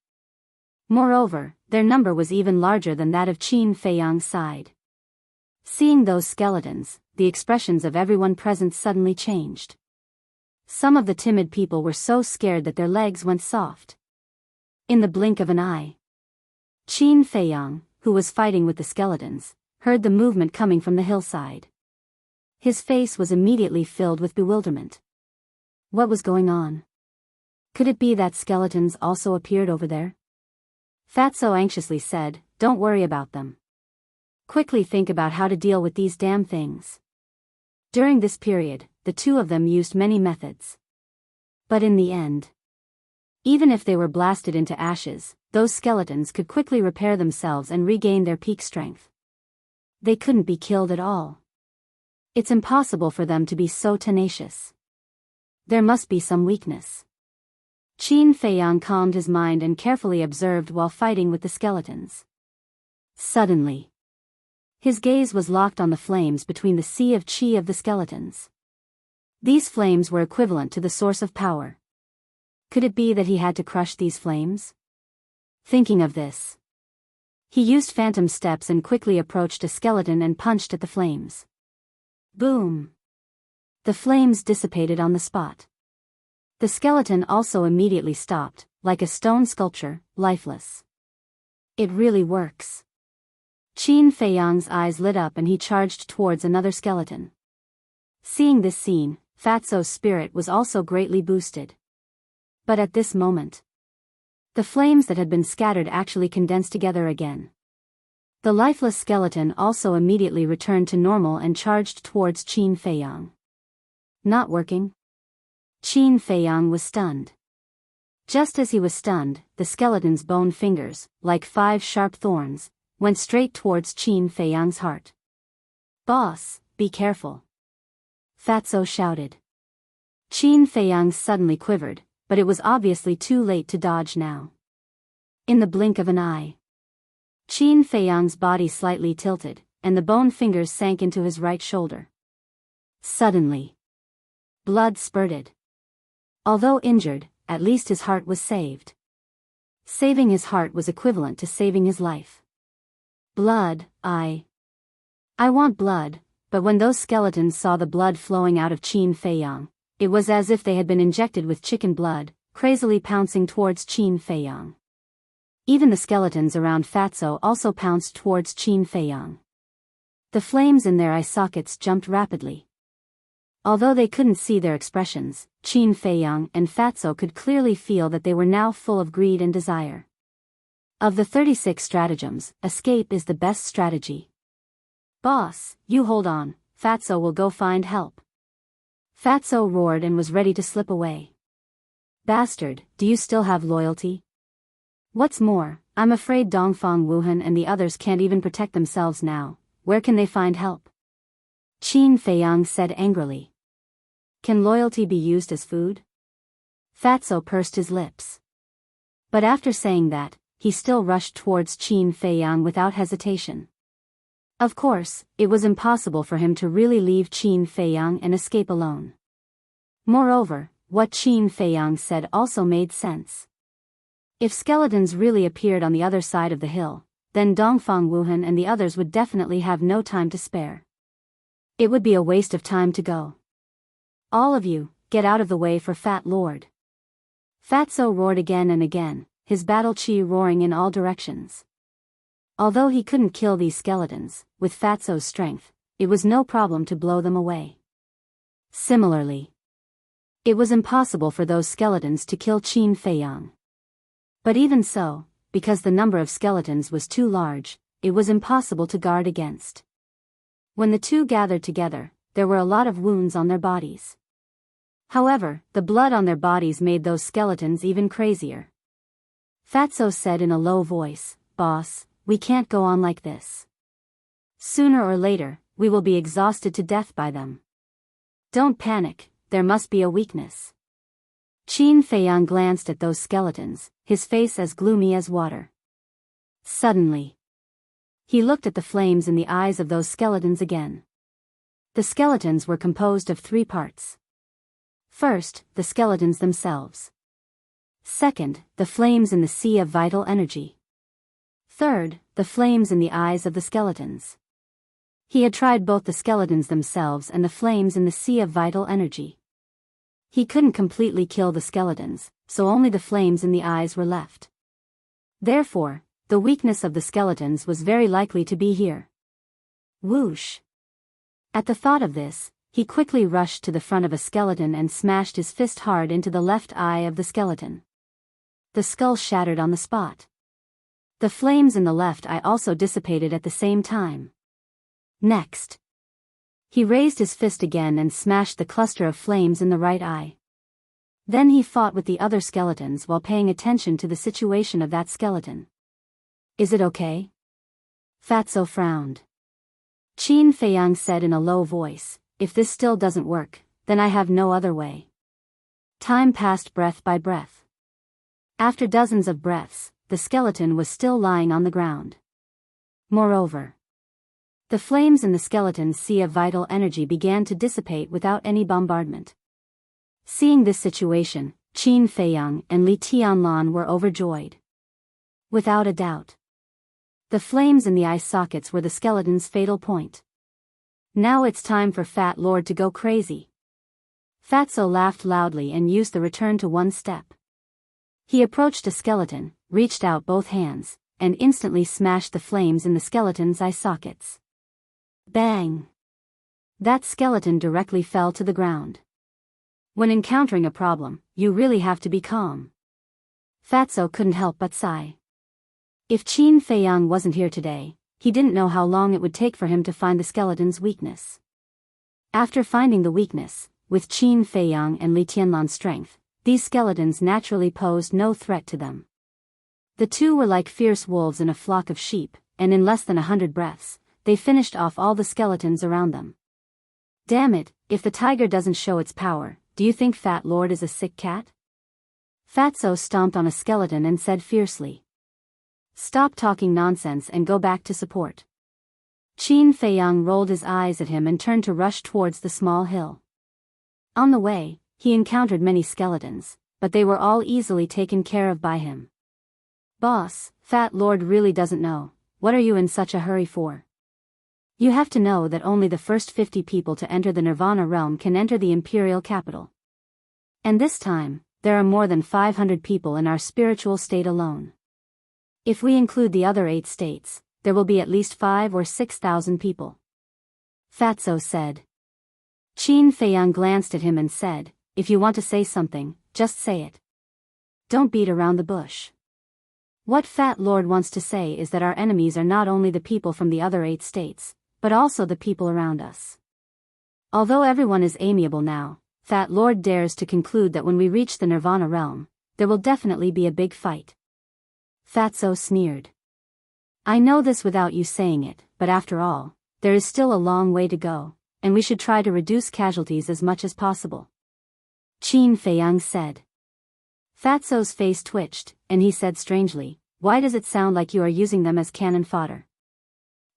Speaker 1: Moreover, their number was even larger than that of Qin Feiyang's side. Seeing those skeletons, the expressions of everyone present suddenly changed. Some of the timid people were so scared that their legs went soft. In the blink of an eye, Qin Feiyang, who was fighting with the skeletons, heard the movement coming from the hillside. His face was immediately filled with bewilderment. What was going on? Could it be that skeletons also appeared over there? Fatso anxiously said, don't worry about them. Quickly think about how to deal with these damn things. During this period, the two of them used many methods. But in the end, even if they were blasted into ashes, those skeletons could quickly repair themselves and regain their peak strength. They couldn't be killed at all. It's impossible for them to be so tenacious. There must be some weakness. Qin Feiyang calmed his mind and carefully observed while fighting with the skeletons. Suddenly, his gaze was locked on the flames between the sea of qi of the skeletons. These flames were equivalent to the source of power. Could it be that he had to crush these flames? Thinking of this, he used phantom steps and quickly approached a skeleton and punched at the flames. Boom! The flames dissipated on the spot. The skeleton also immediately stopped, like a stone sculpture, lifeless. It really works. Qin Feiyang's eyes lit up and he charged towards another skeleton. Seeing this scene, Fatso's spirit was also greatly boosted. But at this moment, the flames that had been scattered actually condensed together again. The lifeless skeleton also immediately returned to normal and charged towards Qin Feiyang. Not working? Qin Feiyang was stunned. Just as he was stunned, the skeleton's bone fingers, like 5 sharp thorns, went straight towards Qin Feiyang's heart. Boss, be careful. Fatso shouted. Qin Feiyang suddenly quivered, but it was obviously too late to dodge now. In the blink of an eye, Qin Feiyang's body slightly tilted, and the bone fingers sank into his right shoulder. Suddenly, blood spurted. Although injured, at least his heart was saved. Saving his heart was equivalent to saving his life. Blood, I want blood, but when those skeletons saw the blood flowing out of Qin Feiyang, it was as if they had been injected with chicken blood, crazily pouncing towards Qin Feiyang. Even the skeletons around Fatso also pounced towards Qin Feiyang. The flames in their eye sockets jumped rapidly. Although they couldn't see their expressions, Qin Feiyang and Fatso could clearly feel that they were now full of greed and desire. Of the 36 stratagems, escape is the best strategy. Boss, you hold on, Fatso will go find help. Fatso roared and was ready to slip away. Bastard, do you still have loyalty? What's more, I'm afraid Dongfang Wuhan and the others can't even protect themselves now. Where can they find help? Qin Feiyang said angrily. Can loyalty be used as food? Fatso pursed his lips. But after saying that, he still rushed towards Qin Feiyang without hesitation. Of course, it was impossible for him to really leave Qin Feiyang and escape alone. Moreover, what Qin Feiyang said also made sense. If skeletons really appeared on the other side of the hill, then Dongfang Wuhan and the others would definitely have no time to spare. It would be a waste of time to go. All of you, get out of the way for Fat Lord. Fatso roared again and again, his battle chi roaring in all directions. Although he couldn't kill these skeletons, with Fatso's strength, it was no problem to blow them away. Similarly, it was impossible for those skeletons to kill Qin Feiyang. But even so, because the number of skeletons was too large, it was impossible to guard against. When the two gathered together, there were a lot of wounds on their bodies. However, the blood on their bodies made those skeletons even crazier. Fatso said in a low voice, "Boss, we can't go on like this. Sooner or later, we will be exhausted to death by them. Don't panic, there must be a weakness." Qin Feiyang glanced at those skeletons, his face as gloomy as water. Suddenly, he looked at the flames in the eyes of those skeletons again. The skeletons were composed of 3 parts. First, the skeletons themselves. Second, the flames in the sea of vital energy. Third, the flames in the eyes of the skeletons. He had tried both the skeletons themselves and the flames in the sea of vital energy. He couldn't completely kill the skeletons, so only the flames in the eyes were left. Therefore, the weakness of the skeletons was very likely to be here. Whoosh! At the thought of this, he quickly rushed to the front of a skeleton and smashed his fist hard into the left eye of the skeleton. The skull shattered on the spot. The flames in the left eye also dissipated at the same time. Next, he raised his fist again and smashed the cluster of flames in the right eye. Then he fought with the other skeletons while paying attention to the situation of that skeleton. "Is it okay?" Fatso frowned. Qin Feiyang said in a low voice, "If this still doesn't work, then I have no other way." Time passed breath by breath. After dozens of breaths, the skeleton was still lying on the ground. Moreover, the flames in the skeleton's sea of vital energy began to dissipate without any bombardment. Seeing this situation, Qin Feiyang and Li Tianlan were overjoyed. Without a doubt, the flames in the eye sockets were the skeleton's fatal point. Now it's time for Fat Lord to go crazy. Fatso laughed loudly and used the return to one step. He approached a skeleton, reached out both hands, and instantly smashed the flames in the skeleton's eye sockets. Bang! That skeleton directly fell to the ground. When encountering a problem, you really have to be calm. Fatso couldn't help but sigh. If Qin Feiyang wasn't here today, he didn't know how long it would take for him to find the skeleton's weakness. After finding the weakness, with Qin Feiyang and Li Tianlan's strength, these skeletons naturally posed no threat to them. The two were like fierce wolves in a flock of sheep, and in less than 100 breaths, they finished off all the skeletons around them. Damn it, if the tiger doesn't show its power, do you think Fat Lord is a sick cat? Fatso stomped on a skeleton and said fiercely. Stop talking nonsense and go back to support. Qin Feiyang rolled his eyes at him and turned to rush towards the small hill. On the way, he encountered many skeletons, but they were all easily taken care of by him. Boss, Fat Lord really doesn't know. What are you in such a hurry for? You have to know that only the first 50 people to enter the Nirvana realm can enter the imperial capital. And this time, there are more than 500 people in our spiritual state alone. If we include the other 8 states, there will be at least 5,000 or 6,000 people. Fatso said. Qin Feiyang glanced at him and said, if you want to say something, just say it. Don't beat around the bush. What Fat Lord wants to say is that our enemies are not only the people from the other 8 states, but also the people around us. Although everyone is amiable now, Fat Lord dares to conclude that when we reach the Nirvana realm, there will definitely be a big fight. Fatso sneered. I know this without you saying it, but after all, there is still a long way to go, and we should try to reduce casualties as much as possible. Qin Feiyang said. Fatso's face twitched, and he said strangely, why does it sound like you are using them as cannon fodder?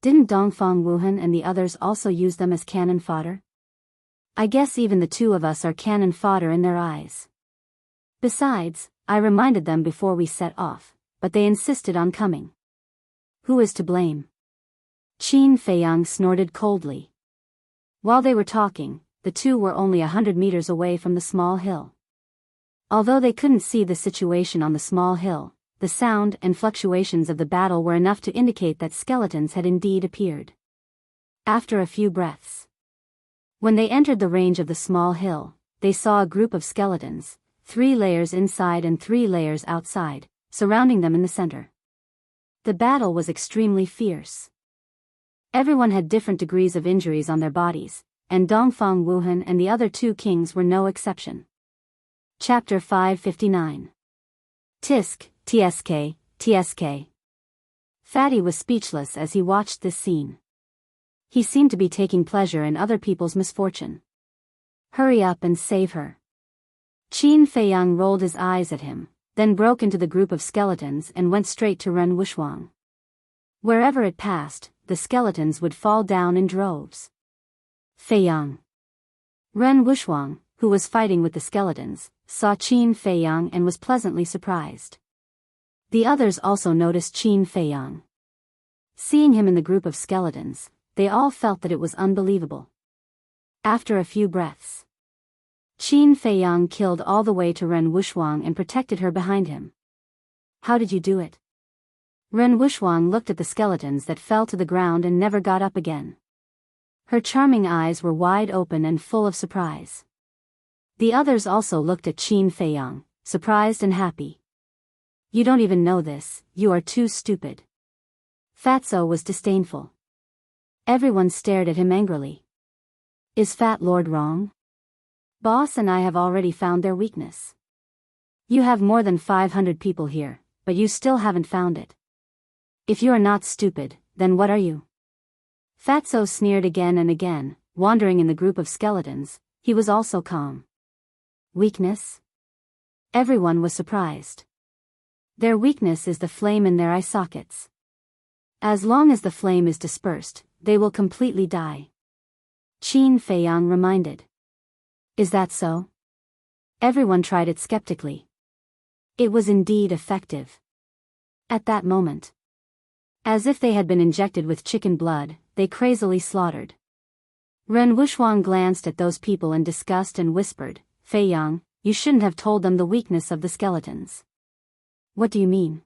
Speaker 1: Didn't Dongfang Wuhan and the others also use them as cannon fodder? I guess even the two of us are cannon fodder in their eyes. Besides, I reminded them before we set off, but they insisted on coming. Who is to blame? Qin Feiyang snorted coldly. While they were talking, the two were only 100 meters away from the small hill. Although they couldn't see the situation on the small hill, the sound and fluctuations of the battle were enough to indicate that skeletons had indeed appeared. After a few breaths. When they entered the range of the small hill, they saw a group of skeletons, 3 layers inside and 3 layers outside, surrounding them in the center. The battle was extremely fierce. Everyone had different degrees of injuries on their bodies, and Dongfang Wuhan and the other 2 kings were no exception. Chapter 559. Tisk, TSK, TSK. Fatty was speechless as he watched this scene. He seemed to be taking pleasure in other people's misfortune. Hurry up and save her. Qin Feiyang rolled his eyes at him, then broke into the group of skeletons and went straight to Ren Wushang. Wherever it passed, the skeletons would fall down in droves. Feiyang. Ren Wushang, who was fighting with the skeletons, saw Qin Feiyang and was pleasantly surprised. The others also noticed Qin Feiyang. Seeing him in the group of skeletons, they all felt that it was unbelievable. After a few breaths, Qin Feiyang killed all the way to Ren Wushang and protected her behind him. How did you do it? Ren Wushang looked at the skeletons that fell to the ground and never got up again. Her charming eyes were wide open and full of surprise. The others also looked at Qin Feiyang, surprised and happy. You don't even know this, you are too stupid. Fatso was disdainful. Everyone stared at him angrily. Is Fat Lord wrong? Boss and I have already found their weakness. You have more than 500 people here, but you still haven't found it. If you are not stupid, then what are you? Fatso sneered again and again, wandering in the group of skeletons. He was also calm. Weakness? Everyone was surprised. Their weakness is the flame in their eye sockets. As long as the flame is dispersed, they will completely die. Qin Feiyang reminded. Is that so? Everyone tried it skeptically. It was indeed effective. At that moment, as if they had been injected with chicken blood, they crazily slaughtered. Ren Wushang glanced at those people in disgust and whispered, Feiyang, you shouldn't have told them the weakness of the skeletons. What do you mean?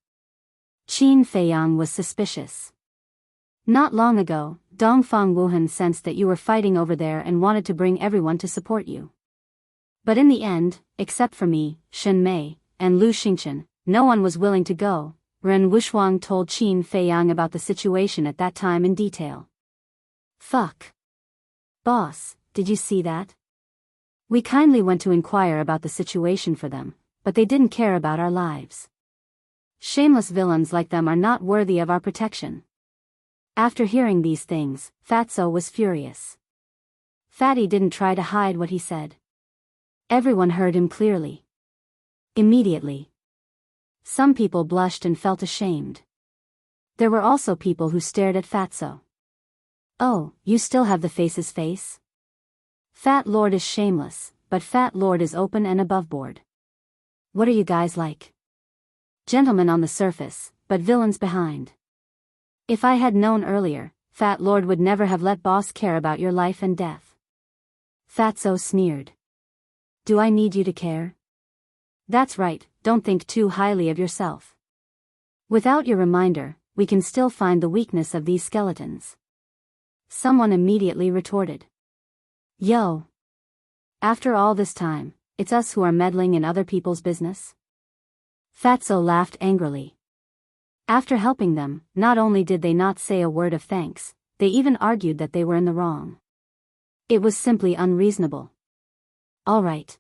Speaker 1: Qin Feiyang was suspicious. Not long ago, Dongfang Wuhan sensed that you were fighting over there and wanted to bring everyone to support you. But in the end, except for me, Shen Mei, and Lu Xingchen, no one was willing to go. Ren Wushang told Qin Feiyang about the situation at that time in detail. Fuck. Boss, did you see that? We kindly went to inquire about the situation for them, but they didn't care about our lives. Shameless villains like them are not worthy of our protection. After hearing these things, Fatso was furious. Fatty didn't try to hide what he said. Everyone heard him clearly. Immediately, some people blushed and felt ashamed. There were also people who stared at Fatso. Oh, you still have the face's face? Fat Lord is shameless, but Fat Lord is open and aboveboard. What are you guys like? Gentlemen on the surface, but villains behind. If I had known earlier, Fat Lord would never have let boss care about your life and death. Fatso sneered. Do I need you to care? That's right, don't think too highly of yourself. Without your reminder, we can still find the weakness of these skeletons. Someone immediately retorted. Yo! After all this time, it's us who are meddling in other people's business? Fatso laughed angrily. After helping them, not only did they not say a word of thanks, they even argued that they were in the wrong. It was simply unreasonable. All right.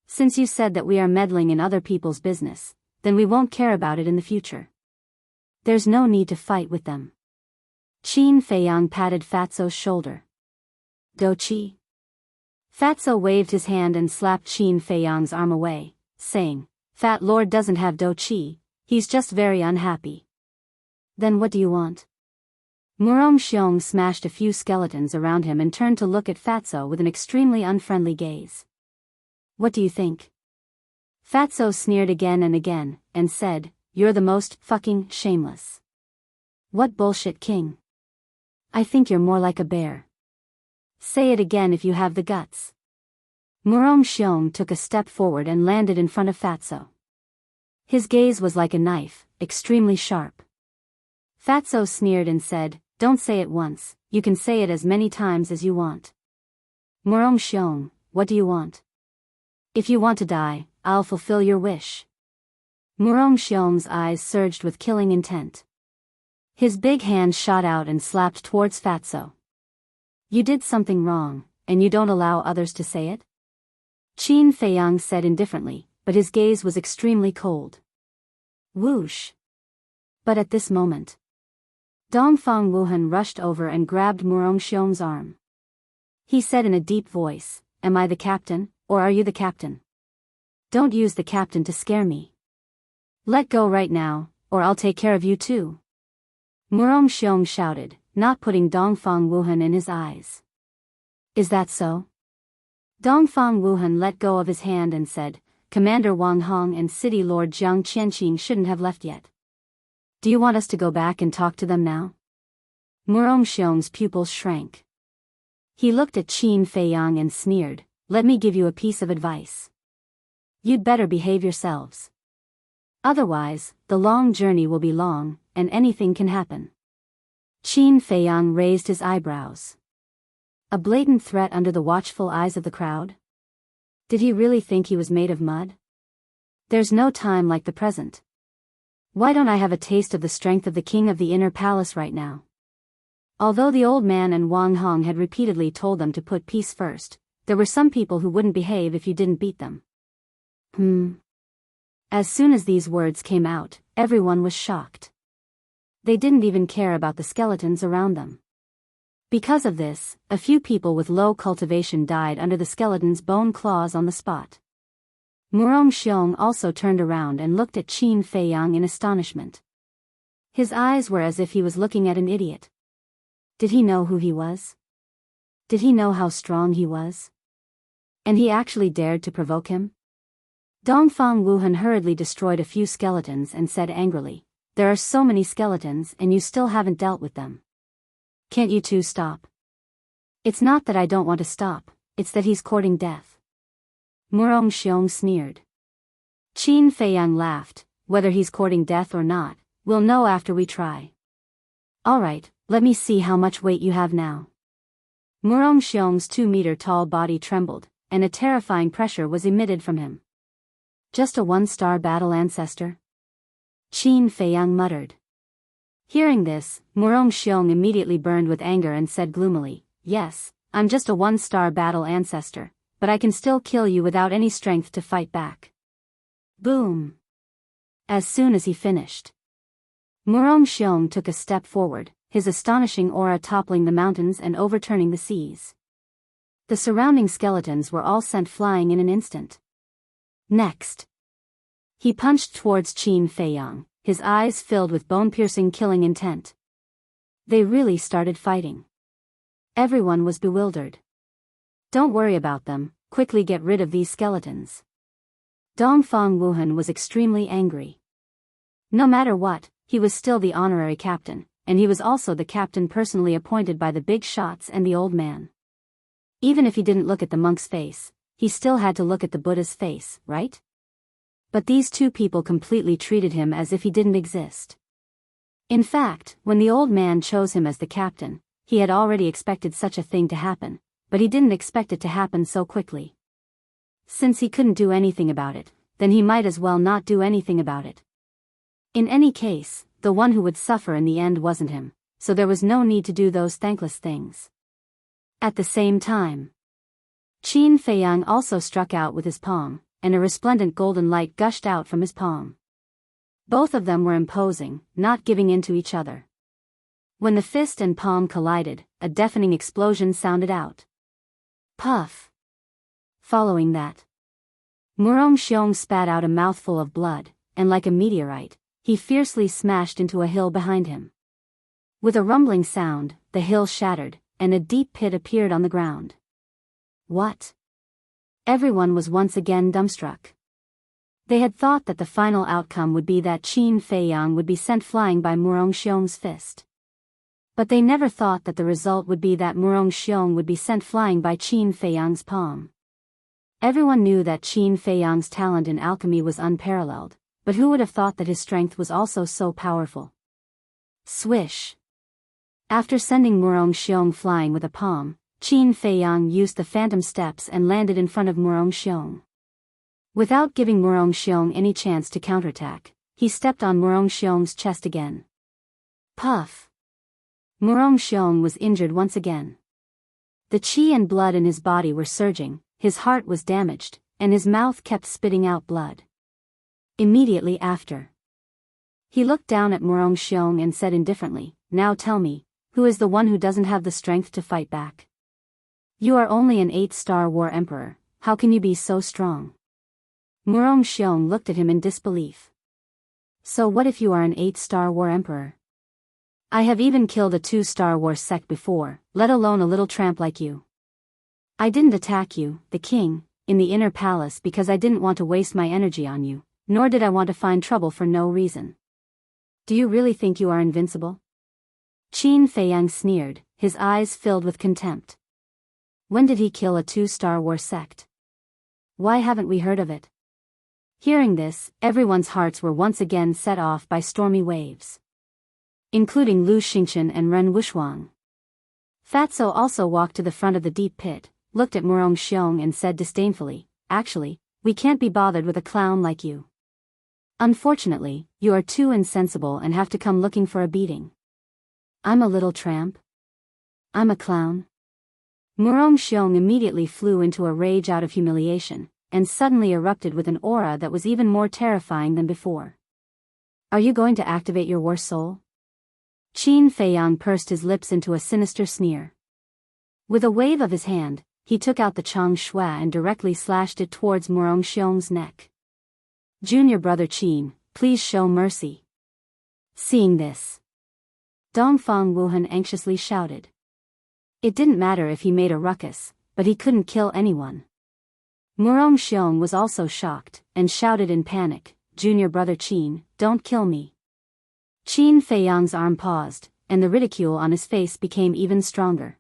Speaker 1: Since you said that we are meddling in other people's business, then we won't care about it in the future. There's no need to fight with them. Qin Feiyang patted Fatso's shoulder. Dochi. Fatso waved his hand and slapped Qin Feiyang's arm away, saying, Fat Lord doesn't have Dochi, he's just very unhappy. Then what do you want? Murong Xiong smashed a few skeletons around him and turned to look at Fatso with an extremely unfriendly gaze. What do you think? Fatso sneered again and said, "You're the most fucking shameless." What bullshit, king? I think you're more like a bear. Say it again if you have the guts. Murong Xiong took a step forward and landed in front of Fatso. His gaze was like a knife, extremely sharp. Fatso sneered and said, "Don't say it once, you can say it as many times as you want." Murong Xiong, what do you want? If you want to die, I'll fulfill your wish. Murong Xiong's eyes surged with killing intent. His big hand shot out and slapped towards Fatso. You did something wrong, and you don't allow others to say it? Qin Feiyang said indifferently, but his gaze was extremely cold. Whoosh! But at this moment, Dongfang Wuhan rushed over and grabbed Murong Xiong's arm. He said in a deep voice, "Am I the captain, or are you the captain? Don't use the captain to scare me. Let go right now, or I'll take care of you too." Murong Xiong shouted, not putting Dongfang Wuhan in his eyes. Is that so? Dongfang Wuhan let go of his hand and said, "Commander Wang Hong and City Lord Jiang Qianqing shouldn't have left yet. Do you want us to go back and talk to them now?" Murong Xiong's pupils shrank. He looked at Qin Feiyang and sneered, "Let me give you a piece of advice. You'd better behave yourselves. Otherwise, the long journey will be long, and anything can happen." Qin Feiyang raised his eyebrows. A blatant threat under the watchful eyes of the crowd? Did he really think he was made of mud? There's no time like the present. Why don't I have a taste of the strength of the king of the inner palace right now? Although the old man and Wang Hong had repeatedly told them to put peace first, there were some people who wouldn't behave if you didn't beat them. As soon as these words came out, everyone was shocked. They didn't even care about the skeletons around them. Because of this, a few people with low cultivation died under the skeleton's bone claws on the spot. Murong Xiong also turned around and looked at Qin Feiyang in astonishment. His eyes were as if he was looking at an idiot. Did he know who he was? Did he know how strong he was? And he actually dared to provoke him? Dongfang Wuhan hurriedly destroyed a few skeletons and said angrily, "There are so many skeletons and you still haven't dealt with them. Can't you two stop?" "It's not that I don't want to stop, it's that he's courting death." Murong Xiong sneered. Qin Feiyang laughed, "Whether he's courting death or not, we'll know after we try. Alright, let me see how much weight you have now." Murong Xiong's 2-meter-tall body trembled, and a terrifying pressure was emitted from him. "Just a 1-star battle ancestor?" Qin Feiyang muttered. Hearing this, Murong Xiong immediately burned with anger and said gloomily, "Yes, I'm just a 1-star battle ancestor, but I can still kill you without any strength to fight back." Boom! As soon as he finished, Murong Xiong took a step forward, his astonishing aura toppling the mountains and overturning the seas. The surrounding skeletons were all sent flying in an instant. Next, he punched towards Qin Feiyang, his eyes filled with bone-piercing killing intent. They really started fighting. Everyone was bewildered. "Don't worry about them, quickly get rid of these skeletons." Dongfang Wuhan was extremely angry. No matter what, he was still the honorary captain, and he was also the captain personally appointed by the big shots and the old man. Even if he didn't look at the monk's face, he still had to look at the Buddha's face, right? But these two people completely treated him as if he didn't exist. In fact, when the old man chose him as the captain, he had already expected such a thing to happen, but he didn't expect it to happen so quickly. Since he couldn't do anything about it, then he might as well not do anything about it. In any case, the one who would suffer in the end wasn't him, so there was no need to do those thankless things. At the same time, Qin Feiyang also struck out with his palm, and a resplendent golden light gushed out from his palm. Both of them were imposing, not giving in to each other. When the fist and palm collided, a deafening explosion sounded out. Puff! Following that, Murong Xiong spat out a mouthful of blood, and like a meteorite, he fiercely smashed into a hill behind him. With a rumbling sound, the hill shattered, and a deep pit appeared on the ground. What? Everyone was once again dumbstruck. They had thought that the final outcome would be that Qin Feiyang would be sent flying by Murong Xiong's fist. But they never thought that the result would be that Murong Xiong would be sent flying by Qin Feiyang's palm. Everyone knew that Qin Feiyang's talent in alchemy was unparalleled, but who would have thought that his strength was also so powerful? Swish! After sending Murong Xiong flying with a palm, Qin Feiyang used the phantom steps and landed in front of Murong Xiong. Without giving Murong Xiong any chance to counterattack, he stepped on Murong Xiong's chest again. Puff! Murong Xiong was injured once again. The qi and blood in his body were surging, his heart was damaged, and his mouth kept spitting out blood. Immediately after, he looked down at Murong Xiong and said indifferently, "Now tell me, who is the one who doesn't have the strength to fight back? You are only an 8-star war emperor, how can you be so strong?" Murong Xiong looked at him in disbelief. "So what if you are an 8-star war emperor? I have even killed a 2-star war sect before, let alone a little tramp like you. I didn't attack you, the king, in the inner palace because I didn't want to waste my energy on you, nor did I want to find trouble for no reason. Do you really think you are invincible?" Qin Feiyang sneered, his eyes filled with contempt. "When did he kill a 2-star war sect? Why haven't we heard of it?" Hearing this, everyone's hearts were once again set off by stormy waves, including Lu Xingchen and Ren Wuxuang. Fatso also walked to the front of the deep pit, looked at Murong Xiong and said disdainfully, "Actually, we can't be bothered with a clown like you. Unfortunately, you are too insensible and have to come looking for a beating." "I'm a little tramp? I'm a clown?" Murong Xiong immediately flew into a rage out of humiliation, and suddenly erupted with an aura that was even more terrifying than before. "Are you going to activate your war soul?" Qin Feiyang pursed his lips into a sinister sneer. With a wave of his hand, he took out the Chang Shua and directly slashed it towards Murong Xiong's neck. "Junior brother Qin, please show mercy." Seeing this, Dongfang Wuhan anxiously shouted. It didn't matter if he made a ruckus, but he couldn't kill anyone. Murong Xiong was also shocked, and shouted in panic, "Junior brother Qin, don't kill me." Qin Feiyang's arm paused, and the ridicule on his face became even stronger.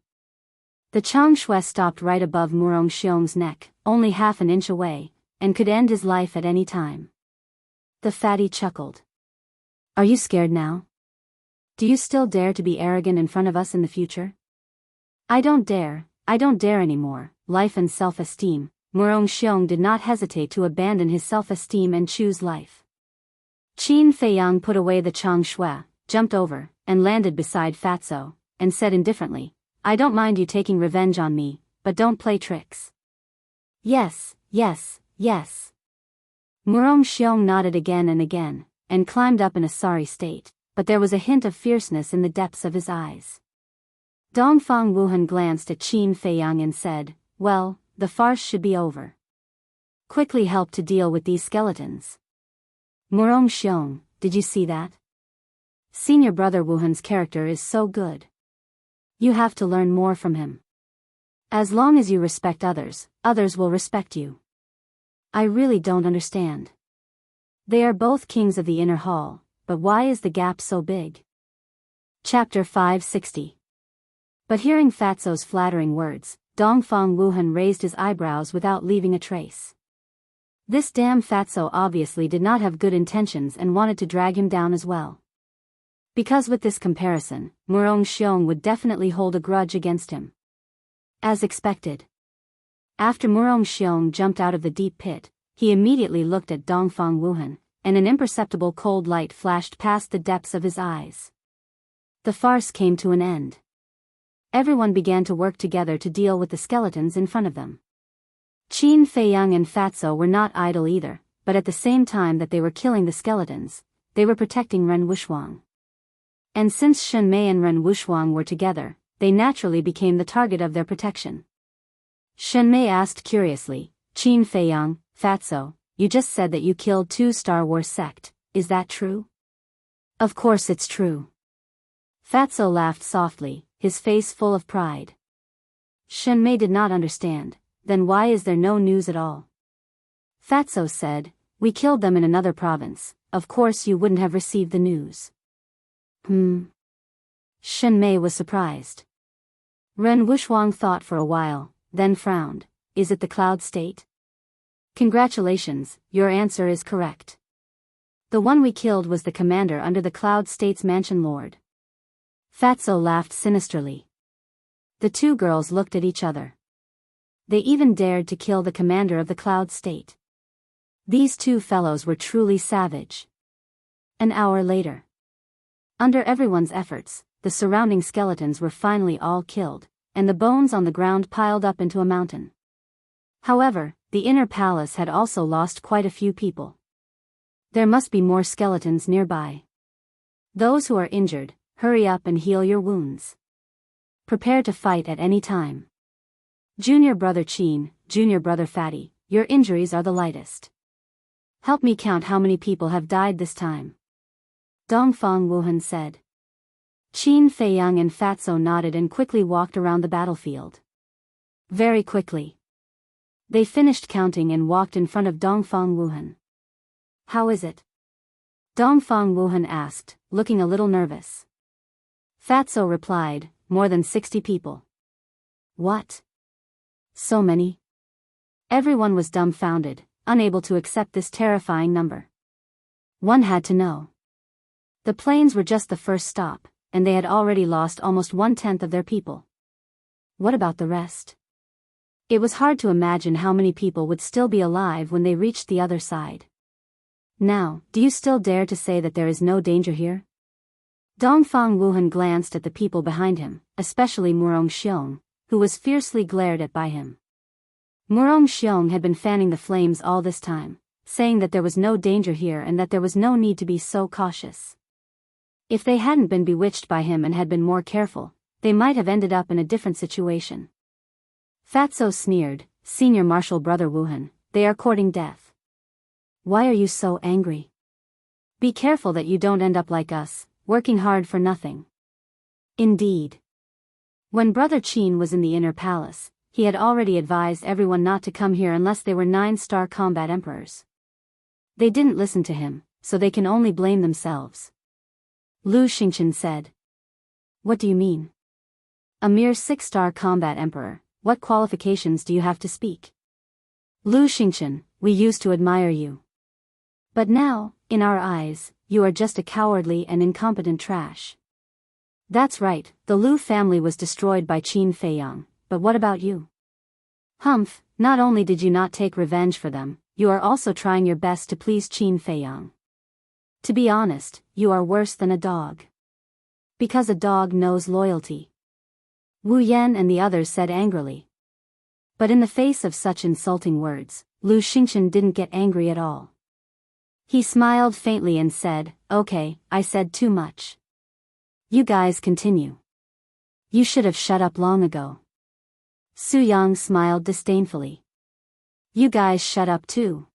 Speaker 1: The Chang Shua stopped right above Murong Xiong's neck, only half an inch away, and could end his life at any time. The fatty chuckled. "Are you scared now? Do you still dare to be arrogant in front of us in the future?" I don't dare anymore." Life and self-esteem. Murong Xiong did not hesitate to abandon his self-esteem and choose life. Qin Feiyang put away the Chang Shua, jumped over, and landed beside Fatso, and said indifferently, "I don't mind you taking revenge on me, but don't play tricks." Yes. Murong Xiong nodded again and again, and climbed up in a sorry state, but there was a hint of fierceness in the depths of his eyes. Dongfang Wuhan glanced at Qin Feiyang and said, "Well, the farce should be over. Quickly help to deal with these skeletons." "Murong Xiong, did you see that? Senior brother Wuhan's character is so good. You have to learn more from him. As long as you respect others, others will respect you. I really don't understand. They are both kings of the inner hall, but why is the gap so big?" Chapter 560. But hearing Fatso's flattering words, Dongfang Wuhan raised his eyebrows without leaving a trace. This damn Fatso obviously did not have good intentions and wanted to drag him down as well. Because with this comparison, Murong Xiong would definitely hold a grudge against him. As expected, after Murong Xiong jumped out of the deep pit, he immediately looked at Dongfang Wuhan, and an imperceptible cold light flashed past the depths of his eyes. The farce came to an end. Everyone began to work together to deal with the skeletons in front of them. Qin Feiyang and Fatso were not idle either, but at the same time that they were killing the skeletons, they were protecting Ren Wuxuang. And since Shen Mei and Ren Wuxuang were together, they naturally became the target of their protection. Shen Mei asked curiously, "Qin Feiyang, Fatso, you just said that you killed 2 Star Wars sect, is that true?" "Of course it's true." Fatso laughed softly, his face full of pride. Shenmei did not understand. Then why is there no news at all? Fatso said, we killed them in another province, of course you wouldn't have received the news. Shenmei was surprised. Ren Wuxuang thought for a while, then frowned. Is it the Cloud State? Congratulations, your answer is correct. The one we killed was the commander under the Cloud State's mansion lord. Fatso laughed sinisterly. The two girls looked at each other. They even dared to kill the commander of the Cloud State. These two fellows were truly savage. An hour later. Under everyone's efforts, the surrounding skeletons were finally all killed, and the bones on the ground piled up into a mountain. However, the inner palace had also lost quite a few people. There must be more skeletons nearby. Those who are injured, hurry up and heal your wounds. Prepare to fight at any time. Junior brother Qin, junior brother Fatty, your injuries are the lightest. Help me count how many people have died this time. Dongfang Wuhan said. Qin Feiyang and Fatso nodded and quickly walked around the battlefield. Very quickly. They finished counting and walked in front of Dongfang Wuhan. How is it? Dongfang Wuhan asked, looking a little nervous. Fatso replied, more than 60 people. What? So many? Everyone was dumbfounded, unable to accept this terrifying number. One had to know. The plains were just the first stop, and they had already lost almost 1/10 of their people. What about the rest? It was hard to imagine how many people would still be alive when they reached the other side. Now, do you still dare to say that there is no danger here? Dongfang Wuhan glanced at the people behind him, especially Murong Xiong, who was fiercely glared at by him. Murong Xiong had been fanning the flames all this time, saying that there was no danger here and that there was no need to be so cautious. If they hadn't been bewitched by him and had been more careful, they might have ended up in a different situation. Fatso sneered, Senior Marshal Brother Wuhan, they are courting death. Why are you so angry? Be careful that you don't end up like us, working hard for nothing. Indeed. When Brother Qin was in the inner palace, he had already advised everyone not to come here unless they were 9-star combat emperors. They didn't listen to him, so they can only blame themselves. Lu Xingchen said. What do you mean? A mere 6-star combat emperor, what qualifications do you have to speak? Lu Xingchen, we used to admire you. But now, in our eyes, you are just a cowardly and incompetent trash. That's right, the Lu family was destroyed by Qin Feiyang, but what about you? Humph, not only did you not take revenge for them, you are also trying your best to please Qin Feiyang. To be honest, you are worse than a dog. Because a dog knows loyalty. Wu Yan and the others said angrily. But in the face of such insulting words, Lu Xingchen didn't get angry at all. He smiled faintly and said, okay, I said too much. You guys continue. You should have shut up long ago. Su Yang smiled disdainfully. You guys shut up too.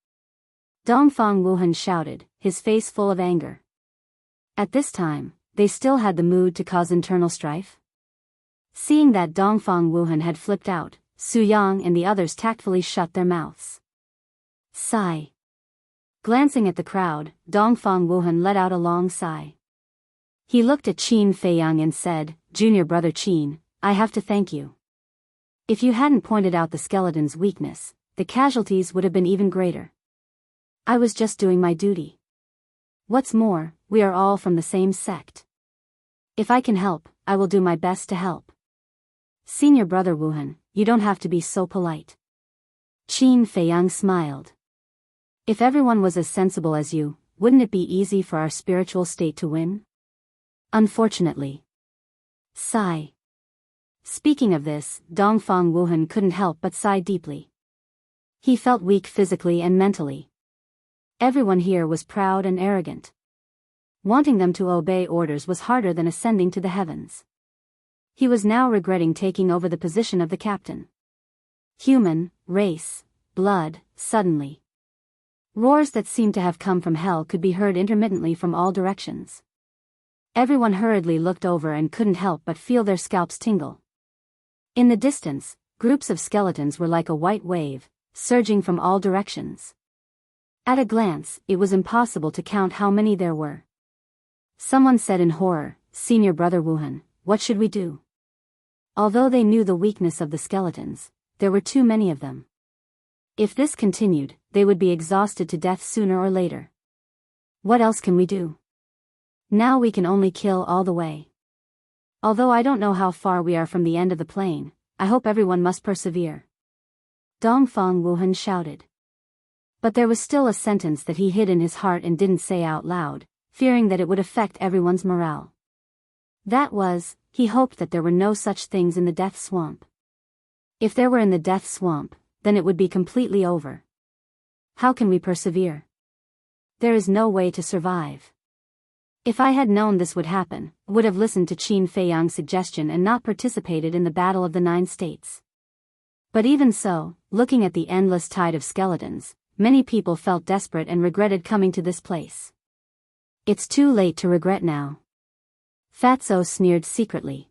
Speaker 1: Dongfang Wuhan shouted, his face full of anger. At this time, they still had the mood to cause internal strife? Seeing that Dongfang Wuhan had flipped out, Su Yang and the others tactfully shut their mouths. Sigh. Glancing at the crowd, Dongfang Wuhan let out a long sigh. He looked at Qin Feiyang and said, Junior brother Qin, I have to thank you. If you hadn't pointed out the skeleton's weakness, the casualties would have been even greater. I was just doing my duty. What's more, we are all from the same sect. If I can help, I will do my best to help. Senior brother Wuhan, you don't have to be so polite. Qin Feiyang smiled. If everyone was as sensible as you, wouldn't it be easy for our spiritual state to win? Unfortunately. Sigh. Speaking of this, Dongfang Wuhan couldn't help but sigh deeply. He felt weak physically and mentally. Everyone here was proud and arrogant. Wanting them to obey orders was harder than ascending to the heavens. He was now regretting taking over the position of the captain. Human, race, blood, suddenly. Roars that seemed to have come from hell could be heard intermittently from all directions. Everyone hurriedly looked over and couldn't help but feel their scalps tingle. In the distance, groups of skeletons were like a white wave, surging from all directions. At a glance, it was impossible to count how many there were. Someone said in horror, "Senior Brother Wuhan, what should we do?" Although they knew the weakness of the skeletons, there were too many of them. If this continued, they would be exhausted to death sooner or later. What else can we do? Now we can only kill all the way. Although I don't know how far we are from the end of the plane, I hope everyone must persevere. Dongfang Wuhan shouted. But there was still a sentence that he hid in his heart and didn't say out loud, fearing that it would affect everyone's morale. That was, he hoped that there were no such things in the death swamp. If there were in the death swamp, then it would be completely over. How can we persevere? There is no way to survive. If I had known this would happen, I would have listened to Qin Feiyang's suggestion and not participated in the Battle of the Nine States. But even so, looking at the endless tide of skeletons, many people felt desperate and regretted coming to this place. It's too late to regret now. Fatso sneered secretly.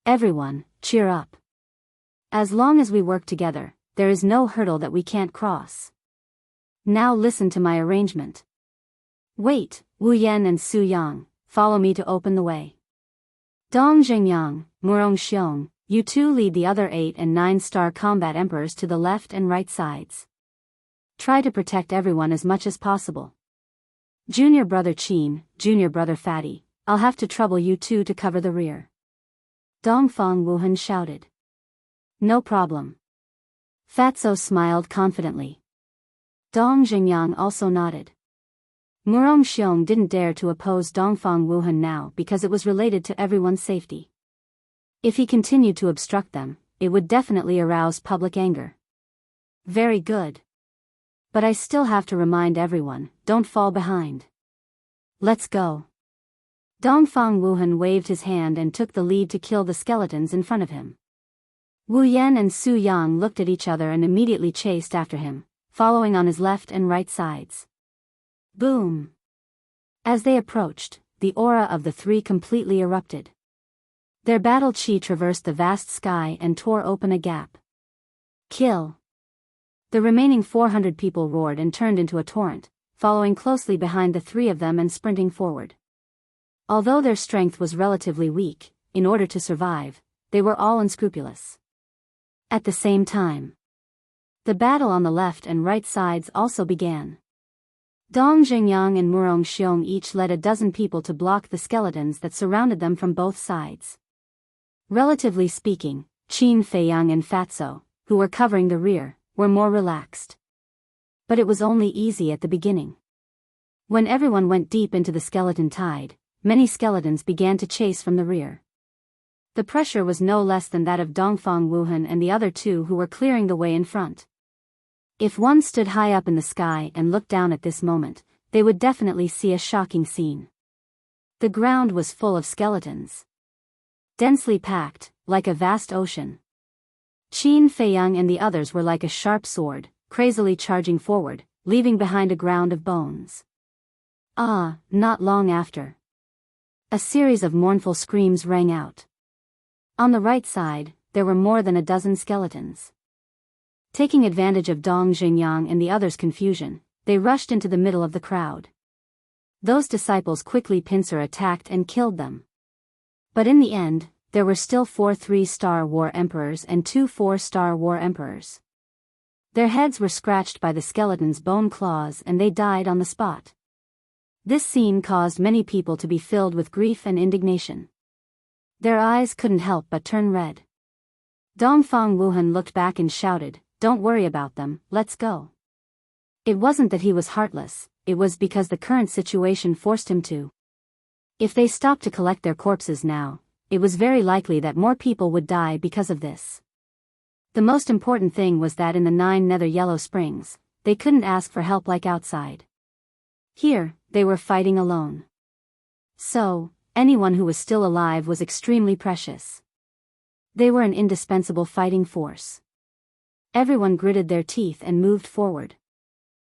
Speaker 1: Everyone, cheer up. As long as we work together, there is no hurdle that we can't cross. Now listen to my arrangement. Wait, Wu Yan and Su Yang, follow me to open the way. Dong Zhengyang, Murong Xiong, you two lead the other 8 and 9-star combat emperors to the left and right sides. Try to protect everyone as much as possible. Junior Brother Qin, Junior Brother Fatty, I'll have to trouble you two to cover the rear. Dongfang Wuhan shouted. No problem. Fatso smiled confidently. Dong Zhengyang also nodded. Murong Xiong didn't dare to oppose Dongfang Wuhan now because it was related to everyone's safety. If he continued to obstruct them, it would definitely arouse public anger. Very good. But I still have to remind everyone, don't fall behind. Let's go. Dongfang Wuhan waved his hand and took the lead to kill the skeletons in front of him. Wu Yan and Su Yang looked at each other and immediately chased after him, following on his left and right sides. Boom! As they approached, the aura of the three completely erupted. Their battle chi traversed the vast sky and tore open a gap. Kill! The remaining 400 people roared and turned into a torrent, following closely behind the three of them and sprinting forward. Although their strength was relatively weak, in order to survive, they were all unscrupulous. At the same time, the battle on the left and right sides also began. Dong Zhengyang and Murong Xiong each led a dozen people to block the skeletons that surrounded them from both sides. Relatively speaking, Qin Feiyang and Fatso, who were covering the rear, were more relaxed. But it was only easy at the beginning. When everyone went deep into the skeleton tide, many skeletons began to chase from the rear. The pressure was no less than that of Dongfang Wuhan and the other two who were clearing the way in front. If one stood high up in the sky and looked down at this moment, they would definitely see a shocking scene. The ground was full of skeletons. Densely packed, like a vast ocean. Qin Feiyang and the others were like a sharp sword, crazily charging forward, leaving behind a ground of bones. Not long after, a series of mournful screams rang out. On the right side, there were more than a dozen skeletons. Taking advantage of Dong Zhengyang and the others' confusion, they rushed into the middle of the crowd. Those disciples quickly pincer attacked and killed them. But in the end, there were still 4 3-star war emperors and 2 4-star war emperors. Their heads were scratched by the skeletons' bone claws and they died on the spot. This scene caused many people to be filled with grief and indignation. Their eyes couldn't help but turn red. Dongfang Wuhan looked back and shouted, "Don't worry about them, let's go." It wasn't that he was heartless, it was because the current situation forced him to. If they stopped to collect their corpses now, it was very likely that more people would die because of this. The most important thing was that in the 9 nether yellow springs, they couldn't ask for help like outside. Here, they were fighting alone. So, anyone who was still alive was extremely precious. They were an indispensable fighting force. Everyone gritted their teeth and moved forward.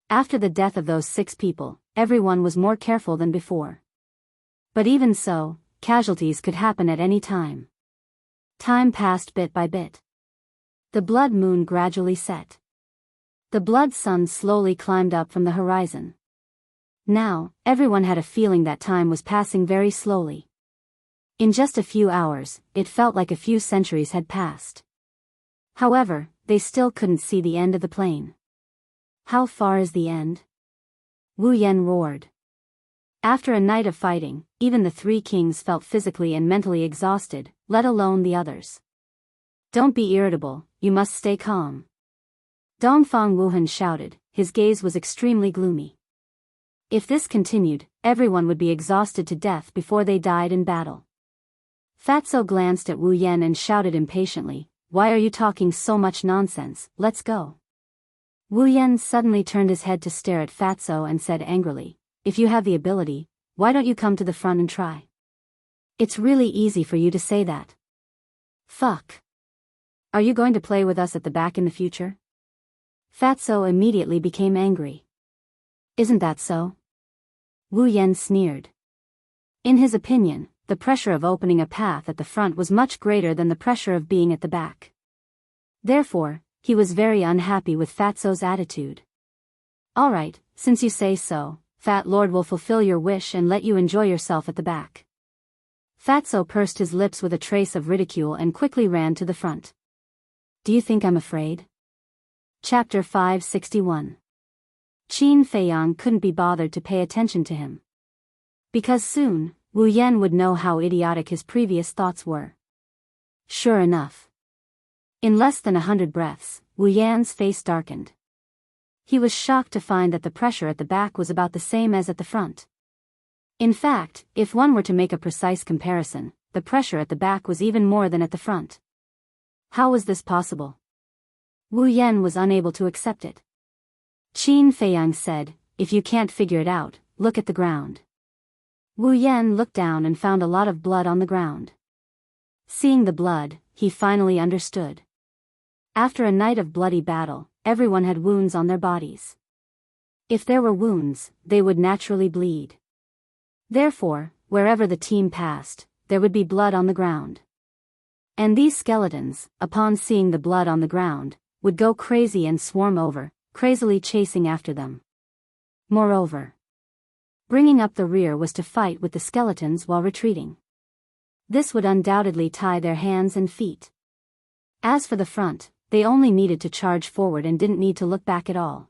Speaker 1: After the death of those 6 people, everyone was more careful than before. But even so, casualties could happen at any time. Time passed bit by bit. The blood moon gradually set. The blood sun slowly climbed up from the horizon. Now, everyone had a feeling that time was passing very slowly. In just a few hours, it felt like a few centuries had passed. However, they still couldn't see the end of the plain. How far is the end? Wu Yan roared. After a night of fighting, even the three kings felt physically and mentally exhausted, let alone the others. Don't be irritable, you must stay calm. Dongfang Wuhan shouted, his gaze was extremely gloomy. If this continued, everyone would be exhausted to death before they died in battle. Fatso glanced at Wu Yan and shouted impatiently, why are you talking so much nonsense, let's go. Wu Yan suddenly turned his head to stare at Fatso and said angrily, if you have the ability, why don't you come to the front and try? It's really easy for you to say that. Fuck. Are you going to play with us at the back in the future? Fatso immediately became angry. Isn't that so? Wu Yan sneered. In his opinion, the pressure of opening a path at the front was much greater than the pressure of being at the back. Therefore, he was very unhappy with Fatso's attitude. Alright, since you say so, Fat Lord will fulfill your wish and let you enjoy yourself at the back. Fatso pursed his lips with a trace of ridicule and quickly ran to the front. Do you think I'm afraid? Chapter 561. Qin Feiyang couldn't be bothered to pay attention to him. Because soon, Wu Yan would know how idiotic his previous thoughts were. Sure enough. In less than 100 breaths, Wu Yan's face darkened. He was shocked to find that the pressure at the back was about the same as at the front. In fact, if one were to make a precise comparison, the pressure at the back was even more than at the front. How was this possible? Wu Yan was unable to accept it. Qin Feiyang said, if you can't figure it out, look at the ground. Wu Yan looked down and found a lot of blood on the ground. Seeing the blood, he finally understood. After a night of bloody battle, everyone had wounds on their bodies. If there were wounds, they would naturally bleed. Therefore, wherever the team passed, there would be blood on the ground. And these skeletons, upon seeing the blood on the ground, would go crazy and swarm over, crazily chasing after them. Moreover, bringing up the rear was to fight with the skeletons while retreating. This would undoubtedly tie their hands and feet. As for the front, they only needed to charge forward and didn't need to look back at all.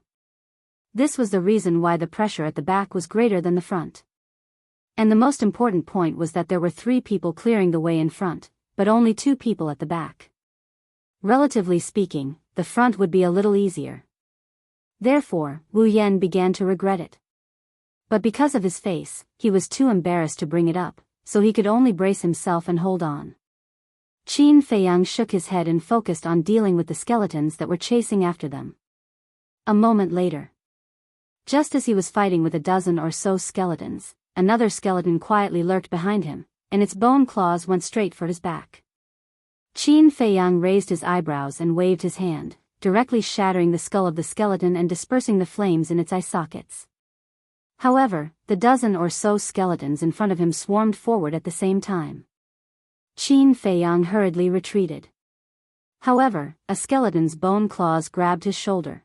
Speaker 1: This was the reason why the pressure at the back was greater than the front. And the most important point was that there were 3 people clearing the way in front, but only 2 people at the back. Relatively speaking, the front would be a little easier. Therefore, Wu Yan began to regret it. But because of his face, he was too embarrassed to bring it up, so he could only brace himself and hold on. Qin Feiyang shook his head and focused on dealing with the skeletons that were chasing after them. A moment later, just as he was fighting with a dozen or so skeletons, another skeleton quietly lurked behind him, and its bone claws went straight for his back. Qin Feiyang raised his eyebrows and waved his hand, directly shattering the skull of the skeleton and dispersing the flames in its eye sockets. However, the dozen or so skeletons in front of him swarmed forward at the same time. Qin Feiyang hurriedly retreated. However, a skeleton's bone claws grabbed his shoulder.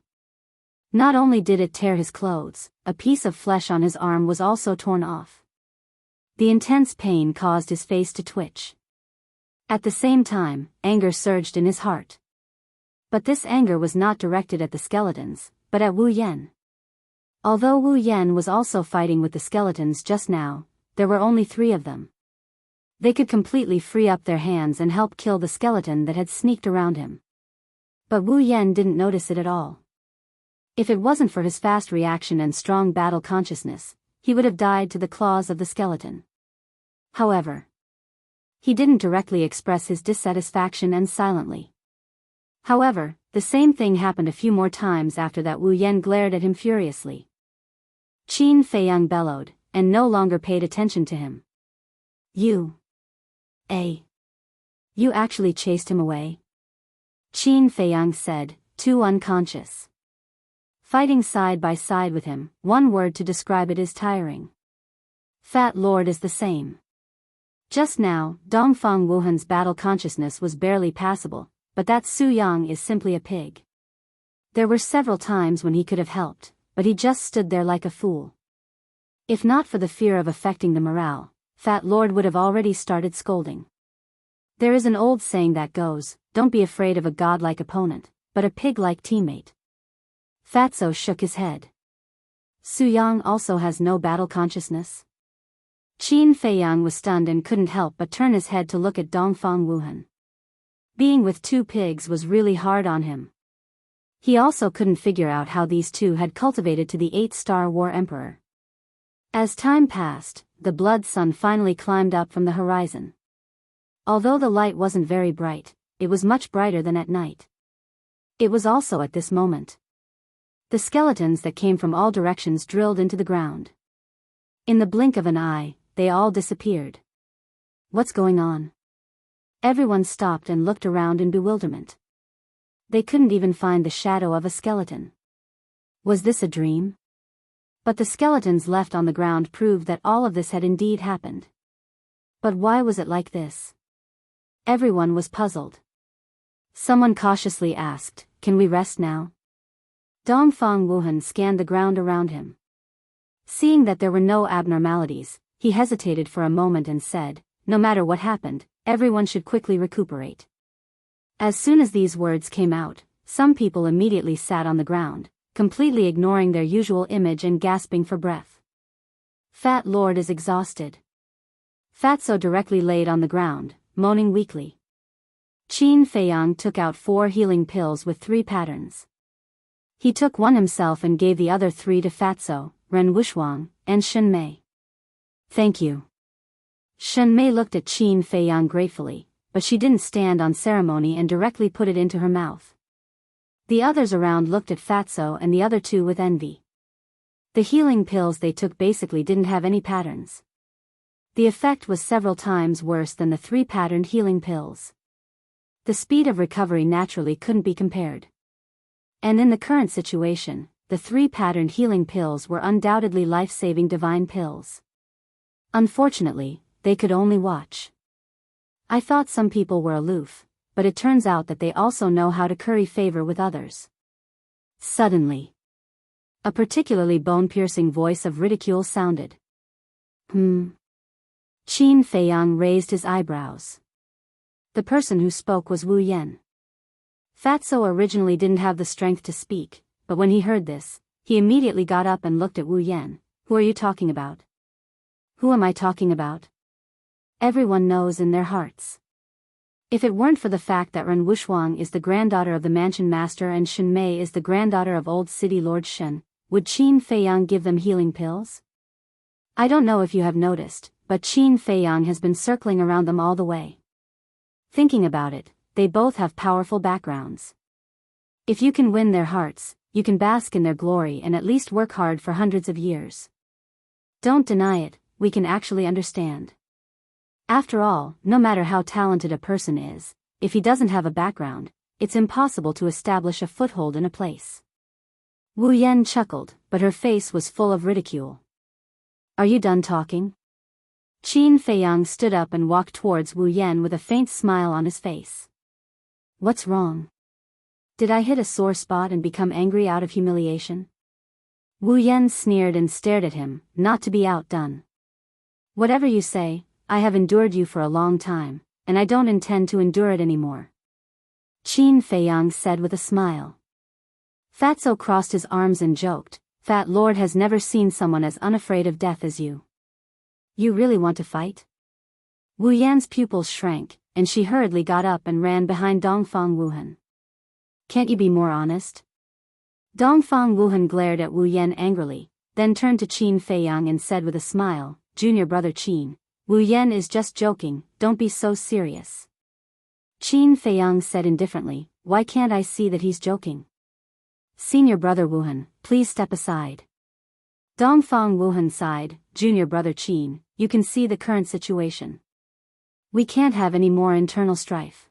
Speaker 1: Not only did it tear his clothes, a piece of flesh on his arm was also torn off. The intense pain caused his face to twitch. At the same time, anger surged in his heart. But this anger was not directed at the skeletons, but at Wu Yan. Although Wu Yan was also fighting with the skeletons just now, there were only 3 of them. They could completely free up their hands and help kill the skeleton that had sneaked around him. But Wu Yan didn't notice it at all. If it wasn't for his fast reaction and strong battle consciousness, he would have died to the claws of the skeleton. However, he didn't directly express his dissatisfaction and silently. However, the same thing happened a few more times after that. Wu Yan glared at him furiously. Qin Feiyang bellowed, and no longer paid attention to him. You actually chased him away? Qin Feiyang said, too unconscious. Fighting side by side with him, one word to describe it is tiring. Fat Lord is the same. Just now, Dongfang Wuhan's battle consciousness was barely passable, but that Su Yang is simply a pig. There were several times when he could have helped, but he just stood there like a fool. If not for the fear of affecting the morale, Fat Lord would have already started scolding. There is an old saying that goes, "Don't be afraid of a godlike opponent, but a pig-like teammate." Fatso shook his head. Su Yang also has no battle consciousness? Qin Feiyang was stunned and couldn't help but turn his head to look at Dongfang Wuhan. Being with two pigs was really hard on him. He also couldn't figure out how these two had cultivated to the 8-star war emperor. As time passed, the blood sun finally climbed up from the horizon. Although the light wasn't very bright, it was much brighter than at night. It was also at this moment. The skeletons that came from all directions drilled into the ground. In the blink of an eye, they all disappeared. What's going on? Everyone stopped and looked around in bewilderment. They couldn't even find the shadow of a skeleton. Was this a dream? But the skeletons left on the ground proved that all of this had indeed happened. But why was it like this? Everyone was puzzled. Someone cautiously asked, "Can we rest now?" Dongfang Wuhan scanned the ground around him. Seeing that there were no abnormalities, he hesitated for a moment and said, "No matter what happened, everyone should quickly recuperate." As soon as these words came out, some people immediately sat on the ground, completely ignoring their usual image and gasping for breath. Fat Lord is exhausted. Fatso directly laid on the ground, moaning weakly. Qin Feiyang took out 4 healing pills with 3 patterns. He took one himself and gave the other 3 to Fatso, Ren Wuxuang, and Shenmei. "Thank you." Shenmei looked at Qin Feiyang gratefully, but she didn't stand on ceremony and directly put it into her mouth. The others around looked at Fatso and the other 2 with envy. The healing pills they took basically didn't have any patterns. The effect was several times worse than the 3-patterned healing pills. The speed of recovery naturally couldn't be compared. And in the current situation, the 3-patterned healing pills were undoubtedly life-saving divine pills. Unfortunately, they could only watch. I thought some people were aloof, but it turns out that they also know how to curry favor with others. Suddenly, a particularly bone-piercing voice of ridicule sounded. Qin Feiyang raised his eyebrows. The person who spoke was Wu Yan. Fatso originally didn't have the strength to speak, but when he heard this, he immediately got up and looked at Wu Yan. "Who are you talking about?" "Who am I talking about?" Everyone knows in their hearts. If it weren't for the fact that Ren Wuxuang is the granddaughter of the mansion master and Shenmei is the granddaughter of old city lord Shen, would Qin Feiyang give them healing pills? I don't know if you have noticed, but Qin Feiyang has been circling around them all the way. Thinking about it, they both have powerful backgrounds. If you can win their hearts, you can bask in their glory and at least work hard for hundreds of years. Don't deny it, we can actually understand. After all, no matter how talented a person is, if he doesn't have a background, it's impossible to establish a foothold in a place. Wu Yan chuckled, but her face was full of ridicule. "Are you done talking?" Qin Feiyang stood up and walked towards Wu Yan with a faint smile on his face. "What's wrong? Did I hit a sore spot and become angry out of humiliation?" Wu Yan sneered and stared at him, not to be outdone. "Whatever you say, I have endured you for a long time, and I don't intend to endure it anymore," Qin Feiyang said with a smile. Fatso crossed his arms and joked, "Fat Lord has never seen someone as unafraid of death as you. You really want to fight?" Wu Yan's pupils shrank, and she hurriedly got up and ran behind Dongfang Wuhan. "Can't you be more honest?" Dongfang Wuhan glared at Wu Yan angrily, then turned to Qin Feiyang and said with a smile, "Junior brother Qin, Wu Yan is just joking, don't be so serious." Qin Feiyang said indifferently, "Why can't I see that he's joking?" "Senior brother Wuhan, please step aside." Dongfang Wuhan sighed, "Junior brother Qin, you can see the current situation. We can't have any more internal strife.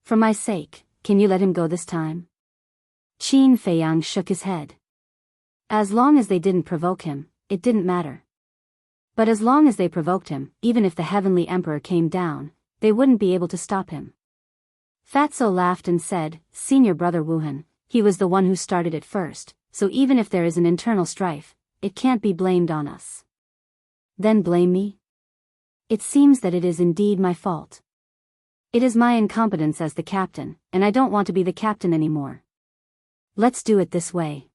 Speaker 1: For my sake, can you let him go this time?" Qin Feiyang shook his head. As long as they didn't provoke him, it didn't matter. But as long as they provoked him, even if the Heavenly Emperor came down, they wouldn't be able to stop him. Fatso laughed and said, Senior Brother Wuhan, he was the one who started it first, so even if there is an internal strife, it can't be blamed on us. Then blame me? It seems that it is indeed my fault. It is my incompetence as the captain, and I don't want to be the captain anymore. Let's do it this way.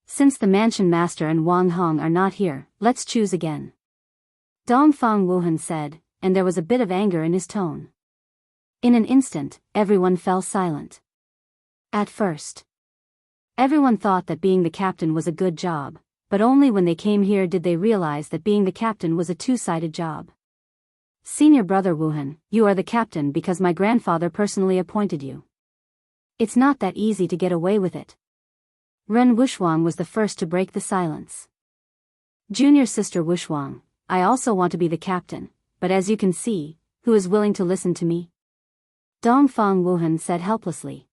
Speaker 1: Since the mansion master and Wang Hong are not here, let's choose again. Dongfang Wuhan said, and there was a bit of anger in his tone. In an instant, everyone fell silent. At first, everyone thought that being the captain was a good job, but only when they came here did they realize that being the captain was a two-sided job. Senior Brother Wuhan, you are the captain because my grandfather personally appointed you. It's not that easy to get away with it. Ren Wuxuang was the first to break the silence. Junior sister Wuxuang, I also want to be the captain, but as you can see, who is willing to listen to me? Dongfang Wuhan said helplessly.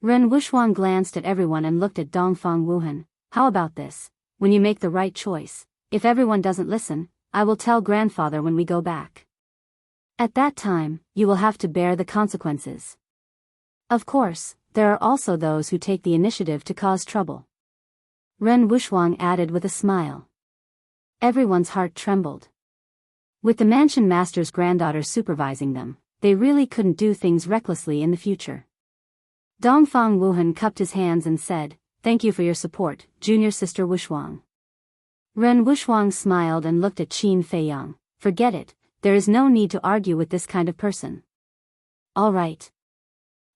Speaker 1: Ren Wuxuang glanced at everyone and looked at Dongfang Wuhan. How about this? When you make the right choice, if everyone doesn't listen, I will tell grandfather when we go back. At that time, you will have to bear the consequences. Of course, there are also those who take the initiative to cause trouble. Ren Wuxuang added with a smile. Everyone's heart trembled. With the mansion master's granddaughter supervising them, they really couldn't do things recklessly in the future. Dongfang Wuhan cupped his hands and said, Thank you for your support, junior sister Wuxuang. Ren Wuxuang smiled and looked at Qin Feiyang. Forget it, there is no need to argue with this kind of person. All right.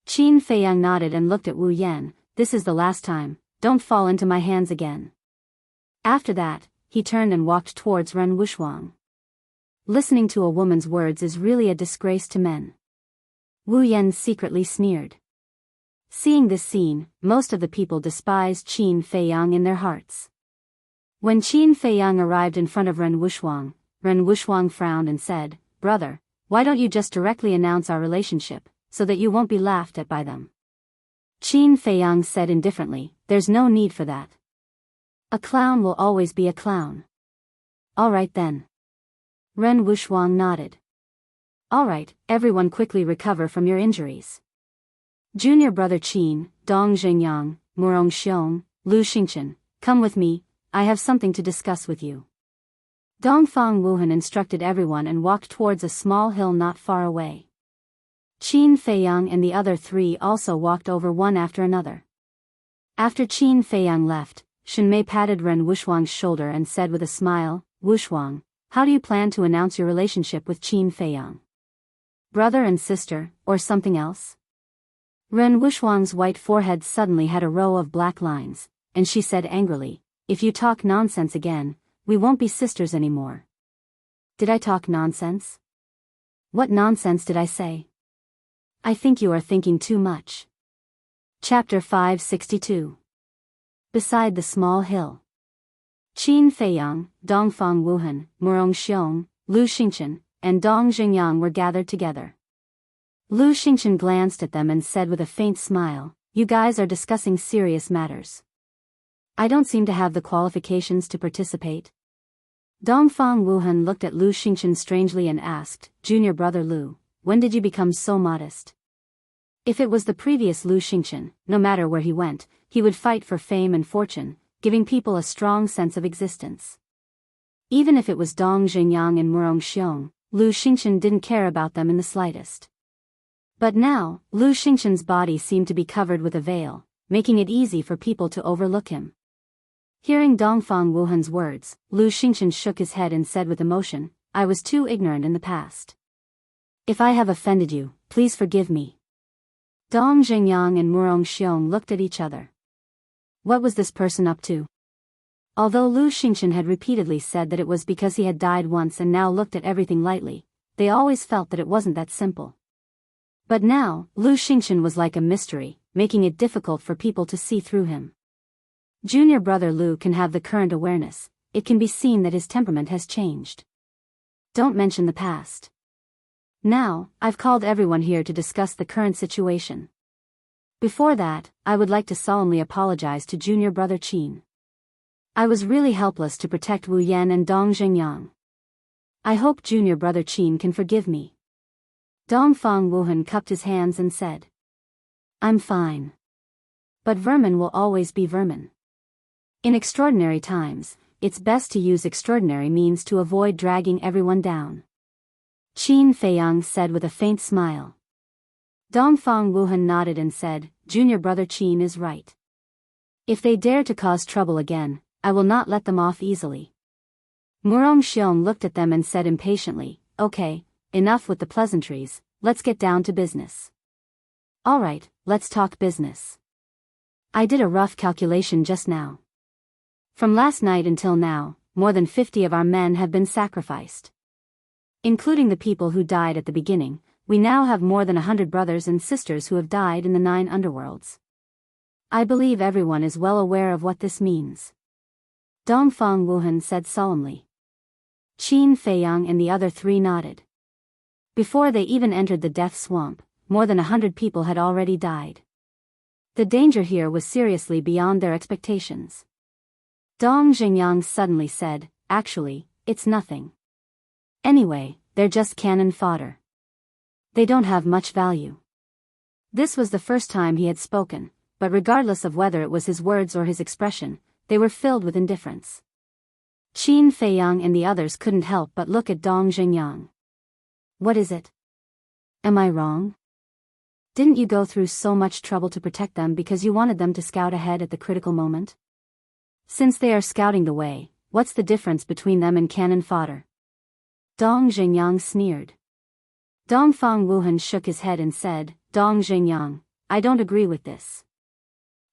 Speaker 1: Qin Feiyang nodded and looked at Wu Yan. This is the last time, don't fall into my hands again. After that, he turned and walked towards Ren Wuxuang. Listening to a woman's words is really a disgrace to men. Wu Yan secretly sneered. Seeing this scene, most of the people despised Qin Feiyang in their hearts. When Qin Feiyang arrived in front of Ren Wuxuang frowned and said, Brother, why don't you just directly announce our relationship, so that you won't be laughed at by them? Qin Feiyang said indifferently, There's no need for that. A clown will always be a clown. All right then. Ren Wuxuang nodded. All right, everyone quickly recover from your injuries. Junior brother Qin, Dong Zhengyang, Murong Xiong, Lu Xingchen, come with me, I have something to discuss with you. Dongfang Wuhan instructed everyone and walked towards a small hill not far away. Qin Feiyang and the other three also walked over one after another. After Qin Feiyang left, Shenmei patted Ren Wuxuang's shoulder and said with a smile, Wuxuang, how do you plan to announce your relationship with Qin Feiyang? Brother and sister, or something else? Ren Wuxuang's white forehead suddenly had a row of black lines, and she said angrily, If you talk nonsense again, we won't be sisters anymore. Did I talk nonsense? What nonsense did I say? I think you are thinking too much. Chapter 562. Beside the small hill. Qin Feiyang, Dongfang Wuhan, Murong Xiong, Lu Xingchen, and Dong Zhengyang were gathered together. Lu Xingchen glanced at them and said with a faint smile, You guys are discussing serious matters. I don't seem to have the qualifications to participate. Dongfang Wuhan looked at Lu Xingchen strangely and asked, Junior brother Lu, when did you become so modest? If it was the previous Lu Xingchen, no matter where he went, he would fight for fame and fortune, giving people a strong sense of existence. Even if it was Dong Zhengyang and Murong Xiong, Lu Xingchen didn't care about them in the slightest. But now, Lu Xingchen's body seemed to be covered with a veil, making it easy for people to overlook him. Hearing Dongfang Wuhan's words, Lu Xingchen shook his head and said with emotion, I was too ignorant in the past. If I have offended you, please forgive me. Dong Zhengyang and Murong Xiong looked at each other. What was this person up to? Although Lu Xingchen had repeatedly said that it was because he had died once and now looked at everything lightly, they always felt that it wasn't that simple. But now, Lu Xingchen was like a mystery, making it difficult for people to see through him. Junior brother Lu can have the current awareness, it can be seen that his temperament has changed. Don't mention the past. Now, I've called everyone here to discuss the current situation. Before that, I would like to solemnly apologize to junior brother Qin. I was really helpless to protect Wu Yan and Dong Xingyang. I hope junior brother Qin can forgive me. Dongfang Wuhan cupped his hands and said. I'm fine. But vermin will always be vermin. In extraordinary times, it's best to use extraordinary means to avoid dragging everyone down. Qin Feiyang said with a faint smile. Dongfang Wuhan nodded and said, Junior brother Qin is right. If they dare to cause trouble again, I will not let them off easily. Murong Xiong looked at them and said impatiently, Okay, enough with the pleasantries, let's get down to business. Alright, let's talk business. I did a rough calculation just now. From last night until now, more than 50 of our men have been sacrificed. Including the people who died at the beginning, we now have more than 100 brothers and sisters who have died in the 9 underworlds. I believe everyone is well aware of what this means. Dongfang Wuhan said solemnly. Qin Feiyang and the other 3 nodded. Before they even entered the death swamp, more than 100 people had already died. The danger here was seriously beyond their expectations. Dong Xingyang suddenly said, Actually, it's nothing. Anyway, they're just cannon fodder. They don't have much value. This was the first time he had spoken, but regardless of whether it was his words or his expression, they were filled with indifference. Qin Feiyang and the others couldn't help but look at Dong Xingyang. What is it? Am I wrong? Didn't you go through so much trouble to protect them because you wanted them to scout ahead at the critical moment? Since they are scouting the way, what's the difference between them and cannon fodder? Dong Xingyang sneered. Dongfang Wuhan shook his head and said, Dong Xingyang, I don't agree with this.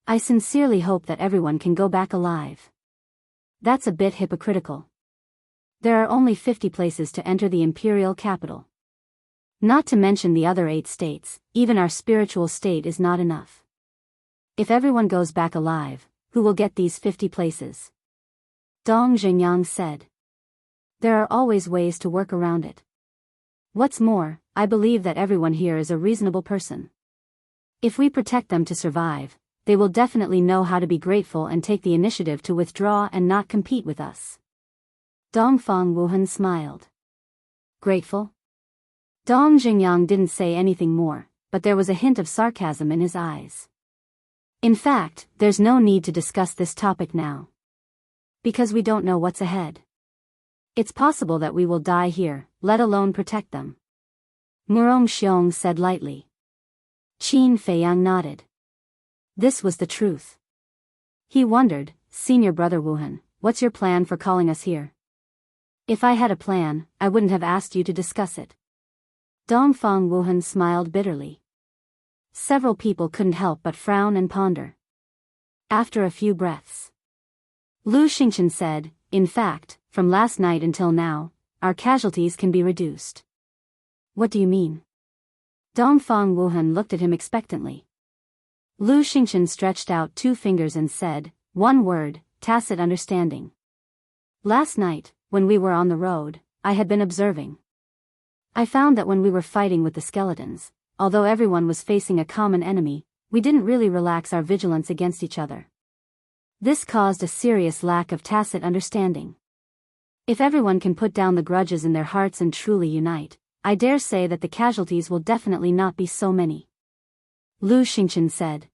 Speaker 1: I sincerely hope that everyone can go back alive. That's a bit hypocritical. There are only 50 places to enter the imperial capital. Not to mention the other 8 states, even our spiritual state is not enough. If everyone goes back alive, who will get these 50 places? Dong Xingyang said. There are always ways to work around it. What's more, I believe that everyone here is a reasonable person. If we protect them to survive, they will definitely know how to be grateful and take the initiative to withdraw and not compete with us. Dongfang Wuhan smiled. Grateful? Dong Xingyang didn't say anything more, but there was a hint of sarcasm in his eyes. In fact, there's no need to discuss this topic now. Because we don't know what's ahead. It's possible that we will die here, let alone protect them. Murong Xiong said lightly. Qin Feiyang nodded. This was the truth. He wondered, Senior brother Wuhan, what's your plan for calling us here? If I had a plan, I wouldn't have asked you to discuss it. Dongfang Wuhan smiled bitterly. Several people couldn't help but frown and ponder. After a few breaths, Lu Xingchen said, In fact, from last night until now, our casualties can be reduced. What do you mean? Dongfang Wuhan looked at him expectantly. Lu Xingchen stretched out 2 fingers and said, One word, tacit understanding. Last night, when we were on the road, I had been observing. I found that when we were fighting with the skeletons, although everyone was facing a common enemy, we didn't really relax our vigilance against each other. This caused a serious lack of tacit understanding. If everyone can put down the grudges in their hearts and truly unite, I dare say that the casualties will definitely not be so many. Lu Xingchen said.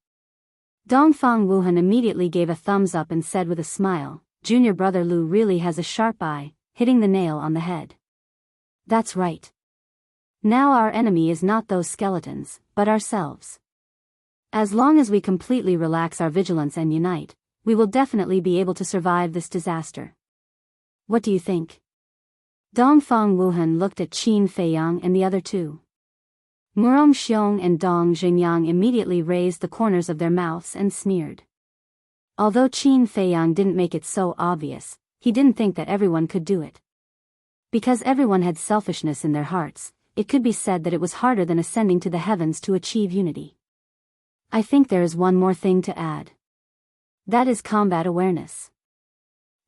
Speaker 1: Dongfang Wuhan immediately gave a thumbs up and said with a smile, Junior brother Lu really has a sharp eye, hitting the nail on the head. That's right. Now our enemy is not those skeletons, but ourselves. As long as we completely relax our vigilance and unite, we will definitely be able to survive this disaster. What do you think? Dongfang Wuhan looked at Qin Feiyang and the other 2. Murong Xiong and Dong Xingyang immediately raised the corners of their mouths and sneered. Although Qin Feiyang didn't make it so obvious, he didn't think that everyone could do it. Because everyone had selfishness in their hearts, it could be said that it was harder than ascending to the heavens to achieve unity. I think there is one more thing to add. That is combat awareness.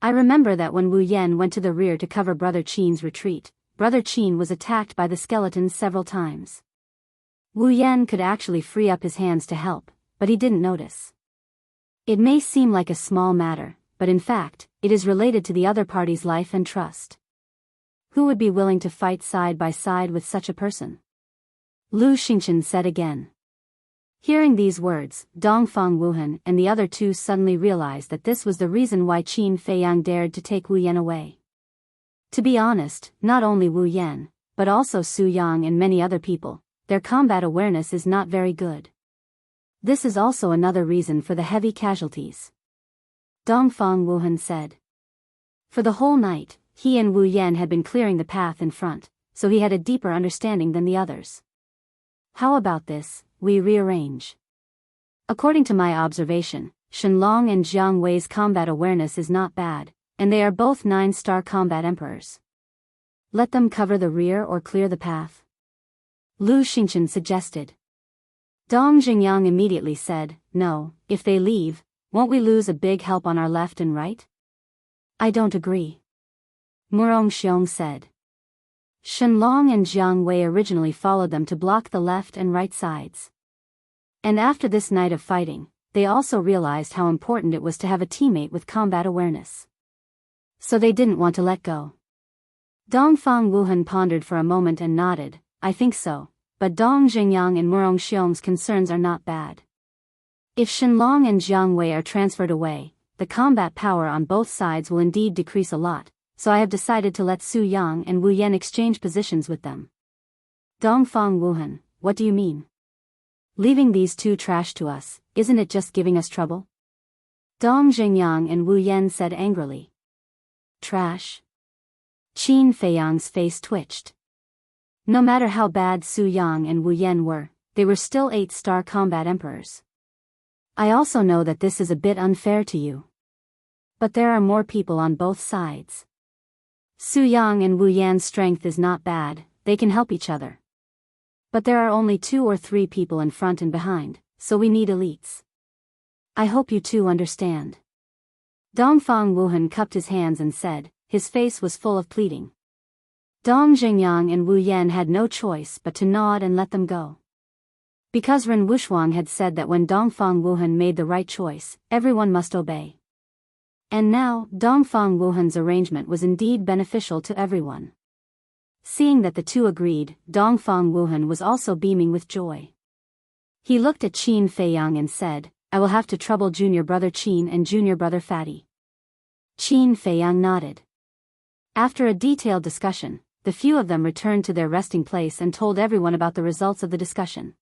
Speaker 1: I remember that when Wu Yan went to the rear to cover Brother Qin's retreat, Brother Qin was attacked by the skeletons several times. Wu Yan could actually free up his hands to help, but he didn't notice. It may seem like a small matter, but in fact, it is related to the other party's life and trust. Who would be willing to fight side by side with such a person? Lu Xingchen said again. Hearing these words, Dongfang Wuhan and the other two suddenly realized that this was the reason why Qin Feiyang dared to take Wu Yan away. To be honest, not only Wu Yan, but also Su Yang and many other people, their combat awareness is not very good. This is also another reason for the heavy casualties. Dongfang Wuhan said. For the whole night, he and Wu Yan had been clearing the path in front, so he had a deeper understanding than the others. How about this, we rearrange? According to my observation, Shenlong and Jiang Wei's combat awareness is not bad, and they are both 9-star combat emperors. Let them cover the rear or clear the path? Lu Xingchen suggested. Dong Jingyang immediately said, no, if they leave, won't we lose a big help on our left and right? I don't agree. Murong Xiong said. Shenlong and Jiang Wei originally followed them to block the left and right sides. And after this night of fighting, they also realized how important it was to have a teammate with combat awareness. So they didn't want to let go. Dongfang Wuhan pondered for a moment and nodded, I think so, but Dong Jingyang and Murong Xiong's concerns are not bad. If Shenlong and Jiang Wei are transferred away, the combat power on both sides will indeed decrease a lot, so I have decided to let Su Yang and Wu Yan exchange positions with them. Dongfang Wuhan, what do you mean? Leaving these two trash to us, isn't it just giving us trouble? Dong Jingyang and Wu Yan said angrily. Trash? Qin Feiyang's face twitched. No matter how bad Su Yang and Wu Yan were, they were still 8-star combat emperors. I also know that this is a bit unfair to you. But there are more people on both sides. Su Yang and Wu Yan's strength is not bad, they can help each other. But there are only 2 or 3 people in front and behind, so we need elites. I hope you two understand. Dongfang Wuhan cupped his hands and said, his face was full of pleading. Dong Jingyang and Wu Yan had no choice but to nod and let them go. Because Ren Wushuang had said that when Dongfang Wuhan made the right choice, everyone must obey. And now, Dongfang Wuhan's arrangement was indeed beneficial to everyone. Seeing that the two agreed, Dongfang Wuhan was also beaming with joy. He looked at Qin Feiyang and said, I will have to trouble junior brother Qin and junior brother Fatty. Qin Feiyang nodded. After a detailed discussion, the few of them returned to their resting place and told everyone about the results of the discussion.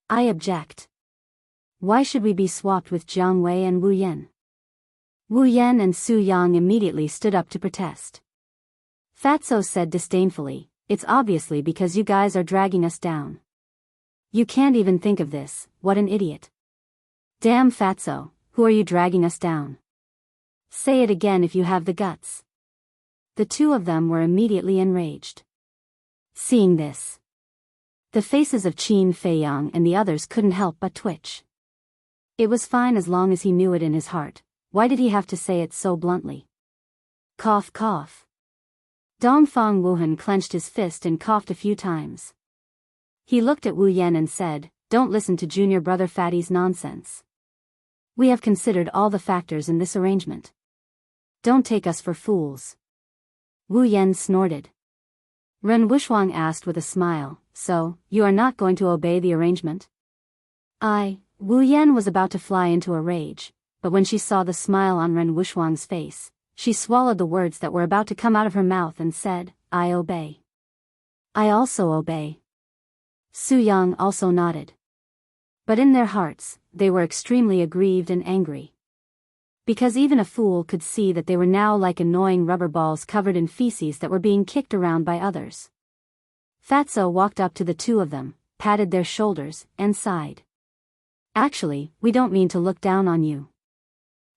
Speaker 1: I object. Why should we be swapped with Jiang Wei and Wu Yan? Wu Yan and Su Yang immediately stood up to protest. Fatso said disdainfully, it's obviously because you guys are dragging us down. You can't even think of this, what an idiot. Damn Fatso, who are you dragging us down? Say it again if you have the guts. The two of them were immediately enraged. Seeing this, the faces of Qin Feiyang and the others couldn't help but twitch. It was fine as long as he knew it in his heart, why did he have to say it so bluntly? Cough cough. Dongfang Wuhan clenched his fist and coughed a few times. He looked at Wu Yan and said, don't listen to junior brother Fatty's nonsense. We have considered all the factors in this arrangement. Don't take us for fools. Wu Yan snorted. Ren Wushuang asked with a smile, so, you are not going to obey the arrangement? Wu Yan was about to fly into a rage, but when she saw the smile on Ren Wushuang's face, she swallowed the words that were about to come out of her mouth and said, I obey. I also obey. Su Yang also nodded. But in their hearts, they were extremely aggrieved and angry. Because even a fool could see that they were now like annoying rubber balls covered in feces that were being kicked around by others. Fatso walked up to the two of them, patted their shoulders, and sighed. Actually, we don't mean to look down on you.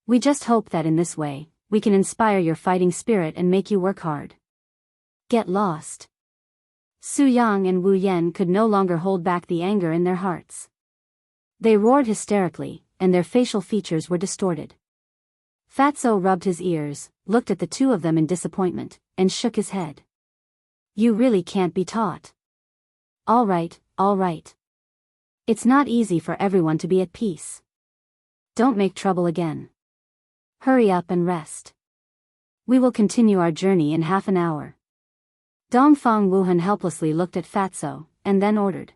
Speaker 1: We just hope that in this way, we can inspire your fighting spirit and make you work hard. Get lost. Su Yang and Wu Yan could no longer hold back the anger in their hearts. They roared hysterically, and their facial features were distorted. Fatso rubbed his ears, looked at the two of them in disappointment, and shook his head. You really can't be taught. All right, all right. It's not easy for everyone to be at peace. Don't make trouble again. Hurry up and rest. We will continue our journey in half an hour. Dongfang Wuhan helplessly looked at Fatso, and then ordered.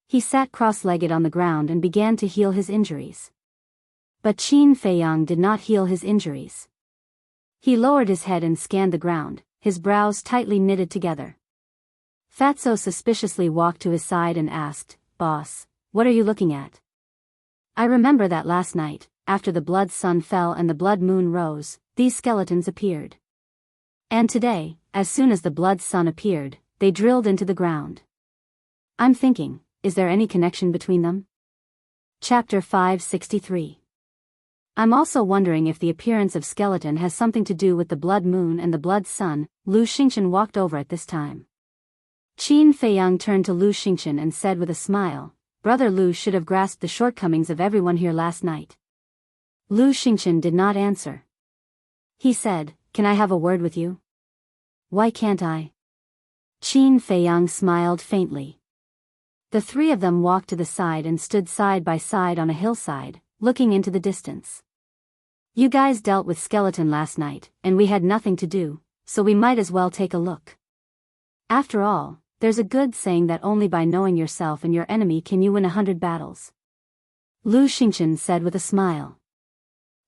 Speaker 1: He sat cross-legged on the ground and began to heal his injuries. But Qin Feiyang did not heal his injuries. He lowered his head and scanned the ground, his brows tightly knitted together. Fatso suspiciously walked to his side and asked, "Boss, what are you looking at?" "I remember that last night, after the blood sun fell and the blood moon rose, these skeletons appeared. And today, as soon as the blood sun appeared, they drilled into the ground. I'm thinking, is there any connection between them?" Chapter 563. I'm also wondering if the appearance of skeleton has something to do with the blood moon and the blood sun. Lu Xingchen walked over at this time. Qin Feiyang turned to Lu Xingchen and said with a smile, "Brother Lu should have grasped the shortcomings of everyone here last night." Lu Xingchen did not answer. He said, "Can I have a word with you?" "Why can't I?" Qin Feiyang smiled faintly. The three of them walked to the side and stood side by side on a hillside, looking into the distance. "You guys dealt with skeleton last night, and we had nothing to do, so we might as well take a look. After all, there's a good saying that only by knowing yourself and your enemy can you win 100 battles. Lu Xingchen said with a smile.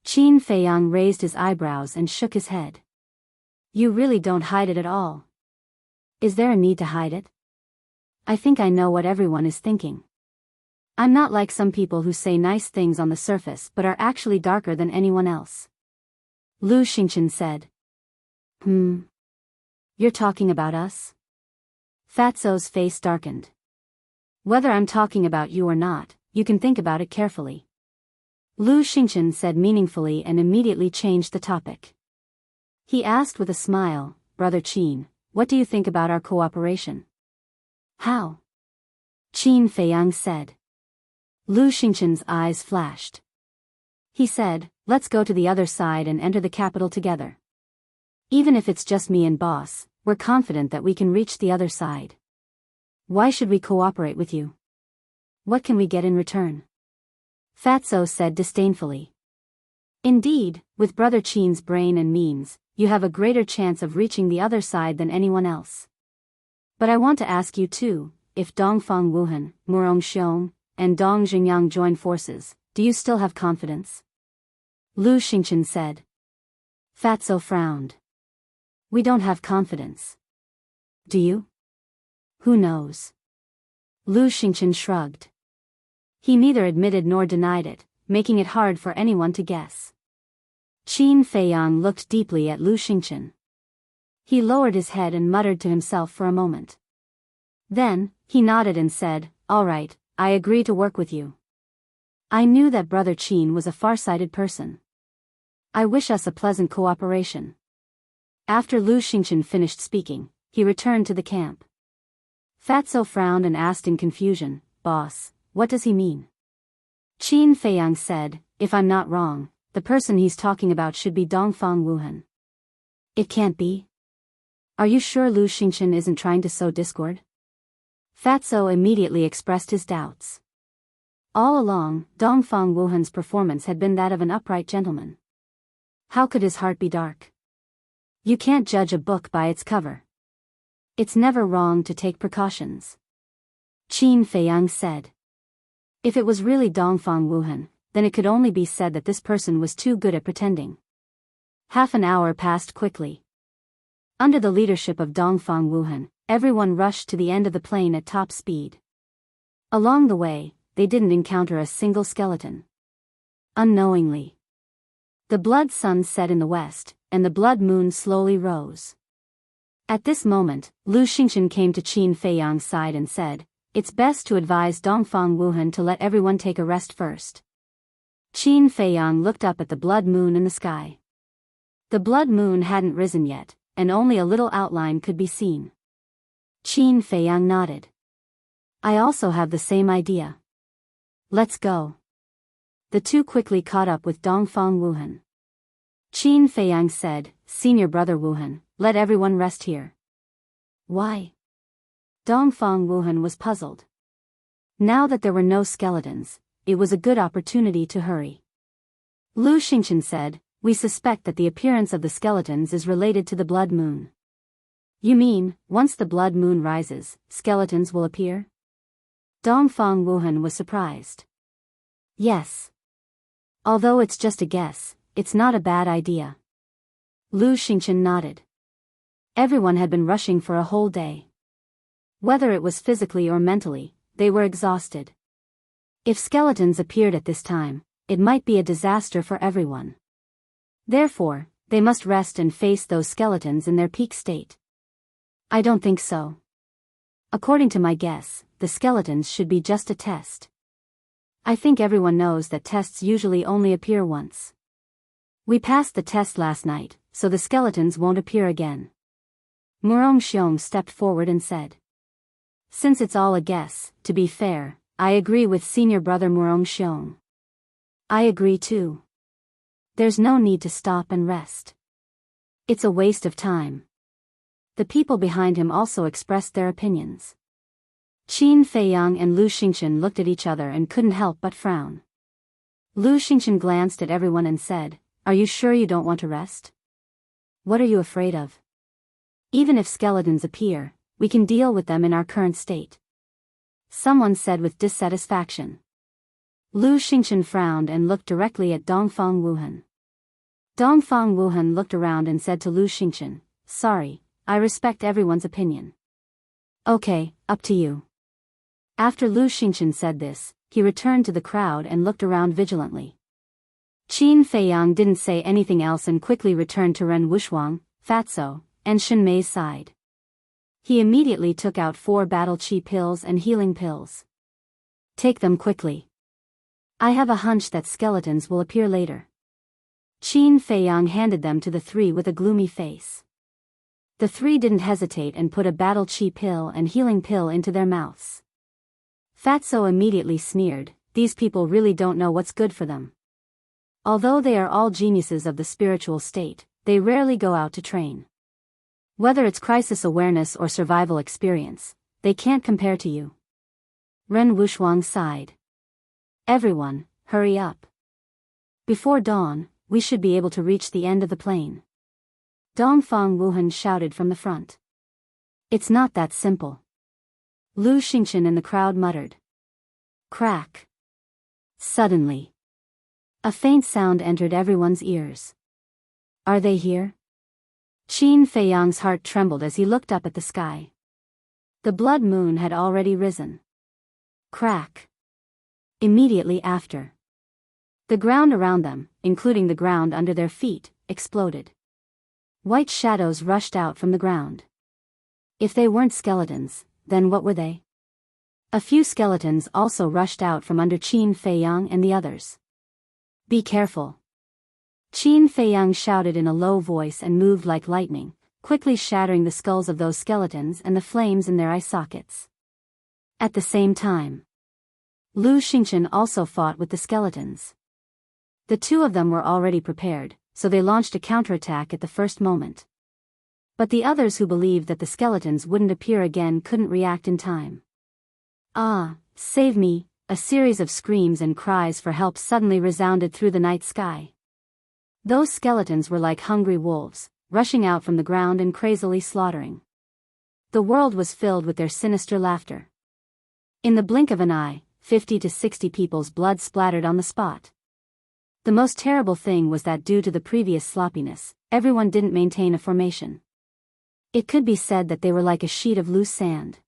Speaker 1: Qin Feiyang raised his eyebrows and shook his head. "You really don't hide it at all. Is there a need to hide it? I think I know what everyone is thinking. I'm not like some people who say nice things on the surface but are actually darker than anyone else." Lu Xingchen said. You're talking about us?" Fatso's face darkened. "Whether I'm talking about you or not, you can think about it carefully." Lu Xingchen said meaningfully and immediately changed the topic. He asked with a smile, "Brother Qin, what do you think about our cooperation?" "How?" Qin Feiyang said. Lu Xingchen's eyes flashed. He said, "Let's go to the other side and enter the capital together. Even if it's just me and boss, we're confident that we can reach the other side. Why should we cooperate with you? What can we get in return?" Fatso said disdainfully. "Indeed, with Brother Qin's brain and means, you have a greater chance of reaching the other side than anyone else. But I want to ask you too, if Dongfang Wuhan, Murong Xiong, and Dong Xingyang join forces, do you still have confidence?" Lu Xingchen said. Fatso frowned. "We don't have confidence. Do you?" "Who knows?" Lu Xingchen shrugged. He neither admitted nor denied it, making it hard for anyone to guess. Qin Feiyang looked deeply at Lu Xingchen. He lowered his head and muttered to himself for a moment. Then, he nodded and said, "All right, I agree to work with you." I knew that Brother Qin was a far-sighted person. I wish us a pleasant cooperation. After Lu Xingchen finished speaking, he returned to the camp. Fatso frowned and asked in confusion, "Boss, what does he mean?" Qin Feiyang said, "If I'm not wrong, the person he's talking about should be Dongfang Wuhan." "It can't be. Are you sure Lu Xingchen isn't trying to sow discord?" Fatso immediately expressed his doubts. All along, Dongfang Wuhan's performance had been that of an upright gentleman. How could his heart be dark? You can't judge a book by its cover. It's never wrong to take precautions. Qin Feiyang said. If it was really Dongfang Wuhan, then it could only be said that this person was too good at pretending. Half an hour passed quickly. Under the leadership of Dongfang Wuhan, everyone rushed to the end of the plain at top speed. Along the way, they didn't encounter a single skeleton. Unknowingly, the blood sun set in the west, and the blood moon slowly rose. At this moment, Lu Xingchen came to Qin Feiyang's side and said, "It's best to advise Dongfang Wuhan to let everyone take a rest first." Qin Feiyang looked up at the blood moon in the sky. The blood moon hadn't risen yet, and only a little outline could be seen. Qin Feiyang nodded. "I also have the same idea. Let's go." The two quickly caught up with Dongfang Wuhan. Qin Feiyang said, "Senior brother Wuhan, let everyone rest here." "Why?" Dongfang Wuhan was puzzled. Now that there were no skeletons, it was a good opportunity to hurry. Lu Xingchen said, We suspect that the appearance of the skeletons is related to the blood moon. You mean, once the blood moon rises, skeletons will appear? Dongfang Wuhan was surprised. Yes. Although it's just a guess, it's not a bad idea. Lu Xingchen nodded. Everyone had been rushing for a whole day. Whether it was physically or mentally, they were exhausted. If skeletons appeared at this time, it might be a disaster for everyone. Therefore, they must rest and face those skeletons in their peak state. I don't think so. According to my guess, the skeletons should be just a test. I think everyone knows that tests usually only appear once. We passed the test last night, so the skeletons won't appear again. Murong Xiong stepped forward and said. Since it's all a guess, to be fair, I agree with senior brother Murong Xiong. I agree too. There's no need to stop and rest. It's a waste of time. The people behind him also expressed their opinions. Qin Feiyang and Lu Xingchen looked at each other and couldn't help but frown. Lu Xingchen glanced at everyone and said, Are you sure you don't want to rest? What are you afraid of? Even if skeletons appear, we can deal with them in our current state. Someone said with dissatisfaction. Lu Xingchen frowned and looked directly at Dongfang Wuhan. Dongfang Wuhan looked around and said to Lu Xingchen, Sorry, I respect everyone's opinion. Okay, up to you. After Lu Xingchen said this, he returned to the crowd and looked around vigilantly. Qin Feiyang didn't say anything else and quickly returned to Ren Wuxuang, Fatso, and Shen Mei's side. He immediately took out 4 battle chi pills and healing pills. Take them quickly. I have a hunch that skeletons will appear later. Qin Feiyang handed them to the 3 with a gloomy face. The 3 didn't hesitate and put a battle chi pill and healing pill into their mouths. Fatso immediately sneered, These people really don't know what's good for them. Although they are all geniuses of the spiritual state, they rarely go out to train. Whether it's crisis awareness or survival experience, they can't compare to you. Ren Wuxuang sighed. Everyone, hurry up. Before dawn, we should be able to reach the end of the plain. Dongfang Wuhan shouted from the front. It's not that simple. Lu Xingchen and the crowd muttered. Crack. Suddenly, a faint sound entered everyone's ears. Are they here? Qin Feiyang's heart trembled as he looked up at the sky. The blood moon had already risen. Crack. Immediately after, the ground around them, including the ground under their feet, exploded. White shadows rushed out from the ground. If they weren't skeletons, then what were they? A few skeletons also rushed out from under Qin Feiyang and the others. Be careful. Qin Feiyang shouted in a low voice and moved like lightning, quickly shattering the skulls of those skeletons and the flames in their eye sockets. At the same time, Lu Xingchen also fought with the skeletons. The 2 of them were already prepared, so they launched a counterattack at the first moment. But the others who believed that the skeletons wouldn't appear again couldn't react in time. Ah, save me! A series of screams and cries for help suddenly resounded through the night sky. Those skeletons were like hungry wolves, rushing out from the ground and crazily slaughtering. The world was filled with their sinister laughter. In the blink of an eye, 50 to 60 people's blood splattered on the spot. The most terrible thing was that due to the previous sloppiness, everyone didn't maintain a formation. It could be said that they were like a sheet of loose sand.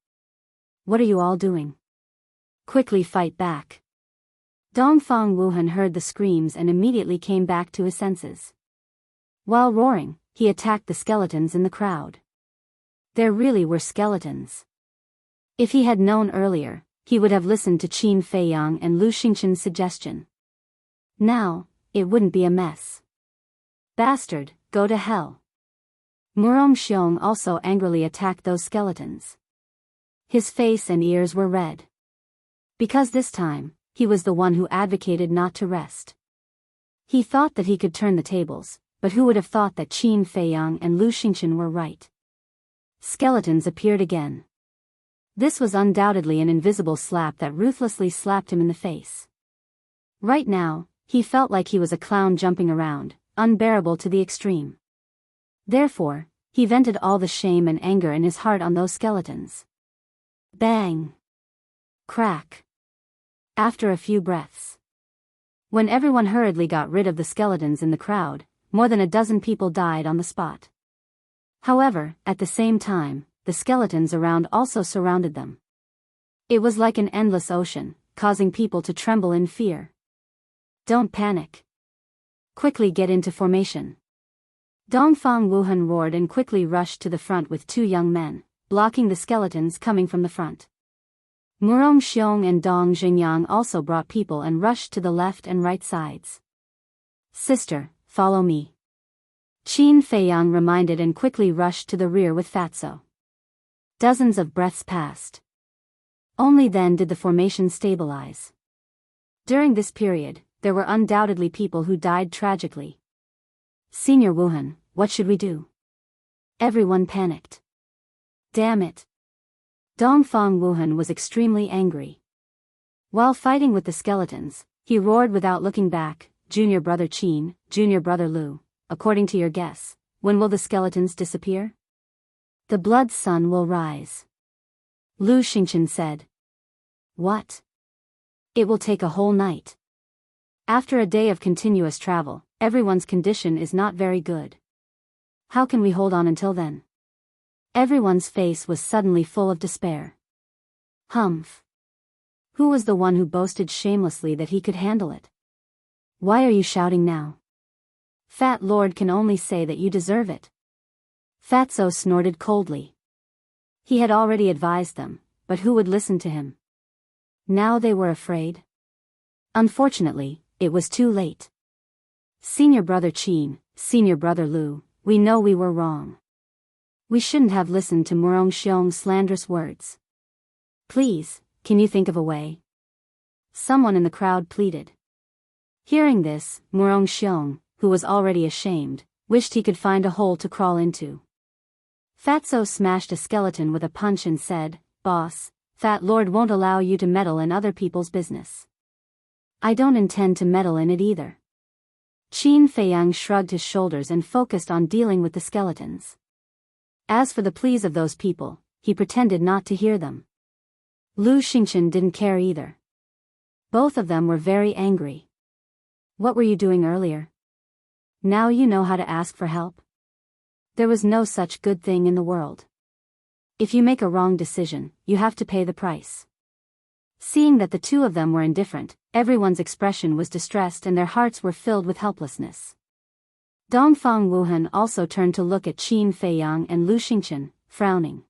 Speaker 1: What are you all doing? Quickly fight back. Dongfang Wuhan heard the screams and immediately came back to his senses. While roaring, he attacked the skeletons in the crowd. There really were skeletons. If he had known earlier, he would have listened to Qin Feiyang and Lu Xingchen's suggestion. Now, it wouldn't be a mess. Bastard, go to hell. Murong Xiong also angrily attacked those skeletons. His face and ears were red. Because this time, he was the one who advocated not to rest. He thought that he could turn the tables, but who would have thought that Qin Feiyang and Lu Xingchen were right? Skeletons appeared again. This was undoubtedly an invisible slap that ruthlessly slapped him in the face. Right now, he felt like he was a clown jumping around, unbearable to the extreme. Therefore, he vented all the shame and anger in his heart on those skeletons. Bang! Crack! After a few breaths. When everyone hurriedly got rid of the skeletons in the crowd, more than a dozen people died on the spot. However, at the same time, the skeletons around also surrounded them. It was like an endless ocean, causing people to tremble in fear. Don't panic. Quickly get into formation. Dongfang Wuhan roared and quickly rushed to the front with two young men, blocking the skeletons coming from the front. Murong Xiong and Dong Xingyang also brought people and rushed to the left and right sides. Sister, follow me. Qin Feiyang reminded and quickly rushed to the rear with Fatso. Dozens of breaths passed. Only then did the formation stabilize. During this period, there were undoubtedly people who died tragically. Senior Wuhan, what should we do? Everyone panicked. Damn it. Dongfang Wuhan was extremely angry. While fighting with the skeletons, he roared without looking back, Junior Brother Qin, Junior Brother Lu, according to your guess, when will the skeletons disappear? The blood sun will rise. Lu Xingchen said. What? It will take a whole night. After a day of continuous travel, everyone's condition is not very good. How can we hold on until then? Everyone's face was suddenly full of despair. Humph. Who was the one who boasted shamelessly that he could handle it? Why are you shouting now? Fat Lord can only say that you deserve it. Fatso snorted coldly. He had already advised them, but who would listen to him? Now they were afraid. Unfortunately, it was too late. Senior Brother Qin, Senior Brother Lu, we know we were wrong. We shouldn't have listened to Murong Xiong's slanderous words. Please, can you think of a way? Someone in the crowd pleaded. Hearing this, Murong Xiong, who was already ashamed, wished he could find a hole to crawl into. Fatso smashed a skeleton with a punch and said, Boss, Fat Lord won't allow you to meddle in other people's business. I don't intend to meddle in it either. Qin Feiyang shrugged his shoulders and focused on dealing with the skeletons. As for the pleas of those people, he pretended not to hear them. Lu Xingchen didn't care either. Both of them were very angry. What were you doing earlier? Now you know how to ask for help? There was no such good thing in the world. If you make a wrong decision, you have to pay the price. Seeing that the two of them were indifferent, everyone's expression was distressed and their hearts were filled with helplessness. Dongfang Wuhan also turned to look at Qin Feiyang and Lu Xingchen, frowning.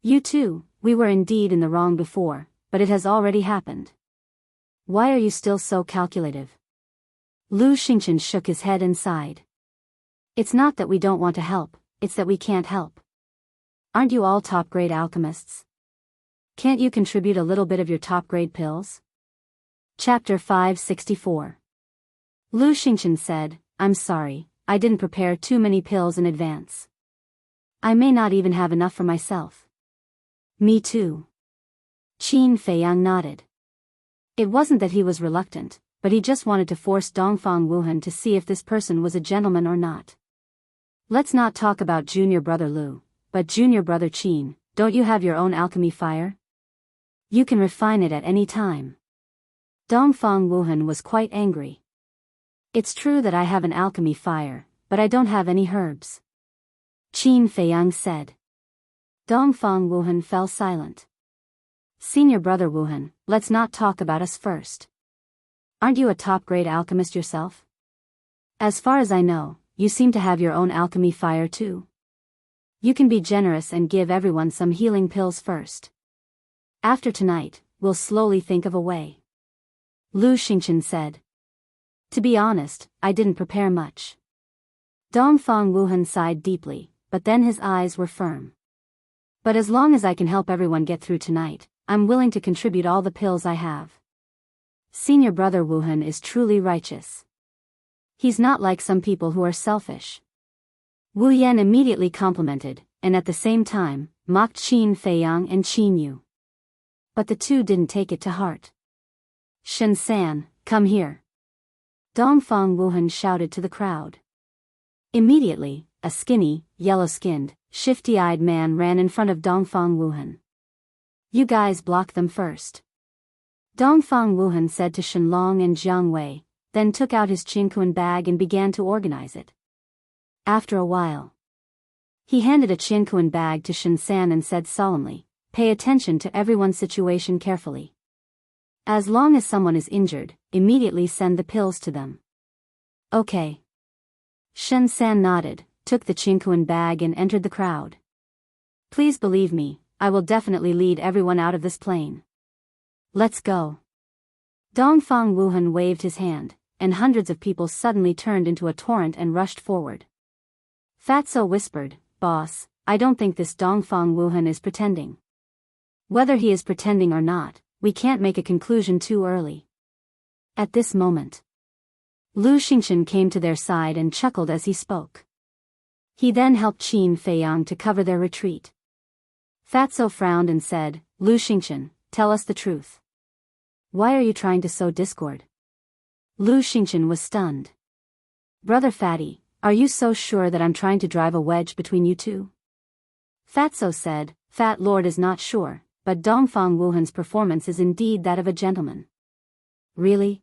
Speaker 1: You too, we were indeed in the wrong before, but it has already happened. Why are you still so calculative? Lu Xingchen shook his head and sighed. It's not that we don't want to help, it's that we can't help. Aren't you all top-grade alchemists? Can't you contribute a little bit of your top-grade pills? Chapter 564. Lu Xingchen said, I'm sorry, I didn't prepare too many pills in advance. I may not even have enough for myself. Me too. Qin Feiyang nodded. It wasn't that he was reluctant, but he just wanted to force Dongfang Wuhan to see if this person was a gentleman or not. Let's not talk about Junior Brother Lu, but Junior Brother Qin, don't you have your own alchemy fire? You can refine it at any time. Dongfang Wuhan was quite angry. It's true that I have an alchemy fire, but I don't have any herbs. Qin Feiyang said. Dongfang Wuhan fell silent. Senior Brother Wuhan, let's not talk about us first. Aren't you a top-grade alchemist yourself? As far as I know, you seem to have your own alchemy fire too. You can be generous and give everyone some healing pills first. After tonight, we'll slowly think of a way. Lu Xingchen said. To be honest, I didn't prepare much. Dongfang Wuhan sighed deeply, but then his eyes were firm. But as long as I can help everyone get through tonight, I'm willing to contribute all the pills I have. Senior Brother Wuhan is truly righteous. He's not like some people who are selfish. Wu Yan immediately complimented, and at the same time, mocked Qin Feiyang and Qin Yu. But the two didn't take it to heart. Shen San, come here. Dongfang Wuhan shouted to the crowd. Immediately, a skinny, yellow-skinned, shifty-eyed man ran in front of Dongfang Wuhan. You guys block them first. Dongfang Wuhan said to Shenlong and Jiang Wei, then took out his Qinquan bag and began to organize it. After a while, he handed a Qinquan bag to Shen San and said solemnly, pay attention to everyone's situation carefully. As long as someone is injured, immediately send the pills to them. Okay. Shen San nodded, took the Qinquan bag and entered the crowd. Please believe me, I will definitely lead everyone out of this plane. Let's go. Dongfang Wuhan waved his hand, and hundreds of people suddenly turned into a torrent and rushed forward. Fatso whispered, Boss, I don't think this Dongfang Wuhan is pretending. Whether he is pretending or not, we can't make a conclusion too early. At this moment, Lu Xingchen came to their side and chuckled as he spoke. He then helped Qin Feiyang to cover their retreat. Fatso frowned and said, Lu Xingchen, tell us the truth. Why are you trying to sow discord? Lu Xingchen was stunned. Brother Fatty, are you so sure that I'm trying to drive a wedge between you two? Fatso said, Fat Lord is not sure, but Dongfang Wuhan's performance is indeed that of a gentleman. Really?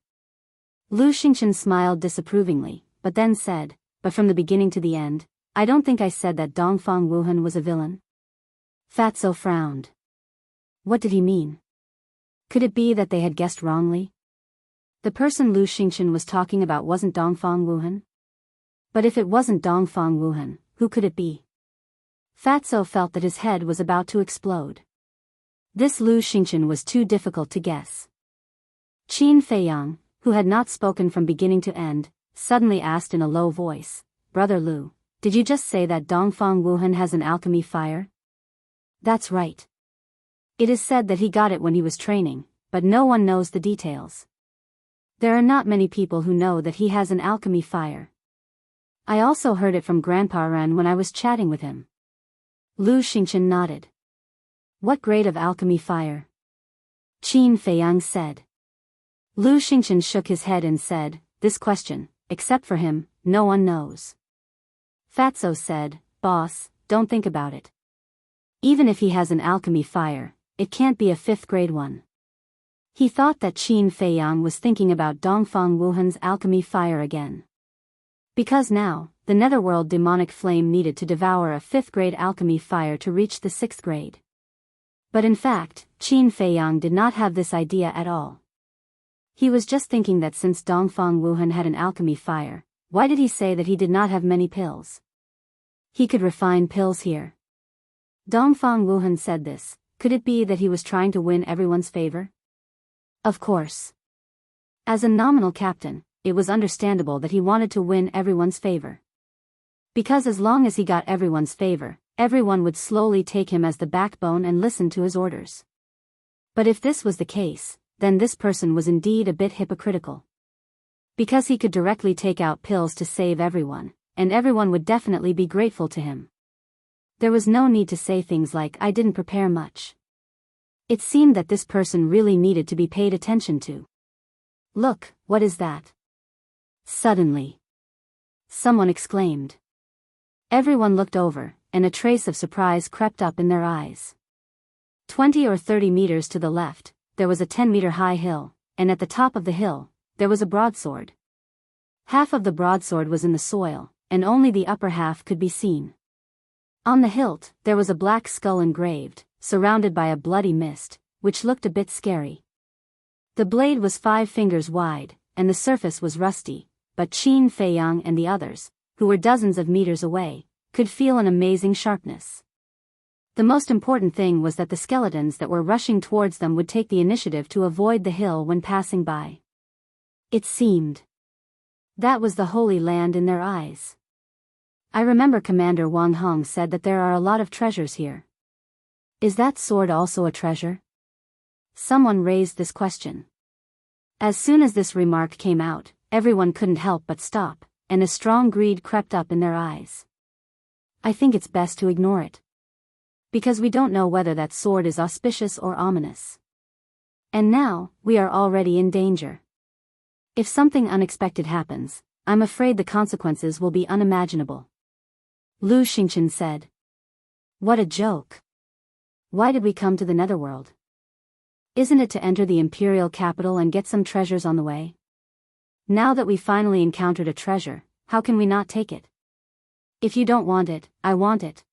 Speaker 1: Lu Xingchen smiled disapprovingly, but then said, but from the beginning to the end, I don't think I said that Dongfang Wuhan was a villain. Fatso frowned. What did he mean? Could it be that they had guessed wrongly? The person Lu Xingchen was talking about wasn't Dongfang Wuhan? But if it wasn't Dongfang Wuhan, who could it be? Fatso felt that his head was about to explode. This Lu Xingchen was too difficult to guess. Qin Feiyang, who had not spoken from beginning to end, suddenly asked in a low voice, Brother Lu, did you just say that Dongfang Wuhan has an alchemy fire? That's right. It is said that he got it when he was training, but no one knows the details. There are not many people who know that he has an alchemy fire. I also heard it from Grandpa Ren when I was chatting with him. Lu Xingchen nodded. What grade of alchemy fire? Qin Feiyang said. Lu Xingchen shook his head and said, this question, except for him, no one knows. Fatso said, Boss, don't think about it. Even if he has an alchemy fire, it can't be a 5th grade one. He thought that Qin Feiyang was thinking about Dongfang Wuhan's alchemy fire again. Because now, the netherworld demonic flame needed to devour a 5th grade alchemy fire to reach the 6th grade. But in fact, Qin Feiyang did not have this idea at all. He was just thinking that since Dongfang Wuhan had an alchemy fire, why did he say that he did not have many pills? He could refine pills here. Dongfang Wuhan said this, could it be that he was trying to win everyone's favor? Of course. As a nominal captain, it was understandable that he wanted to win everyone's favor. Because as long as he got everyone's favor, everyone would slowly take him as the backbone and listen to his orders. But if this was the case, then this person was indeed a bit hypocritical. Because he could directly take out pills to save everyone, and everyone would definitely be grateful to him. There was no need to say things like I didn't prepare much. It seemed that this person really needed to be paid attention to. Look, what is that? Suddenly, someone exclaimed. Everyone looked over, and a trace of surprise crept up in their eyes. 20 or 30 meters to the left, there was a 10-meter-high hill, and at the top of the hill, there was a broadsword. Half of the broadsword was in the soil, and only the upper half could be seen. On the hilt, there was a black skull engraved, surrounded by a bloody mist, which looked a bit scary. The blade was 5 fingers wide, and the surface was rusty, but Qin Feiyang and the others, who were dozens of meters away, could feel an amazing sharpness. The most important thing was that the skeletons that were rushing towards them would take the initiative to avoid the hill when passing by. It seemed that was the Holy Land in their eyes. I remember Commander Wang Hong said that there are a lot of treasures here. Is that sword also a treasure? Someone raised this question. As soon as this remark came out, everyone couldn't help but stop, and a strong greed crept up in their eyes. I think it's best to ignore it. Because we don't know whether that sword is auspicious or ominous. And now, we are already in danger. If something unexpected happens, I'm afraid the consequences will be unimaginable. Lu Xingqian said. What a joke. Why did we come to the Netherworld? Isn't it to enter the imperial capital and get some treasures on the way? Now that we finally encountered a treasure, how can we not take it? If you don't want it, I want it.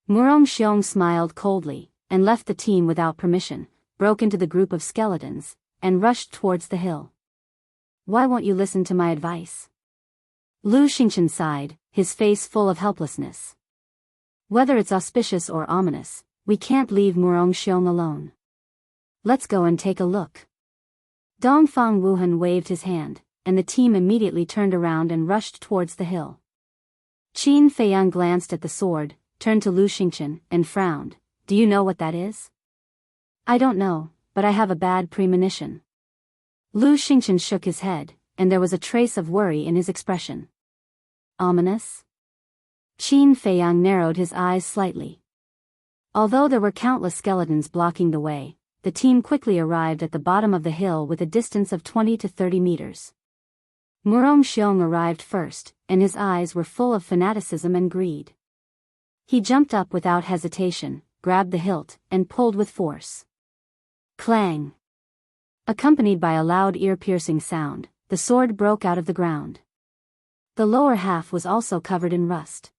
Speaker 1: Murong Xiong smiled coldly, and left the team without permission, broke into the group of skeletons, and rushed towards the hill. Why won't you listen to my advice? Lu Xingqian sighed, his face full of helplessness. Whether it's auspicious or ominous, we can't leave Murong Xiong alone. Let's go and take a look. Dongfang Wuhan waved his hand, and the team immediately turned around and rushed towards the hill. Qin Feiyang glanced at the sword, turned to Lu Xingqian, and frowned. Do you know what that is? I don't know, but I have a bad premonition. Lu Xingqian shook his head, and there was a trace of worry in his expression. Ominous? Qin Feiyang narrowed his eyes slightly. Although there were countless skeletons blocking the way, the team quickly arrived at the bottom of the hill with a distance of 20 to 30 meters. Murong Xiong arrived first, and his eyes were full of fanaticism and greed. He jumped up without hesitation, grabbed the hilt, and pulled with force. Clang! Accompanied by a loud ear-piercing sound, the sword broke out of the ground. The lower half was also covered in rust.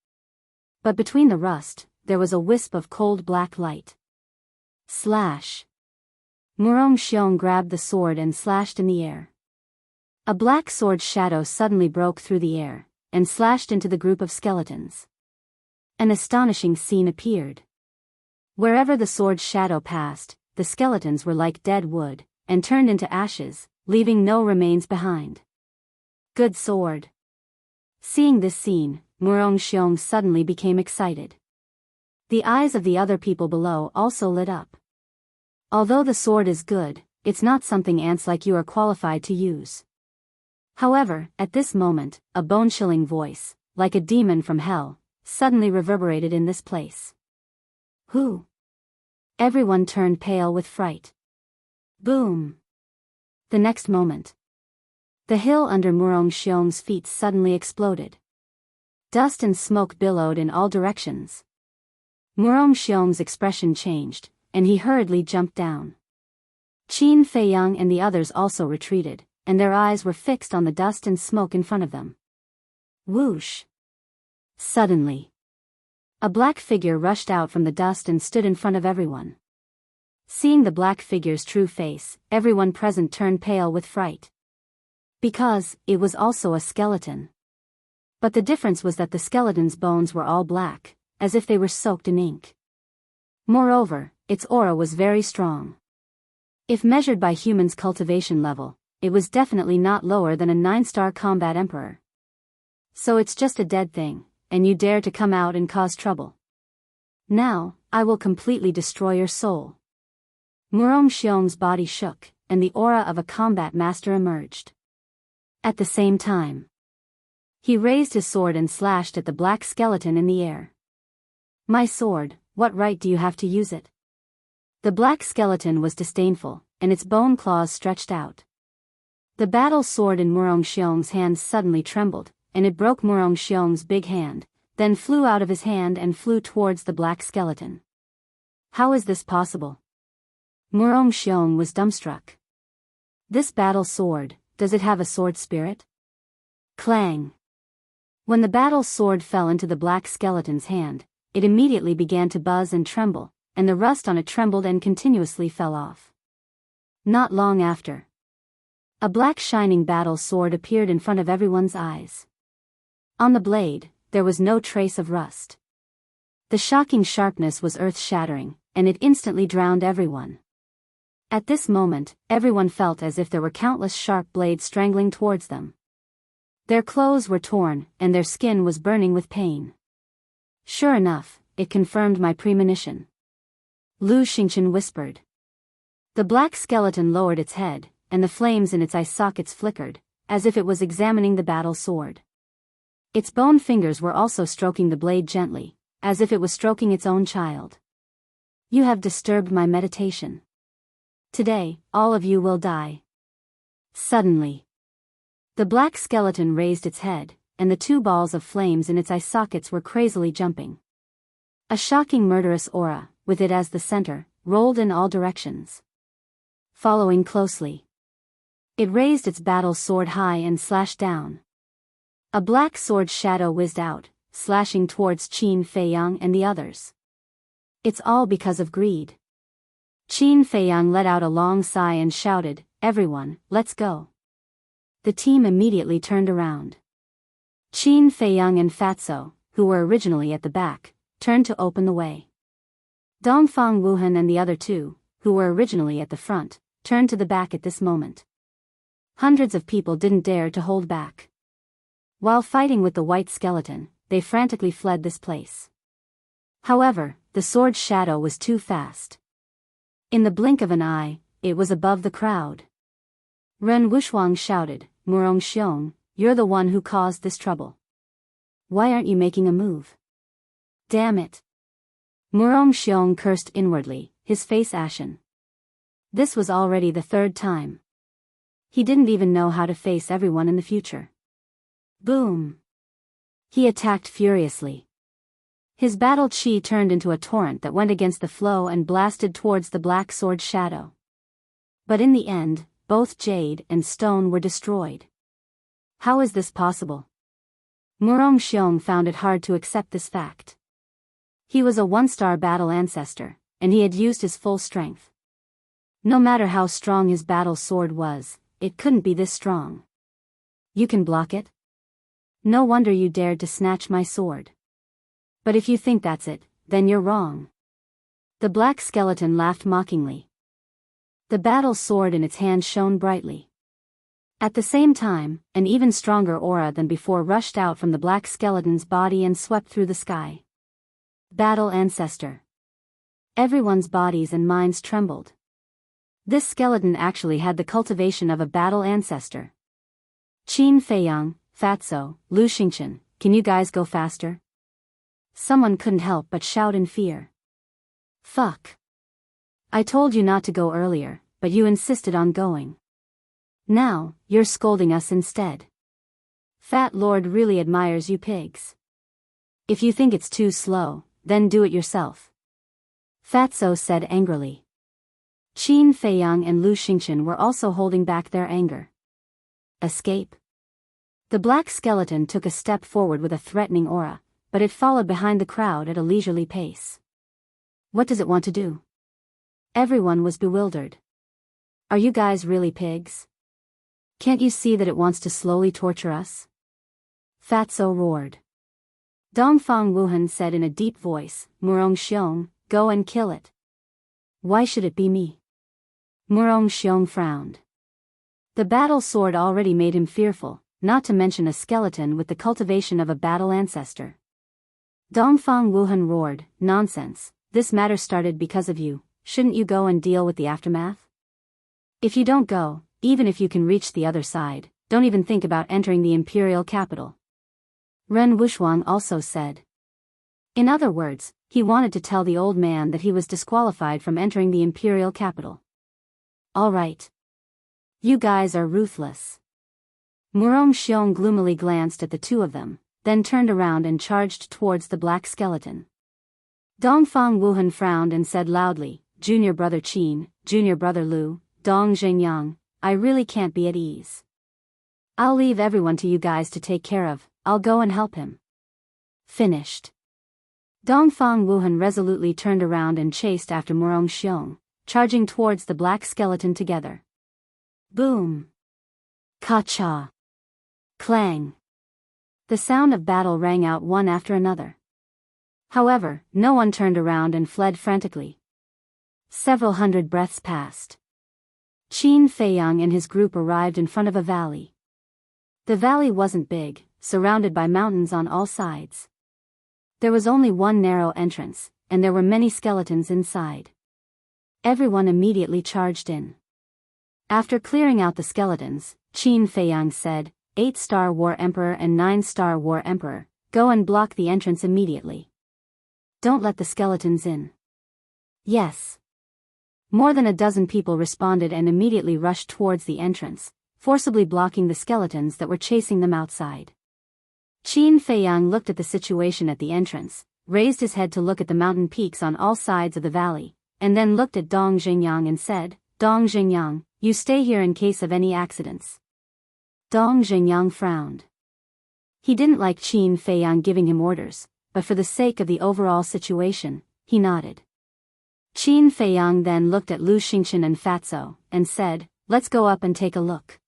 Speaker 1: But between the rust, there was a wisp of cold black light. Slash! Murong Xiong grabbed the sword and slashed in the air. A black sword shadow suddenly broke through the air, and slashed into the group of skeletons. An astonishing scene appeared. Wherever the sword's shadow passed, the skeletons were like dead wood, and turned into ashes, leaving no remains behind. Good sword. Seeing this scene, Murong Xiong suddenly became excited. The eyes of the other people below also lit up. Although the sword is good, it's not something ants like you are qualified to use. However, at this moment, a bone-chilling voice, like a demon from hell, suddenly reverberated in this place. Who? Everyone turned pale with fright. Boom! The next moment, the hill under Murong Xiong's feet suddenly exploded. Dust and smoke billowed in all directions. Murong Xiong's expression changed, and he hurriedly jumped down. Qin Feiyang and the others also retreated, and their eyes were fixed on the dust and smoke in front of them. Whoosh! Suddenly, a black figure rushed out from the dust and stood in front of everyone. Seeing the black figure's true face, everyone present turned pale with fright. Because, it was also a skeleton. But the difference was that the skeleton's bones were all black, as if they were soaked in ink. Moreover, its aura was very strong. If measured by humans' cultivation level, it was definitely not lower than a 9-star combat emperor. So it's just a dead thing, and you dare to come out and cause trouble. Now, I will completely destroy your soul. Murong Xiong's body shook, and the aura of a combat master emerged. At the same time, he raised his sword and slashed at the black skeleton in the air. My sword, what right do you have to use it? The black skeleton was disdainful, and its bone claws stretched out. The battle sword in Murong Xiong's hand suddenly trembled, and it broke Murong Xiong's big hand, then flew out of his hand and flew towards the black skeleton. How is this possible? Murong Xiong was dumbstruck. This battle sword, does it have a sword spirit? Clang! When the battle sword fell into the black skeleton's hand, it immediately began to buzz and tremble, and the rust on it trembled and continuously fell off. Not long after, a black shining battle sword appeared in front of everyone's eyes. On the blade, there was no trace of rust. The shocking sharpness was earth-shattering, and it instantly drowned everyone. At this moment, everyone felt as if there were countless sharp blades strangling towards them. Their clothes were torn, and their skin was burning with pain. Sure enough, it confirmed my premonition. Lu Xingqian whispered. The black skeleton lowered its head, and the flames in its eye sockets flickered, as if it was examining the battle sword. Its bone fingers were also stroking the blade gently, as if it was stroking its own child. You have disturbed my meditation. Today, all of you will die. Suddenly, The black skeleton raised its head, and the two balls of flames in its eye sockets were crazily jumping. A shocking murderous aura, with it as the center, rolled in all directions. Following closely, it raised its battle sword high and slashed down. A black sword shadow whizzed out, slashing towards Qin Feiyang and the others. It's all because of greed. Qin Feiyang let out a long sigh and shouted, "Everyone, let's go." The team immediately turned around. Qin Feiyang and Fatso, who were originally at the back, turned to open the way. Dongfang Wuhan and the other two, who were originally at the front, turned to the back at this moment. Hundreds of people didn't dare to hold back. While fighting with the white skeleton, they frantically fled this place. However, the sword's shadow was too fast. In the blink of an eye, it was above the crowd. Ren Wuxuang shouted, "Murong Xiong, you're the one who caused this trouble. Why aren't you making a move? Damn it." Murong Xiong cursed inwardly, his face ashen. This was already the third time. He didn't even know how to face everyone in the future. Boom! He attacked furiously. His battle chi turned into a torrent that went against the flow and blasted towards the black sword shadow. But in the end, both jade and stone were destroyed. How is this possible? Murong Xiong found it hard to accept this fact. He was a one-star battle ancestor, and he had used his full strength. No matter how strong his battle sword was, it couldn't be this strong. You can block it? No wonder you dared to snatch my sword. But if you think that's it, then you're wrong. The black skeleton laughed mockingly. The battle sword in its hand shone brightly. At the same time, an even stronger aura than before rushed out from the black skeleton's body and swept through the sky. Battle ancestor. Everyone's bodies and minds trembled. This skeleton actually had the cultivation of a battle ancestor. Qin Feiyang, Fatso, Lu Xingchen, can you guys go faster? Someone couldn't help but shout in fear. Fuck. I told you not to go earlier, but you insisted on going. Now, you're scolding us instead. Fat Lord really admires you pigs. If you think it's too slow, then do it yourself. Fatso said angrily. Qin Feiyang and Lu Xingchen were also holding back their anger. Escape? The black skeleton took a step forward with a threatening aura, but it followed behind the crowd at a leisurely pace. What does it want to do? Everyone was bewildered. Are you guys really pigs? Can't you see that it wants to slowly torture us? Fatso roared. Dongfang Wuhan said in a deep voice, "Murong Xiong, go and kill it." Why should it be me? Murong Xiong frowned. The battle sword already made him fearful, not to mention a skeleton with the cultivation of a battle ancestor. Dongfang Wuhan roared, "Nonsense, this matter started because of you, shouldn't you go and deal with the aftermath? If you don't go, even if you can reach the other side, don't even think about entering the imperial capital." Ren Wuxuang also said. In other words, he wanted to tell the old man that he was disqualified from entering the imperial capital. All right. You guys are ruthless. Murong Xiong gloomily glanced at the two of them, then turned around and charged towards the black skeleton. Dongfang Wuhan frowned and said loudly, "Junior brother Qin, junior brother Lu, Dong Zhengyang, I really can't be at ease. I'll leave everyone to you guys to take care of, I'll go and help him." Finished. Dongfang Wuhan resolutely turned around and chased after Murong Xiong, charging towards the black skeleton together. Boom! Ka-cha! Clang! The sound of battle rang out one after another. However, no one turned around and fled frantically. Several hundred breaths passed. Qin Feiyang and his group arrived in front of a valley. The valley wasn't big, surrounded by mountains on all sides. There was only one narrow entrance, and there were many skeletons inside. Everyone immediately charged in. After clearing out the skeletons, Qin Feiyang said, 8-star War Emperor and 9-star War Emperor, go and block the entrance immediately. Don't let the skeletons in. Yes. More than a dozen people responded and immediately rushed towards the entrance, forcibly blocking the skeletons that were chasing them outside. Qin Feiyang looked at the situation at the entrance, raised his head to look at the mountain peaks on all sides of the valley, and then looked at Dong Xingyang and said, "Dong Xingyang, you stay here in case of any accidents." Dong Xingyang frowned. He didn't like Qin Feiyang giving him orders, but for the sake of the overall situation, he nodded. Qin Feiyang then looked at Lu Xingchen and Fatso, and said, "Let's go up and take a look."